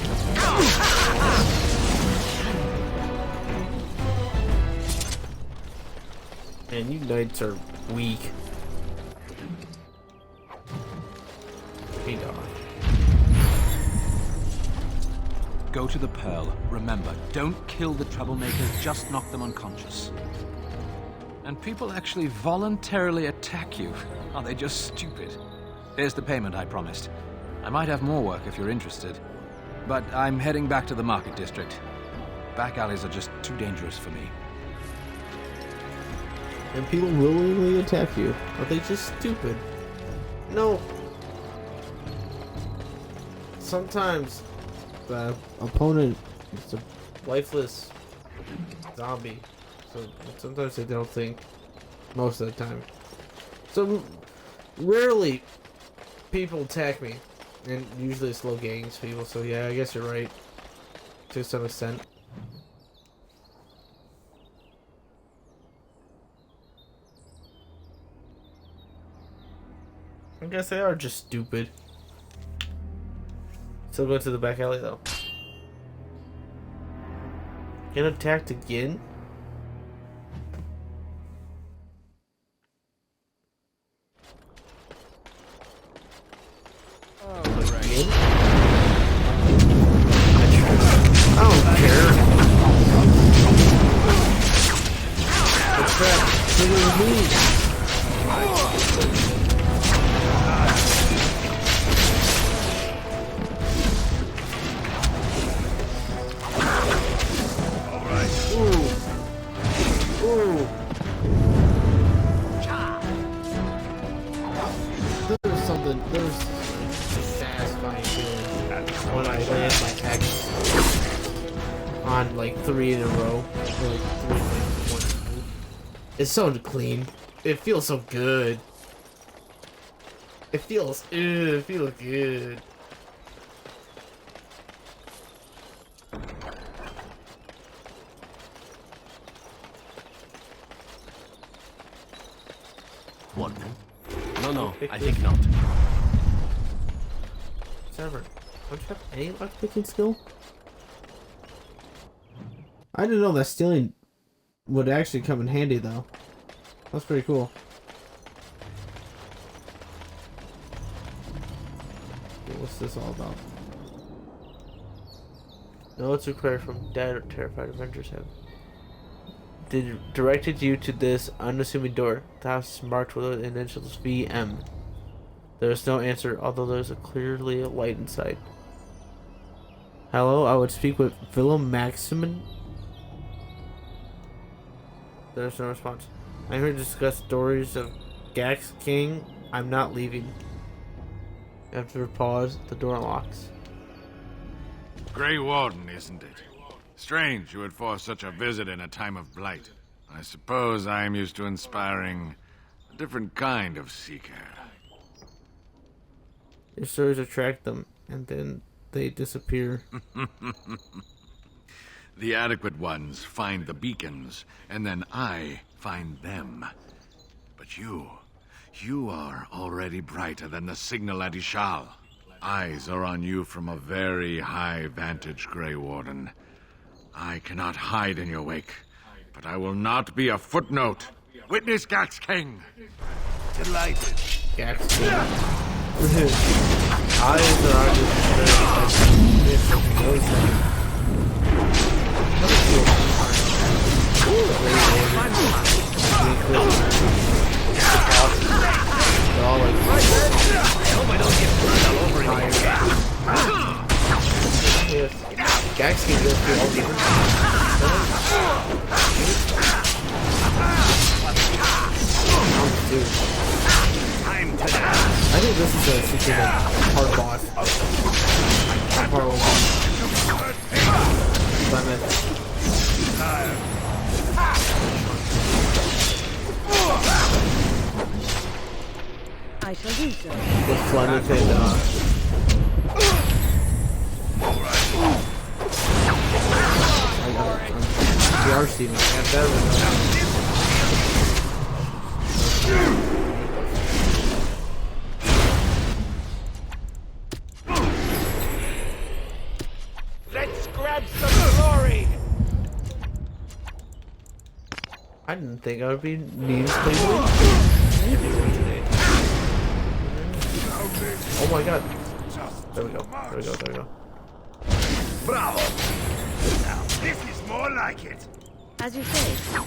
Man, you knights are weak. Hey, dog. go to the Pearl. Remember, don't kill the troublemakers, just knock them unconscious. And people actually voluntarily attack you. Are they just stupid? Here's the payment I promised. I might have more work if you're interested. But I'm heading back to the market district. Back alleys are just too dangerous for me. And people willingly attack you. Are they just stupid? No. Sometimes the opponent is a lifeless zombie. So sometimes they don't think. Most of the time. So rarely people attack me. And usually it's low gangs people. So yeah, I guess you're right. To some extent. I guess they are just stupid. Still going to the back alley though. Get attacked again? Again? I don't care. The trap triggers me. There's a satisfying feeling when I land my axe on like 3 in a row. Or like 3 in one move. It's so clean. It feels so good. It feels good. What? No, I think not. Severin, don't you have any lockpicking skill? I didn't know that stealing would actually come in handy though. That's pretty cool. Okay, what's this all about? No, it's required from dead or terrified adventurers have. They directed you to this unassuming door. The house is marked with the initials VM. There is no answer, although there is clearly a light inside. Hello, I would speak with Willem Maximin. There is no response. I'm here to discuss stories of Gax King. I'm not leaving. After a pause, the door unlocks. Gray Warden, isn't it? Strange you would force such a visit in a time of blight. I suppose I am used to inspiring a different kind of seeker. Your stories attract them, and then they disappear. The adequate ones find the beacons, and then I find them. But you are already brighter than the signal at Shale. Eyes are on you from a very high vantage, Gray Warden. I cannot hide in your wake, but I will not be a footnote. Witness Gax King. Delighted. Gax King. Eyes are I hope I don't get blood all over here. Gax can go through all different time to I think this is a secret hard boss. Part 1. I shall do so. With Flemeth and Dwarfs even. And better than that. Let's grab some glory! I didn't think I would be needing to play today. Oh my god. There we go. Bravo! Now, this is more like it. As you say.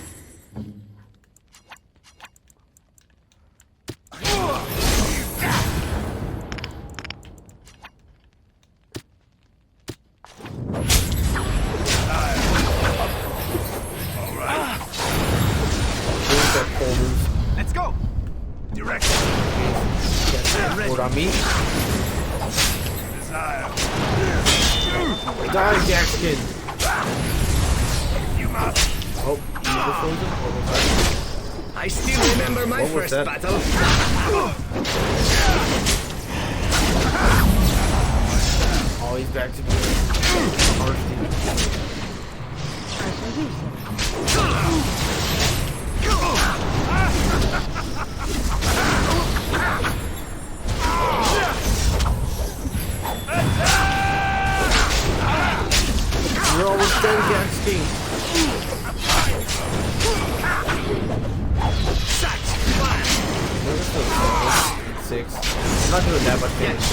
Let's go! Direction! Hold on me. Desire. Die, Jackskin! You must. Oh, you were frozen? What was that? I still remember my What was first that? battle. Oh, he's back to being harsh You're almost dead, Jackskin. Six. I'm not doing that much damage.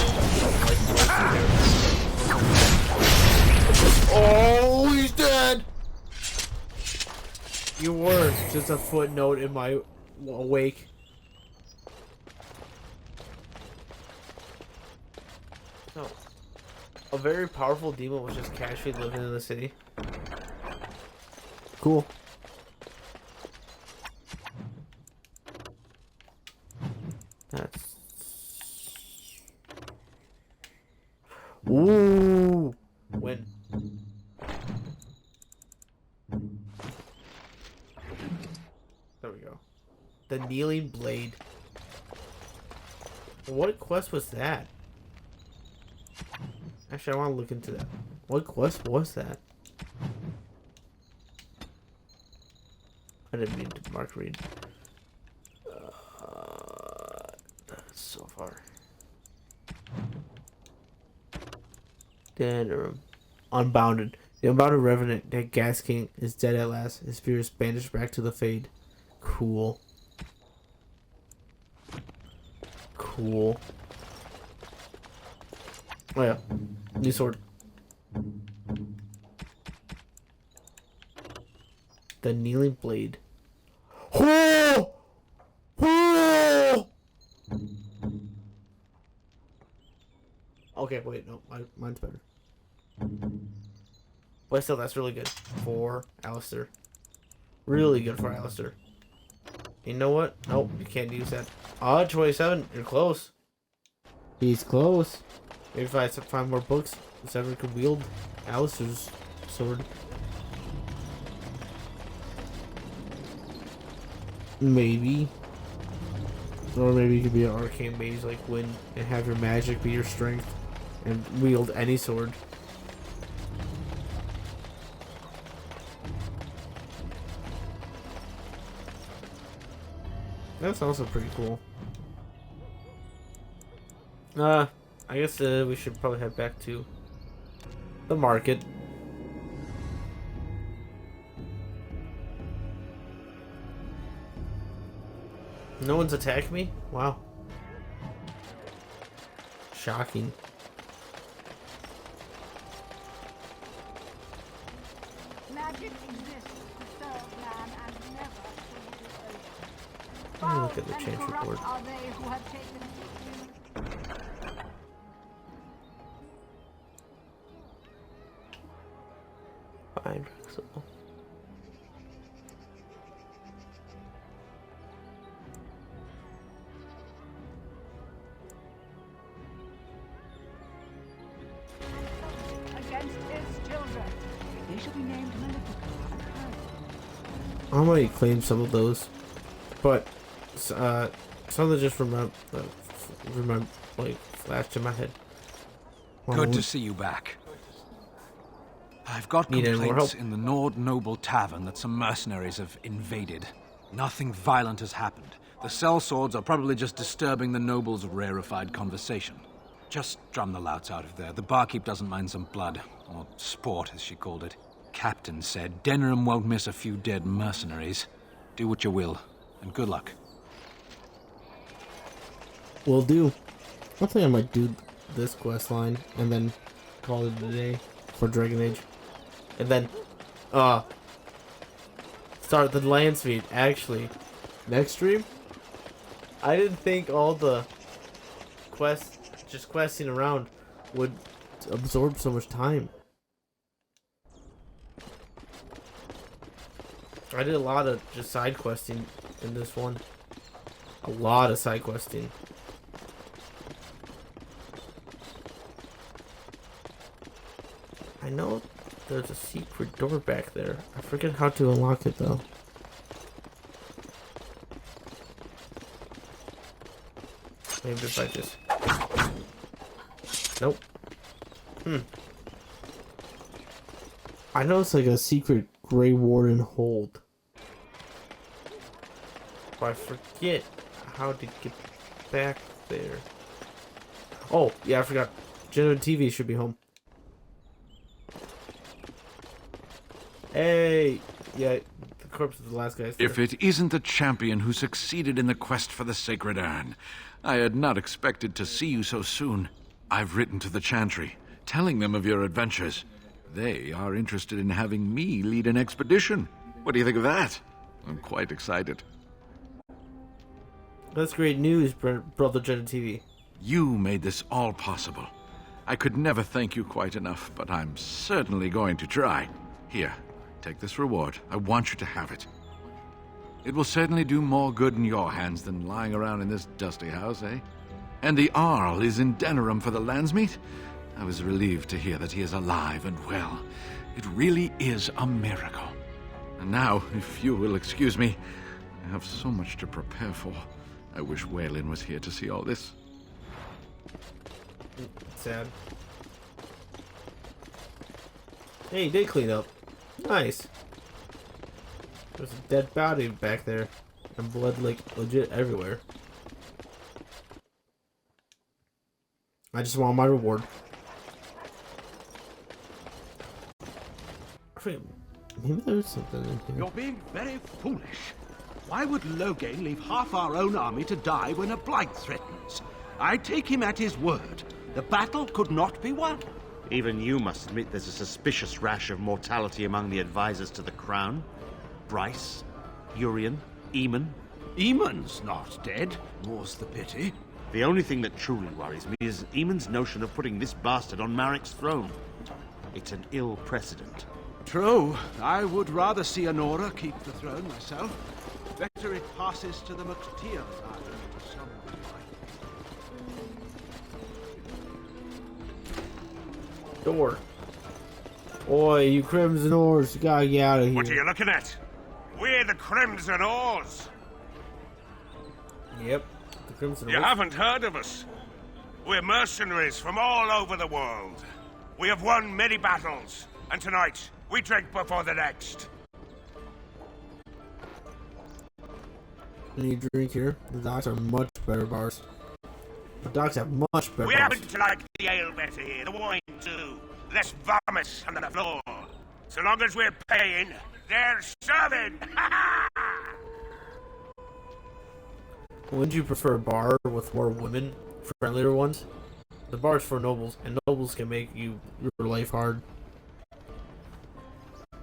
Oh, he's dead! You were just a footnote in my wake. No. A very powerful demon was just casually living in the city. Cool. That's... Ooh! When? There we go. The Kneeling Blade. What quest was that? Actually, I want to look into that. What quest was that? I didn't mean to mark read. That's so far. Denerim. Unbounded. The unbounded revenant, that gas king, is dead at last. His spirit is banished back to the Fade. Cool. Cool. Oh yeah. New sword. The Kneeling Blade. Oh! Oh! Okay, wait, no, mine's better. But still, that's really good for Alistair. Really good for Alistair. You know what? Nope, you can't use that. 27, you're close. He's close. Maybe if I find more books, Severin could wield Alistair's sword. Maybe. Or maybe you could be an arcane mage like Wynn and have your magic be your strength and wield any sword. That's also pretty cool. I guess we should probably head back to the market. No one's attacked me? Wow. Shocking. Magic exists to serve man and never to rule over. Let me look at the Foul change and corrupt report. are they who have taken Fine, Drexel. against his children. They shall be named I might claim some of those, but some of them just remember like flashed in my head. Good to see you back. I've got Need any more complaints help? in the Nord Noble Tavern that some mercenaries have invaded. Nothing violent has happened. The sellswords are probably just disturbing the nobles' rarefied conversation. Just drum the louts out of there. The barkeep doesn't mind some blood, or sport as she called it. Captain said Denerim won't miss a few dead mercenaries. Do what you will, and good luck. Will do. I think I might do this quest line and then call it a day. for Dragon Age. And then, start the Landsmeet. Actually, next stream, I didn't think all the questing around would absorb so much time. I did a lot of just side questing in this one. A lot of side questing. I know there's a secret door back there. I forget how to unlock it though. Maybe if I just... Nope. I know it's like a secret Gray Warden hold. But I forget how to get back there. Oh, yeah, I forgot. Genuine TV should be home. Hey! Yeah, the corpse of the last guy. If it isn't the champion who succeeded in the quest for the sacred urn, I had not expected to see you so soon. I've written to the Chantry, telling them of your adventures. They are interested in having me lead an expedition. What do you think of that? I'm quite excited. That's great news, Brother Gen TV. You made this all possible. I could never thank you quite enough, but I'm certainly going to try. Here, take this reward. I want you to have it. It will certainly do more good in your hands than lying around in this dusty house, eh? And the Arl is in Denerim for the Landsmeet? I was relieved to hear that he is alive and well. It really is a miracle. And now, if you will excuse me, I have so much to prepare for. I wish Waylon was here to see all this. Sad. Hey, he did clean up. Nice. There's a dead body back there. And blood, like, legit everywhere. I just want my reward. Maybe there's something in here. You're being very foolish. Why would Loghain leave half our own army to die when a blight threatens? I take him at his word. The battle could not be won. Even you must admit there's a suspicious rash of mortality among the advisors to the crown. Bryce, Urien, Eamon. Eamon's not dead, more's the pity. The only thing that truly worries me is Eamon's notion of putting this bastard on Marek's throne. It's an ill precedent. True. I would rather see Honora keep the throne myself. Better it passes to the McTeer rather than to some Door. Oi, you Crimson Oars, you gotta get out of here. What are you looking at? We're the Crimson Oars. Yep, the Crimson Oars. You haven't heard of us. We're mercenaries from all over the world. We have won many battles, and tonight we drink before the next. Any drink here? The docks are much better bars. The docks have much better We bars. happen to like the ale better here, the wine too. Less vomit on the floor. So long as we're paying, they're serving. Wouldn't you prefer a bar with more women, friendlier ones? The bar's for nobles, and nobles can make your life hard.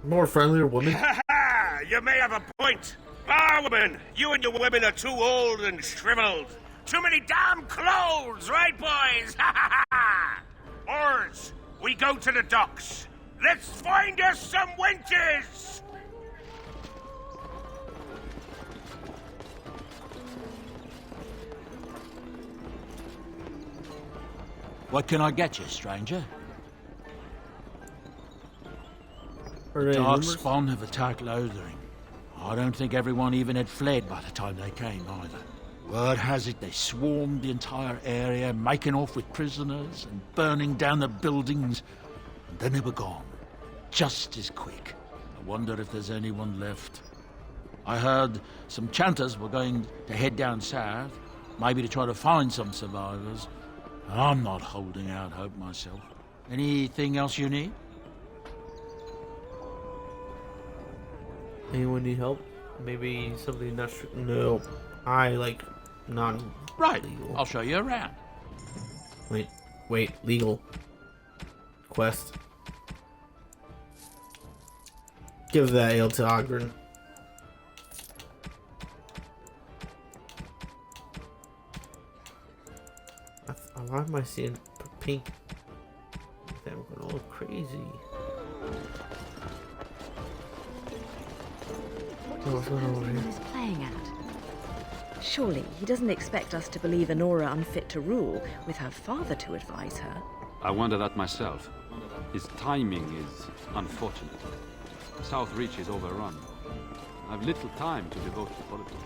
More friendlier women? You may have a point. Ah, woman, you and your women are too old and shriveled. Too many damn clothes, right, boys? Oars, we go to the docks. Let's find us some wenches! What can I get you, stranger? The Darkspawn have attacked Lothering. I don't think everyone even had fled by the time they came, either. Word has it they swarmed the entire area, making off with prisoners and burning down the buildings. And then they were gone. Just as quick. I wonder if there's anyone left. I heard some chanters were going to head down south, maybe to try to find some survivors. I'm not holding out hope myself. Anything else you need? Anyone need help? Maybe something not true? No. I like non Right. legal. I'll show you around. Wait, legal. Quest. Give that ale to Ogren. Why am I seeing pink? I'm going all crazy. What's he playing at? Surely he doesn't expect us to believe Anora unfit to rule with her father to advise her. I wonder that myself. His timing is unfortunate. South Reach is overrun. I've little time to devote to politics.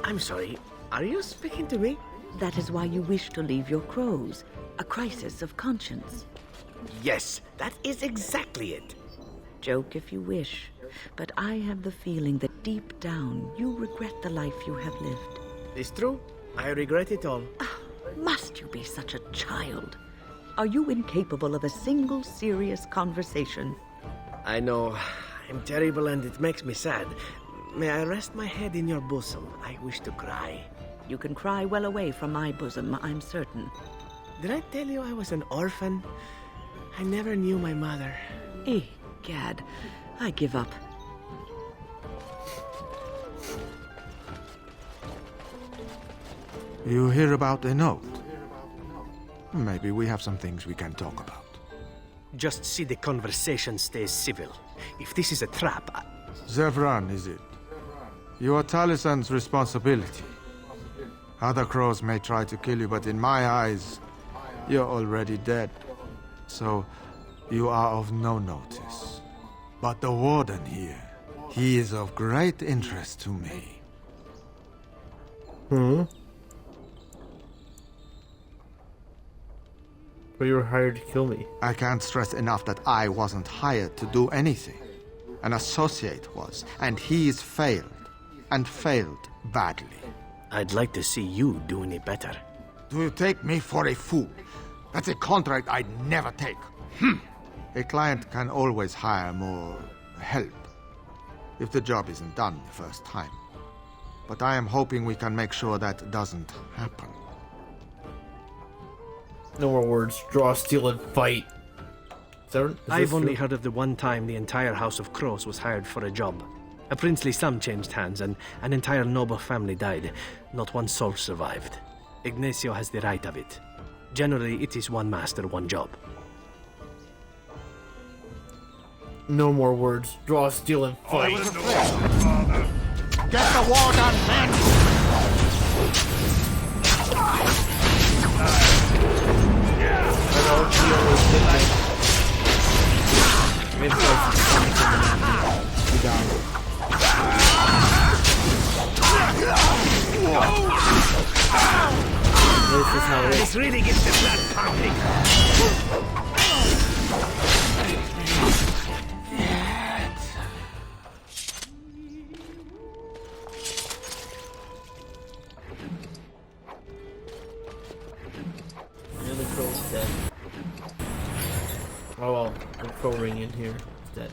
I'm sorry, are you speaking to me? That is why you wish to leave your crows. A crisis of conscience. Yes, that is exactly it. Joke if you wish, but I have the feeling that deep down you regret the life you have lived. It's true. I regret it all. Must you be such a child? Are you incapable of a single serious conversation? I know. I'm terrible and it makes me sad. May I rest my head in your bosom? I wish to cry. You can cry well away from my bosom, I'm certain. Did I tell you I was an orphan? I never knew my mother. Gad, I give up. You hear about a note? Maybe we have some things we can talk about. Just see the conversation stays civil. If this is a trap, Zevran, is it? Your Talisman's responsibility. Other crows may try to kill you, but in my eyes, you're already dead. So, you are of no notice. But the Warden here, he is of great interest to me. But you were hired to kill me. I can't stress enough that I wasn't hired to do anything. An associate was, and he's failed. And failed badly. I'd like to see you do any better. Do you take me for a fool? That's a contract I'd never take. A client can always hire more help if the job isn't done the first time. But I am hoping we can make sure that doesn't happen. No more words. Draw, steal, and fight. I've only heard of the one time the entire House of Crows was hired for a job. A princely sum changed hands and an entire noble family died. Not one soul survived. Ignacio has the right of it. Generally, it is one master, one job. No more words. Draw, steal, and fight. Get the Warden, men! This is how it is. This really gets the blood pumping. The crow's dead. Oh well, the crow ring in here is dead.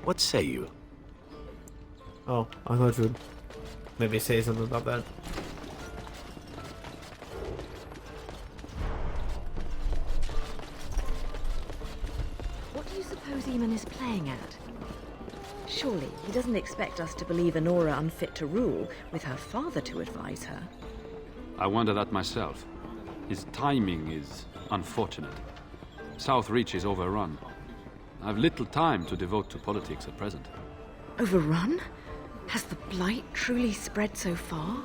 What say you? Oh, I thought you would maybe say something about that. What do you suppose Eamon is playing at? Surely he doesn't expect us to believe Anora unfit to rule with her father to advise her. I wonder that myself. His timing is unfortunate. South Reach is overrun. I've little time to devote to politics at present. Overrun? Has the blight truly spread so far?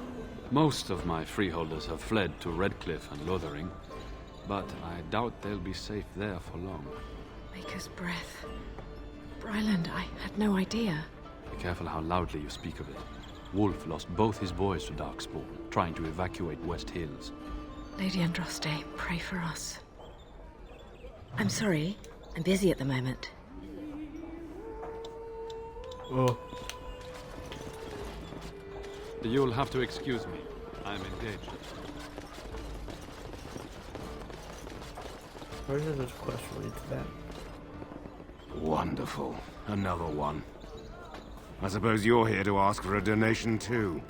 Most of my freeholders have fled to Redcliffe and Lothering, but I doubt they'll be safe there for long. Maker's breath. Bryland, I had no idea. Be careful how loudly you speak of it. Wolf lost both his boys to Darkspawn, trying to evacuate West Hills. Lady Andraste, pray for us. I'm sorry. I'm busy at the moment. Oh. You'll have to excuse me. I'm engaged. Where's this quest related to that? Wonderful. Another one. I suppose you're here to ask for a donation too.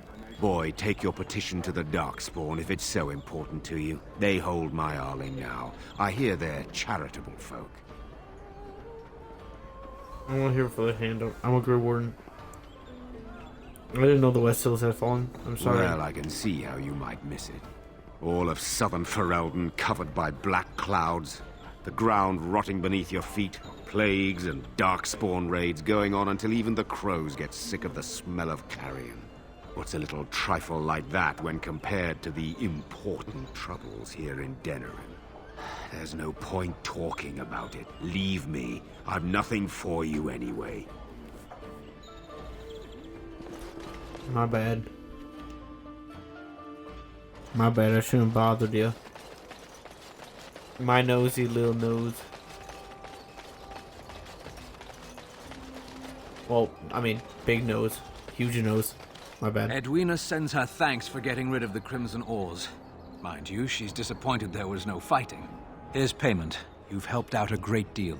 Boy, take your petition to the Darkspawn if it's so important to you. They hold my Arling now. I hear they're charitable folk. I'm here for the handout. I'm a Gray Warden. I didn't know the West Hills had fallen. I'm sorry. Well, I can see how you might miss it. All of southern Ferelden covered by black clouds. The ground rotting beneath your feet. Plagues and darkspawn raids going on until even the crows get sick of the smell of carrion. What's a little trifle like that when compared to the important troubles here in Denerim? There's no point talking about it. Leave me. I've nothing for you anyway. My bad. My bad, I shouldn't have bothered you. My nosy little nose. Well, I mean, big nose. Huge nose. My bad. Edwina sends her thanks for getting rid of the Crimson Oars. Mind you, she's disappointed there was no fighting. Here's payment. You've helped out a great deal.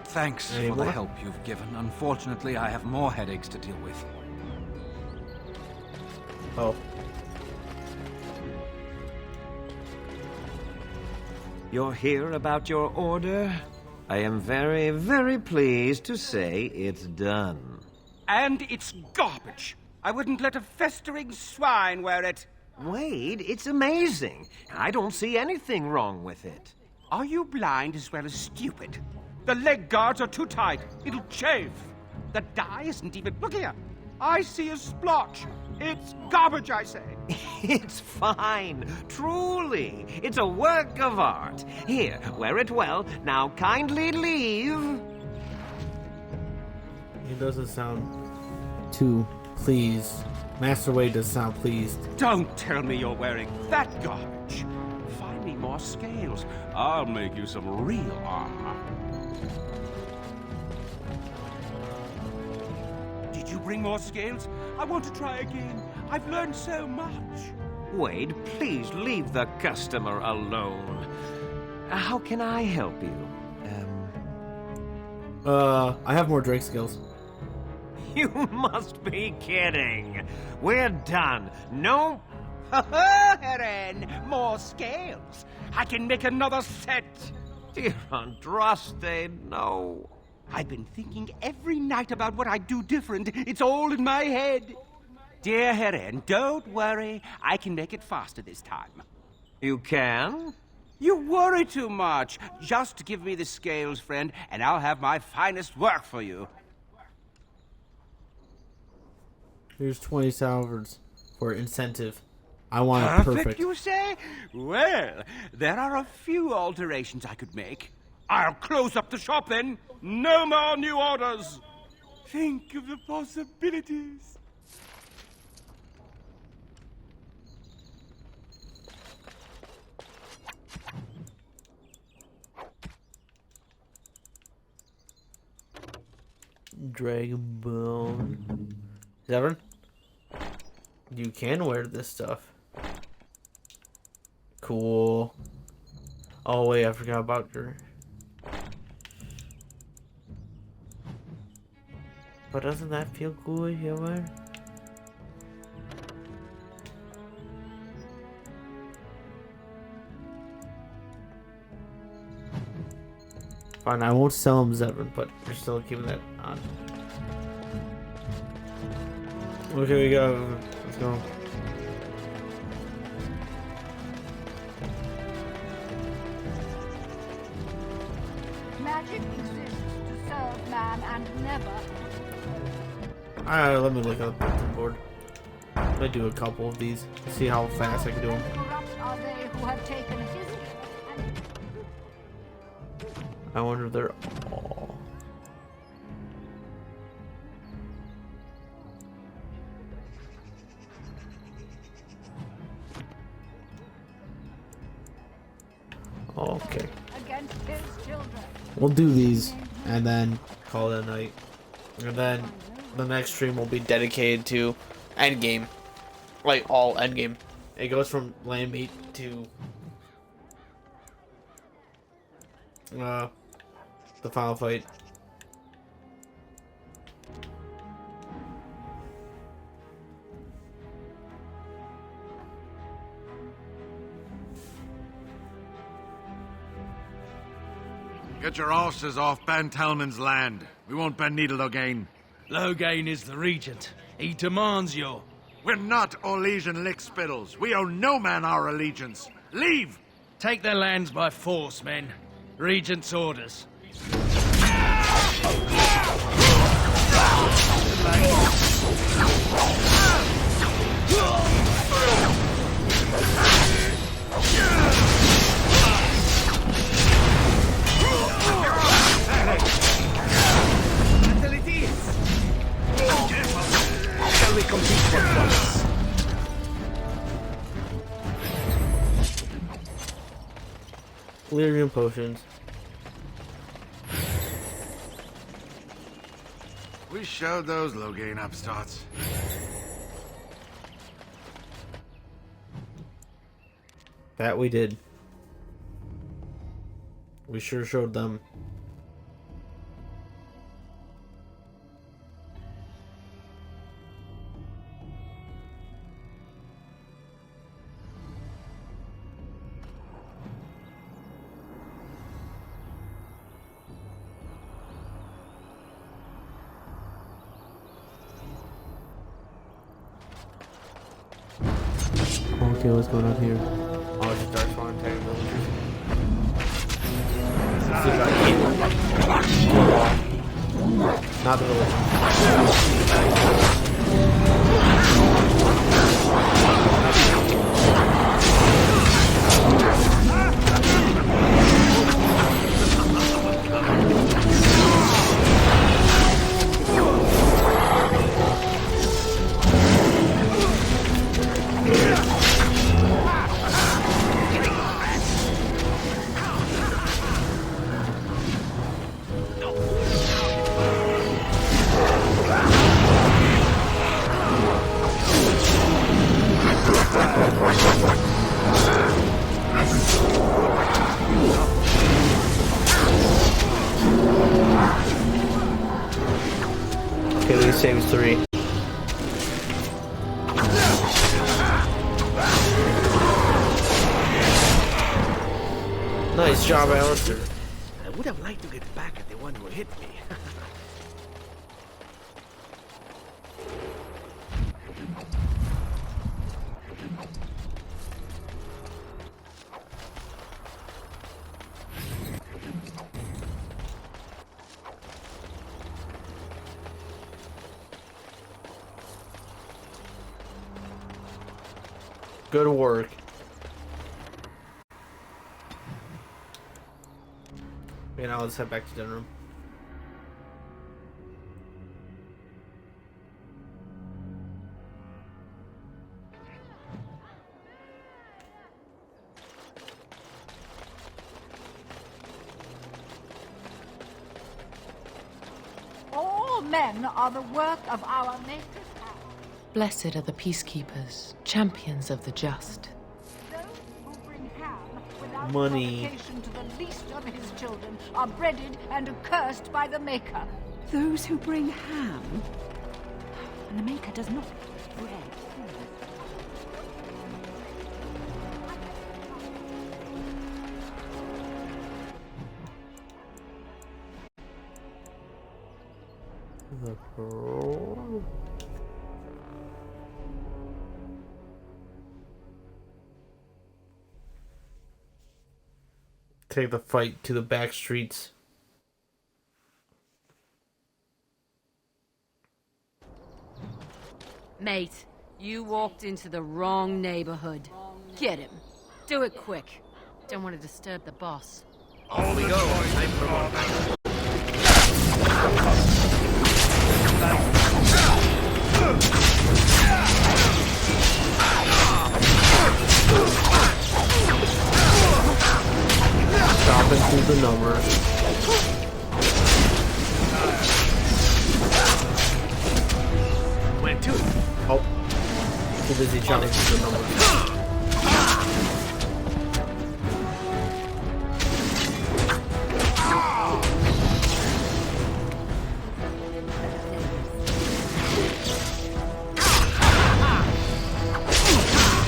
Thanks for the help you've given. Unfortunately, I have more headaches to deal with. Oh. You're here about your order? I am very, very pleased to say it's done. And it's garbage. I wouldn't let a festering swine wear it. Wade, it's amazing. I don't see anything wrong with it. Are you blind as well as stupid? The leg guards are too tight. It'll chafe. The dye isn't even... Look here. I see a splotch. It's garbage, I say. It's fine. Truly. It's a work of art. Here, wear it well. Now kindly leave. He doesn't sound too pleased. Master Wade does sound pleased. Don't tell me you're wearing that garbage. Find me more scales. I'll make you some real armor. Did you bring more scales? I want to try again. I've learned so much. Wade, please leave the customer alone. How can I help you? I have more Drake skills. You must be kidding. We're done. No. Heren, more scales. I can make another set. Dear Andraste, no. I've been thinking every night about what I'd do different. It's all in my head. Dear Heren, don't worry. I can make it faster this time. You can? You worry too much. Just give me the scales, friend, and I'll have my finest work for you. Here's 20 salvers for incentive. I want it perfect. You say? Well, there are a few alterations I could make. I'll close up the shop then. No more new orders. Think of the possibilities. Dragon Bone. Zevran? You can wear this stuff. Cool. Oh wait, I forgot about your... But doesn't that feel cool if you wear? Fine, I won't sell him Zevran, but you're still keeping that on. Okay, we go. Let's go. Magic exists to serve man and never. Alright, let me look up the board. Let me do a couple of these. See how fast I can do them. Corrupt are they who have taken his. I wonder if they're all... Okay. Against his children. We'll do these and then call it a night. And then the next stream will be dedicated to endgame. Like all endgame. It goes from Landsmeet to the final fight. Get your horses off Ben Talman's land. We won't bend needle again. Loghain is the regent. He demands your... We're not Orlesian lickspittles. We owe no man our allegiance. Leave! Take their lands by force, men. Regent's orders. Shall we compete for once? Lyrium potions. We showed those Loghain upstarts. That we did. We sure showed them. Okay, what's going on here? Oh, it's Dark Spawn attacking villagers. See if I can. Not the Okay, we saved 3. Nice job, Alistair. I would have liked to get back at the one who hit me. Good work. Okay, now let's head back to Denerim. All men are the work of our Maker's hand. Blessed are the peacekeepers, champions of the just. Those who bring ham without Money. provocation to the least of his children are breaded and accursed by the Maker. Those who bring ham? And the Maker does not bread. The pearl. Take the fight to the back streets. Mate, you walked into the wrong neighborhood. Get him. Do it quick. Don't want to disturb the boss. Off we go. Time for more battle. Stomping through the numbers. Went to it. Oh. Too busy chopping through the numbers.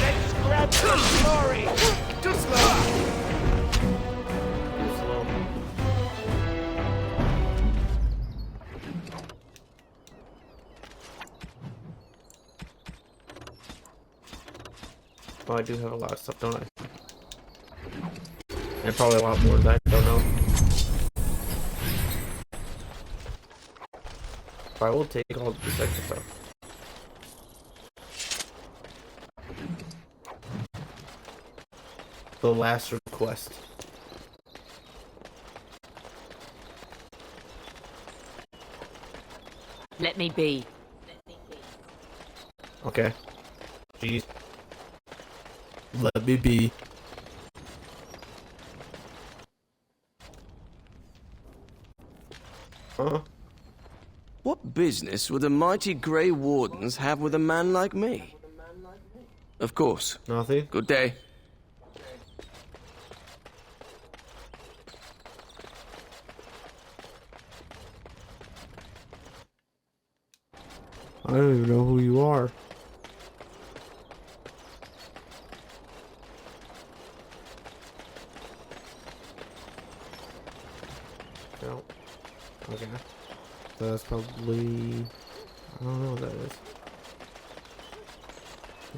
Let's grab some glory. Too slow. Too slow. Oh, I do have a lot of stuff, don't I? And probably a lot more than that, I don't know. But I will take all this extra stuff. The last request. Let me be. Okay. Jeez. Let me be. Huh? What business would the mighty Gray Wardens have with a man like me? Of course. Nothing. Good day. I don't even know who you are. No. Okay. So that's probably... I don't know what that is.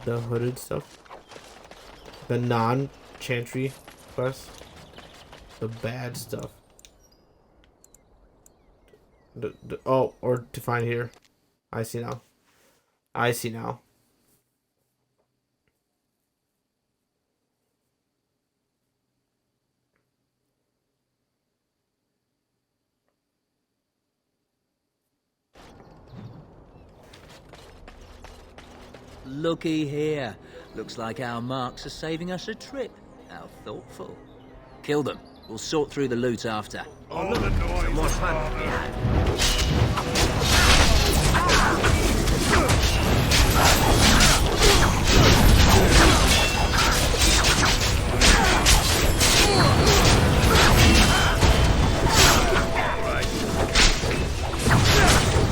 The hooded stuff. The non-chantry quest. The bad stuff. Oh, or to find here. I see now. I see now. Looky here. Looks like our marks are saving us a trip. How thoughtful. Kill them. We'll sort through the loot after. All the noise. Some more fun to be had.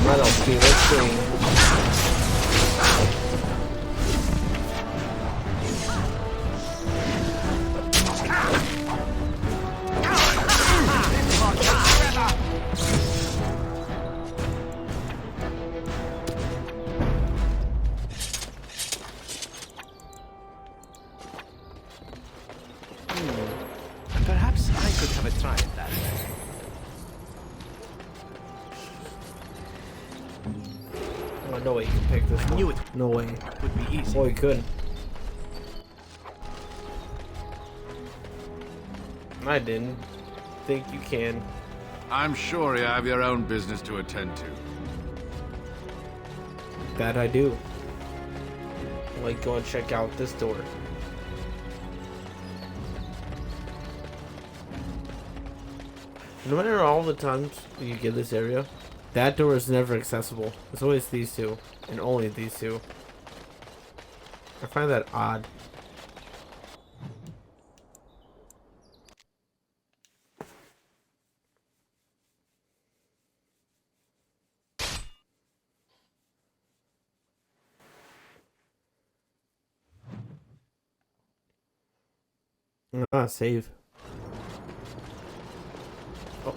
Right, let's see. Perhaps I could have a try at that. Oh, no way you can pick this one. I knew it. No way. Would be easy. Boy, you couldn't. I didn't think you can. I'm sure you have your own business to attend to. That I do. Like, go and check out this door. No matter all the times you get this area, that door is never accessible. It's always these two, and only these two. I find that odd. Ah, save. Oh.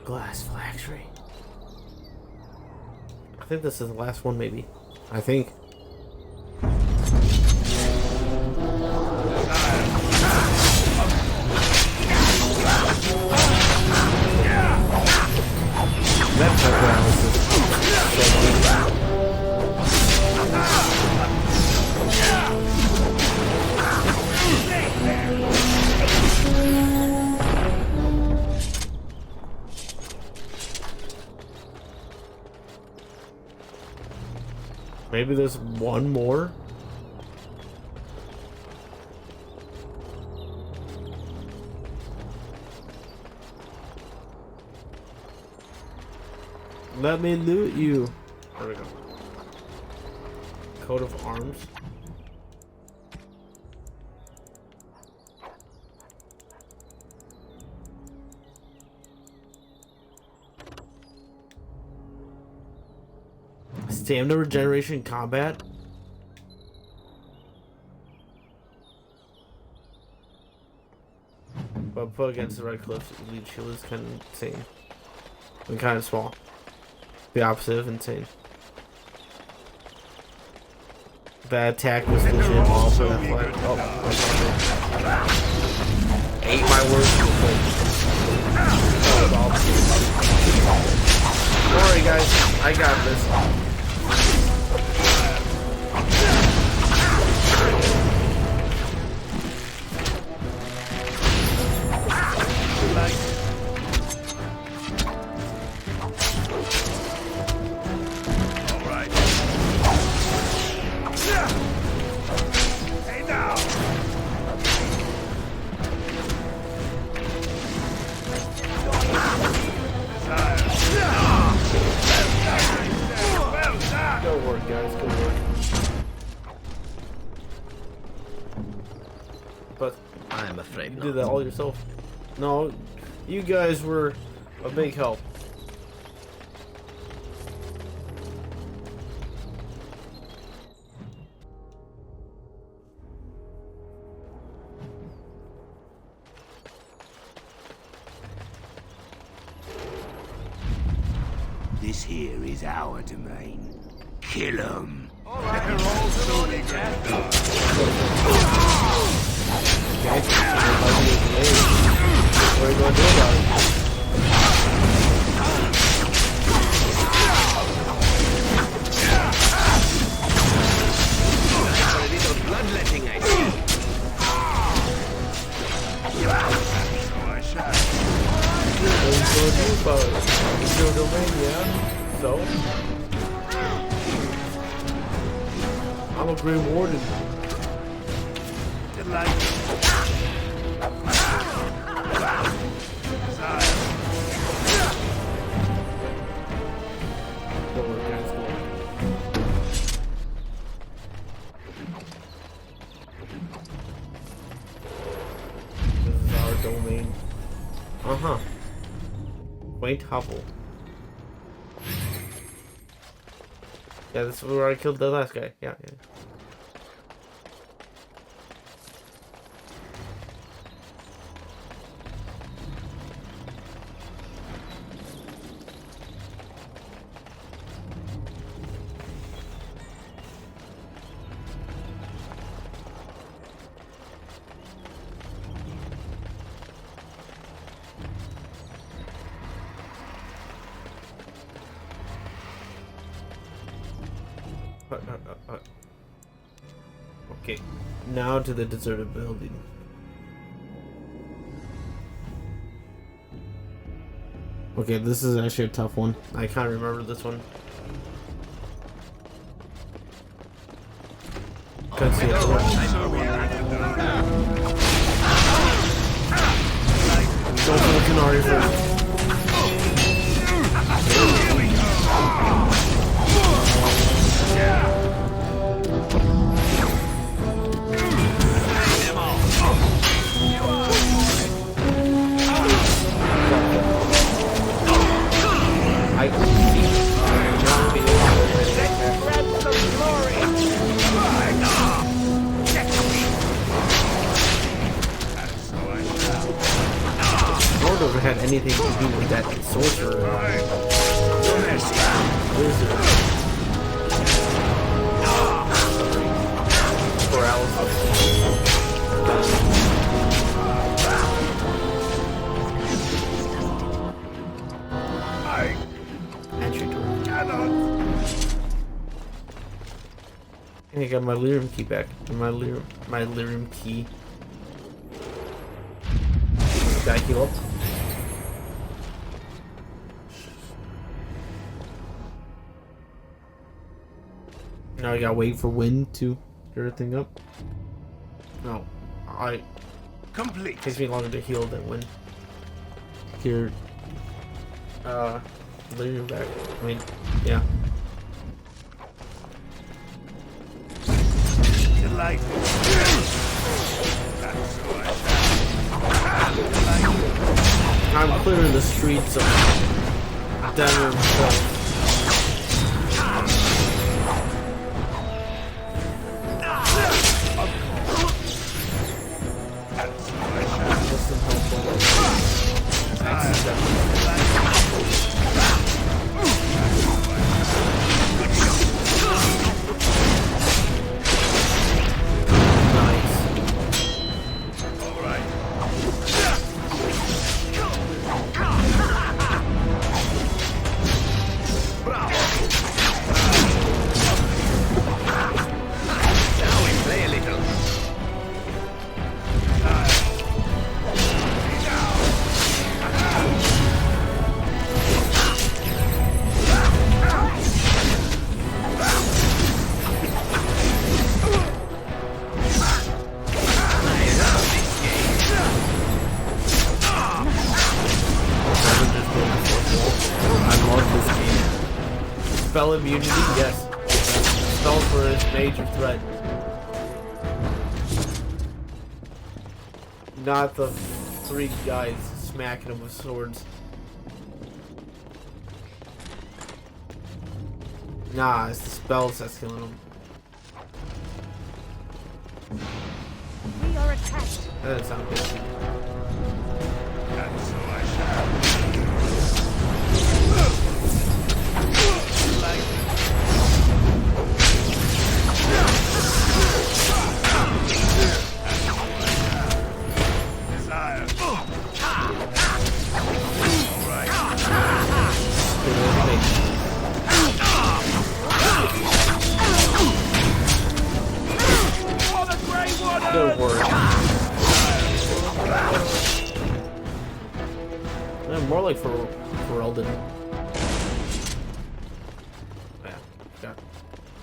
Glass factory. I think this is the last one, maybe. I think. That background is so good. Maybe there's one more? Let me loot you. There we go. Coat of arms. Stamina regeneration combat. But put against the Red Cliffs, elite shield is kind of insane. And kind of small. The opposite of insane. That attack was legit all for that fight. Oh, ate my words. Don't worry, guys. I got this. Good work, guys. Good work. But I'm afraid you did that all yourself. No, you guys were a big help. This here is our domain. Kill 'em. What are you going to do about it? A little bloodletting, I see. What are you going to do about it? It's your domain, yeah? So? I'm a Gray Warden. This is our domain. Uh-huh. Quaint hovel. Yeah, this is where I killed the last guy. Yeah, yeah. Okay, now to the deserted building. Okay, this is actually a tough one. I can't remember this one. Can't see it. Go for the Canary first. Never had anything to do with that sorcerer. Wizard. I got my lyrium key back. My lyrium key. Did I heal up? Now I gotta wait for wind to get everything up. No, complete. Takes me longer to heal than wind. Here, lyrium back. I mean, yeah. I'm clearing the streets of Denerim. spell immunity? Yes. Spell for his major threat. Not the 3 guys smacking him with swords. Nah, it's the spells that's killing him. We are attacked. That doesn't sound good. Good work. Yeah, more like for Elden. Yeah, got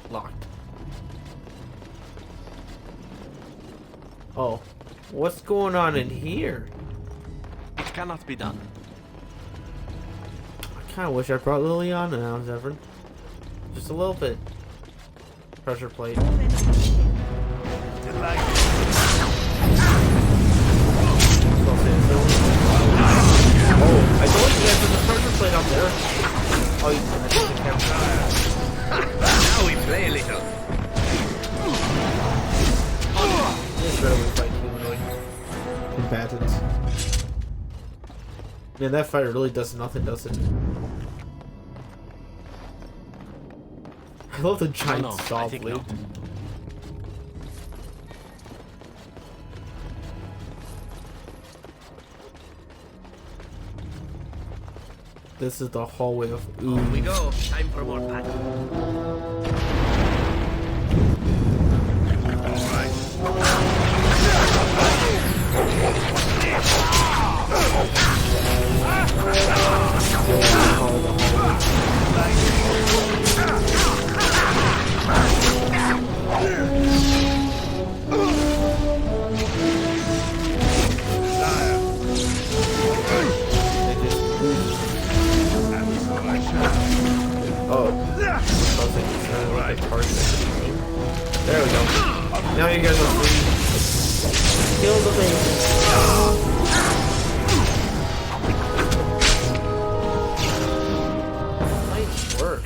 locked. Oh, what's going on in here? It cannot be done. I kind of wish I brought Liliana now, Zevran. Just a little bit. Pressure plate. Oh, I told you guys there's a pressure plate up there. Oh, you can the camera. Now we play a little. This better we fight humanoid combatants. Man, that fight really does nothing, does it? I love the giant saw blade. This is the hallway of ooh. Here we go. Time for more battle. There we go. Now you guys are free. Kill the thing. Nice work.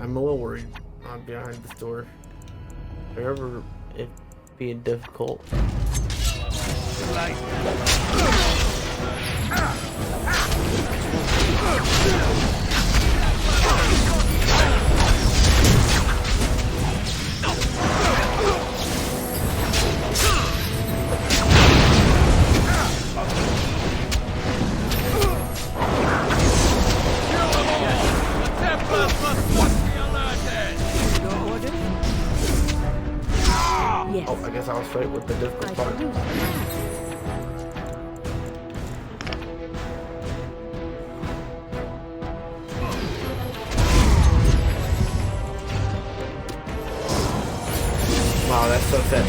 I'm a little worried. I'm behind this door. Wherever it being difficult. Yes. Oh, I guess I was straight with the difficult part. Wow, that sucks that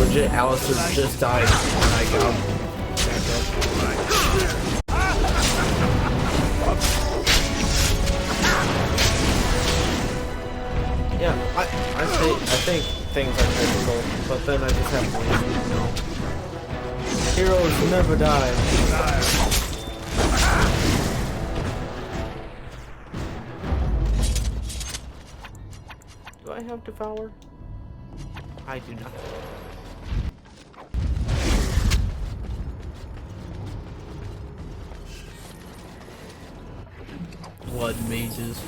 legit Alistair just died when I got back up. Yeah, I think things are difficult, but then I just have to leave, you know. Heroes never die. Do I have Devour? I do not. Blood mages.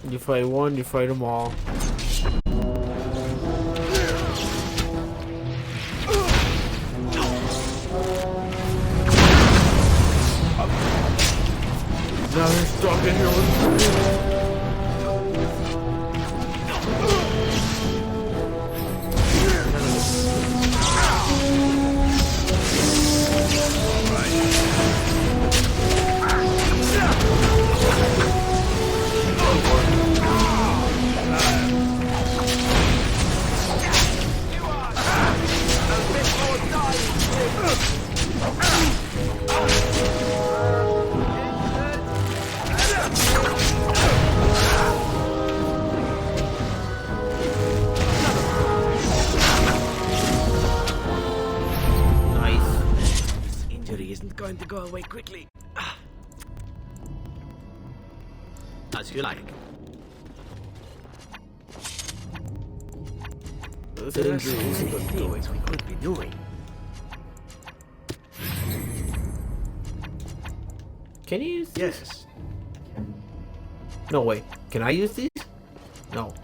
You fight one, you fight them all. Now they're stuck in here with body isn't going to go away quickly. As you like. There are so many things we could be doing. Can you use these? Yes. No, wait. Can I use these? No.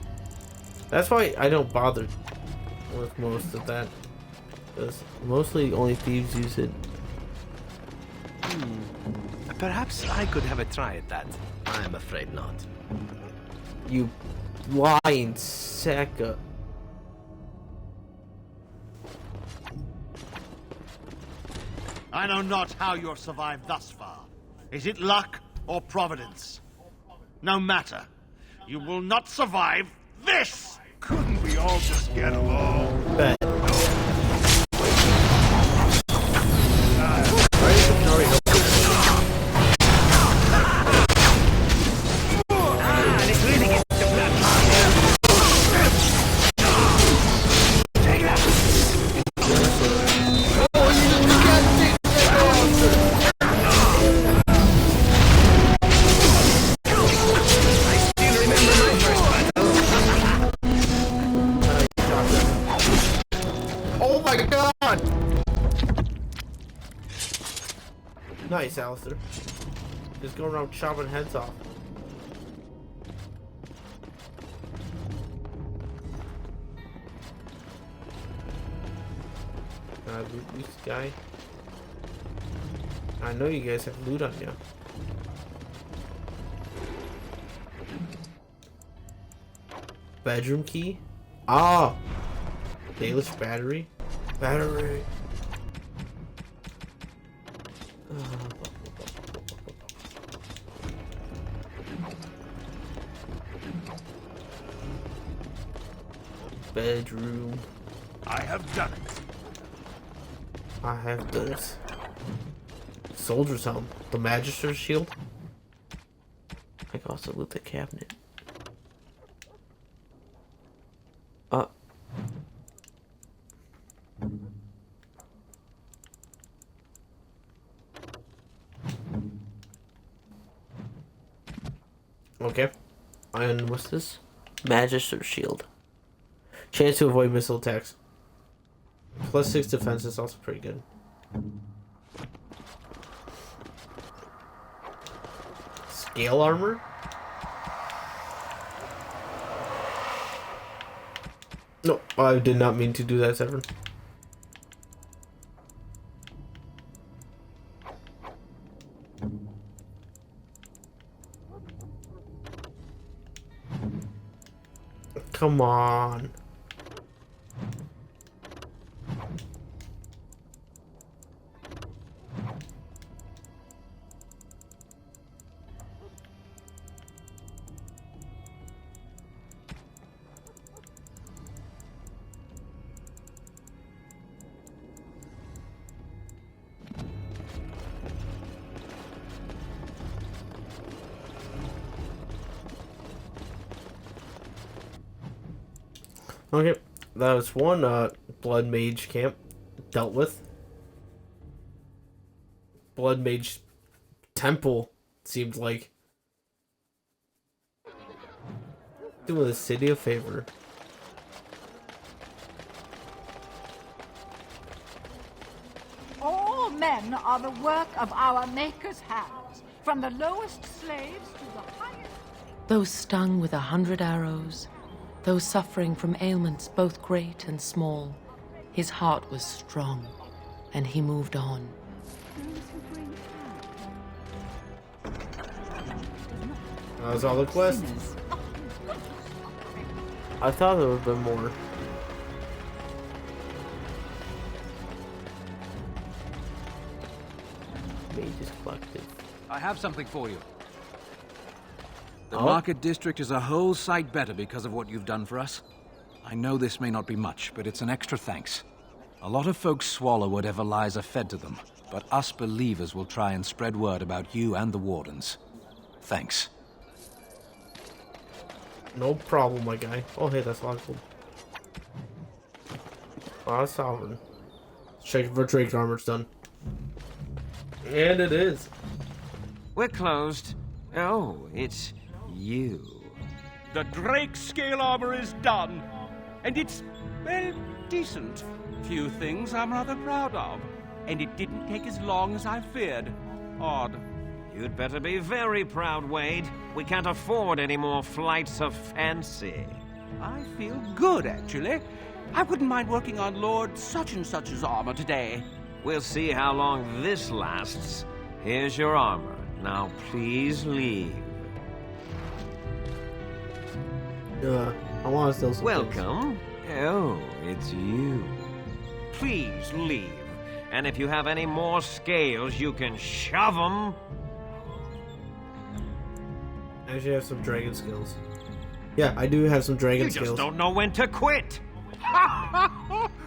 That's why I don't bother with most of that. Because mostly only thieves use it. Perhaps I could have a try at that. I'm afraid not. You lying sack of... I know not how you have survived thus far. Is it luck or providence? No matter. You will not survive this! Couldn't we all just get along? Bet. Nice, Alistair. Just going around chopping heads off. Can I loot this guy? I know you guys have loot on you. Bedroom key? Ah! Dalish battery? Battery! Bedroom. I have done it. I have done it. Soldier's helm. The Magister's shield. I can also loot the cabinet. Okay. And what's this? Magister's shield. Chance to avoid missile attacks. +6 defense is also pretty good. Scale armor? No, I did not mean to do that, Severin. Come on. Okay, that was one Blood Mage camp dealt with. Blood Mage temple seemed like doing the city a favor. All men are the work of our Maker's hands, from the lowest slaves to the highest. Those stung with 100 arrows, those suffering from ailments both great and small, his heart was strong, and he moved on. That was all the quest. I thought there would have been more. Mages Collective. I have something for you. The market district is a whole sight better because of what you've done for us. I know this may not be much, but it's an extra thanks. A lot of folks swallow whatever lies are fed to them, but us believers will try and spread word about you and the Wardens. Thanks. No problem, my guy. Oh, hey, that's a lot of cool. Sovereign. Check if our trade armor's done. And it is. We're closed. Oh, it's you. The Drake scale armor is done. And it's, well, decent. Few things I'm rather proud of. And it didn't take as long as I feared. Odd. You'd better be very proud, Wade. We can't afford any more flights of fancy. I feel good, actually. I wouldn't mind working on Lord such-and-such's armor today. We'll see how long this lasts. Here's your armor. Now please leave. I want to steal some Welcome. Oh, it's you. Please leave. And if you have any more scales, you can shove them. I actually have some dragon skills. Yeah, I do have some dragon skills. You just don't know when to quit.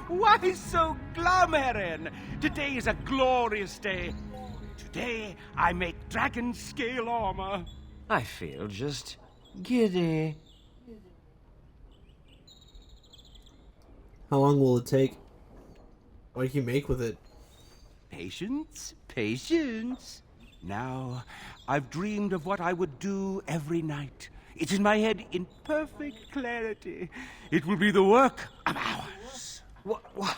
Why so glum, Heron? Today is a glorious day. Today, I make dragon scale armor. I feel just giddy. How long will it take? What can you make with it? Patience, patience. Now, I've dreamed of what I would do every night. It's in my head in perfect clarity. It will be the work of hours. What?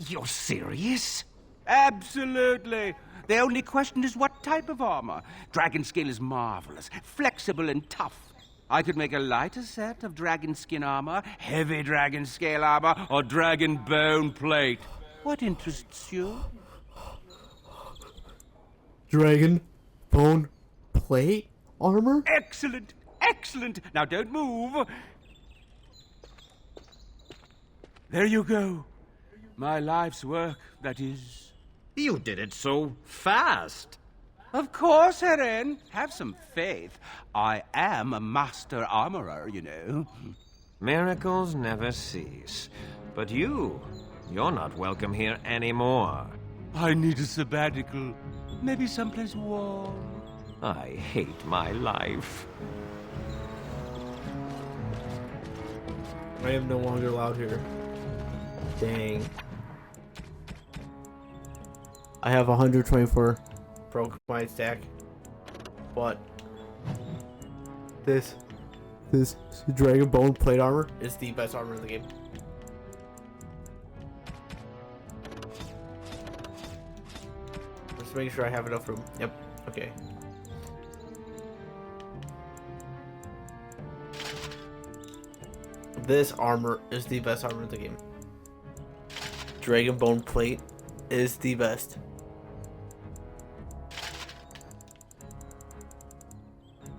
You're serious? Absolutely. The only question is what type of armor. Dragon scale is marvelous, flexible and tough. I could make a lighter set of dragon skin armor, heavy dragon scale armor, or dragon bone plate. What interests you? Dragon bone plate armor? Excellent, excellent. Now don't move. There you go. My life's work, that is. You did it so fast. Of course, Heron. Have some faith. I am a master armorer, you know. Miracles never cease. But you're not welcome here anymore. I need a sabbatical. Maybe someplace warm. I hate my life. I am no longer allowed here. Dang. I have 124 broke my stack. But this dragon bone plate armor is the best armor in the game. Just making sure I have enough room. Yep. Okay. This armor is the best armor in the game. Dragon bone plate is the best.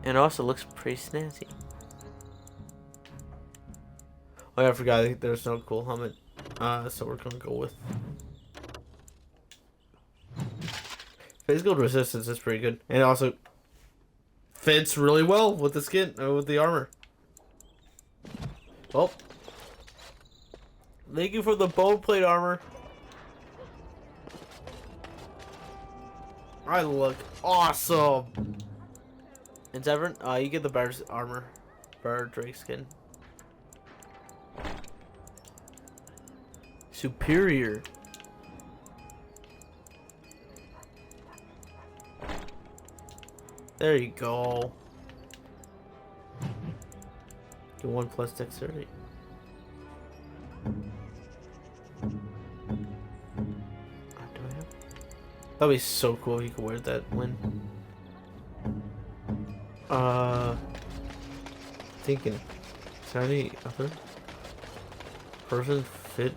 And also looks pretty snazzy. Oh yeah, I forgot there's no cool helmet. So we're gonna go with physical resistance is pretty good. And it also fits really well with the skin, with the armor. Well, thank you for the bone plate armor. I look awesome. And Severn, you get the bear's armor, bear drake skin. Superior. There you go. Get 1+ dexterity. That'd be so cool if you could wear that when. Thinking. Is there any other person fit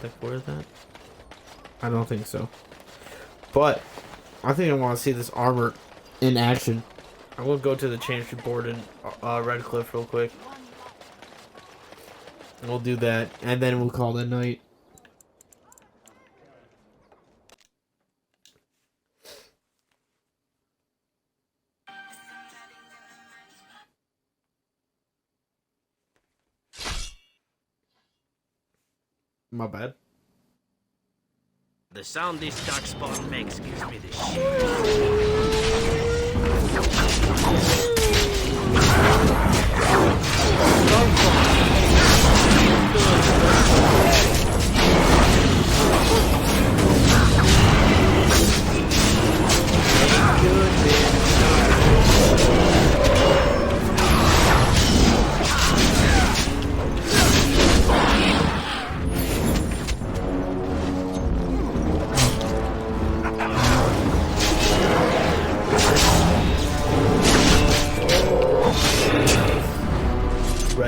that could wear that? I don't think so. But I think I want to see this armor in action. I will go to the change board in Red Cliff real quick. And we'll do that, and then we'll call it a night. My bad. The sound this dark spawn makes gives me the shit.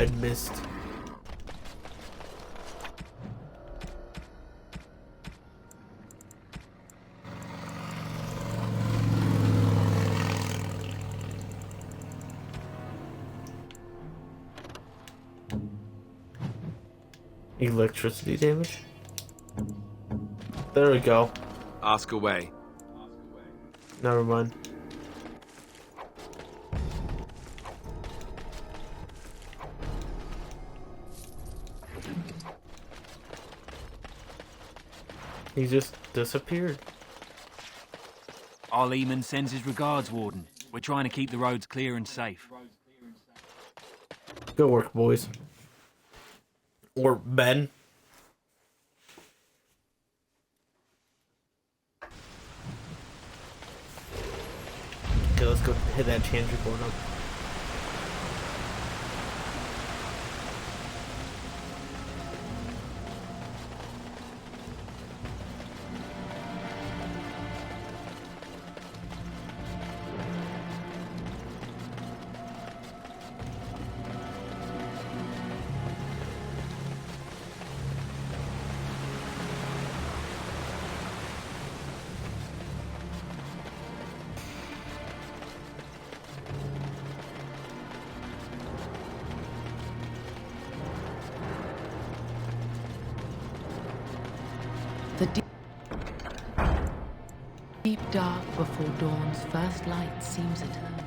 I missed. Electricity damage? There we go. Ask away. Never mind. He just disappeared. Our Lehman sends his regards, Warden. We're trying to keep the roads clear and safe. Good work, boys. Or Ben. Okay, let's go hit that change report up. The deep dark before dawn's first light seems eternal.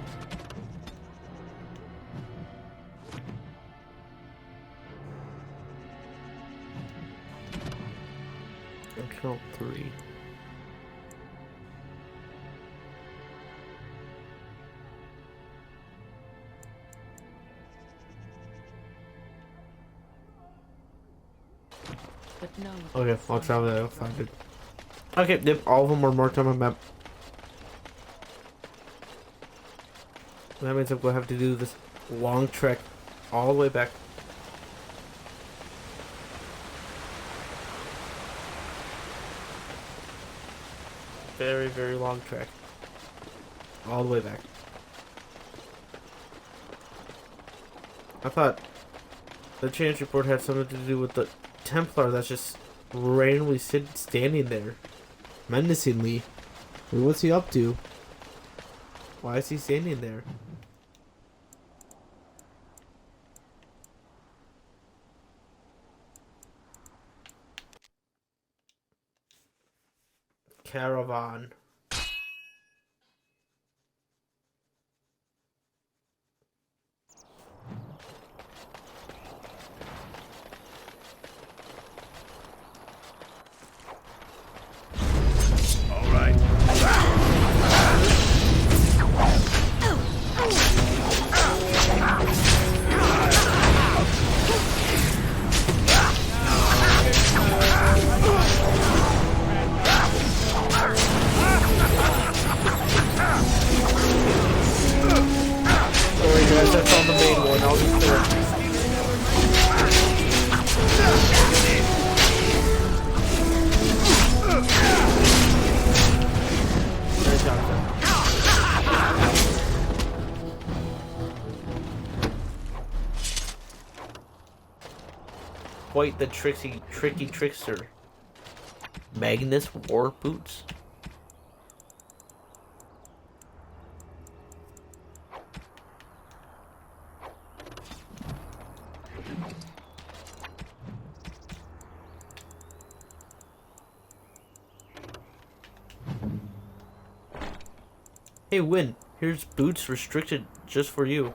Count 3. But no. Okay, I'll travel that. I'll find it. Okay, yep, all of them were marked on my map. That means I'm going to have to do this long trek all the way back. Very, very long trek. All the way back. I thought the change report had something to do with the Templar that's just randomly standing there. Menacingly. What's he up to? Why is he standing there? Caravan. All right. Sorry guys, that's on the main one. I'll be clear. Nice job, sir. Quite the tricky trickster. Magnus War Boots. Hey, Win, here's boots restricted just for you.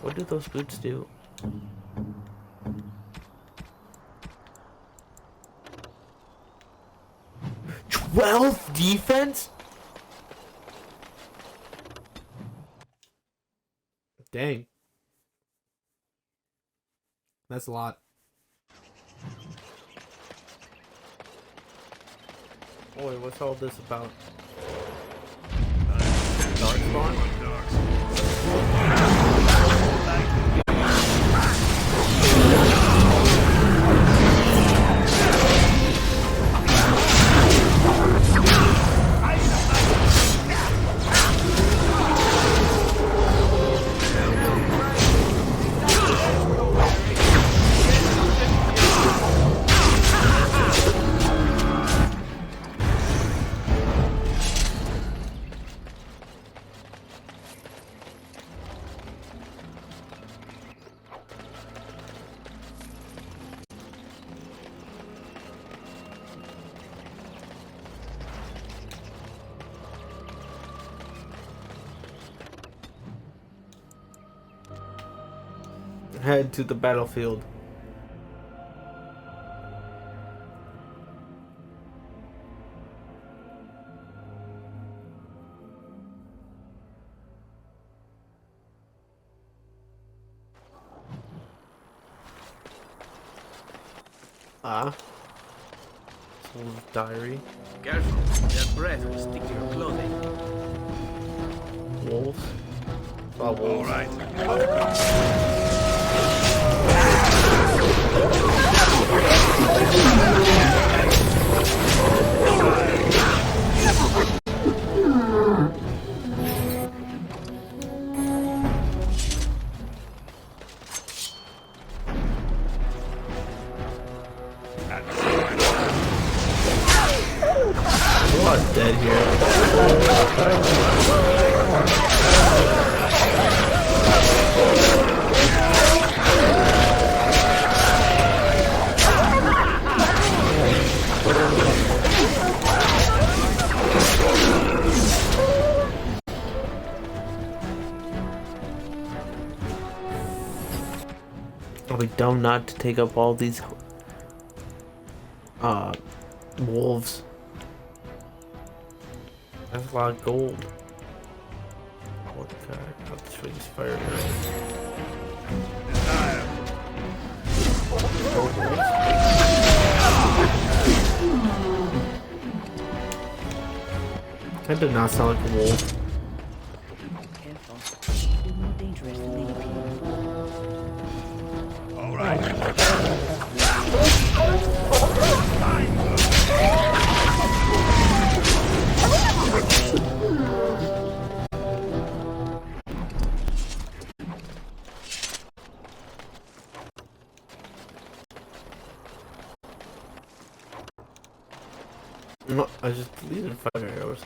What do those boots do? "12 defense? Dang. That's a lot. Boy, what's all this about? Dark spawn? Head to the battlefield. Soul's diary. Careful, their breath will stick to your clothing. Wolves. Wolves. All right. What's dead here? I'll be dumb not to take up all these wolves. That's a lot of gold. What kind? I'll just for these fire arrows. That did not sound like a wolf. Careful. They're more dangerous than they appear. All right. No, I just deleted fire arrows.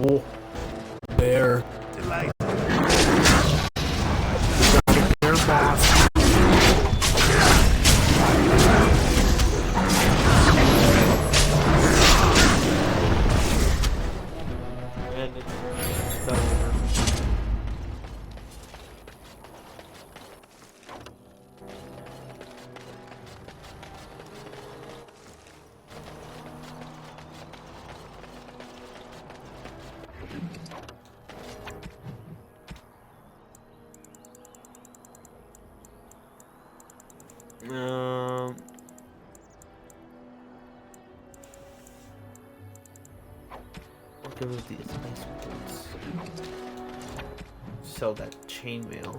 Oh, bear. Delight. Bear boss. And it's not over. What goes with these nice boots? Sell that chainmail.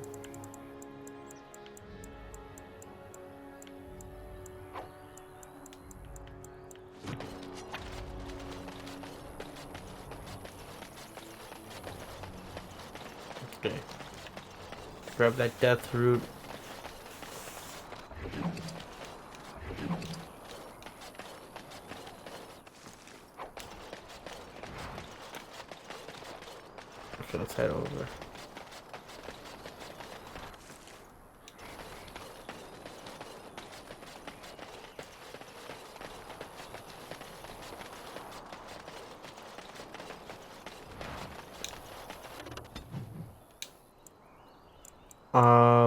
Okay. Grab that death root. Okay, let's head over.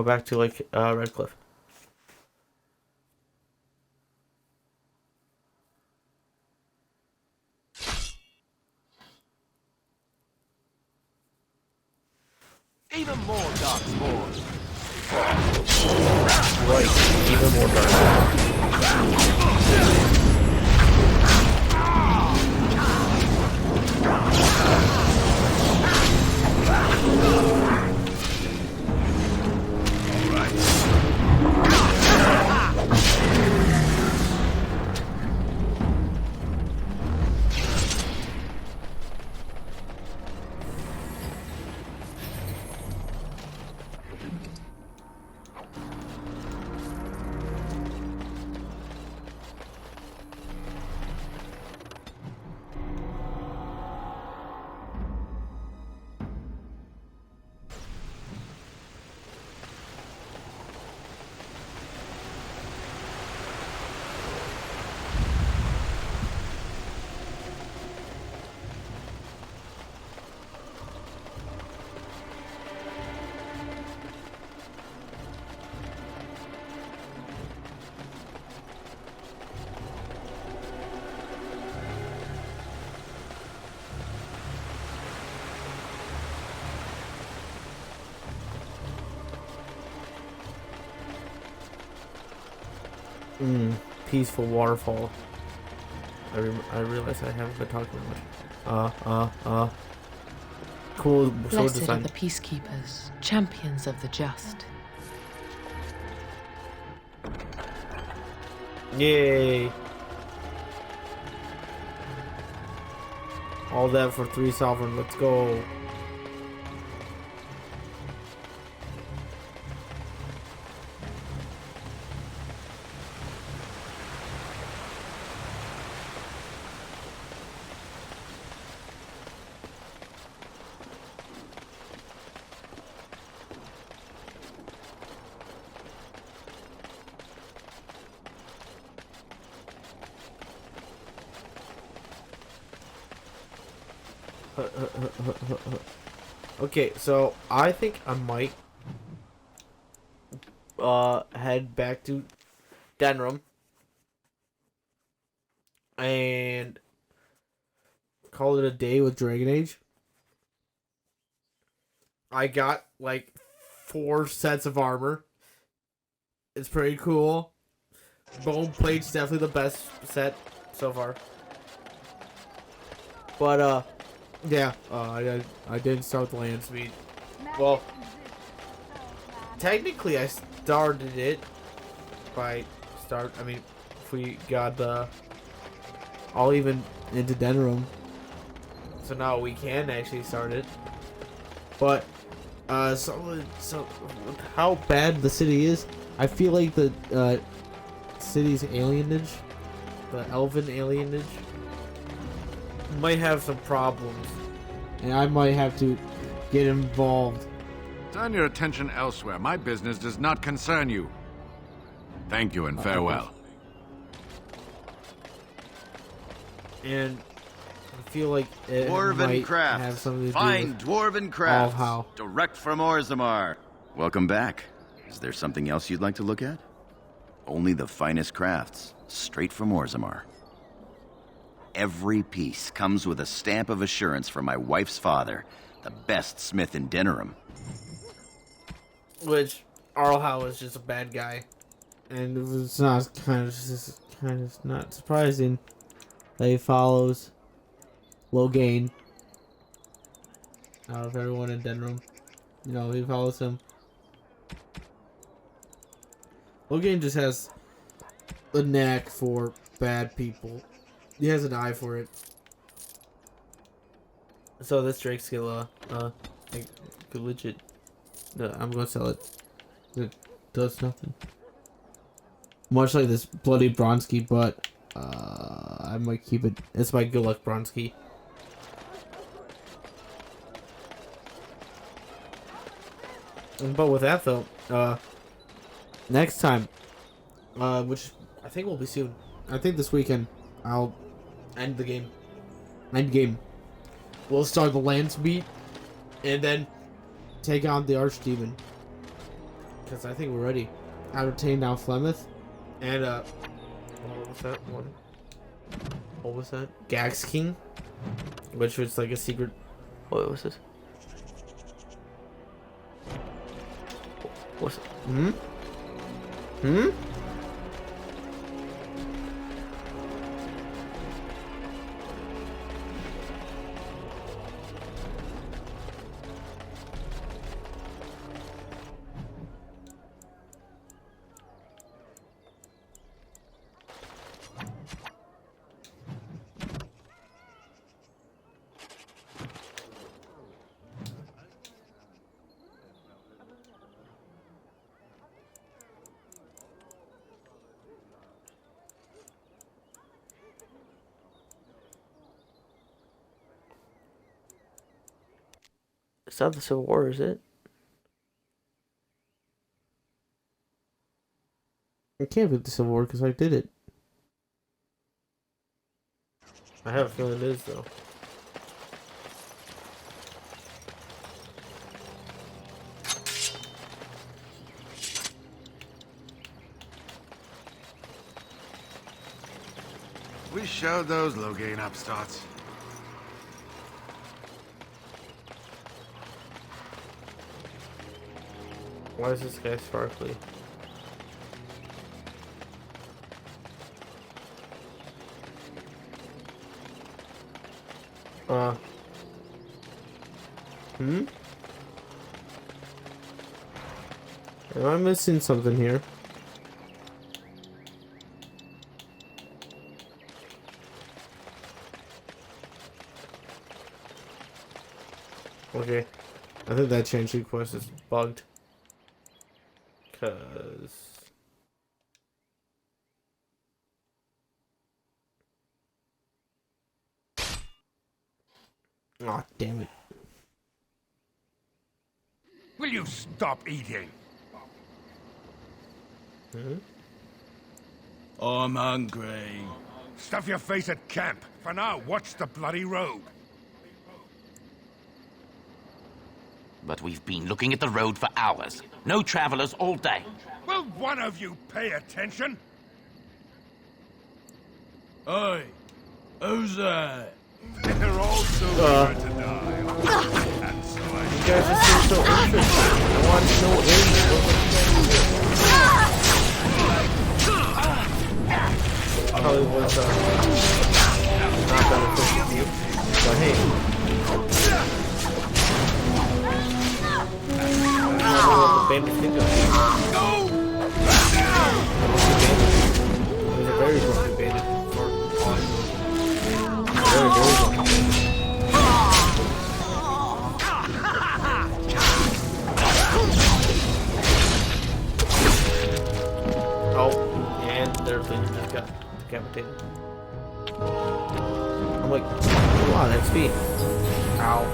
Back to like Redcliffe. Even more dark spores. Right, even more dark. Peaceful waterfall. I realize I haven't been talking much. Cool sword Blessed design. are the peacekeepers, champions of the just. Yay! All that for 3 sovereign. Let's go. Okay, so I think I might head back to Denerim and call it a day with Dragon Age. I got like 4 sets of armor. It's pretty cool. Bone plate's definitely the best set so far. But yeah, I didn't start the Landsmeet. Well, technically I started it by I mean, if we got all even into Denerim, so now we can actually start it. But so how bad the city is, I feel like the city's alienage, the elven alienage, might have some problems, and I might have to get involved. Turn your attention elsewhere. My business does not concern you. Thank you and farewell. And I feel like it Dwarven might craft. have something to Fine do with dwarven craft. how. Direct from Orzammar. Welcome back. Is there something else you'd like to look at? Only the finest crafts, straight from Orzammar. Every piece comes with a stamp of assurance from my wife's father, the best smith in Denerim. Which Arlhow is just a bad guy, and it's not kind of not surprising that he follows Loghain out of everyone in Denerim. You know, he follows him. Loghain just has a knack for bad people. He has an eye for it. So this Drake skill, like, legit. I'm gonna sell it. It does nothing. Much like this bloody Bronski, but I might keep it. It's my good luck Bronski. But with that though, next time, which I think will be soon. I think this weekend I'll end the game. End game. We'll start the Landsmeet, and then take on the Archdemon. Because I think we're ready. I retained now Flemeth, and what was that one? What was that? Gax King, which was like a secret. What was this? What's it? Hmm? It's not the Civil War, is it? It can't be the Civil War because I did it. I have a feeling it is, though. We showed those Loghain upstarts. Why is this guy sparkly? Am I missing something here? Okay. I think that change request is bugged. Cause... Aw, damn it. Will you stop eating? I'm hungry. Stuff your face at camp. For now, watch the bloody road. But we've been looking at the road for hours. No travelers all day. Will one of you pay attention? Hey, who's that? They're all so eager to die. And so You guys just seem so interested. I want to know what is probably was not beneficial to you. But hey. I don't know what the bandits think of me. It was a very broken bandit for all. Very, very broken bandit. Oh, and their leader just got decapitated. I'm like, wow, that's XP. Ow.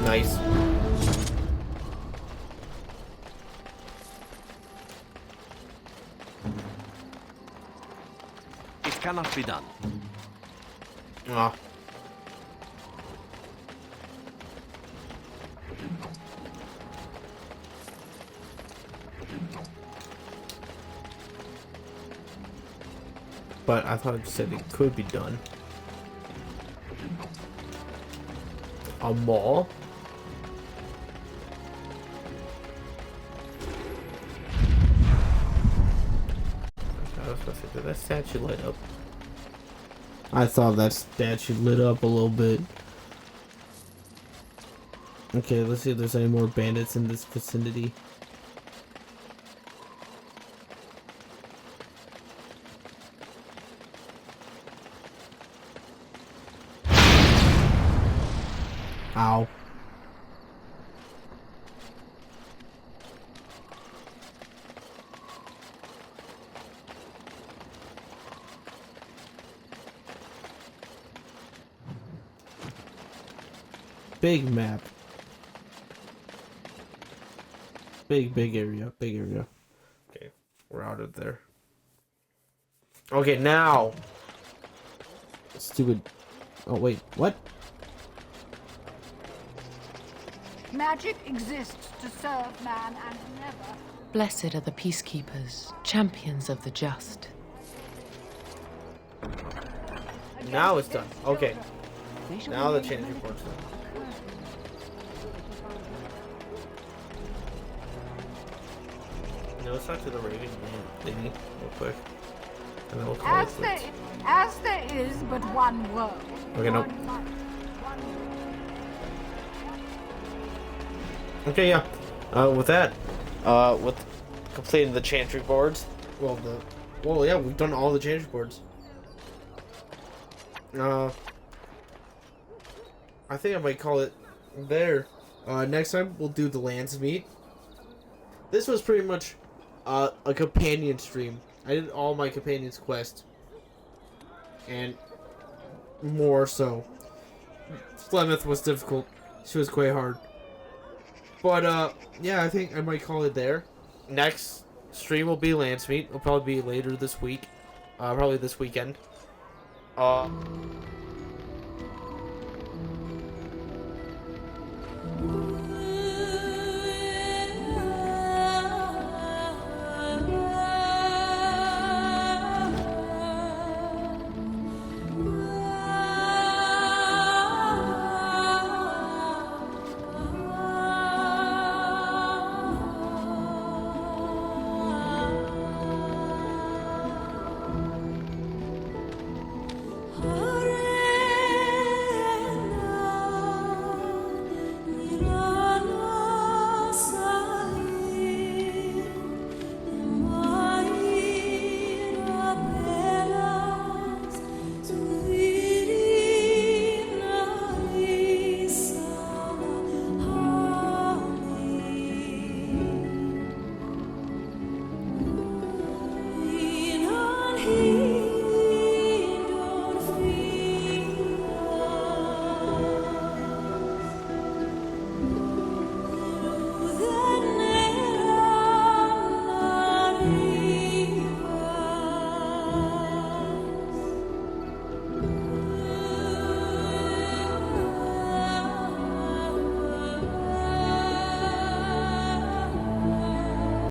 Nice. It cannot be done. Ah. But I thought it said it could be done. A mall? I was supposed to say, did that statue light up? I thought that statue lit up a little bit. Okay, let's see if there's any more bandits in this vicinity. Ow. Big map. Big area. Big area. Okay, we're out of there. Okay, now. Stupid. Oh, wait. What? Magic exists to serve man and never. Blessed are the peacekeepers, champions of the just. Now it's done. Okay. Now the change report's done. No, let's talk to the Raven thingy real quick. And then we'll call As there is but one world. Okay, nope. Okay, yeah. With that, with completing the chantry boards, well, yeah, we've done all the chantry boards. I think I might call it there. Next time we'll do the Landsmeet. This was pretty much a companion stream. I did all my companions quest. And more so. Flemeth was difficult. She was quite hard. But, yeah, I think I might call it there. Next stream will be Landsmeet. It'll probably be later this week. Probably this weekend.